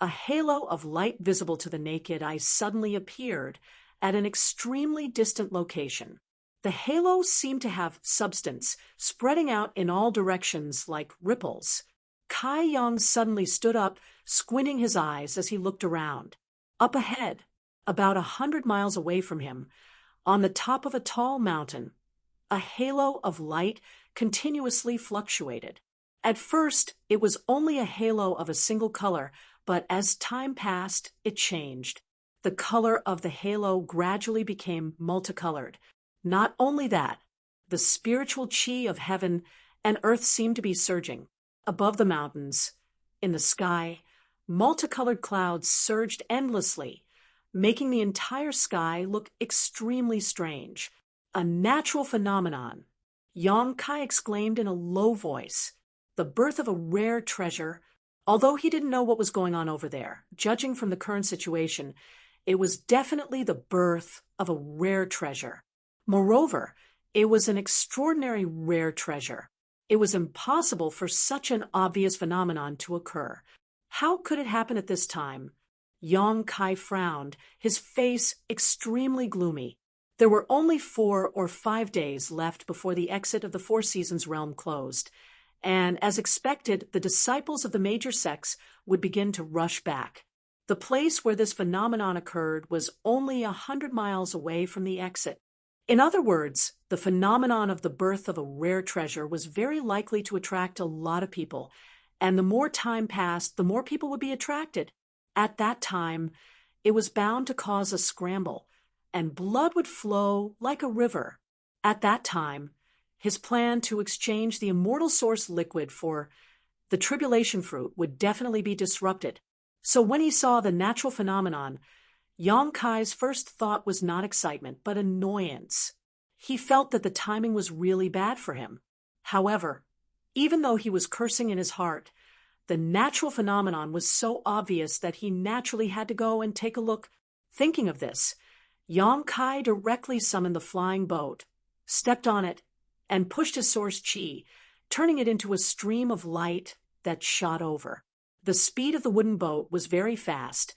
A: a halo of light visible to the naked eye suddenly appeared at an extremely distant location. The halo seemed to have substance, spreading out in all directions like ripples. Kai Yang suddenly stood up, squinting his eyes as he looked around. Up ahead, about 100 miles away from him, on the top of a tall mountain, a halo of light continuously fluctuated. At first, it was only a halo of a single color, but as time passed, it changed. The color of the halo gradually became multicolored. Not only that, the spiritual chi of heaven and earth seemed to be surging. Above the mountains, in the sky, multicolored clouds surged endlessly, making the entire sky look extremely strange. A natural phenomenon, Yang Kai exclaimed in a low voice. The birth of a rare treasure. Although he didn't know what was going on over there, judging from the current situation, it was definitely the birth of a rare treasure. Moreover, it was an extraordinary rare treasure. It was impossible for such an obvious phenomenon to occur. How could it happen at this time? Yang Kai frowned, his face extremely gloomy. There were only 4 or 5 days left before the exit of the Four Seasons realm closed, and as expected, the disciples of the major sects would begin to rush back. The place where this phenomenon occurred was only 100 miles away from the exit. In other words, the phenomenon of the birth of a rare treasure was very likely to attract a lot of people, and the more time passed, the more people would be attracted. At that time, it was bound to cause a scramble, and blood would flow like a river. At that time, his plan to exchange the immortal source liquid for the tribulation fruit would definitely be disrupted. So when he saw the natural phenomenon, Yang Kai's first thought was not excitement, but annoyance. He felt that the timing was really bad for him. However, even though he was cursing in his heart, the natural phenomenon was so obvious that he naturally had to go and take a look. Thinking of this, Yang Kai directly summoned the flying boat, stepped on it, and pushed his source chi, turning it into a stream of light that shot over. The speed of the wooden boat was very fast,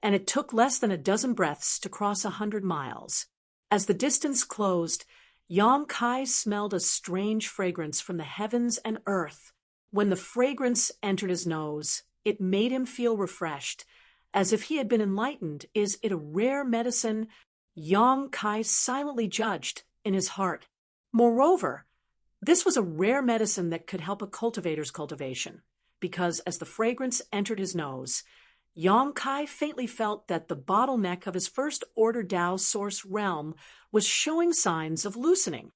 A: and it took less than a dozen breaths to cross 100 miles. As the distance closed, Yang Kai smelled a strange fragrance from the heavens and earth. When the fragrance entered his nose, it made him feel refreshed, as if he had been enlightened. Is it a rare medicine? Yang Kai silently judged in his heart. Moreover, this was a rare medicine that could help a cultivator's cultivation, because as the fragrance entered his nose, Yang Kai faintly felt that the bottleneck of his first-order Tao source realm was showing signs of loosening.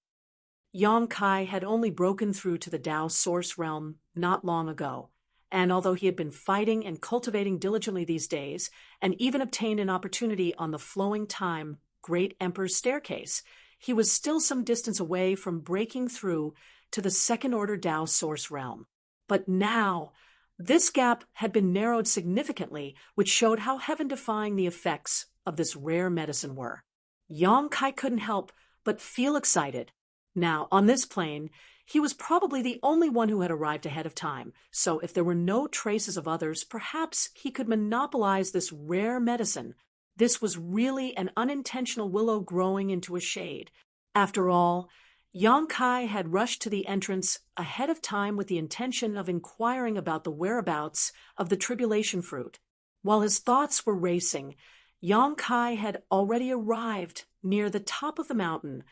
A: Yang Kai had only broken through to the Tao source realm not long ago, and although he had been fighting and cultivating diligently these days, and even obtained an opportunity on the flowing time Great Emperor's staircase, he was still some distance away from breaking through to the second-order Tao source realm. But now, this gap had been narrowed significantly, which showed how heaven-defying the effects of this rare medicine were. Yang Kai couldn't help but feel excited. Now, on this plane, he was probably the only one who had arrived ahead of time, so if there were no traces of others, perhaps he could monopolize this rare medicine. This was really an unintentional willow growing into a shade. After all, Yang Kai had rushed to the entrance ahead of time with the intention of inquiring about the whereabouts of the tribulation fruit. While his thoughts were racing, Yang Kai had already arrived near the top of the mountain,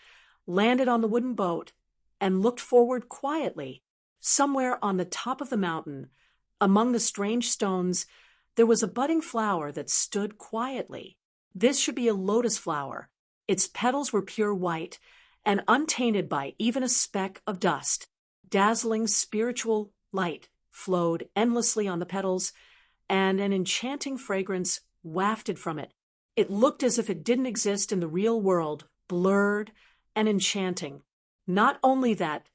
A: landed on the wooden boat, and looked forward quietly. Somewhere on the top of the mountain, among the strange stones, there was a budding flower that stood quietly. This should be a lotus flower. Its petals were pure white and untainted by even a speck of dust. Dazzling spiritual light flowed endlessly on the petals, and an enchanting fragrance wafted from it. It looked as if it didn't exist in the real world, blurred and enchanting. Not only that,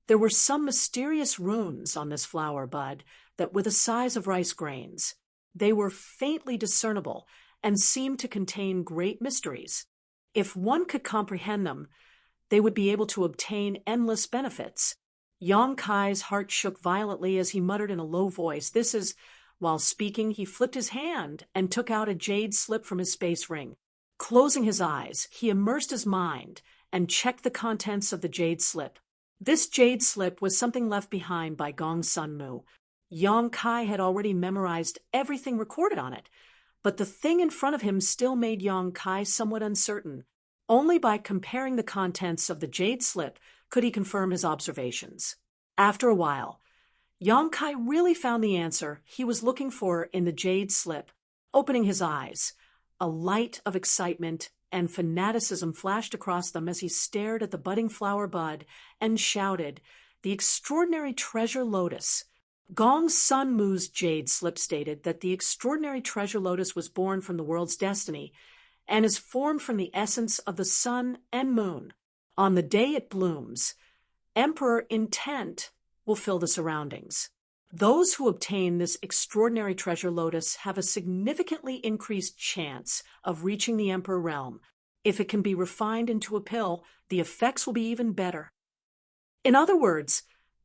A: there were some mysterious runes on this flower bud that were the size of rice grains. They were faintly discernible and seemed to contain great mysteries. If one could comprehend them, they would be able to obtain endless benefits. Yang Kai's heart shook violently as he muttered in a low voice, "This is..." While speaking, he flipped his hand and took out a jade slip from his space ring. Closing his eyes, he immersed his mind and checked the contents of the jade slip. This jade slip was something left behind by Gong Sun Mu. Yang Kai had already memorized everything recorded on it, but the thing in front of him still made Yang Kai somewhat uncertain. Only by comparing the contents of the jade slip could he confirm his observations. After a while, Yang Kai really found the answer he was looking for in the jade slip. Opening his eyes, a light of excitement and fanaticism flashed across them as he stared at the budding flower bud and shouted, "The extraordinary treasure lotus." Gong Sun Mu's jade slip stated that the extraordinary treasure lotus was born from the world's destiny and is formed from the essence of the sun and moon. On the day it blooms, Emperor Intent will fill the surroundings. Those who obtain this extraordinary treasure lotus have a significantly increased chance of reaching the Emperor realm. If it can be refined into a pill, the effects will be even better. In other words,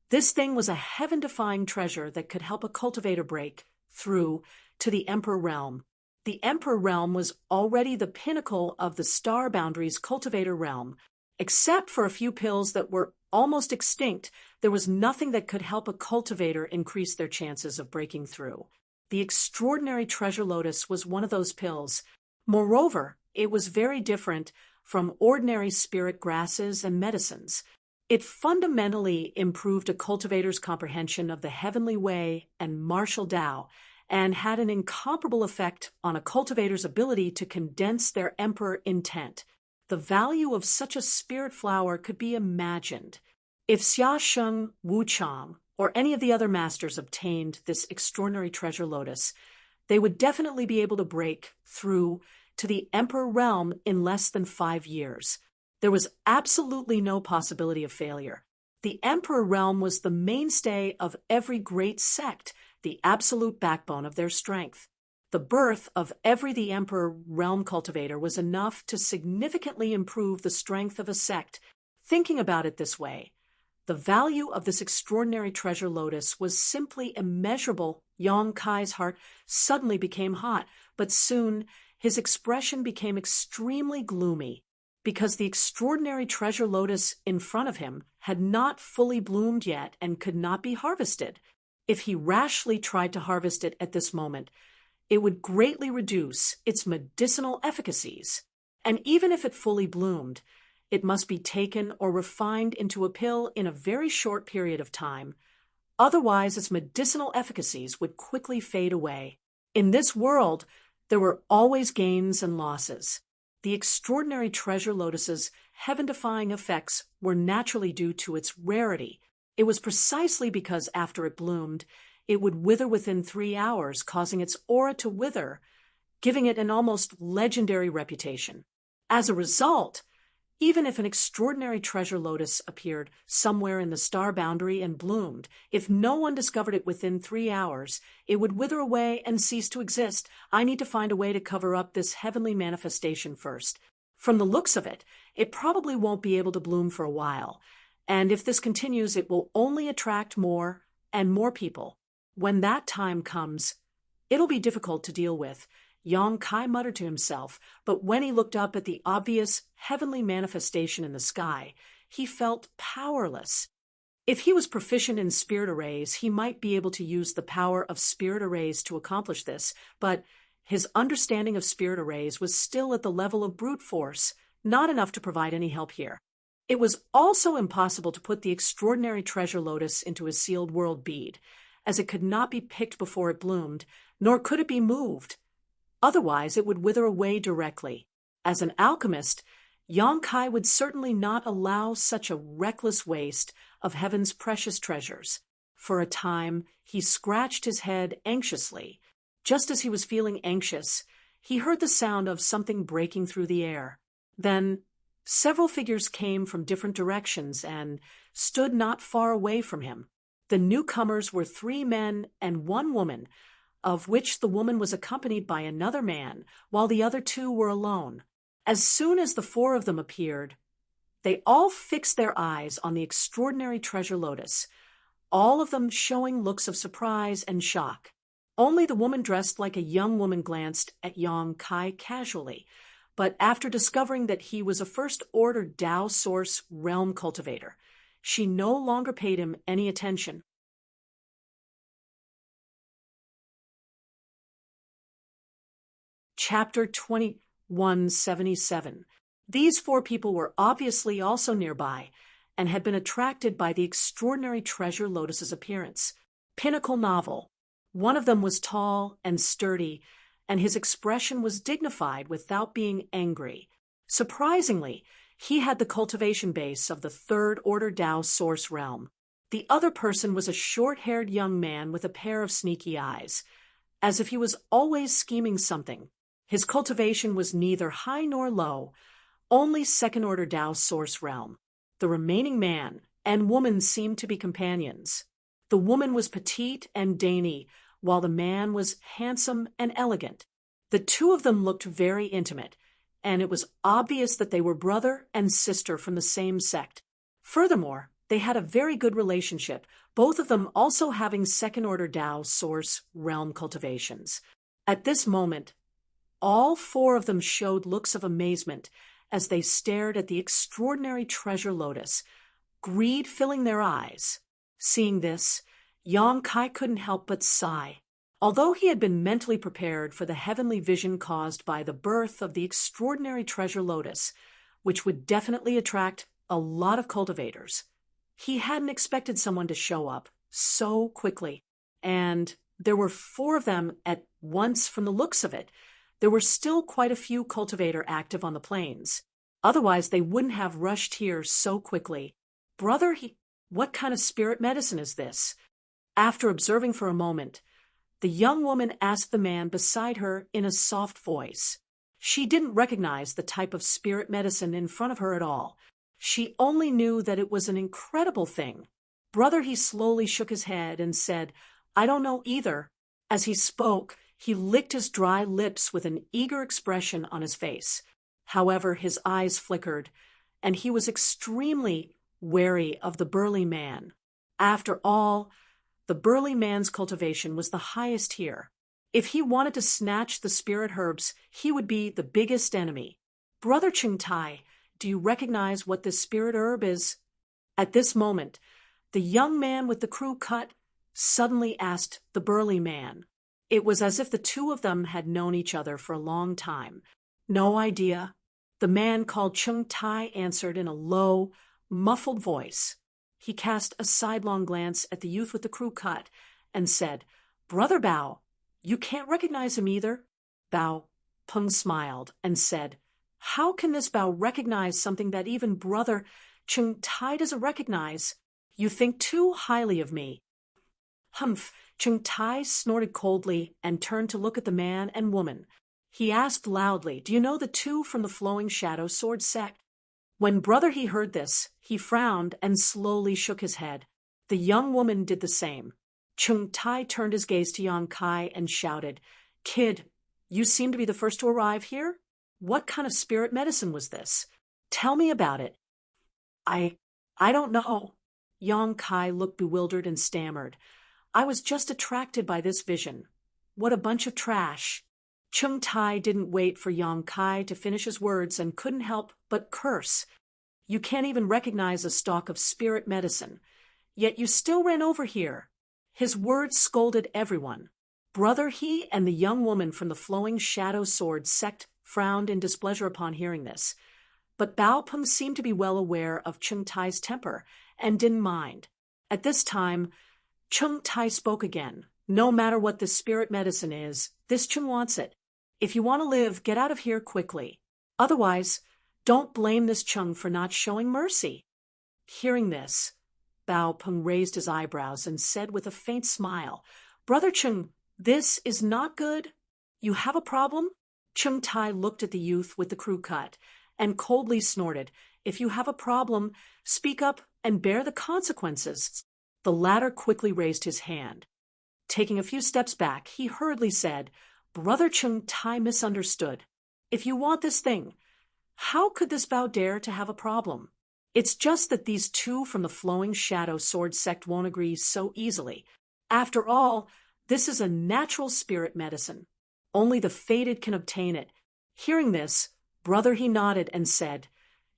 A: this thing was a heaven-defying treasure that could help a cultivator break through to the Emperor realm. The Emperor realm was already the pinnacle of the Star Boundaries cultivator realm. Except for a few pills that were almost extinct, there was nothing that could help a cultivator increase their chances of breaking through. The extraordinary treasure lotus was one of those pills. Moreover, it was very different from ordinary spirit grasses and medicines. It fundamentally improved a cultivator's comprehension of the heavenly way and martial Tao, and had an incomparable effect on a cultivator's ability to condense their emperor intent. The value of such a spirit flower could be imagined. If Xia Sheng, Wu Chang, or any of the other masters obtained this extraordinary treasure lotus, they would definitely be able to break through to the Emperor realm in less than 5 years. There was absolutely no possibility of failure. The Emperor realm was the mainstay of every great sect, the absolute backbone of their strength. The birth of every the Emperor realm cultivator was enough to significantly improve the strength of a sect. Thinking about it this way, the value of this extraordinary treasure lotus was simply immeasurable. Yang Kai's heart suddenly became hot, but soon his expression became extremely gloomy, because the extraordinary treasure lotus in front of him had not fully bloomed yet and could not be harvested. If he rashly tried to harvest it at this moment, it would greatly reduce its medicinal efficacies. And even if it fully bloomed, it must be taken or refined into a pill in a very short period of time. Otherwise, its medicinal efficacies would quickly fade away. In this world, there were always gains and losses. The extraordinary treasure lotus's heaven-defying effects were naturally due to its rarity. It was precisely because after it bloomed, it would wither within 3 hours, causing its aura to wither, giving it an almost legendary reputation. As a result, even if an extraordinary treasure lotus appeared somewhere in the star boundary and bloomed, if no one discovered it within 3 hours, it would wither away and cease to exist. I need to find a way to cover up this heavenly manifestation first. From the looks of it, it probably won't be able to bloom for a while, and if this continues, it will only attract more and more people. When that time comes, it'll be difficult to deal with, Yang Kai muttered to himself, but when he looked up at the obvious heavenly manifestation in the sky, he felt powerless. If he was proficient in spirit arrays, he might be able to use the power of spirit arrays to accomplish this, but his understanding of spirit arrays was still at the level of brute force, not enough to provide any help here. It was also impossible to put the extraordinary treasure lotus into his sealed world bead, as it could not be picked before it bloomed, nor could it be moved. Otherwise, it would wither away directly. As an alchemist, Yang Kai would certainly not allow such a reckless waste of heaven's precious treasures. For a time, he scratched his head anxiously. Just as he was feeling anxious, he heard the sound of something breaking through the air. Then, several figures came from different directions and stood not far away from him. The newcomers were 3 men and 1 woman, of which the woman was accompanied by another man, while the other 2 were alone. As soon as the 4 of them appeared, they all fixed their eyes on the extraordinary treasure lotus, all of them showing looks of surprise and shock. Only the woman dressed like a young woman glanced at Yang Kai casually, but after discovering that he was a first-order Tao Source realm cultivator, she no longer paid him any attention. Chapter 2177. These four people were obviously also nearby and had been attracted by the extraordinary treasure Lotus's appearance. Pinnacle novel. One of them was tall and sturdy, and his expression was dignified without being angry. Surprisingly, he had the cultivation base of the third-order Tao source realm. The other person was a short-haired young man with a pair of sneaky eyes, as if he was always scheming something. His cultivation was neither high nor low, only second-order Tao source realm. The remaining man and woman seemed to be companions. The woman was petite and dainty, while the man was handsome and elegant. The two of them looked very intimate, and it was obvious that they were brother and sister from the same sect. Furthermore, they had a very good relationship, both of them also having second-order Tao source realm cultivations. At this moment, all four of them showed looks of amazement as they stared at the extraordinary treasure Lotus, greed filling their eyes. Seeing this, Yang Kai couldn't help but sigh. Although he had been mentally prepared for the heavenly vision caused by the birth of the extraordinary treasure Lotus, which would definitely attract a lot of cultivators, he hadn't expected someone to show up so quickly. And there were four of them at once from the looks of it. There were still quite a few cultivator active on the plains. Otherwise, they wouldn't have rushed here so quickly. Brother, what kind of spirit medicine is this? After observing for a moment, the young woman asked the man beside her in a soft voice. She didn't recognize the type of spirit medicine in front of her at all. She only knew that it was an incredible thing. Brother, he slowly shook his head and said, "I don't know either." As he spoke, he licked his dry lips with an eager expression on his face. However, his eyes flickered, and he was extremely wary of the burly man. After all, the burly man's cultivation was the highest here. If he wanted to snatch the spirit herbs, he would be the biggest enemy. "Brother Chung Tai, do you recognize what this spirit herb is?" At this moment, the young man with the crew cut suddenly asked the burly man. It was as if the two of them had known each other for a long time. "No idea." The man called Chung Tai answered in a low, muffled voice. He cast a sidelong glance at the youth with the crew cut and said, "Brother Bao, you can't recognize him either?" Bao Peng smiled and said, "How can this Bao recognize something that even Brother Chung Tai doesn't recognize? You think too highly of me." "Humph." Chung Tai snorted coldly and turned to look at the man and woman. He asked loudly, "Do you know the two from the Flowing Shadow Sword sect?" When Brother he heard this, he frowned and slowly shook his head. The young woman did the same. Chung Tai turned his gaze to Yang Kai and shouted, "Kid, you seem to be the first to arrive here? What kind of spirit medicine was this? Tell me about it." I don't know." Yang Kai looked bewildered and stammered. "I was just attracted by this vision. What a bunch of trash." Chung Tai didn't wait for Yang Kai to finish his words and couldn't help but curse. "You can't even recognize a stalk of spirit medicine, yet you still ran over here." His words scolded everyone. Brother he and the young woman from the Flowing Shadow Sword sect frowned in displeasure upon hearing this. But Bao Peng seemed to be well aware of Chung Tai's temper and didn't mind. At this time, Chung Tai spoke again. "No matter what this spirit medicine is, this Chung wants it. If you want to live, get out of here quickly. Otherwise, don't blame this Chung for not showing mercy." Hearing this, Bao Peng raised his eyebrows and said with a faint smile, "Brother Chung, this is not good. You have a problem?" Chung Tai looked at the youth with the crew cut and coldly snorted, "If you have a problem, speak up and bear the consequences." The latter quickly raised his hand. Taking a few steps back, he hurriedly said, "Brother Chung Tai misunderstood. If you want this thing, how could this Bao dare to have a problem? It's just that these two from the Flowing Shadow Sword sect won't agree so easily. After all, this is a natural spirit medicine. Only the fated can obtain it." Hearing this, Brother he nodded and said,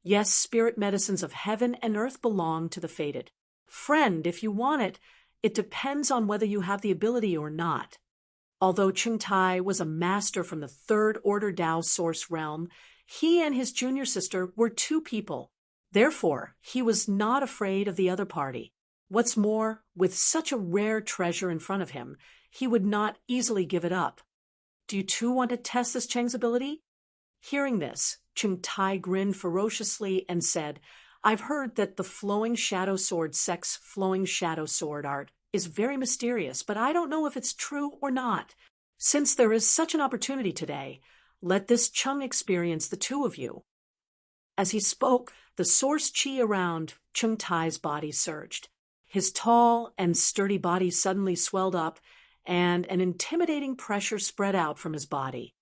A: "Yes, spirit medicines of heaven and earth belong to the fated. Friend, if you want it, it depends on whether you have the ability or not." Although Chung Tai was a master from the third-order Tao source realm, He and his junior sister were two people. Therefore, he was not afraid of the other party. What's more, with such a rare treasure in front of him, he would not easily give it up. Do you too want to test this Cheng's ability? Hearing this, Chung Tai grinned ferociously and said, I've heard that the flowing shadow sword sect's flowing shadow sword art is very mysterious, but I don't know if it's true or not. Since there is such an opportunity today, let this Chung experience the two of you. As he spoke, the source chi around Chung Tai's body surged. His tall and sturdy body suddenly swelled up, and an intimidating pressure spread out from his body.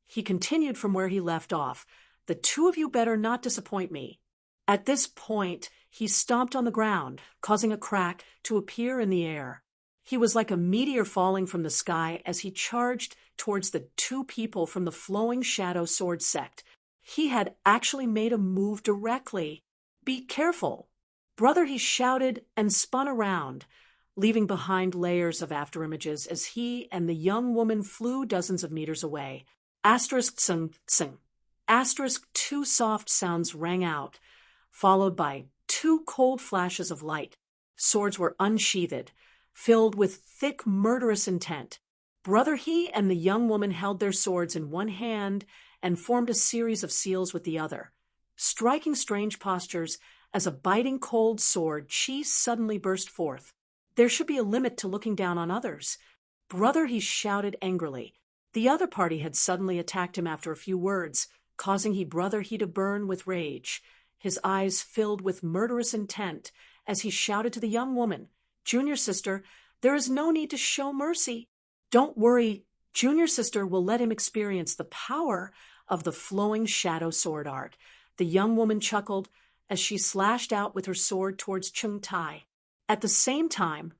A: He continued from where he left off. The two of you better not disappoint me. At this point, he stomped on the ground, causing a crack to appear in the air. He was like a meteor falling from the sky as he charged towards the two people from the flowing shadow sword sect. He had actually made a move directly. Be careful. Brother, he shouted and spun around, leaving behind layers of afterimages as he and the young woman flew dozens of meters away. Asterisk sing, sing. Asterisk two soft sounds rang out, followed by two cold flashes of light. Swords were unsheathed, filled with thick, murderous intent. Brother He and the young woman held their swords in one hand and formed a series of seals with the other. Striking strange postures as a biting cold sword, chi suddenly burst forth. There should be a limit to looking down on others. Brother He shouted angrily. The other party had suddenly attacked him after a few words, causing Brother He to burn with rage. His eyes filled with murderous intent as he shouted to the young woman, Junior sister, there is no need to show mercy. Don't worry, Junior sister will let him experience the power of the flowing shadow sword art. The young woman chuckled as she slashed out with her sword towards Chung Tai. At the same time,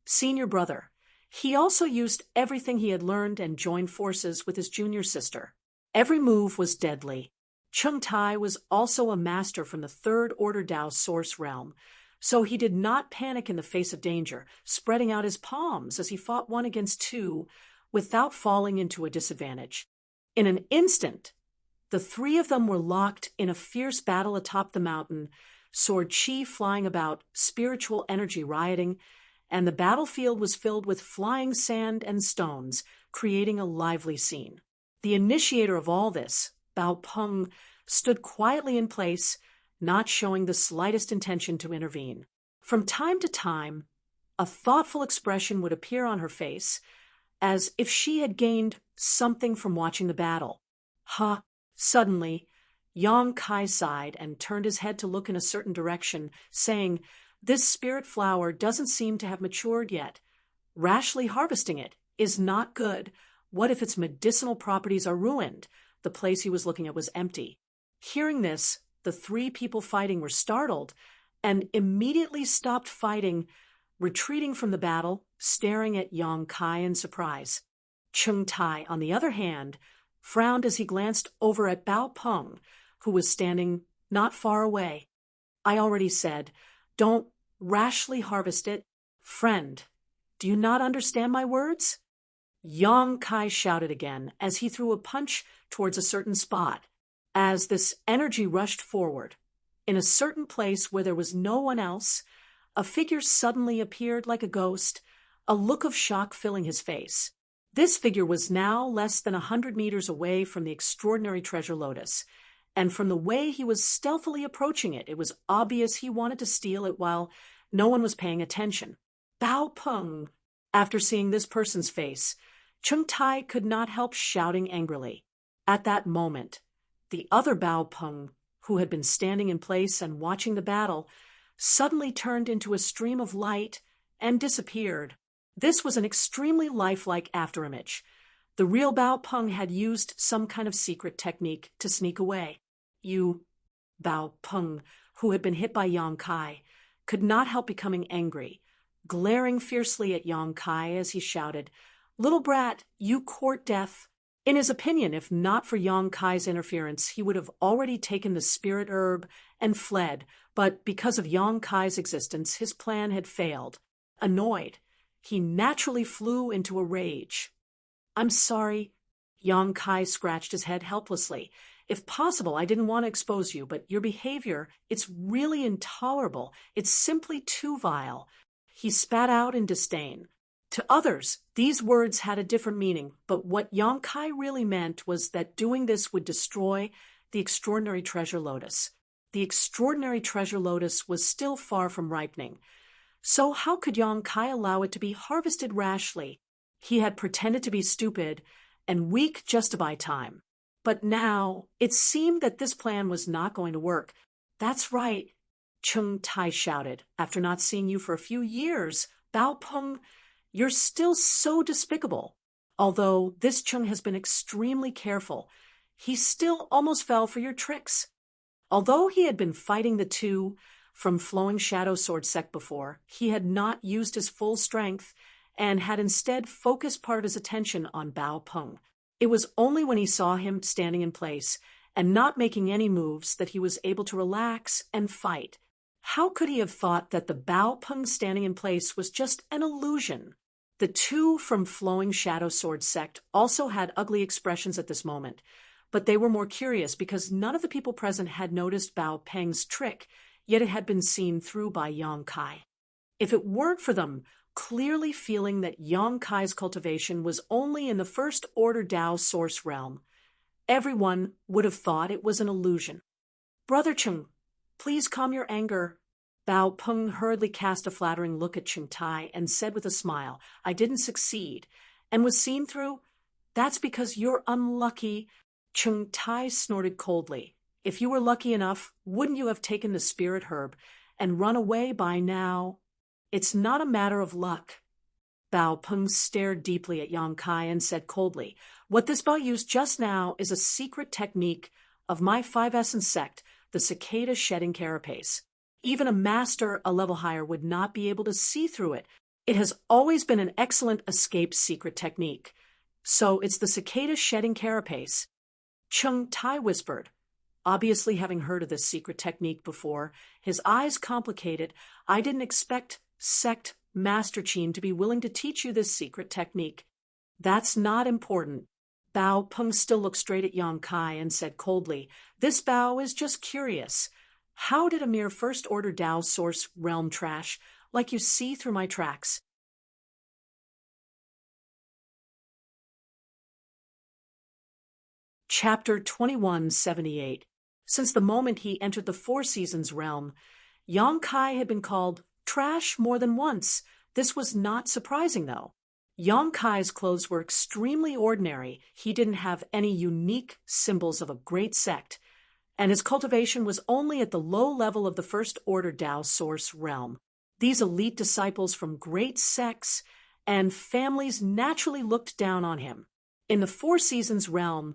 A: senior brother, he also used everything he had learned and joined forces with his junior sister. Every move was deadly. Chung Tai was also a master from the Third Order Dao source realm, so he did not panic in the face of danger, spreading out his palms as he fought one against two without falling into a disadvantage. In an instant, the three of them were locked in a fierce battle atop the mountain, sword chi flying about, spiritual energy rioting, and the battlefield was filled with flying sand and stones, creating a lively scene. The initiator of all this, Bao Peng, stood quietly in place, not showing the slightest intention to intervene. From time to time, a thoughtful expression would appear on her face, as if she had gained something from watching the battle. Suddenly, Yang Kai sighed and turned his head to look in a certain direction, saying, This spirit flower doesn't seem to have matured yet. Rashly harvesting it is not good. What if its medicinal properties are ruined? The place he was looking at was empty. Hearing this, the three people fighting were startled and immediately stopped fighting, retreating from the battle, staring at Yang Kai in surprise. Chung Tai, on the other hand, frowned as he glanced over at Bao Peng, who was standing not far away. I already said, don't rashly harvest it. Friend, do you not understand my words? Yang Kai shouted again as he threw a punch towards a certain spot. As this energy rushed forward, in a certain place where there was no one else, a figure suddenly appeared like a ghost, a look of shock filling his face. This figure was now less than 100 meters away from the extraordinary treasure lotus, and from the way he was stealthily approaching it, it was obvious he wanted to steal it while no one was paying attention. Bao Peng. After seeing this person's face, Chung Tai could not help shouting angrily. At that moment, the other Bao Peng, who had been standing in place and watching the battle, suddenly turned into a stream of light and disappeared. This was an extremely lifelike afterimage. The real Bao Peng had used some kind of secret technique to sneak away. Bao Peng, who had been hit by Yang Kai, could not help becoming angry, glaring fiercely at Yang Kai as he shouted, Little brat, you court death. In his opinion, if not for Yang Kai's interference, he would have already taken the spirit herb and fled, but because of Yang Kai's existence, his plan had failed. Annoyed, he naturally flew into a rage. I'm sorry. Yang Kai scratched his head helplessly If possible, I didn't want to expose you, but your behavior, it's really intolerable. It's simply too vile." He spat out in disdain. To others, these words had a different meaning, but what Yang Kai really meant was that doing this would destroy the extraordinary treasure lotus. The extraordinary treasure lotus was still far from ripening. So how could Yang Kai allow it to be harvested rashly? He had pretended to be stupid and weak just to buy time. But now, it seemed that this plan was not going to work. "That's right," Chung Tai shouted. "After not seeing you for a few years, Bao Peng, you're still so despicable." Although this Chung has been extremely careful, he still almost fell for your tricks. Although he had been fighting the two from Flowing Shadow Sword sect before, he had not used his full strength and had instead focused part of his attention on Bao Peng. It was only when he saw him standing in place and not making any moves that he was able to relax and fight. How could he have thought that the Bao Peng standing in place was just an illusion? The two from Flowing Shadow Sword sect also had ugly expressions at this moment, but they were more curious because none of the people present had noticed Bao Peng's trick, yet it had been seen through by Yang Kai. If it weren't for them clearly feeling that Yang Kai's cultivation was only in the first order Tao source realm, everyone would have thought it was an illusion. "Brother Chung, please calm your anger." Bao Peng hurriedly cast a flattering look at Chung Tai and said with a smile, "I didn't succeed, and was seen through. That's because you're unlucky." Chung Tai snorted coldly. "If you were lucky enough, wouldn't you have taken the spirit herb and run away by now?" "It's not a matter of luck." Bao Peng stared deeply at Yang Kai and said coldly, "What this Bao used just now is a secret technique of my five essence sect, the cicada shedding carapace. Even a master a level higher would not be able to see through it. It has always been an excellent escape secret technique. So it's the cicada shedding carapace." Chung Tai whispered. Obviously having heard of this secret technique before, his eyes complicated. "I didn't expect Sect Master Chin to be willing to teach you this secret technique." "That's not important." Bao Peng still looked straight at Yang Kai and said coldly, "This Bao is just curious. How did a mere first-order Tao source realm trash like you see through my tracks?" Chapter 2178. Since the moment he entered the Four Seasons realm, Yang Kai had been called trash more than once. This was not surprising, though. Yang Kai's clothes were extremely ordinary. He didn't have any unique symbols of a great sect, and his cultivation was only at the low level of the first-order Tao source realm. These elite disciples from great sects and families naturally looked down on him. In the Four Seasons realm,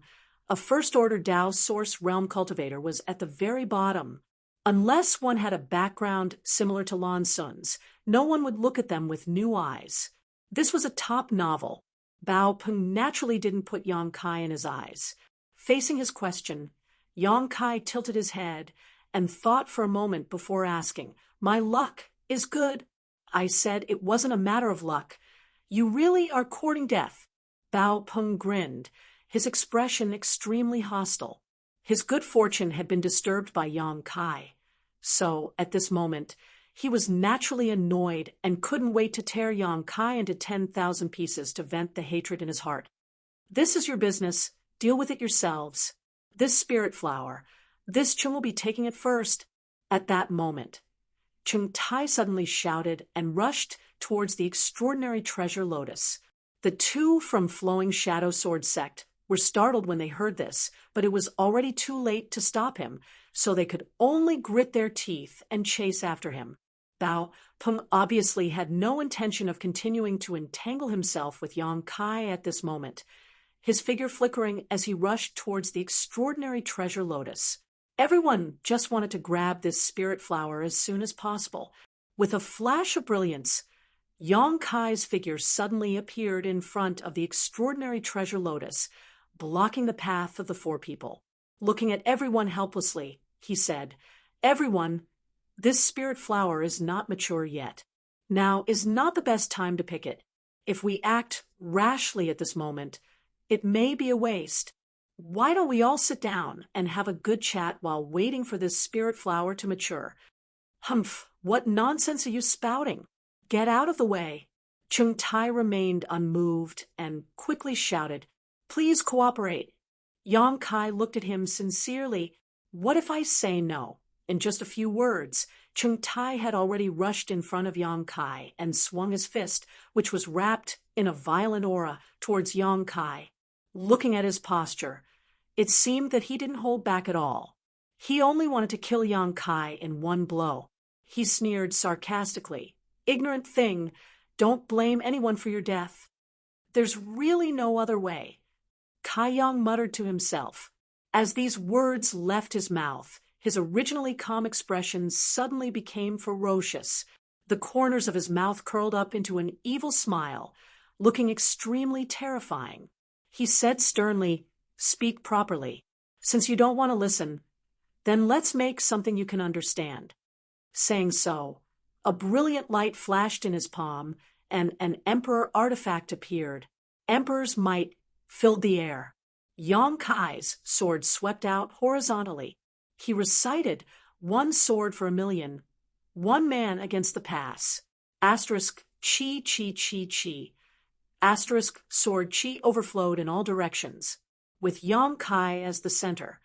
A: a first-order Tao source realm cultivator was at the very bottom. Unless one had a background similar to Lan Sun's, no one would look at them with new eyes. This was a top novel. Bao Peng naturally didn't put Yang Kai in his eyes. Facing his question, Yang Kai tilted his head and thought for a moment before asking, "My luck is good." "I said it wasn't a matter of luck. You really are courting death." Bao Peng grinned, his expression extremely hostile. His good fortune had been disturbed by Yang Kai. So, at this moment, he was naturally annoyed and couldn't wait to tear Yang Kai into 10,000 pieces to vent the hatred in his heart. "This is your business. Deal with it yourselves. This spirit flower, this Chung will be taking it first." At that moment, Chung Tai suddenly shouted and rushed towards the extraordinary treasure lotus. The two from Flowing Shadow Sword sect were startled when they heard this, but it was already too late to stop him, so they could only grit their teeth and chase after him. Bao Peng obviously had no intention of continuing to entangle himself with Yang Kai at this moment, his figure flickering as he rushed towards the extraordinary treasure lotus. Everyone just wanted to grab this spirit flower as soon as possible. With a flash of brilliance, Yang Kai's figure suddenly appeared in front of the extraordinary treasure lotus, blocking the path of the four people. Looking at everyone helplessly, he said, "Everyone, this spirit flower is not mature yet. Now is not the best time to pick it. If we act rashly at this moment, it may be a waste." Why don't we all sit down and have a good chat while waiting for this spirit flower to mature? Humph, what nonsense are you spouting? Get out of the way. Chung Tai remained unmoved and quickly shouted, Please cooperate. Yang Kai looked at him sincerely. What if I say no? In just a few words, Chung Tai had already rushed in front of Yang Kai and swung his fist, which was wrapped in a violent aura, towards Yang Kai. Looking at his posture, it seemed that he didn't hold back at all. He only wanted to kill Yang Kai in one blow. He sneered sarcastically. Ignorant thing, don't blame anyone for your death. There's really no other way. Kai Yang muttered to himself. As these words left his mouth, his originally calm expression suddenly became ferocious. The corners of his mouth curled up into an evil smile, looking extremely terrifying. He said sternly, Speak properly. Since you don't want to listen, then let's make something you can understand. Saying so, a brilliant light flashed in his palm, and an emperor artifact appeared. Emperor's might filled the air. Yang Kai's sword swept out horizontally. He recited, 1 sword for 1,000,000, 1 man against the pass. Asterisk, chi, chi, chi, chi. Asterisk, sword chi overflowed in all directions. With Yang Kai as the center,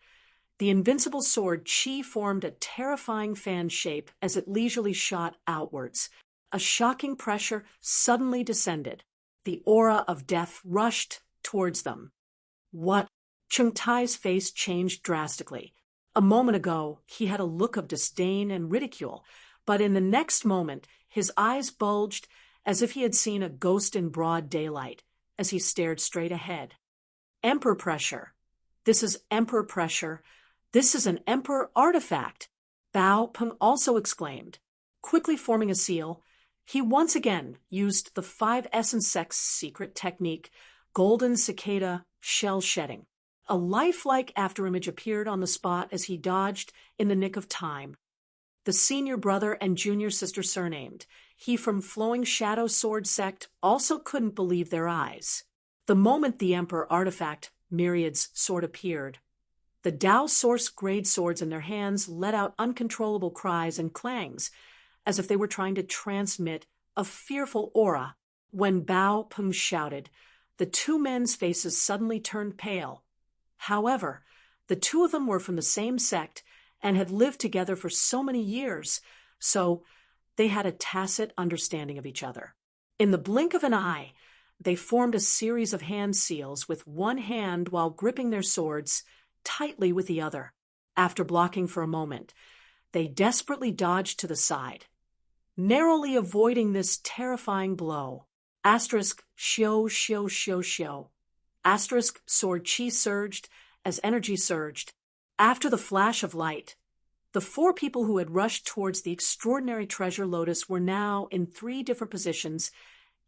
A: the invincible sword chi formed a terrifying fan shape as it leisurely shot outwards. A shocking pressure suddenly descended. The aura of death rushed towards them. What? Chung Tai's face changed drastically. A moment ago, he had a look of disdain and ridicule, but in the next moment, his eyes bulged as if he had seen a ghost in broad daylight as he stared straight ahead. Emperor pressure. This is Emperor pressure. This is an Emperor artifact, Bao Peng also exclaimed. Quickly forming a seal, he once again used the 5 essence sect's secret technique, golden cicada shell shedding. A lifelike afterimage appeared on the spot as he dodged in the nick of time. The senior brother and junior sister surnamed, he from Flowing Shadow Sword sect, also couldn't believe their eyes. The moment the Emperor artifact, Myriad's sword, appeared, the Tao Source grade swords in their hands let out uncontrollable cries and clangs, as if they were trying to transmit a fearful aura. When Bao Peng shouted, the 2 men's faces suddenly turned pale. However, the 2 of them were from the same sect and had lived together for so many years, so they had a tacit understanding of each other. In the blink of an eye, they formed a series of hand seals with one hand while gripping their swords tightly with the other. After blocking for a moment, they desperately dodged to the side, narrowly avoiding this terrifying blow. Asterisk, shio, shio, shio, shio. Asterisk, sword chi surged as energy surged. After the flash of light, the 4 people who had rushed towards the extraordinary treasure lotus were now in 3 different positions,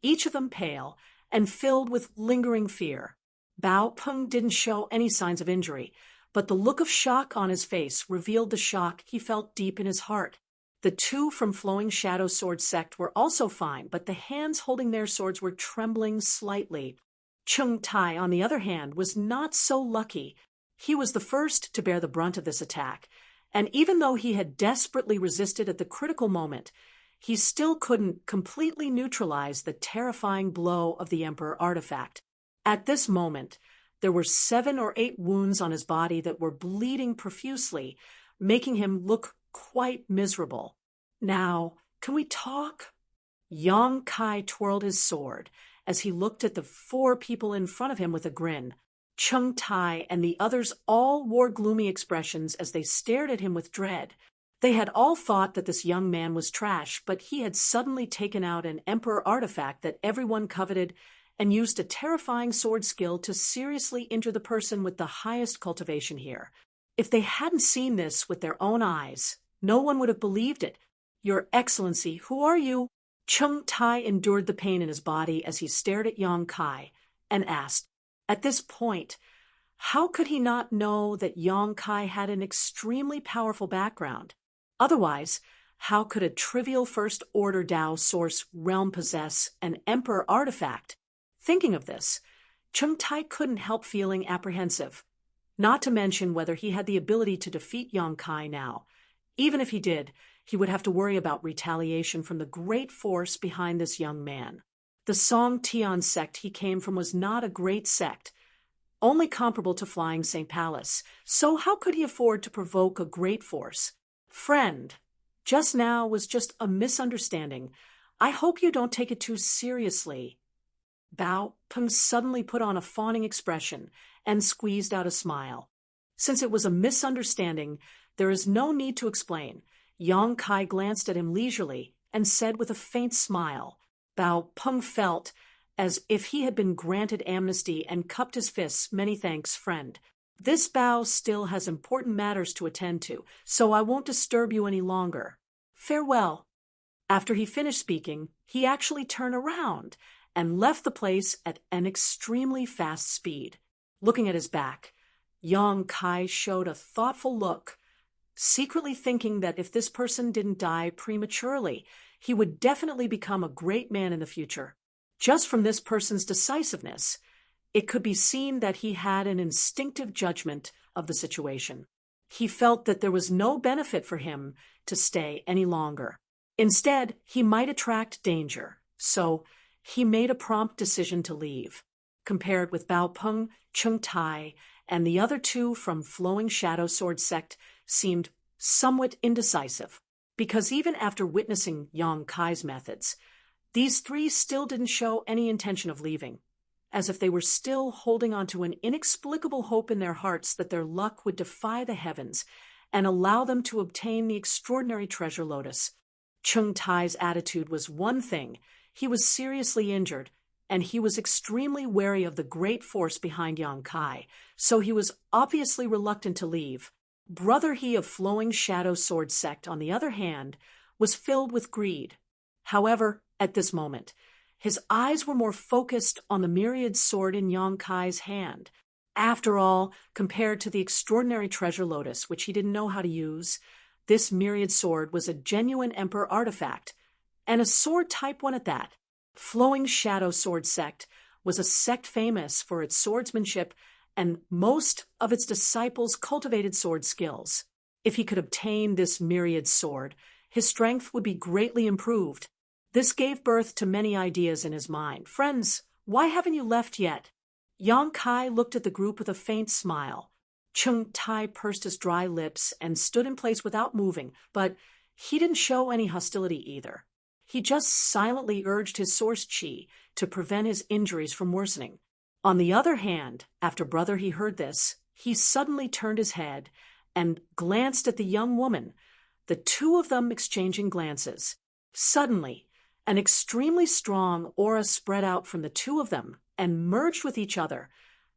A: each of them pale and filled with lingering fear. Bao Peng didn't show any signs of injury, but the look of shock on his face revealed the shock he felt deep in his heart. The 2 from Flowing Shadow Sword sect were also fine, but the hands holding their swords were trembling slightly. Chung Tai, on the other hand, was not so lucky. He was the first to bear the brunt of this attack, and even though he had desperately resisted at the critical moment, he still couldn't completely neutralize the terrifying blow of the Emperor artifact. At this moment, there were 7 or 8 wounds on his body that were bleeding profusely, making him look quite miserable. Now, can we talk? Yang Kai twirled his sword as he looked at the 4 people in front of him with a grin. Chung Tai and the others all wore gloomy expressions as they stared at him with dread. They had all thought that this young man was trash, but he had suddenly taken out an Emperor artifact that everyone coveted and used a terrifying sword skill to seriously injure the person with the highest cultivation here. If they hadn't seen this with their own eyes, no one would have believed it. Your Excellency, who are you? Chung Tai endured the pain in his body as he stared at Yang Kai and asked. At this point, how could he not know that Yang Kai had an extremely powerful background? Otherwise, how could a trivial first-order Tao source realm possess an Emperor artifact? Thinking of this, Chung Tai couldn't help feeling apprehensive. not to mention whether he had the ability to defeat Yang Kai now. Even if he did, he would have to worry about retaliation from the great force behind this young man. The Song Tian sect he came from was not a great sect, only comparable to Flying St. Palace, so how could he afford to provoke a great force? Friend, just now was just a misunderstanding. I hope you don't take it too seriously. Bao Peng suddenly put on a fawning expression and squeezed out a smile. Since it was a misunderstanding, there is no need to explain. Yang Kai glanced at him leisurely and said with a faint smile. Bao Peng felt as if he had been granted amnesty and cupped his fists. Many thanks, friend. This Bao still has important matters to attend to, so I won't disturb you any longer. Farewell. After he finished speaking, he actually turned around and left the place at an extremely fast speed. Looking at his back, Yang Kai showed a thoughtful look, secretly thinking that if this person didn't die prematurely, he would definitely become a great man in the future. Just from this person's decisiveness, it could be seen that he had an instinctive judgment of the situation. He felt that there was no benefit for him to stay any longer. Instead, he might attract danger, so he made a prompt decision to leave. Compared with Bao Peng, Chung Tai, and the other two from Flowing Shadow Sword sect seemed somewhat indecisive, because even after witnessing Yang Kai's methods, these three still didn't show any intention of leaving, as if they were still holding on to an inexplicable hope in their hearts that their luck would defy the heavens and allow them to obtain the extraordinary treasure lotus. Chung Tai's attitude was one thing. He was seriously injured, and he was extremely wary of the great force behind Yang Kai, so he was obviously reluctant to leave. Brother He of Flowing Shadow Sword sect, on the other hand, was filled with greed. However, at this moment, his eyes were more focused on the myriad sword in Yang Kai's hand. After all, compared to the extraordinary treasure lotus, which he didn't know how to use, this myriad sword was a genuine emperor artifact, and a sword type one at that. Flowing Shadow Sword sect was a sect famous for its swordsmanship, and most of its disciples cultivated sword skills. If he could obtain this myriad sword, his strength would be greatly improved. This gave birth to many ideas in his mind. Friends, why haven't you left yet? Yang Kai looked at the group with a faint smile. Chung Tai pursed his dry lips and stood in place without moving, but he didn't show any hostility either. He just silently urged his source chi to prevent his injuries from worsening. On the other hand, after Brother He heard this, he suddenly turned his head and glanced at the young woman, the two of them exchanging glances. Suddenly, an extremely strong aura spread out from the two of them and merged with each other,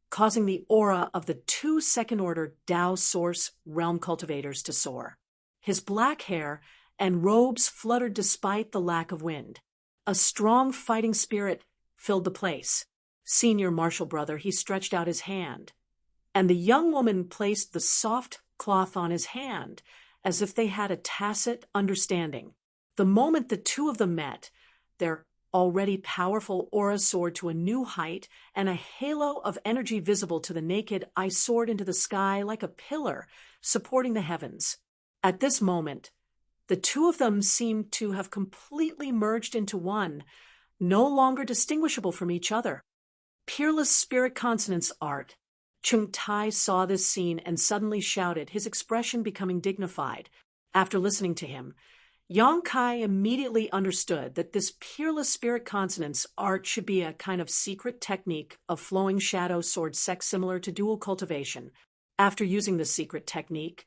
A: causing the aura of the two second-order Tao Source realm cultivators to soar. His black hair and robes fluttered despite the lack of wind. A strong fighting spirit filled the place. Senior Martial Brother, he stretched out his hand, and the young woman placed the soft cloth on his hand, as if they had a tacit understanding. The moment the two of them met, their already powerful aura soared to a new height, and a halo of energy visible to the naked eye soared into the sky like a pillar supporting the heavens. At this moment, the two of them seemed to have completely merged into one, no longer distinguishable from each other. Peerless spirit consonance art. Chung Tai saw this scene and suddenly shouted, his expression becoming dignified. After listening to him, Yang Kai immediately understood that this peerless spirit consonance art should be a kind of secret technique of Flowing Shadow Sword sect similar to dual cultivation. After using this secret technique,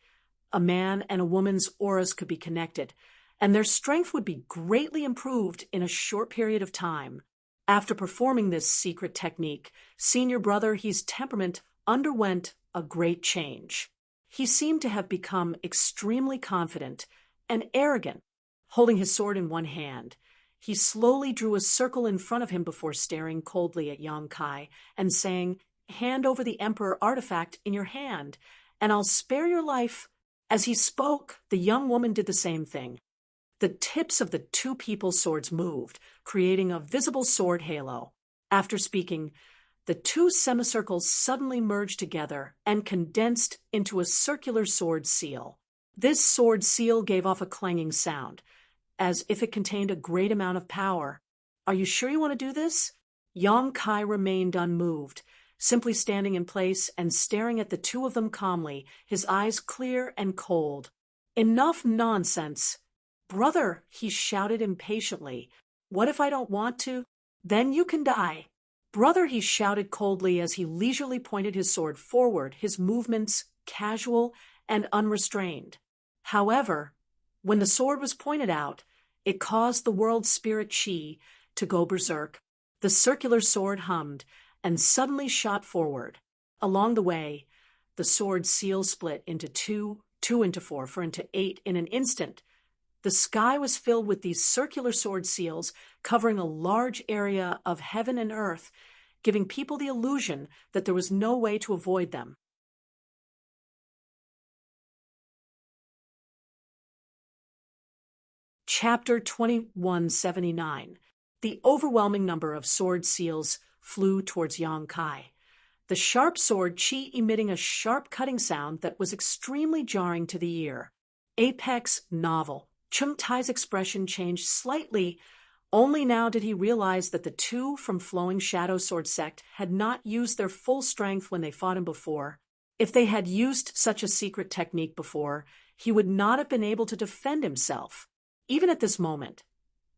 A: a man and a woman's auras could be connected, and their strength would be greatly improved in a short period of time. After performing this secret technique, Senior Brother He's temperament underwent a great change. He seemed to have become extremely confident and arrogant. Holding his sword in one hand, he slowly drew a circle in front of him before staring coldly at Yang Kai and saying, "Hand over the Emperor artifact in your hand, and I'll spare your life." As he spoke, the young woman did the same thing. The tips of the two people's swords moved, creating a visible sword halo. After speaking, the two semicircles suddenly merged together and condensed into a circular sword seal. This sword seal gave off a clanging sound, as if it contained a great amount of power. "Are you sure you want to do this?" Yang Kai remained unmoved, simply standing in place and staring at the two of them calmly, his eyes clear and cold. "Enough nonsense. Brother," he shouted impatiently. "What if I don't want to? Then you can die." "Brother," he shouted coldly as he leisurely pointed his sword forward, his movements casual and unrestrained. However, when the sword was pointed out, it caused the world spirit Chi to go berserk. The circular sword hummed and suddenly shot forward. Along the way, the sword seal split into two into four, into 8 in an instant. The sky was filled with these circular sword seals, covering a large area of heaven and earth, giving people the illusion that there was no way to avoid them. Chapter 2179. The overwhelming number of sword seals flew towards Yang Kai. The sharp sword Chi emitting a sharp cutting sound that was extremely jarring to the ear. Apex novel. Chung Tai's expression changed slightly. Only now did he realize that the two from Flowing Shadow Sword Sect had not used their full strength when they fought him before. If they had used such a secret technique before, he would not have been able to defend himself. Even at this moment,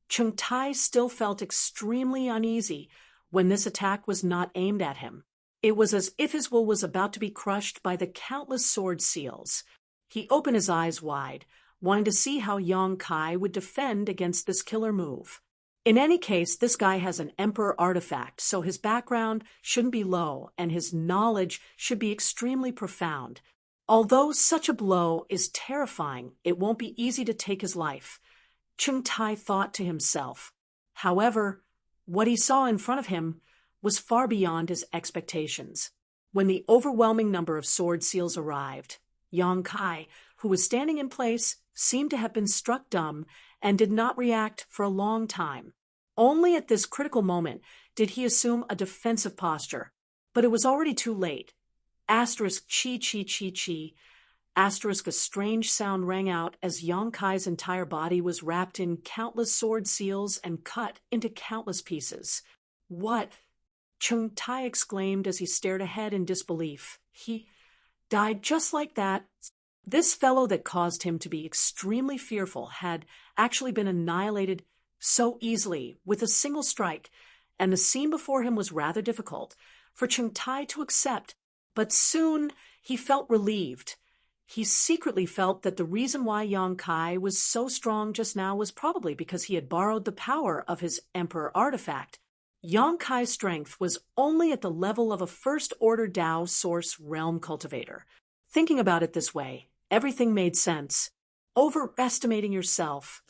A: Chung Tai still felt extremely uneasy when this attack was not aimed at him. It was as if his will was about to be crushed by the countless sword seals. He opened his eyes wide, wanting to see how Yang Kai would defend against this killer move. In any case, this guy has an Emperor artifact, so his background shouldn't be low, and his knowledge should be extremely profound. Although such a blow is terrifying, it won't be easy to take his life, Chung Tai thought to himself. However, what he saw in front of him was far beyond his expectations. When the overwhelming number of sword seals arrived, Yang Kai, who was standing in place, seemed to have been struck dumb and did not react for a long time. Only at this critical moment did he assume a defensive posture, but it was already too late. Asterisk chi chi chi chi. Asterisk a strange sound rang out as Yang Kai's entire body was wrapped in countless sword seals and cut into countless pieces. "What?" Chung Tai exclaimed as he stared ahead in disbelief. "He died just like that?" This fellow that caused him to be extremely fearful had actually been annihilated so easily with a single strike, and the scene before him was rather difficult for Chung Tai to accept, but soon he felt relieved. He secretly felt that the reason why Yang Kai was so strong just now was probably because he had borrowed the power of his Emperor artifact. Yang Kai's strength was only at the level of a first-order Dao source realm cultivator. Thinking about it this way, everything made sense. Overestimating yourself.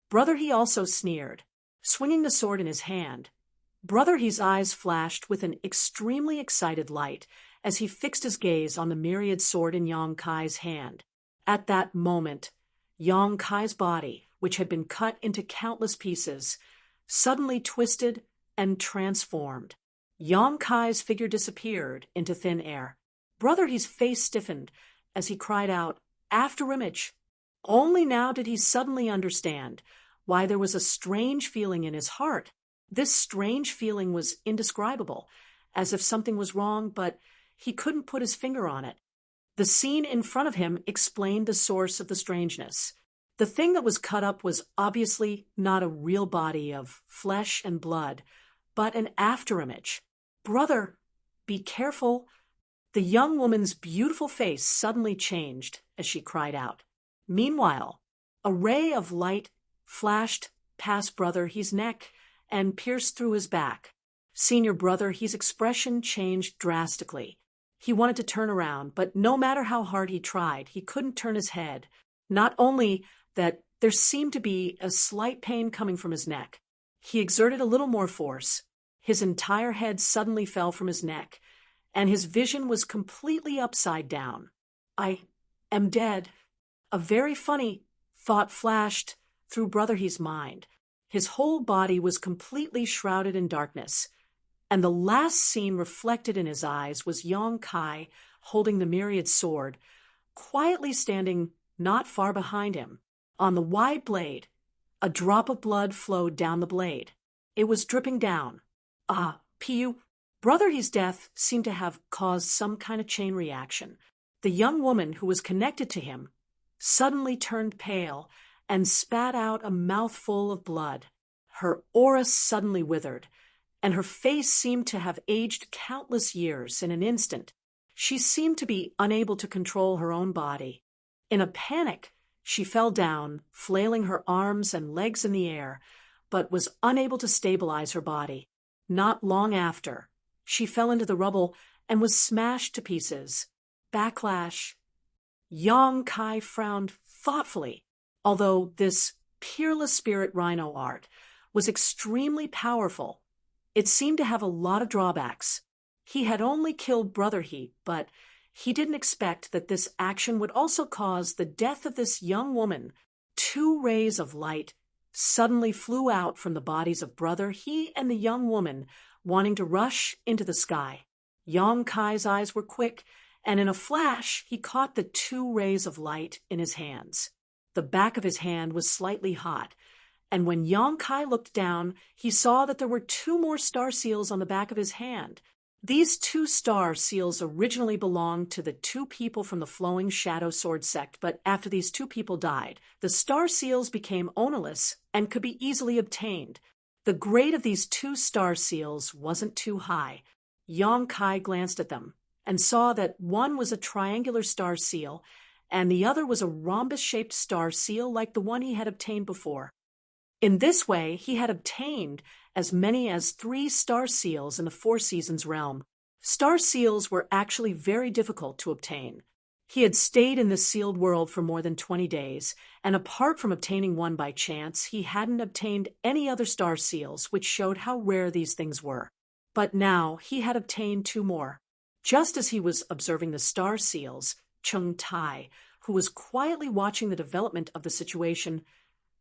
A: Brother, he also sneered, swinging the sword in his hand. Brother He's eyes flashed with an extremely excited light as he fixed his gaze on the myriad sword in Yang Kai's hand. At that moment, Yang Kai's body, which had been cut into countless pieces, suddenly twisted and transformed. Yang Kai's figure disappeared into thin air. Brother He's face stiffened as he cried out, "Afterimage!" Only now did he suddenly understand why there was a strange feeling in his heart. This strange feeling was indescribable, as if something was wrong, but he couldn't put his finger on it. The scene in front of him explained the source of the strangeness. The thing that was cut up was obviously not a real body of flesh and blood, but an afterimage. "Brother, be careful." The young woman's beautiful face suddenly changed as she cried out. Meanwhile, a ray of light flashed past Brother He's neck and pierced through his back. Senior Brother He's expression changed drastically. He wanted to turn around, but no matter how hard he tried, he couldn't turn his head. Not only that, there seemed to be a slight pain coming from his neck. He exerted a little more force. His entire head suddenly fell from his neck, and his vision was completely upside down. "I am dead." A very funny thought flashed through Brother He's mind. His whole body was completely shrouded in darkness. and the last scene reflected in his eyes was Yong Kai holding the myriad sword, quietly standing not far behind him. On the wide blade, a drop of blood flowed down the blade. It was dripping down. Piyu, Brother He's death seemed to have caused some kind of chain reaction. The young woman who was connected to him suddenly turned pale and spat out a mouthful of blood. Her aura suddenly withered, and her face seemed to have aged countless years in an instant. She seemed to be unable to control her own body. In a panic, she fell down, flailing her arms and legs in the air, but was unable to stabilize her body. Not long after, she fell into the rubble and was smashed to pieces. Backlash. Yong Kai frowned thoughtfully. Although this peerless spirit rhino art was extremely powerful, it seemed to have a lot of drawbacks. He had only killed Brother He, but he didn't expect that this action would also cause the death of this young woman. 2 rays of light suddenly flew out from the bodies of Brother He and the young woman, wanting to rush into the sky. Yong Kai's eyes were quick, and in a flash he caught the 2 rays of light in his hands. The back of his hand was slightly hot, and when Yong Kai looked down, he saw that there were 2 more star seals on the back of his hand. These 2 star seals originally belonged to the 2 people from the Flowing Shadow Sword sect, but after these 2 people died, the star seals became ownerless and could be easily obtained. The grade of these 2 star seals wasn't too high. Yong Kai glanced at them and saw that one was a triangular star seal and the other was a rhombus-shaped star seal like the one he had obtained before. In this way, he had obtained as many as 3 star seals in the Four Seasons realm. Star seals were actually very difficult to obtain. He had stayed in this sealed world for more than 20 days, and apart from obtaining one by chance, he hadn't obtained any other star seals, which showed how rare these things were. But now he had obtained 2 more. Just as he was observing the star seals, Chung Tai, who was quietly watching the development of the situation,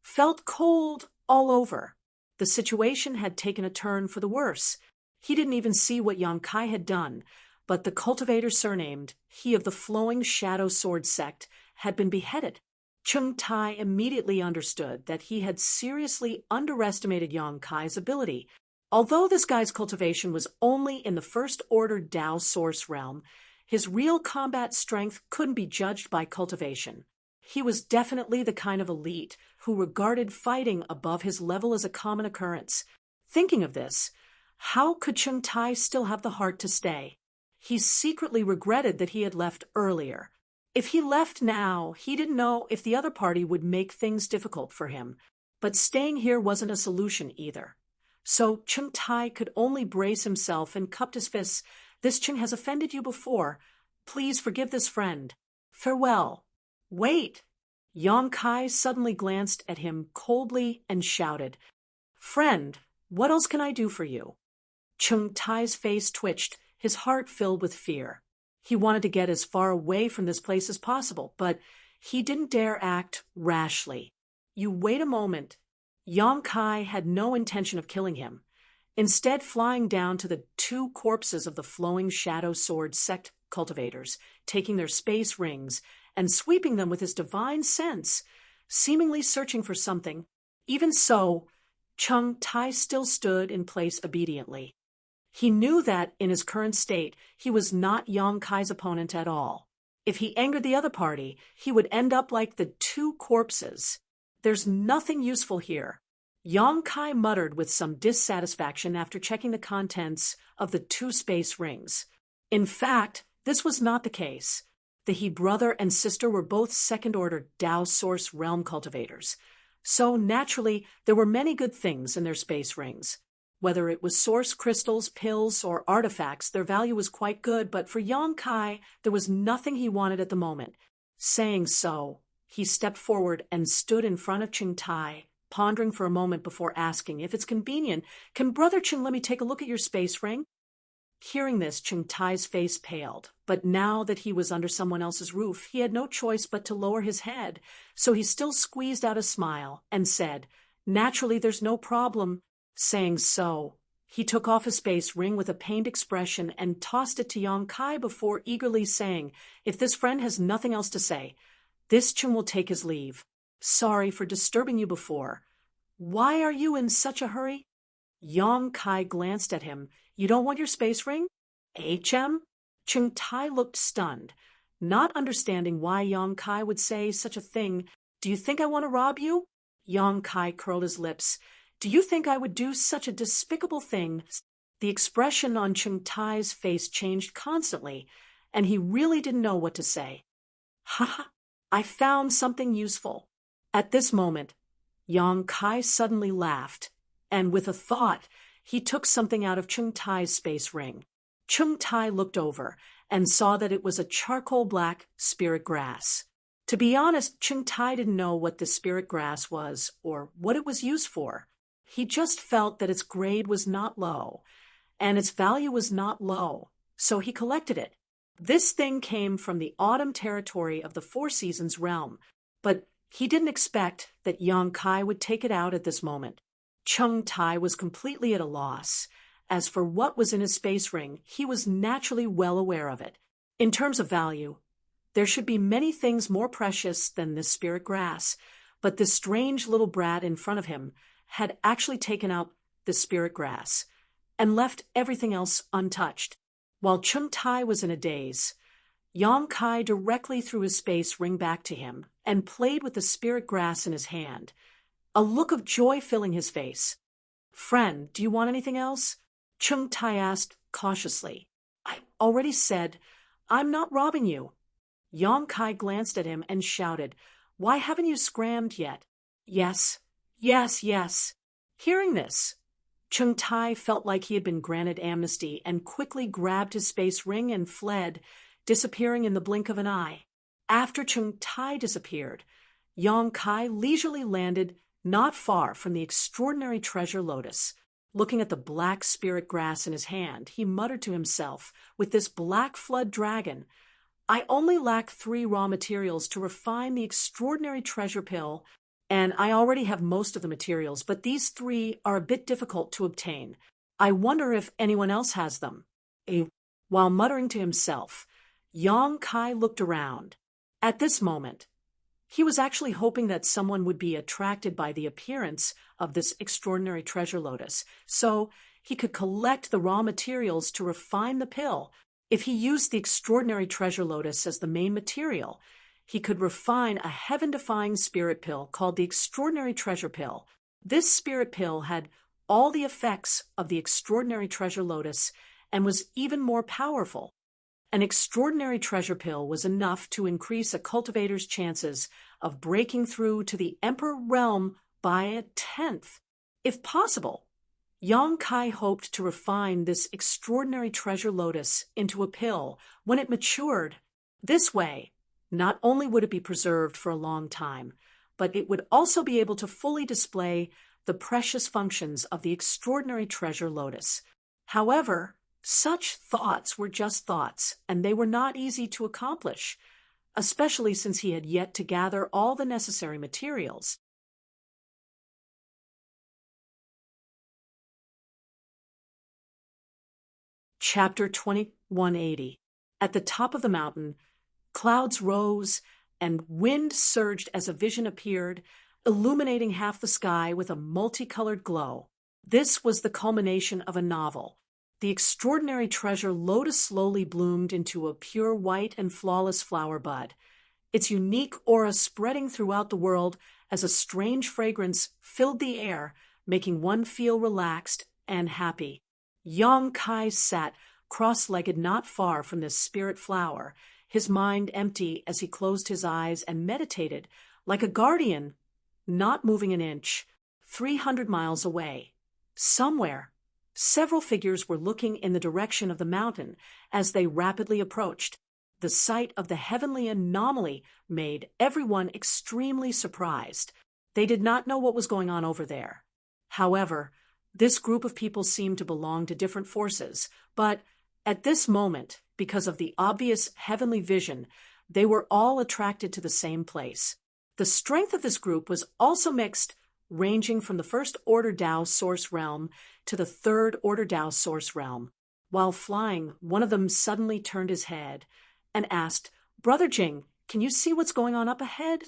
A: felt cold all over. The situation had taken a turn for the worse. He didn't even see what Yong Kai had done, but the cultivator surnamed He of the Flowing Shadow Sword sect had been beheaded. Chung Tai immediately understood that he had seriously underestimated Yong Kai's ability. Although this guy's cultivation was only in the First Order Dao Source realm, his real combat strength couldn't be judged by cultivation. He was definitely the kind of elite who regarded fighting above his level as a common occurrence. Thinking of this, how could Chung Tai still have the heart to stay? He secretly regretted that he had left earlier. If he left now, he didn't know if the other party would make things difficult for him. But staying here wasn't a solution either. So Chung Tai could only brace himself and cupped his fists. This Chung has offended you before. Please forgive this friend. Farewell. Wait. Yong Kai suddenly glanced at him coldly and shouted, Friend, what else can I do for you? Chung Tai's face twitched, his heart filled with fear. He wanted to get as far away from this place as possible, but he didn't dare act rashly. You wait a moment. Yong Kai had no intention of killing him. Instead, flying down to the 2 corpses of the Flowing Shadow Sword sect cultivators, taking their space rings, and sweeping them with his divine sense, seemingly searching for something. Even so, Chung Tai still stood in place obediently. He knew that, in his current state, he was not Yong Kai's opponent at all. If he angered the other party, he would end up like the 2 corpses. There's nothing useful here. Yong Kai muttered with some dissatisfaction after checking the contents of the 2 space rings. In fact, this was not the case. The He brother and sister were both second-order Dao Source realm cultivators. So, naturally, there were many good things in their space rings. Whether it was source crystals, pills, or artifacts, their value was quite good, but for Yong Kai, there was nothing he wanted at the moment. Saying so, he stepped forward and stood in front of Chung Tai, pondering for a moment before asking, If it's convenient, can Brother Chung let me take a look at your space ring? Hearing this, Chung Tai's face paled, but now that he was under someone else's roof, he had no choice but to lower his head, so he still squeezed out a smile and said, Naturally, there's no problem. Saying so, He took off his space ring with a pained expression and tossed it to Yang Kai before eagerly saying, "If this friend has nothing else to say, this Chung will take his leave. Sorry for disturbing you before. Why are you in such a hurry?" Yang Kai glanced at him. "You don't want your space ring? HM?" Chung Tai looked stunned, not understanding why Yang Kai would say such a thing. "Do you think I want to rob you?" Yang Kai curled his lips. "Do you think I would do such a despicable thing?" The expression on Chung Tai's face changed constantly, and he really didn't know what to say. "Ha ha, I found something useful." At this moment, Yang Kai suddenly laughed, and with a thought, he took something out of Chung Tai's space ring. Chung Tai looked over and saw that it was a charcoal black spirit grass. To be honest, Chung Tai didn't know what the spirit grass was or what it was used for. He just felt that its grade was not low, and its value was not low, so he collected it. This thing came from the autumn territory of the Four Seasons realm, but he didn't expect that Yang Kai would take it out at this moment. Chung Tai was completely at a loss. As for what was in his space ring, he was naturally well aware of it. In terms of value, there should be many things more precious than this spirit grass, but this strange little brat in front of him had actually taken out the spirit grass and left everything else untouched. While Chung Tai was in a daze, Yang Kai directly threw his space ring back to him and played with the spirit grass in his hand, a look of joy filling his face. "Friend, do you want anything else?" Chung Tai asked cautiously. "I already said, I'm not robbing you." Yang Kai glanced at him and shouted, "Why haven't you scrammed yet?" "Yes, yes, yes." Hearing this, Chung Tai felt like he had been granted amnesty and quickly grabbed his space ring and fled, disappearing in the blink of an eye. After Chung Tai disappeared, Yang Kai leisurely landed not far from the extraordinary treasure lotus. Looking at the black spirit grass in his hand, he muttered to himself, "With this black flood dragon, I only lack 3 raw materials to refine the extraordinary treasure pill, and I already have most of the materials, but these 3 are a bit difficult to obtain. I wonder if anyone else has them." While muttering to himself, Yang Kai looked around. At this moment, he was actually hoping that someone would be attracted by the appearance of this extraordinary treasure lotus, so he could collect the raw materials to refine the pill. If he used the extraordinary treasure lotus as the main material, he could refine a heaven-defying spirit pill called the extraordinary treasure pill. This spirit pill had all the effects of the extraordinary treasure lotus and was even more powerful. An extraordinary treasure pill was enough to increase a cultivator's chances of breaking through to the Emperor realm by a 10th. If possible, Yang Kai hoped to refine this extraordinary treasure lotus into a pill when it matured. This way, not only would it be preserved for a long time, but it would also be able to fully display the precious functions of the extraordinary treasure lotus. However, such thoughts were just thoughts, and they were not easy to accomplish, especially since he had yet to gather all the necessary materials. Chapter 2180. At the top of the mountain, clouds rose and wind surged as a vision appeared, illuminating half the sky with a multicolored glow. This was the culmination of a novel. The extraordinary treasure lotus slowly bloomed into a pure white and flawless flower bud, its unique aura spreading throughout the world as a strange fragrance filled the air, making one feel relaxed and happy. Yang Kai sat cross-legged not far from this spirit flower, his mind empty as he closed his eyes and meditated like a guardian, not moving an inch, 300 miles away. Somewhere, several figures were looking in the direction of the mountain as they rapidly approached. The sight of the heavenly anomaly made everyone extremely surprised. They did not know what was going on over there. However, this group of people seemed to belong to different forces, but at this moment, because of the obvious heavenly vision, they were all attracted to the same place. The strength of this group was also mixed ranging from the first order Tao source realm to the third order Tao source realm. While flying, one of them suddenly turned his head and asked, "Brother Jing, can you see what's going on up ahead?"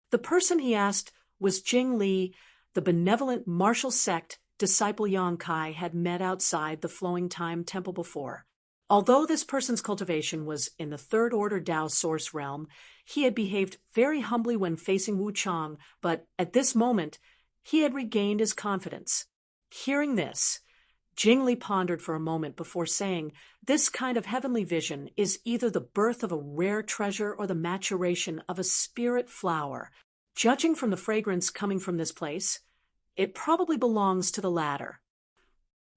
A: The person he asked was Jing Li, the benevolent martial sect disciple Yang Kai had met outside the Flowing Time Temple before. Although this person's cultivation was in the third order Tao source realm, he had behaved very humbly when facing Wu Chang, but at this moment, he had regained his confidence. Hearing this, Jing Li pondered for a moment before saying, "This kind of heavenly vision is either the birth of a rare treasure or the maturation of a spirit flower. Judging from the fragrance coming from this place, it probably belongs to the latter."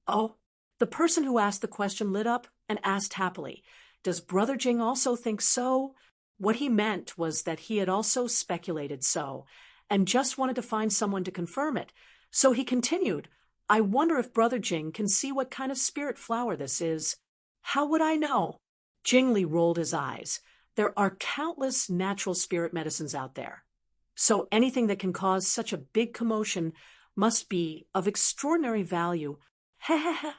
A: "Oh," the person who asked the question lit up and asked happily, "Does Brother Jing also think so?" What he meant was that he had also speculated so, and just wanted to find someone to confirm it. So he continued, "I wonder if Brother Jing can see what kind of spirit flower this is." "How would I know?" Jing Li rolled his eyes. "There are countless natural spirit medicines out there. So anything that can cause such a big commotion must be of extraordinary value." Heh.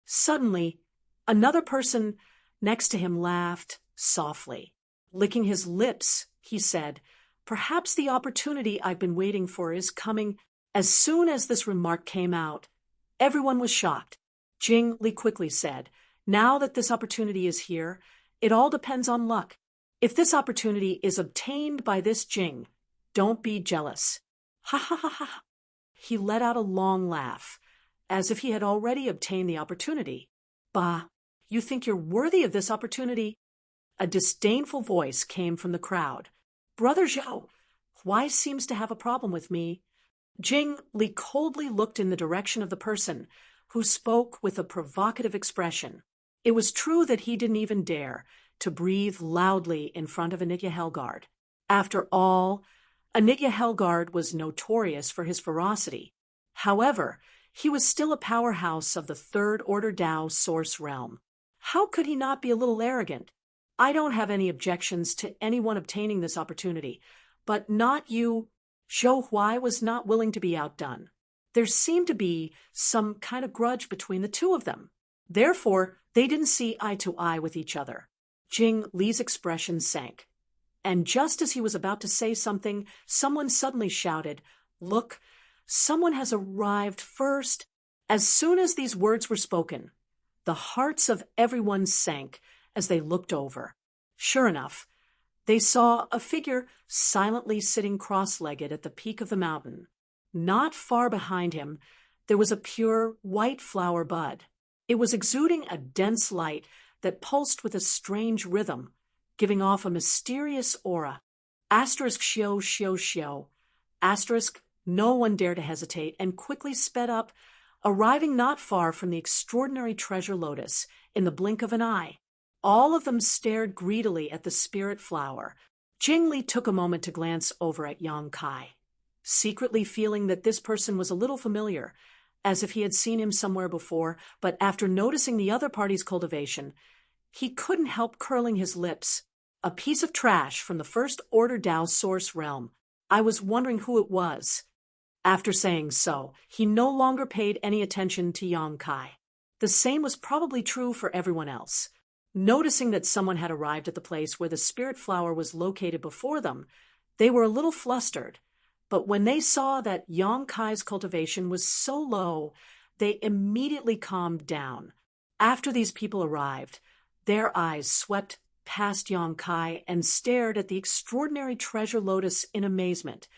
A: Suddenly, another person next to him laughed softly. Licking his lips, he said, "Perhaps the opportunity I've been waiting for is coming." As soon as this remark came out, everyone was shocked. Jing Li quickly said, "Now that this opportunity is here, it all depends on luck. If this opportunity is obtained by this Jing, don't be jealous." Ha ha ha ha. He let out a long laugh, as if he had already obtained the opportunity. "Bah, you think you're worthy of this opportunity?" A disdainful voice came from the crowd. "Brother Zhao, why seems to have a problem with me?" Jing Li coldly looked in the direction of the person who spoke with a provocative expression. It was true that he didn't even dare to breathe loudly in front of Anigya Helgard. After all, Anigya Helgard was notorious for his ferocity. However, he was still a powerhouse of the third order Tao source realm. How could he not be a little arrogant? "I don't have any objections to anyone obtaining this opportunity, but not you." Zhou Huai was not willing to be outdone. There seemed to be some kind of grudge between the two of them. Therefore, they didn't see eye to eye with each other. Jing Li's expression sank. And just as he was about to say something, someone suddenly shouted, "Look, someone has arrived first." As soon as these words were spoken, the hearts of everyone sank as they looked over. Sure enough, they saw a figure silently sitting cross-legged at the peak of the mountain. Not far behind him, there was a pure white flower bud. It was exuding a dense light that pulsed with a strange rhythm, giving off a mysterious aura. Asterisk xiao xiao xiao. Asterisk, no one dared to hesitate and quickly sped up, arriving not far from the extraordinary treasure lotus in the blink of an eye. All of them stared greedily at the spirit flower. Jing Li took a moment to glance over at Yang Kai, secretly feeling that this person was a little familiar, as if he had seen him somewhere before, but after noticing the other party's cultivation, he couldn't help curling his lips. "A piece of trash from the first order Tao source realm. I was wondering who it was." After saying so, he no longer paid any attention to Yang Kai. The same was probably true for everyone else. Noticing that someone had arrived at the place where the spirit flower was located before them, they were a little flustered. But when they saw that Yang Kai's cultivation was so low, they immediately calmed down. After these people arrived, their eyes swept past Yang Kai and stared at the extraordinary treasure lotus in amazement,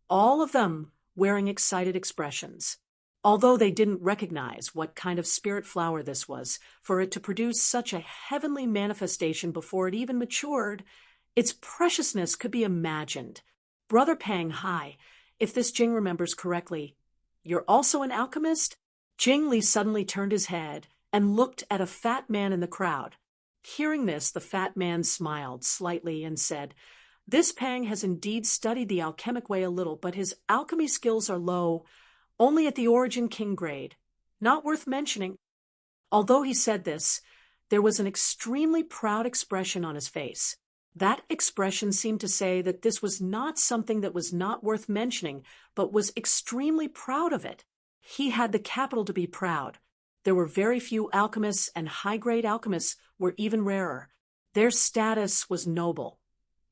A: all of them wearing excited expressions. Although they didn't recognize what kind of spirit flower this was, for it to produce such a heavenly manifestation before it even matured, its preciousness could be imagined. "Brother Pang Hai, if this Jing remembers correctly, you're also an alchemist?" Jing Li suddenly turned his head and looked at a fat man in the crowd. Hearing this, the fat man smiled slightly and said, "This Pang has indeed studied the alchemic way a little, but his alchemy skills are low, only at the origin king grade. Not worth mentioning." Although he said this, there was an extremely proud expression on his face. That expression seemed to say that this was not something that was not worth mentioning, but was extremely proud of it. He had the capital to be proud. There were very few alchemists, and high-grade alchemists were even rarer. Their status was noble.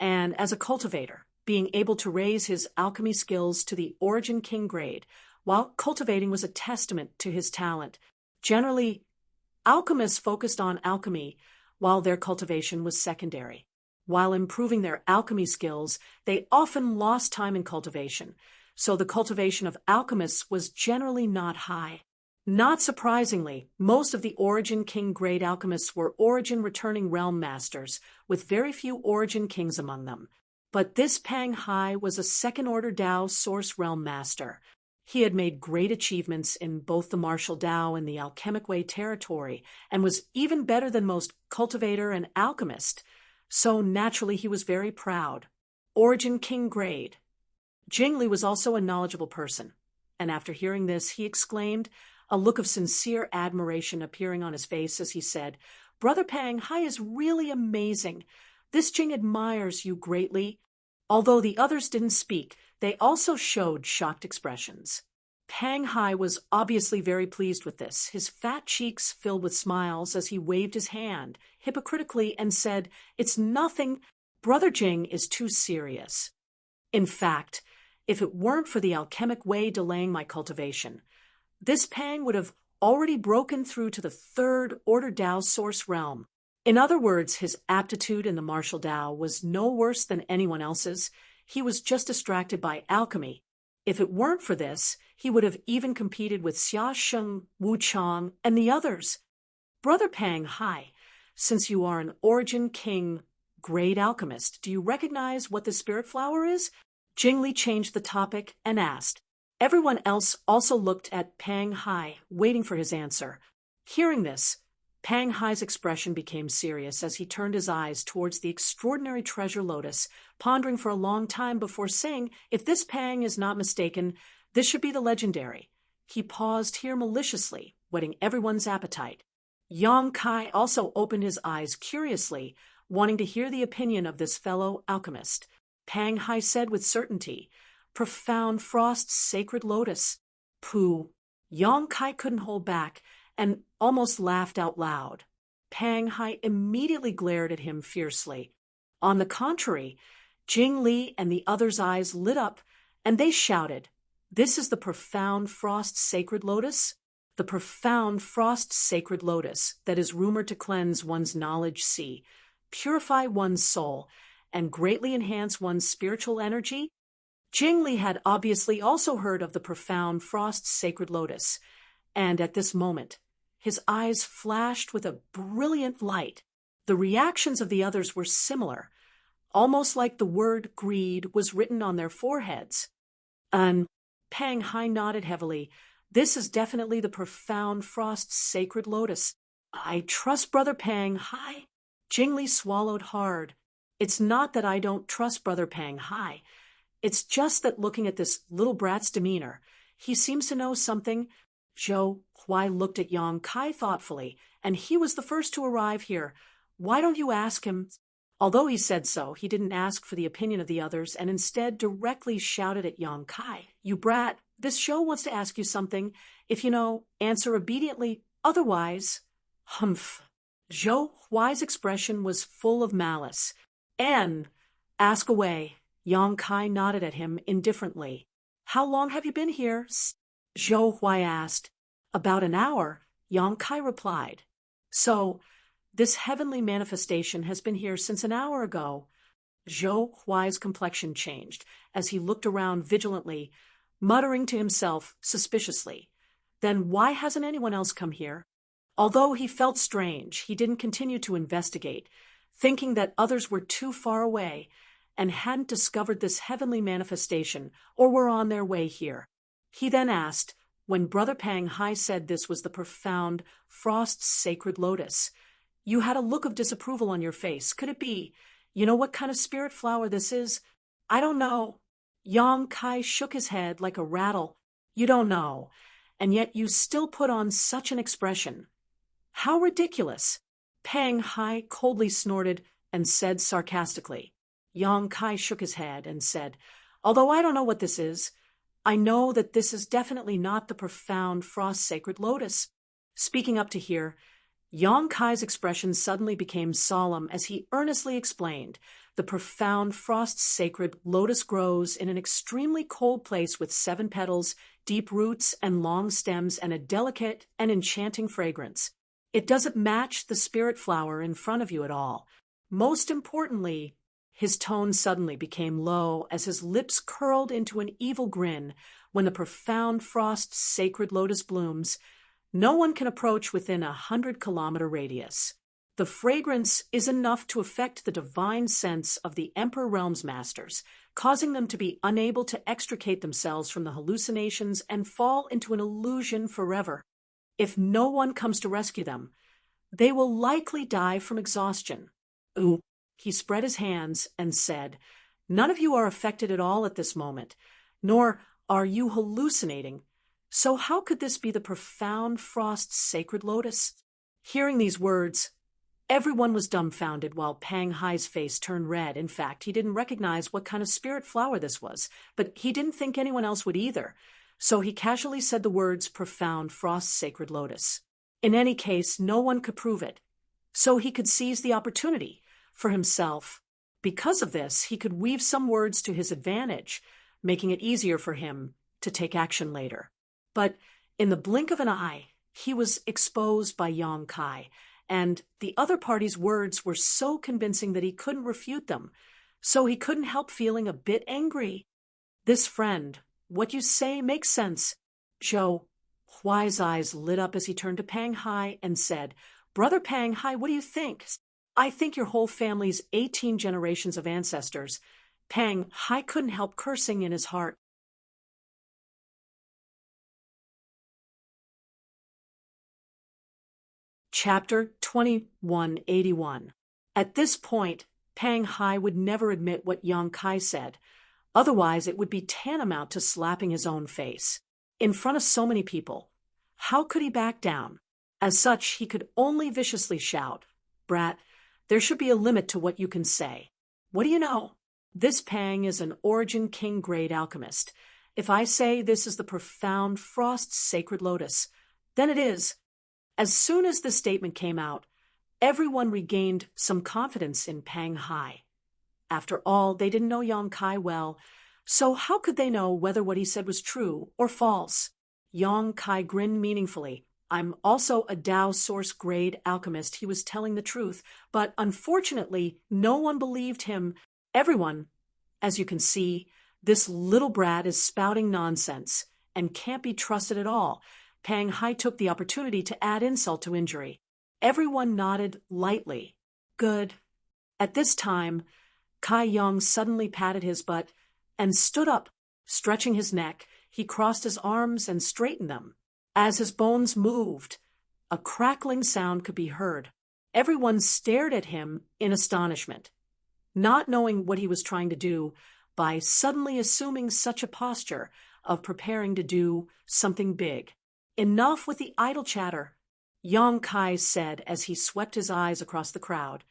A: And as a cultivator, being able to raise his alchemy skills to the Origin King grade, while cultivating was a testament to his talent. Generally, alchemists focused on alchemy, while their cultivation was secondary. While improving their alchemy skills, they often lost time in cultivation, so the cultivation of alchemists was generally not high. Not surprisingly, most of the Origin King grade alchemists were Origin returning realm masters, with very few Origin Kings among them. But this Pang Hai was a second-order Dao source realm master. He had made great achievements in both the martial Dao and the alchemic way territory, and was even better than most cultivator and alchemist. So naturally he was very proud. Origin King grade. Jingli was also a knowledgeable person, and after hearing this he exclaimed, a look of sincere admiration appearing on his face as he said, "Brother Pang Hai is really amazing. This Jing admires you greatly." Although the others didn't speak, they also showed shocked expressions. Pang Hai was obviously very pleased with this, his fat cheeks filled with smiles as he waved his hand, hypocritically, and said, "It's nothing. Brother Jing is too serious. In fact, if it weren't for the alchemic way delaying my cultivation, this Pang would have already broken through to the third-order Dao source realm." In other words, his aptitude in the martial Dao was no worse than anyone else's. He was just distracted by alchemy. If it weren't for this, he would have even competed with Xia Sheng, Wu Chang, and the others. "Brother Pang Hai, since you are an Origin King grade alchemist, do you recognize what the spirit flower is?" Jingli changed the topic and asked. Everyone else also looked at Pang Hai, waiting for his answer. Hearing this, Pang Hai's expression became serious as he turned his eyes towards the extraordinary treasure lotus, pondering for a long time before saying, "If this Pang is not mistaken, this should be the legendary." He paused here maliciously, whetting everyone's appetite. Yang Kai also opened his eyes curiously, wanting to hear the opinion of this fellow alchemist. Pang Hai said with certainty, "Profound Frost's sacred lotus." Pooh! Yang Kai couldn't hold back, and almost laughed out loud. Pang Hai immediately glared at him fiercely. On the contrary, Jing Li and the others' eyes lit up, and they shouted, "This is the Profound Frost Sacred Lotus?" The Profound Frost Sacred Lotus that is rumored to cleanse one's knowledge sea, purify one's soul, and greatly enhance one's spiritual energy? Jing Li had obviously also heard of the Profound Frost Sacred Lotus, and at this moment, his eyes flashed with a brilliant light. The reactions of the others were similar, almost like the word greed was written on their foreheads. Pang Hai nodded heavily. "This is definitely the Profound Frost Sacred Lotus. I trust Brother Pang Hai." Jingli swallowed hard. "It's not that I don't trust Brother Pang Hai. It's just that looking at this little brat's demeanor, he seems to know something." Zhou Huai looked at Yang Kai thoughtfully, and he was the first to arrive here. "Why don't you ask him?" Although he said so, he didn't ask for the opinion of the others and instead directly shouted at Yang Kai, "You brat, this show wants to ask you something. If you know, answer obediently. Otherwise..." Humph. Zhou Huai's expression was full of malice. "And ask away." Yang Kai nodded at him indifferently. "How long have you been here?" Zhou Huai asked. "About an hour," Yang Kai replied. "So, this heavenly manifestation has been here since an hour ago." Zhou Huai's complexion changed as he looked around vigilantly, muttering to himself suspiciously. Then why hasn't anyone else come here? Although he felt strange, he didn't continue to investigate, thinking that others were too far away and hadn't discovered this heavenly manifestation or were on their way here. He then asked, when Brother Pang Hai said this was the Profound Frost Sacred Lotus, "You had a look of disapproval on your face. Could it be? You know what kind of spirit flower this is?" "I don't know." Yang Kai shook his head like a rattle. "You don't know, and yet you still put on such an expression. How ridiculous." Pang Hai coldly snorted, and said sarcastically. Yang Kai shook his head and said, "Although I don't know what this is, I know that this is definitely not the profound frost sacred lotus." Speaking up to hear, Yang Kai's expression suddenly became solemn as he earnestly explained, "The profound frost sacred lotus grows in an extremely cold place with 7 petals, deep roots, and long stems, and a delicate and enchanting fragrance. It doesn't match the spirit flower in front of you at all. Most importantly," his tone suddenly became low as his lips curled into an evil grin, "when the profound frost sacred lotus blooms, no one can approach within a 100-kilometer radius. The fragrance is enough to affect the divine sense of the Emperor Realms Masters, causing them to be unable to extricate themselves from the hallucinations and fall into an illusion forever. If no one comes to rescue them, they will likely die from exhaustion." Ooh. He spread his hands and said, "None of you are affected at all at this moment, nor are you hallucinating. So how could this be the profound frost sacred lotus?" Hearing these words, everyone was dumbfounded while Pang Hai's face turned red. In fact, he didn't recognize what kind of spirit flower this was, but he didn't think anyone else would either. So he casually said the words "profound frost sacred lotus." In any case, no one could prove it, so he could seize the opportunity for himself. Because of this, he could weave some words to his advantage, making it easier for him to take action later. But in the blink of an eye, he was exposed by Yang Kai, and the other party's words were so convincing that he couldn't refute them, so he couldn't help feeling a bit angry. "This friend, what you say makes sense." Zhou Huai's eyes lit up as he turned to Pang Hai and said, "Brother Pang Hai, what do you think?" "I think your whole family's 18 generations of ancestors." Pang Hai couldn't help cursing in his heart. Chapter 2181. At this point, Pang Hai would never admit what Yang Kai said. Otherwise, it would be tantamount to slapping his own face. In front of so many people, how could he back down? As such, he could only viciously shout, "Brat, there should be a limit to what you can say. What do you know? This Pang is an Origin King grade alchemist. If I say this is the profound frost sacred lotus, then it is." As soon as this statement came out, everyone regained some confidence in Pang Hai. After all, they didn't know Yang Kai well, so how could they know whether what he said was true or false? Yang Kai grinned meaningfully. "I'm also a Dao Source grade alchemist." He was telling the truth, but unfortunately, no one believed him. Everyone, as you can see, this little brat is spouting nonsense and can't be trusted at all. Pang Hai took the opportunity to add insult to injury. Everyone nodded lightly. Good. At this time, Kai Yang suddenly patted his butt and stood up. Stretching his neck, he crossed his arms and straightened them. As his bones moved, a crackling sound could be heard. Everyone stared at him in astonishment, not knowing what he was trying to do by suddenly assuming such a posture of preparing to do something big. "Enough with the idle chatter," Yang Kai said as he swept his eyes across the crowd,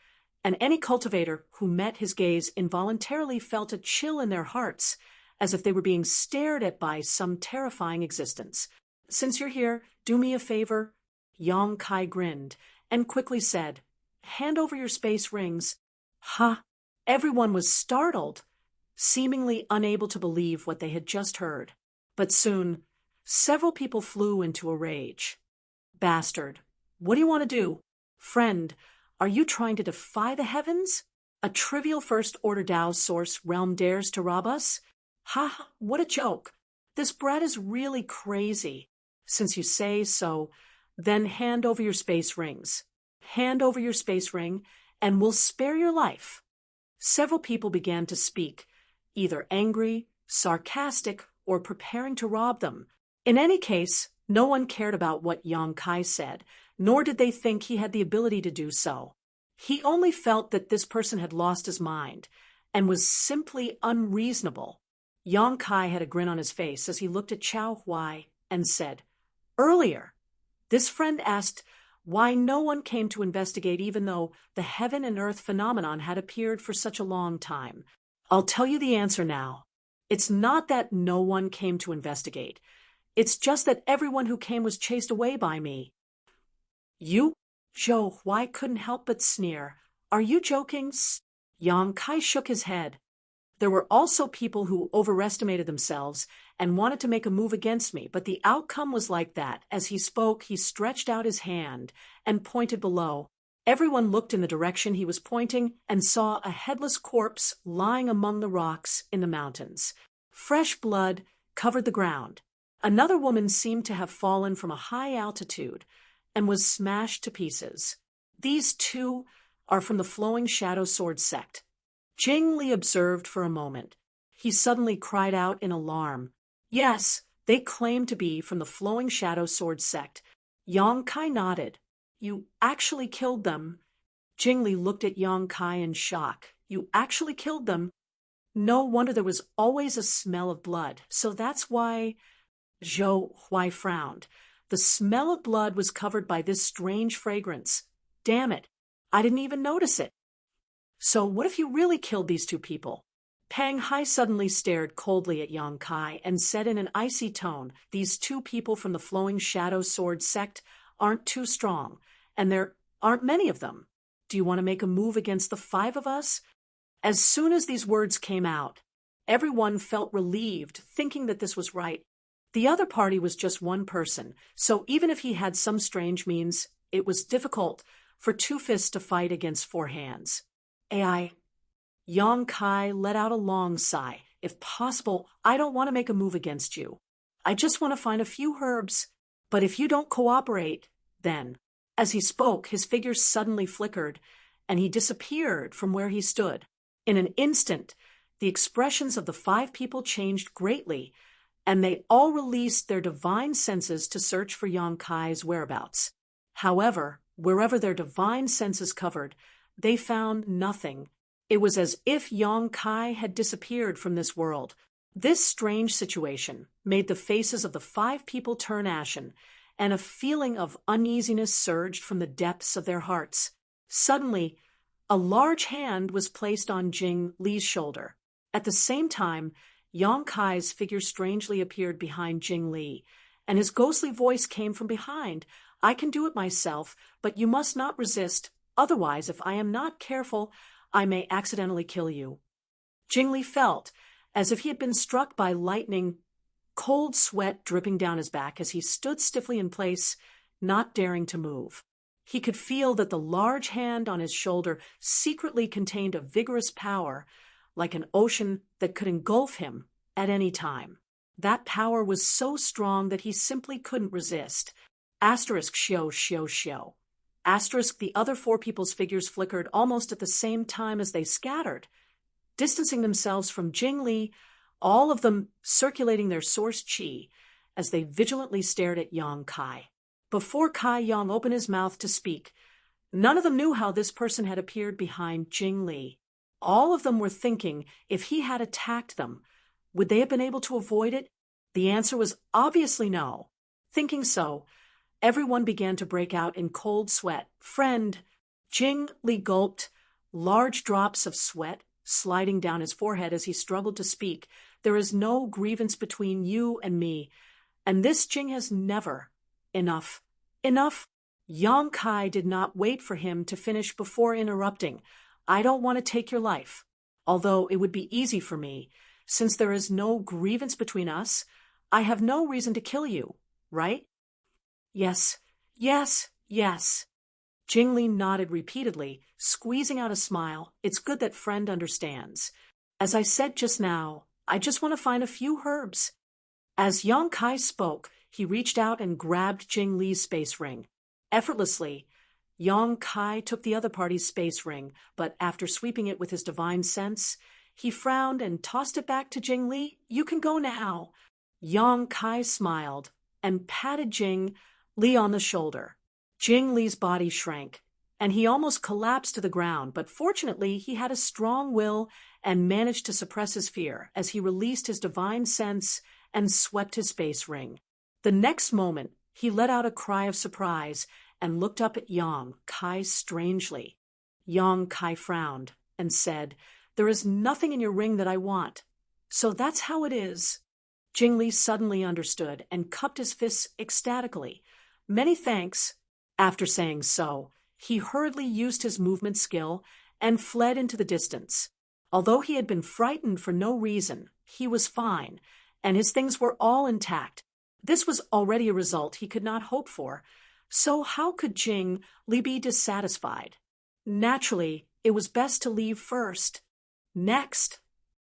A: and any cultivator who met his gaze involuntarily felt a chill in their hearts, as if they were being stared at by some terrifying existence. "Since you're here, do me a favor." Yang Kai grinned and quickly said, "Hand over your space rings." "Huh?" Everyone was startled, seemingly unable to believe what they had just heard. But soon, several people flew into a rage. "Bastard, what do you want to do? Friend, are you trying to defy the heavens? A trivial first-order Dao Source realm dares to rob us? Ha, what a joke. This brat is really crazy. Since you say so, then hand over your space rings. Hand over your space ring, and we'll spare your life." Several people began to speak, either angry, sarcastic, or preparing to rob them. In any case, no one cared about what Yang Kai said, nor did they think he had the ability to do so. He only felt that this person had lost his mind and was simply unreasonable. Yang Kai had a grin on his face as he looked at Zhou Huai and said, "Earlier, this friend asked Why no one came to investigate even though the heaven and earth phenomenon had appeared for such a long time. I'll tell you the answer now. It's not that no one came to investigate. It's just that everyone who came was chased away by me. You? Zhou Huai couldn't help but sneer. Are you joking? Yang Kai shook his head. There were also people who overestimated themselves and wanted to make a move against me, but the outcome was like that. As he spoke, he stretched out his hand and pointed below. Everyone looked in the direction he was pointing and saw a headless corpse lying among the rocks in the mountains. Fresh blood covered the ground. Another woman seemed to have fallen from a high altitude and was smashed to pieces. These two are from the Flowing Shadow Sword sect. Jing Li observed for a moment. He suddenly cried out in alarm. Yes, they claim to be from the Flowing Shadow Sword sect. Yang Kai nodded. You actually killed them? Jing Li looked at Yang Kai in shock. You actually killed them? No wonder there was always a smell of blood. So that's why... Zhou Huai frowned. The smell of blood was covered by this strange fragrance. Damn it, I didn't even notice it. So what if you really killed these two people? Pang Hai suddenly stared coldly at Yang Kai and said in an icy tone, these two people from the Flowing Shadow Sword sect aren't too strong, and there aren't many of them. Do you want to make a move against the five of us? As soon as these words came out, everyone felt relieved, thinking that this was right. The other party was just one person, so even if he had some strange means, it was difficult for two fists to fight against four hands. AI. Yang Kai let out a long sigh. If possible, I don't want to make a move against you. I just want to find a few herbs. But if you don't cooperate, then... As he spoke, his figure suddenly flickered, and he disappeared from where he stood. In an instant, the expressions of the five people changed greatly, and they all released their divine senses to search for Yang Kai's whereabouts. However, wherever their divine senses covered, they found nothing. It was as if Yang Kai had disappeared from this world. This strange situation made the faces of the five people turn ashen, and a feeling of uneasiness surged from the depths of their hearts. Suddenly, a large hand was placed on Jing Li's shoulder. At the same time, Yang Kai's figure strangely appeared behind Jing Li, and his ghostly voice came from behind. I can do it myself, but you must not resist. Otherwise, if I am not careful, I may accidentally kill you. Jing Li felt as if he had been struck by lightning, cold sweat dripping down his back as he stood stiffly in place, not daring to move. He could feel that the large hand on his shoulder secretly contained a vigorous power, like an ocean that could engulf him at any time. That power was so strong that he simply couldn't resist. Asterisk shio shio shio. Asterisk the other four people's figures flickered almost at the same time as they scattered, distancing themselves from Jing Li, all of them circulating their source qi as they vigilantly stared at Yang Kai. Before Kai Yang opened his mouth to speak, none of them knew how this person had appeared behind Jing Li. All of them were thinking if he had attacked them, would they have been able to avoid it? The answer was obviously no. Thinking so, everyone began to break out in cold sweat. Friend, Jing Li gulped, large drops of sweat sliding down his forehead as he struggled to speak. There is no grievance between you and me, and this Jing has never. Enough. Enough. Yang Kai did not wait for him to finish before interrupting. I don't want to take your life, although it would be easy for me. Since there is no grievance between us, I have no reason to kill you, right? Yes, yes, yes. Jing Li nodded repeatedly, squeezing out a smile. It's good that friend understands. As I said just now, I just want to find a few herbs. As Yang Kai spoke, he reached out and grabbed Jing Li's space ring. Effortlessly, Yang Kai took the other party's space ring, but after sweeping it with his divine sense, he frowned and tossed it back to Jing Li. You can go now. Yang Kai smiled and patted Jing Li on the shoulder. Jing Li's body shrank, and he almost collapsed to the ground, but fortunately he had a strong will and managed to suppress his fear as he released his divine sense and swept his space ring. The next moment, he let out a cry of surprise and looked up at Yang Kai strangely. Yang Kai frowned and said, "There is nothing in your ring that I want. So that's how it is." Jing Li suddenly understood and cupped his fists ecstatically. "Many thanks." After saying so, he hurriedly used his movement skill and fled into the distance. Although he had been frightened for no reason, he was fine, and his things were all intact. This was already a result he could not hope for. So how could Jing Li be dissatisfied? Naturally, it was best to leave first. Next.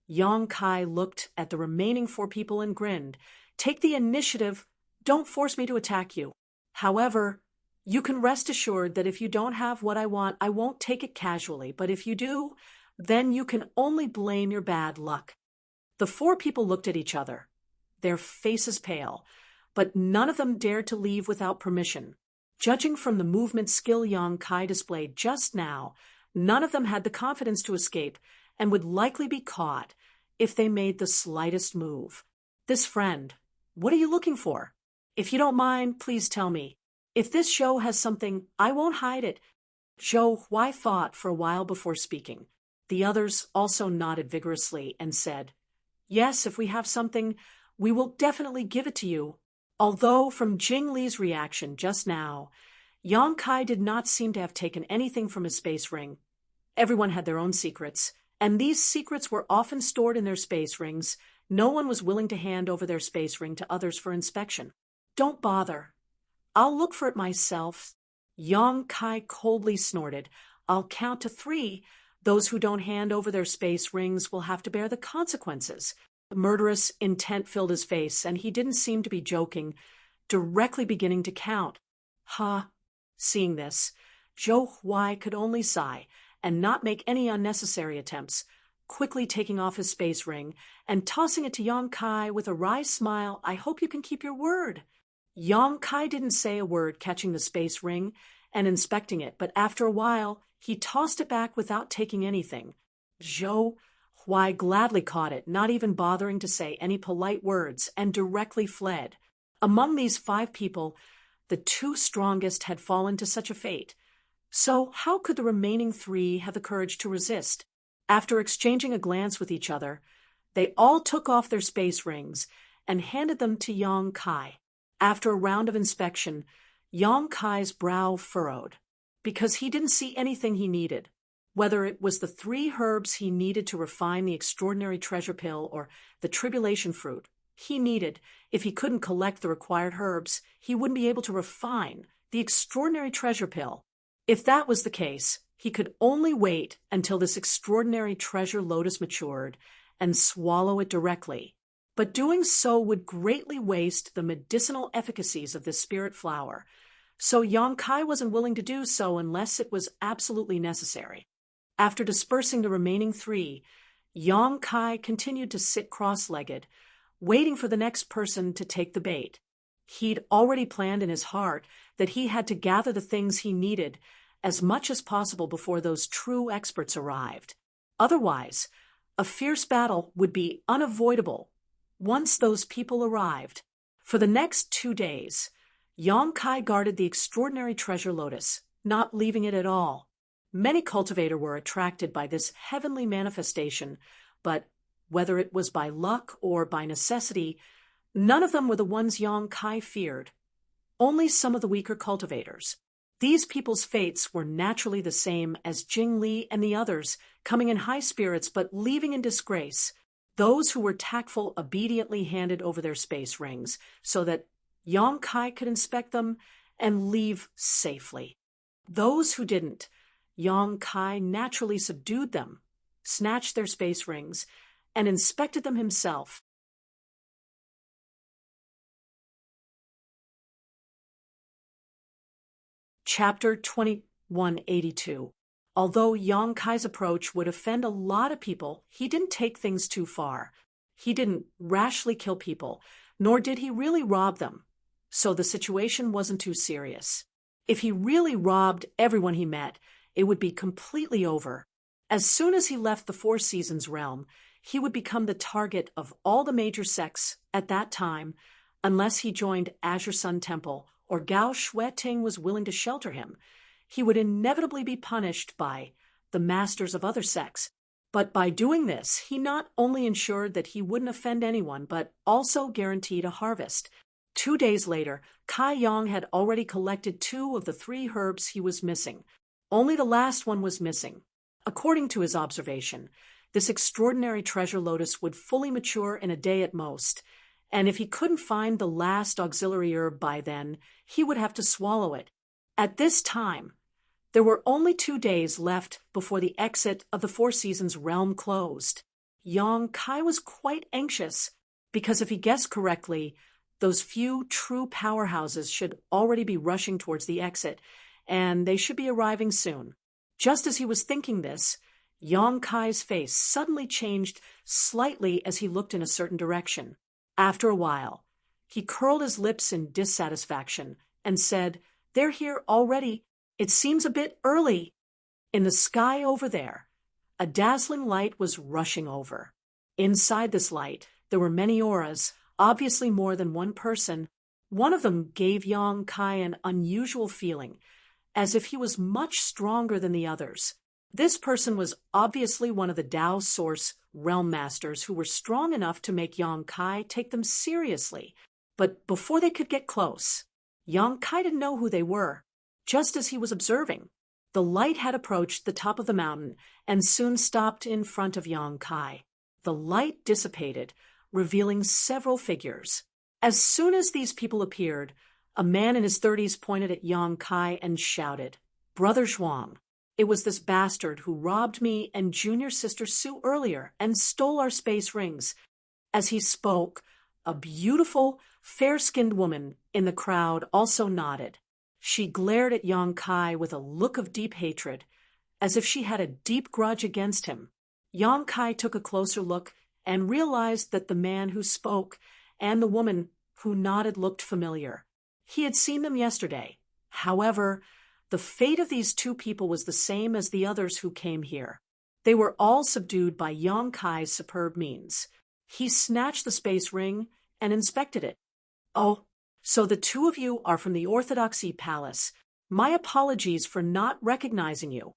A: Yang Kai looked at the remaining 4 people and grinned. "Take the initiative. Don't force me to attack you. However, you can rest assured that if you don't have what I want, I won't take it casually, but if you do, then you can only blame your bad luck." The 4 people looked at each other, their faces pale, but none of them dared to leave without permission. Judging from the movement skill Yang Kai displayed just now, none of them had the confidence to escape and would likely be caught if they made the slightest move. "This friend, what are you looking for? If you don't mind, please tell me. If this show has something, I won't hide it." Zhou Huai thought for a while before speaking. The others also nodded vigorously and said, "Yes, if we have something, we will definitely give it to you." Although from Jing Li's reaction just now, Yang Kai did not seem to have taken anything from his space ring. Everyone had their own secrets, and these secrets were often stored in their space rings. No one was willing to hand over their space ring to others for inspection. "Don't bother. I'll look for it myself." Yang Kai coldly snorted. "I'll count to 3. Those who don't hand over their space rings will have to bear the consequences." Murderous intent filled his face, and he didn't seem to be joking, directly beginning to count. "Huh." Seeing this, Zhou Huai could only sigh and not make any unnecessary attempts, quickly taking off his space ring and tossing it to Yang Kai with a wry smile. "I hope you can keep your word." Yang Kai didn't say a word, catching the space ring and inspecting it, but after a while, he tossed it back without taking anything. Zhou Huai gladly caught it, not even bothering to say any polite words, and directly fled. Among these 5 people, the 2 strongest had fallen to such a fate. So how could the remaining 3 have the courage to resist? After exchanging a glance with each other, they all took off their space rings and handed them to Yang Kai. After a round of inspection, Yang Kai's brow furrowed, because he didn't see anything he needed. Whether it was the 3 herbs he needed to refine the extraordinary treasure pill or the tribulation fruit he needed, if he couldn't collect the required herbs, he wouldn't be able to refine the extraordinary treasure pill. If that was the case, he could only wait until this extraordinary treasure lotus matured and swallow it directly. But doing so would greatly waste the medicinal efficacies of this spirit flower. So Yang Kai wasn't willing to do so unless it was absolutely necessary. After dispersing the remaining 3, Yang Kai continued to sit cross-legged, waiting for the next person to take the bait. He'd already planned in his heart that he had to gather the things he needed as much as possible before those true experts arrived. Otherwise, a fierce battle would be unavoidable once those people arrived. For the next 2 days, Yang Kai guarded the extraordinary treasure lotus, not leaving it at all. Many cultivators were attracted by this heavenly manifestation, but whether it was by luck or by necessity, none of them were the ones Yang Kai feared. Only some of the weaker cultivators. These people's fates were naturally the same as Jing Li and the others, coming in high spirits but leaving in disgrace. Those who were tactful obediently handed over their space rings so that Yang Kai could inspect them and leave safely. Those who didn't, Yang Kai naturally subdued them, snatched their space rings, and inspected them himself. Chapter 2182. Although Yang Kai's approach would offend a lot of people, he didn't take things too far. He didn't rashly kill people, nor did he really rob them. So the situation wasn't too serious. If he really robbed everyone he met, it would be completely over. As soon as he left the Four Seasons realm, he would become the target of all the major sects at that time, unless he joined Azure Sun Temple or Gao Shueting was willing to shelter him, he would inevitably be punished by the masters of other sects. But by doing this, he not only ensured that he wouldn't offend anyone, but also guaranteed a harvest. 2 days later, Kai Yang had already collected 2 of the 3 herbs he was missing. Only the last one was missing. According to his observation, this extraordinary treasure lotus would fully mature in a day at most, and if he couldn't find the last auxiliary herb by then, he would have to swallow it. At this time, there were only 2 days left before the exit of the Four Seasons realm closed. Yang Kai was quite anxious, because if he guessed correctly, those few true powerhouses should already be rushing towards the exit, and they should be arriving soon. Just as he was thinking this, Yang Kai's face suddenly changed slightly as he looked in a certain direction. After a while, he curled his lips in dissatisfaction and said, "They're here already. It seems a bit early." In the sky over there, a dazzling light was rushing over. Inside this light, there were many auras, obviously more than one person. One of them gave Yang Kai an unusual feeling, as if he was much stronger than the others. This person was obviously one of the Tao Source realm masters who were strong enough to make Yang Kai take them seriously. But before they could get close, Yang Kai didn't know who they were. Just as he was observing, the light had approached the top of the mountain and soon stopped in front of Yang Kai. The light dissipated, revealing several figures. As soon as these people appeared, a man in his 30s pointed at Yang Kai and shouted, "Brother Zhuang, it was this bastard who robbed me and junior sister Sue earlier and stole our space rings." As he spoke, a beautiful, fair-skinned woman in the crowd also nodded. She glared at Yang Kai with a look of deep hatred, as if she had a deep grudge against him. Yang Kai took a closer look and realized that the man who spoke and the woman who nodded looked familiar. He had seen them yesterday. However, the fate of these 2 people was the same as the others who came here. They were all subdued by Yang Kai's superb means. He snatched the space ring and inspected it. "Oh, so the 2 of you are from the Orthodoxy Palace. My apologies for not recognizing you."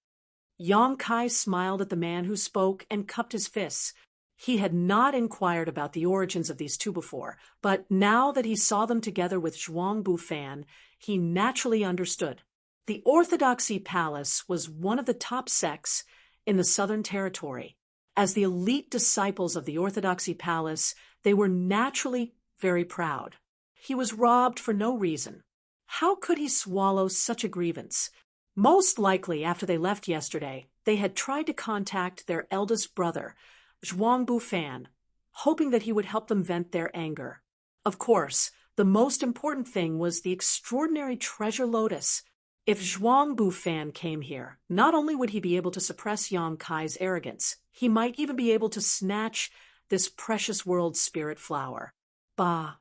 A: Yang Kai smiled at the man who spoke and cupped his fists. He had not inquired about the origins of these 2 before, but now that he saw them together with Zhuang Bufan, he naturally understood. The Orthodoxy Palace was one of the top sects in the Southern Territory. As the elite disciples of the Orthodoxy Palace, they were naturally very proud. He was robbed for no reason. How could he swallow such a grievance? Most likely, after they left yesterday, they had tried to contact their eldest brother, Zhuang Bufan, hoping that he would help them vent their anger. Of course, the most important thing was the extraordinary treasure lotus. If Zhuang Bufan came here, not only would he be able to suppress Yang Kai's arrogance, he might even be able to snatch this precious world spirit flower. Bah!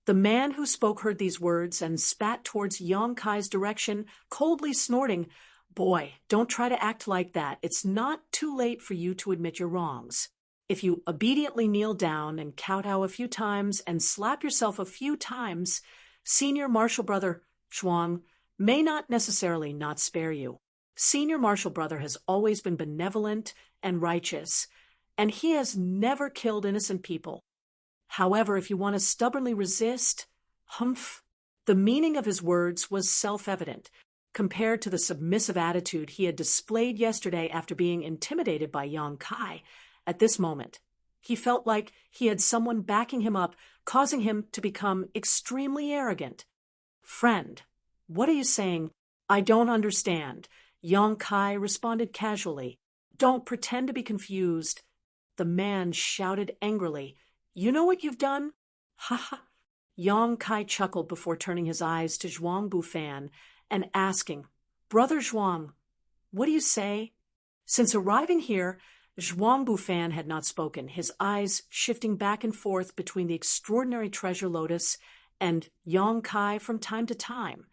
A: The man who spoke heard these words and spat towards Yang Kai's direction, coldly snorting, "Boy, don't try to act like that. It's not too late for you to admit your wrongs. If you obediently kneel down and kowtow a few times and slap yourself a few times, Senior Marshal Brother Zhuang may not necessarily not spare you. Senior Marshal Brother has always been benevolent and righteous, and he has never killed innocent people. However, if you want to stubbornly resist, humph." The meaning of his words was self-evident, compared to the submissive attitude he had displayed yesterday after being intimidated by Yang Kai. At this moment, he felt like he had someone backing him up, causing him to become extremely arrogant. "Friend, what are you saying? I don't understand," Yang Kai responded casually. "Don't pretend to be confused." The man shouted angrily, "You know what you've done?" "Ha ha." Yang Kai chuckled before turning his eyes to Zhuang Bufan and asking, "Brother Zhuang, what do you say?" Since arriving here, Zhuang Bufan had not spoken, his eyes shifting back and forth between the extraordinary treasure lotus and Yang Kai from time to time,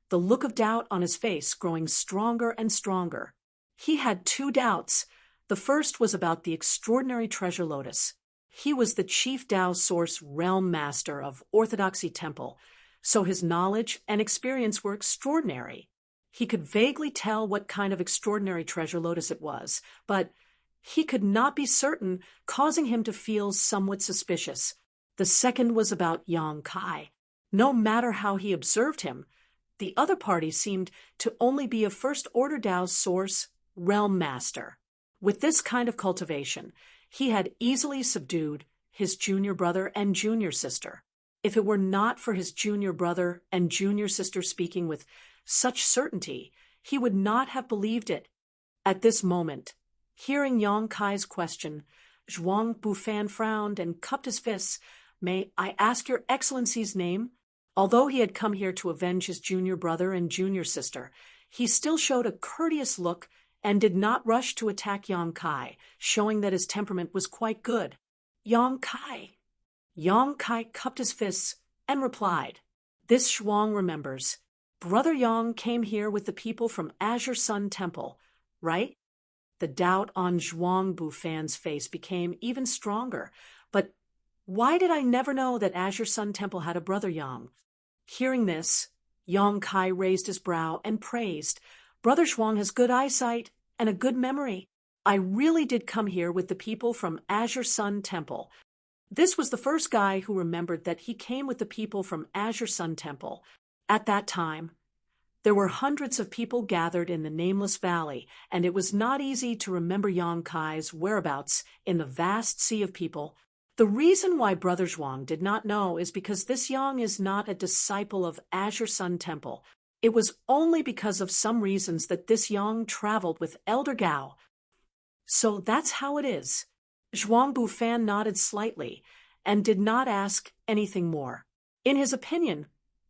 A: the look of doubt on his face growing stronger and stronger. He had 2 doubts. The first was about the extraordinary treasure lotus. He was the chief Tao Source realm master of Orthodoxy Temple, so his knowledge and experience were extraordinary. He could vaguely tell what kind of extraordinary treasure Lotus it was, but he could not be certain, causing him to feel somewhat suspicious. The second was yang Kai. No matter how he observed him, the other party seemed to only be a first-order Tao source realm master. With this kind of cultivation, he had easily subdued his junior brother and junior sister. If it were not for his junior brother and junior sister speaking with such certainty, he would not have believed it. At this moment, hearing Yang Kai's question, Zhuang Bufan frowned and cupped his fists. "May I ask your excellency's name?" Although he had come here to avenge his junior brother and junior sister, he still showed a courteous look and did not rush to attack Yang Kai, showing that his temperament was quite good. "Yang Kai." Yang Kai cupped his fists and replied, "This Zhuang remembers. Brother Yang came here with the people from Azure Sun Temple, right?" The doubt on Zhuang Bufan's face became even stronger. "But why did I never know that Azure Sun Temple had a brother Yang?" Hearing this, Yang Kai raised his brow and praised, "Brother Zhuang has good eyesight and a good memory. I really did come here with the people from Azure Sun Temple." This was the first guy who remembered that he came with the people from Azure Sun Temple. At that time, there were hundreds of people gathered in the Nameless Valley, and it was not easy to remember Yang Kai's whereabouts in the vast sea of people. The reason why Brother Zhuang did not know is because this Yang is not a disciple of Azure Sun Temple. It was only because of some reasons that this Yang traveled with Elder Gao. "So that's how it is." Zhuang Bufan nodded slightly and did not ask anything more. In his opinion,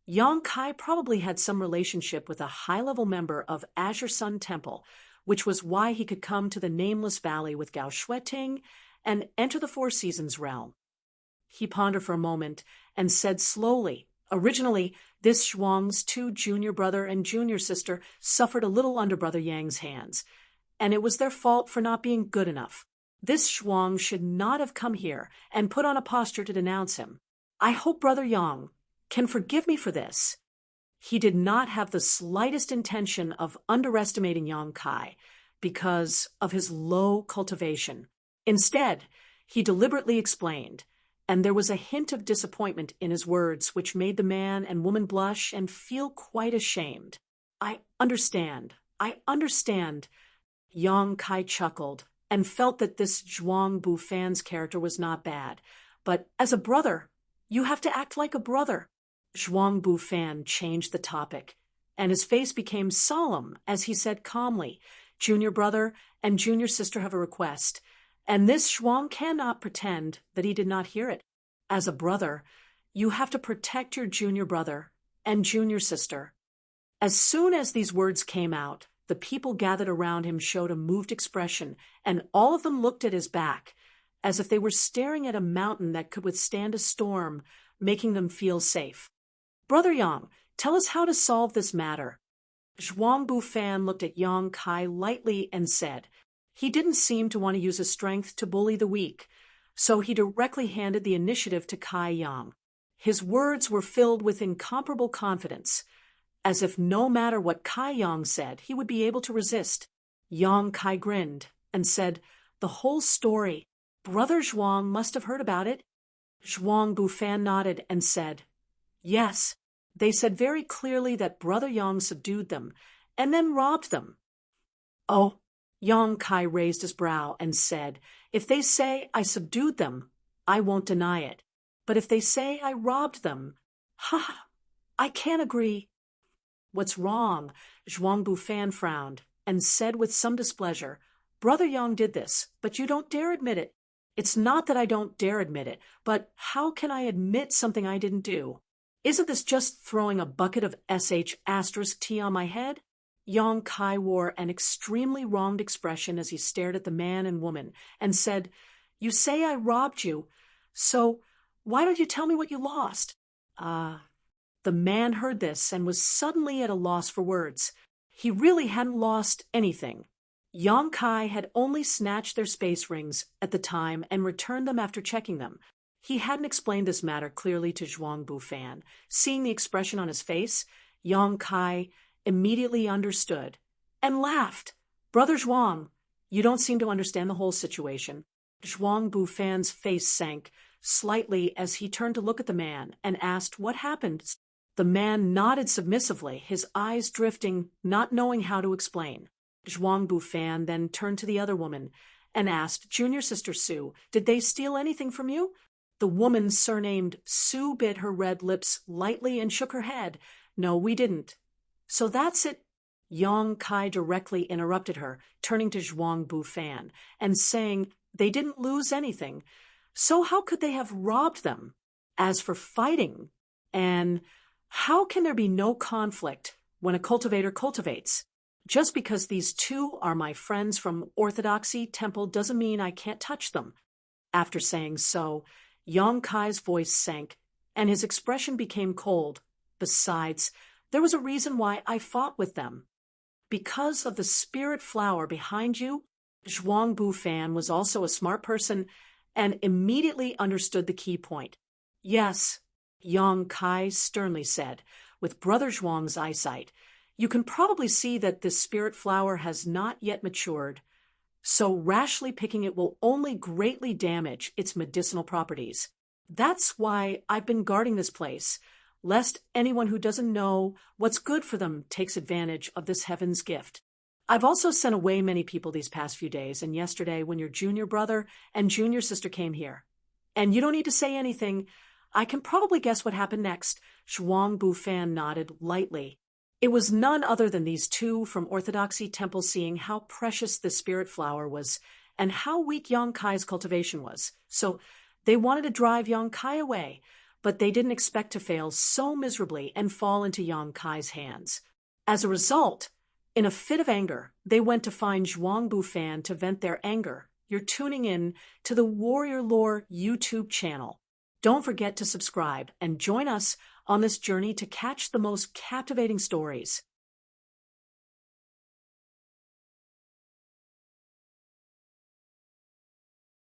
A: Yang Kai probably had some relationship with a high-level member of Azure Sun Temple, which was why he could come to the Nameless Valley with Gao Shueting and enter the Four Seasons realm. He pondered for a moment and said slowly, "Originally, this Zhuang's two junior brother and junior sister suffered a little under Brother Yang's hands, and it was their fault for not being good enough. This Zhuang should not have come here and put on a posture to denounce him. I hope Brother Yang can forgive me for this." He did not have the slightest intention of underestimating Yang Kai because of his low cultivation. Instead, he deliberately explained, and there was a hint of disappointment in his words which made the man and woman blush and feel quite ashamed. I understand. Yang Kai chuckled and felt that this Zhuang Bufan's character was not bad. "But as a brother, you have to act like a brother." Zhuang Bufan changed the topic, and his face became solemn as he said calmly, "Junior brother and junior sister have a request, and this Zhuang cannot pretend that he did not hear it. As a brother, you have to protect your junior brother and junior sister." As soon as these words came out, the people gathered around him showed a moved expression, and all of them looked at his back, as if they were staring at a mountain that could withstand a storm, making them feel safe. "Brother Yang, tell us how to solve this matter." Zhuang Bufan looked at Yang Kai lightly and said, he didn't seem to want to use his strength to bully the weak, so he directly handed the initiative to Kai Yang. His words were filled with incomparable confidence, as if no matter what Kai Yang said, he would be able to resist. Yang Kai grinned and said, "The whole story. Brother Zhuang must have heard about it." Zhuang Bufan nodded and said, "Yes, they said very clearly that Brother Yang subdued them and then robbed them." "Oh," Yang Kai raised his brow and said, "If they say I subdued them, I won't deny it. But if they say I robbed them, I can't agree." "What's wrong?" Zhuang Bufan frowned and said with some displeasure, "Brother Yang did this, but you don't dare admit it." "It's not that I don't dare admit it, but how can I admit something I didn't do? Isn't this just throwing a bucket of *T on my head?" Yang Kai wore an extremely wronged expression as he stared at the man and woman and said, "You say I robbed you, so why don't you tell me what you lost?" The man heard this and was suddenly at a loss for words. He really hadn't lost anything. Yang Kai had only snatched their space rings at the time and returned them after checking them. He hadn't explained this matter clearly to Zhuang Bufan. Seeing the expression on his face, Yang Kai immediately understood and laughed. Brother Zhuang, you don't seem to understand the whole situation. Zhuang Bufan's face sank slightly as he turned to look at the man and asked what happened. The man nodded submissively, his eyes drifting, not knowing how to explain. Zhuang Bufan then turned to the other woman and asked, Junior Sister Su, did they steal anything from you? The woman surnamed Su bit her red lips lightly and shook her head. No, we didn't. So that's it. Yang Kai directly interrupted her, turning to Zhuang Bufan and saying they didn't lose anything. So how could they have robbed them? As for fighting, and how can there be no conflict when a cultivator cultivates? Just because these two are my friends from Orthodoxy Temple doesn't mean I can't touch them. After saying so, Yang Kai's voice sank, and his expression became cold. Besides, there was a reason why I fought with them. Because of the spirit flower behind you, Zhuang Bufan was also a smart person and immediately understood the key point. Yes, Yang Kai sternly said, with Brother Zhuang's eyesight, you can probably see that this spirit flower has not yet matured, so rashly picking it will only greatly damage its medicinal properties. That's why I've been guarding this place, lest anyone who doesn't know what's good for them takes advantage of this heaven's gift. I've also sent away many people these past few days, and yesterday when your junior brother and junior sister came here. And you don't need to say anything. I can probably guess what happened next. Zhuang Bufan nodded lightly. It was none other than these two from Orthodoxy Temple seeing how precious the spirit flower was and how weak Yang Kai's cultivation was. So they wanted to drive Yang Kai away, but they didn't expect to fail so miserably and fall into Yang Kai's hands. As a result, in a fit of anger, they went to find Zhuang Bufan to vent their anger. You're tuning in to the Warrior Lore YouTube channel. Don't forget to subscribe and join us on this journey to catch the most captivating stories.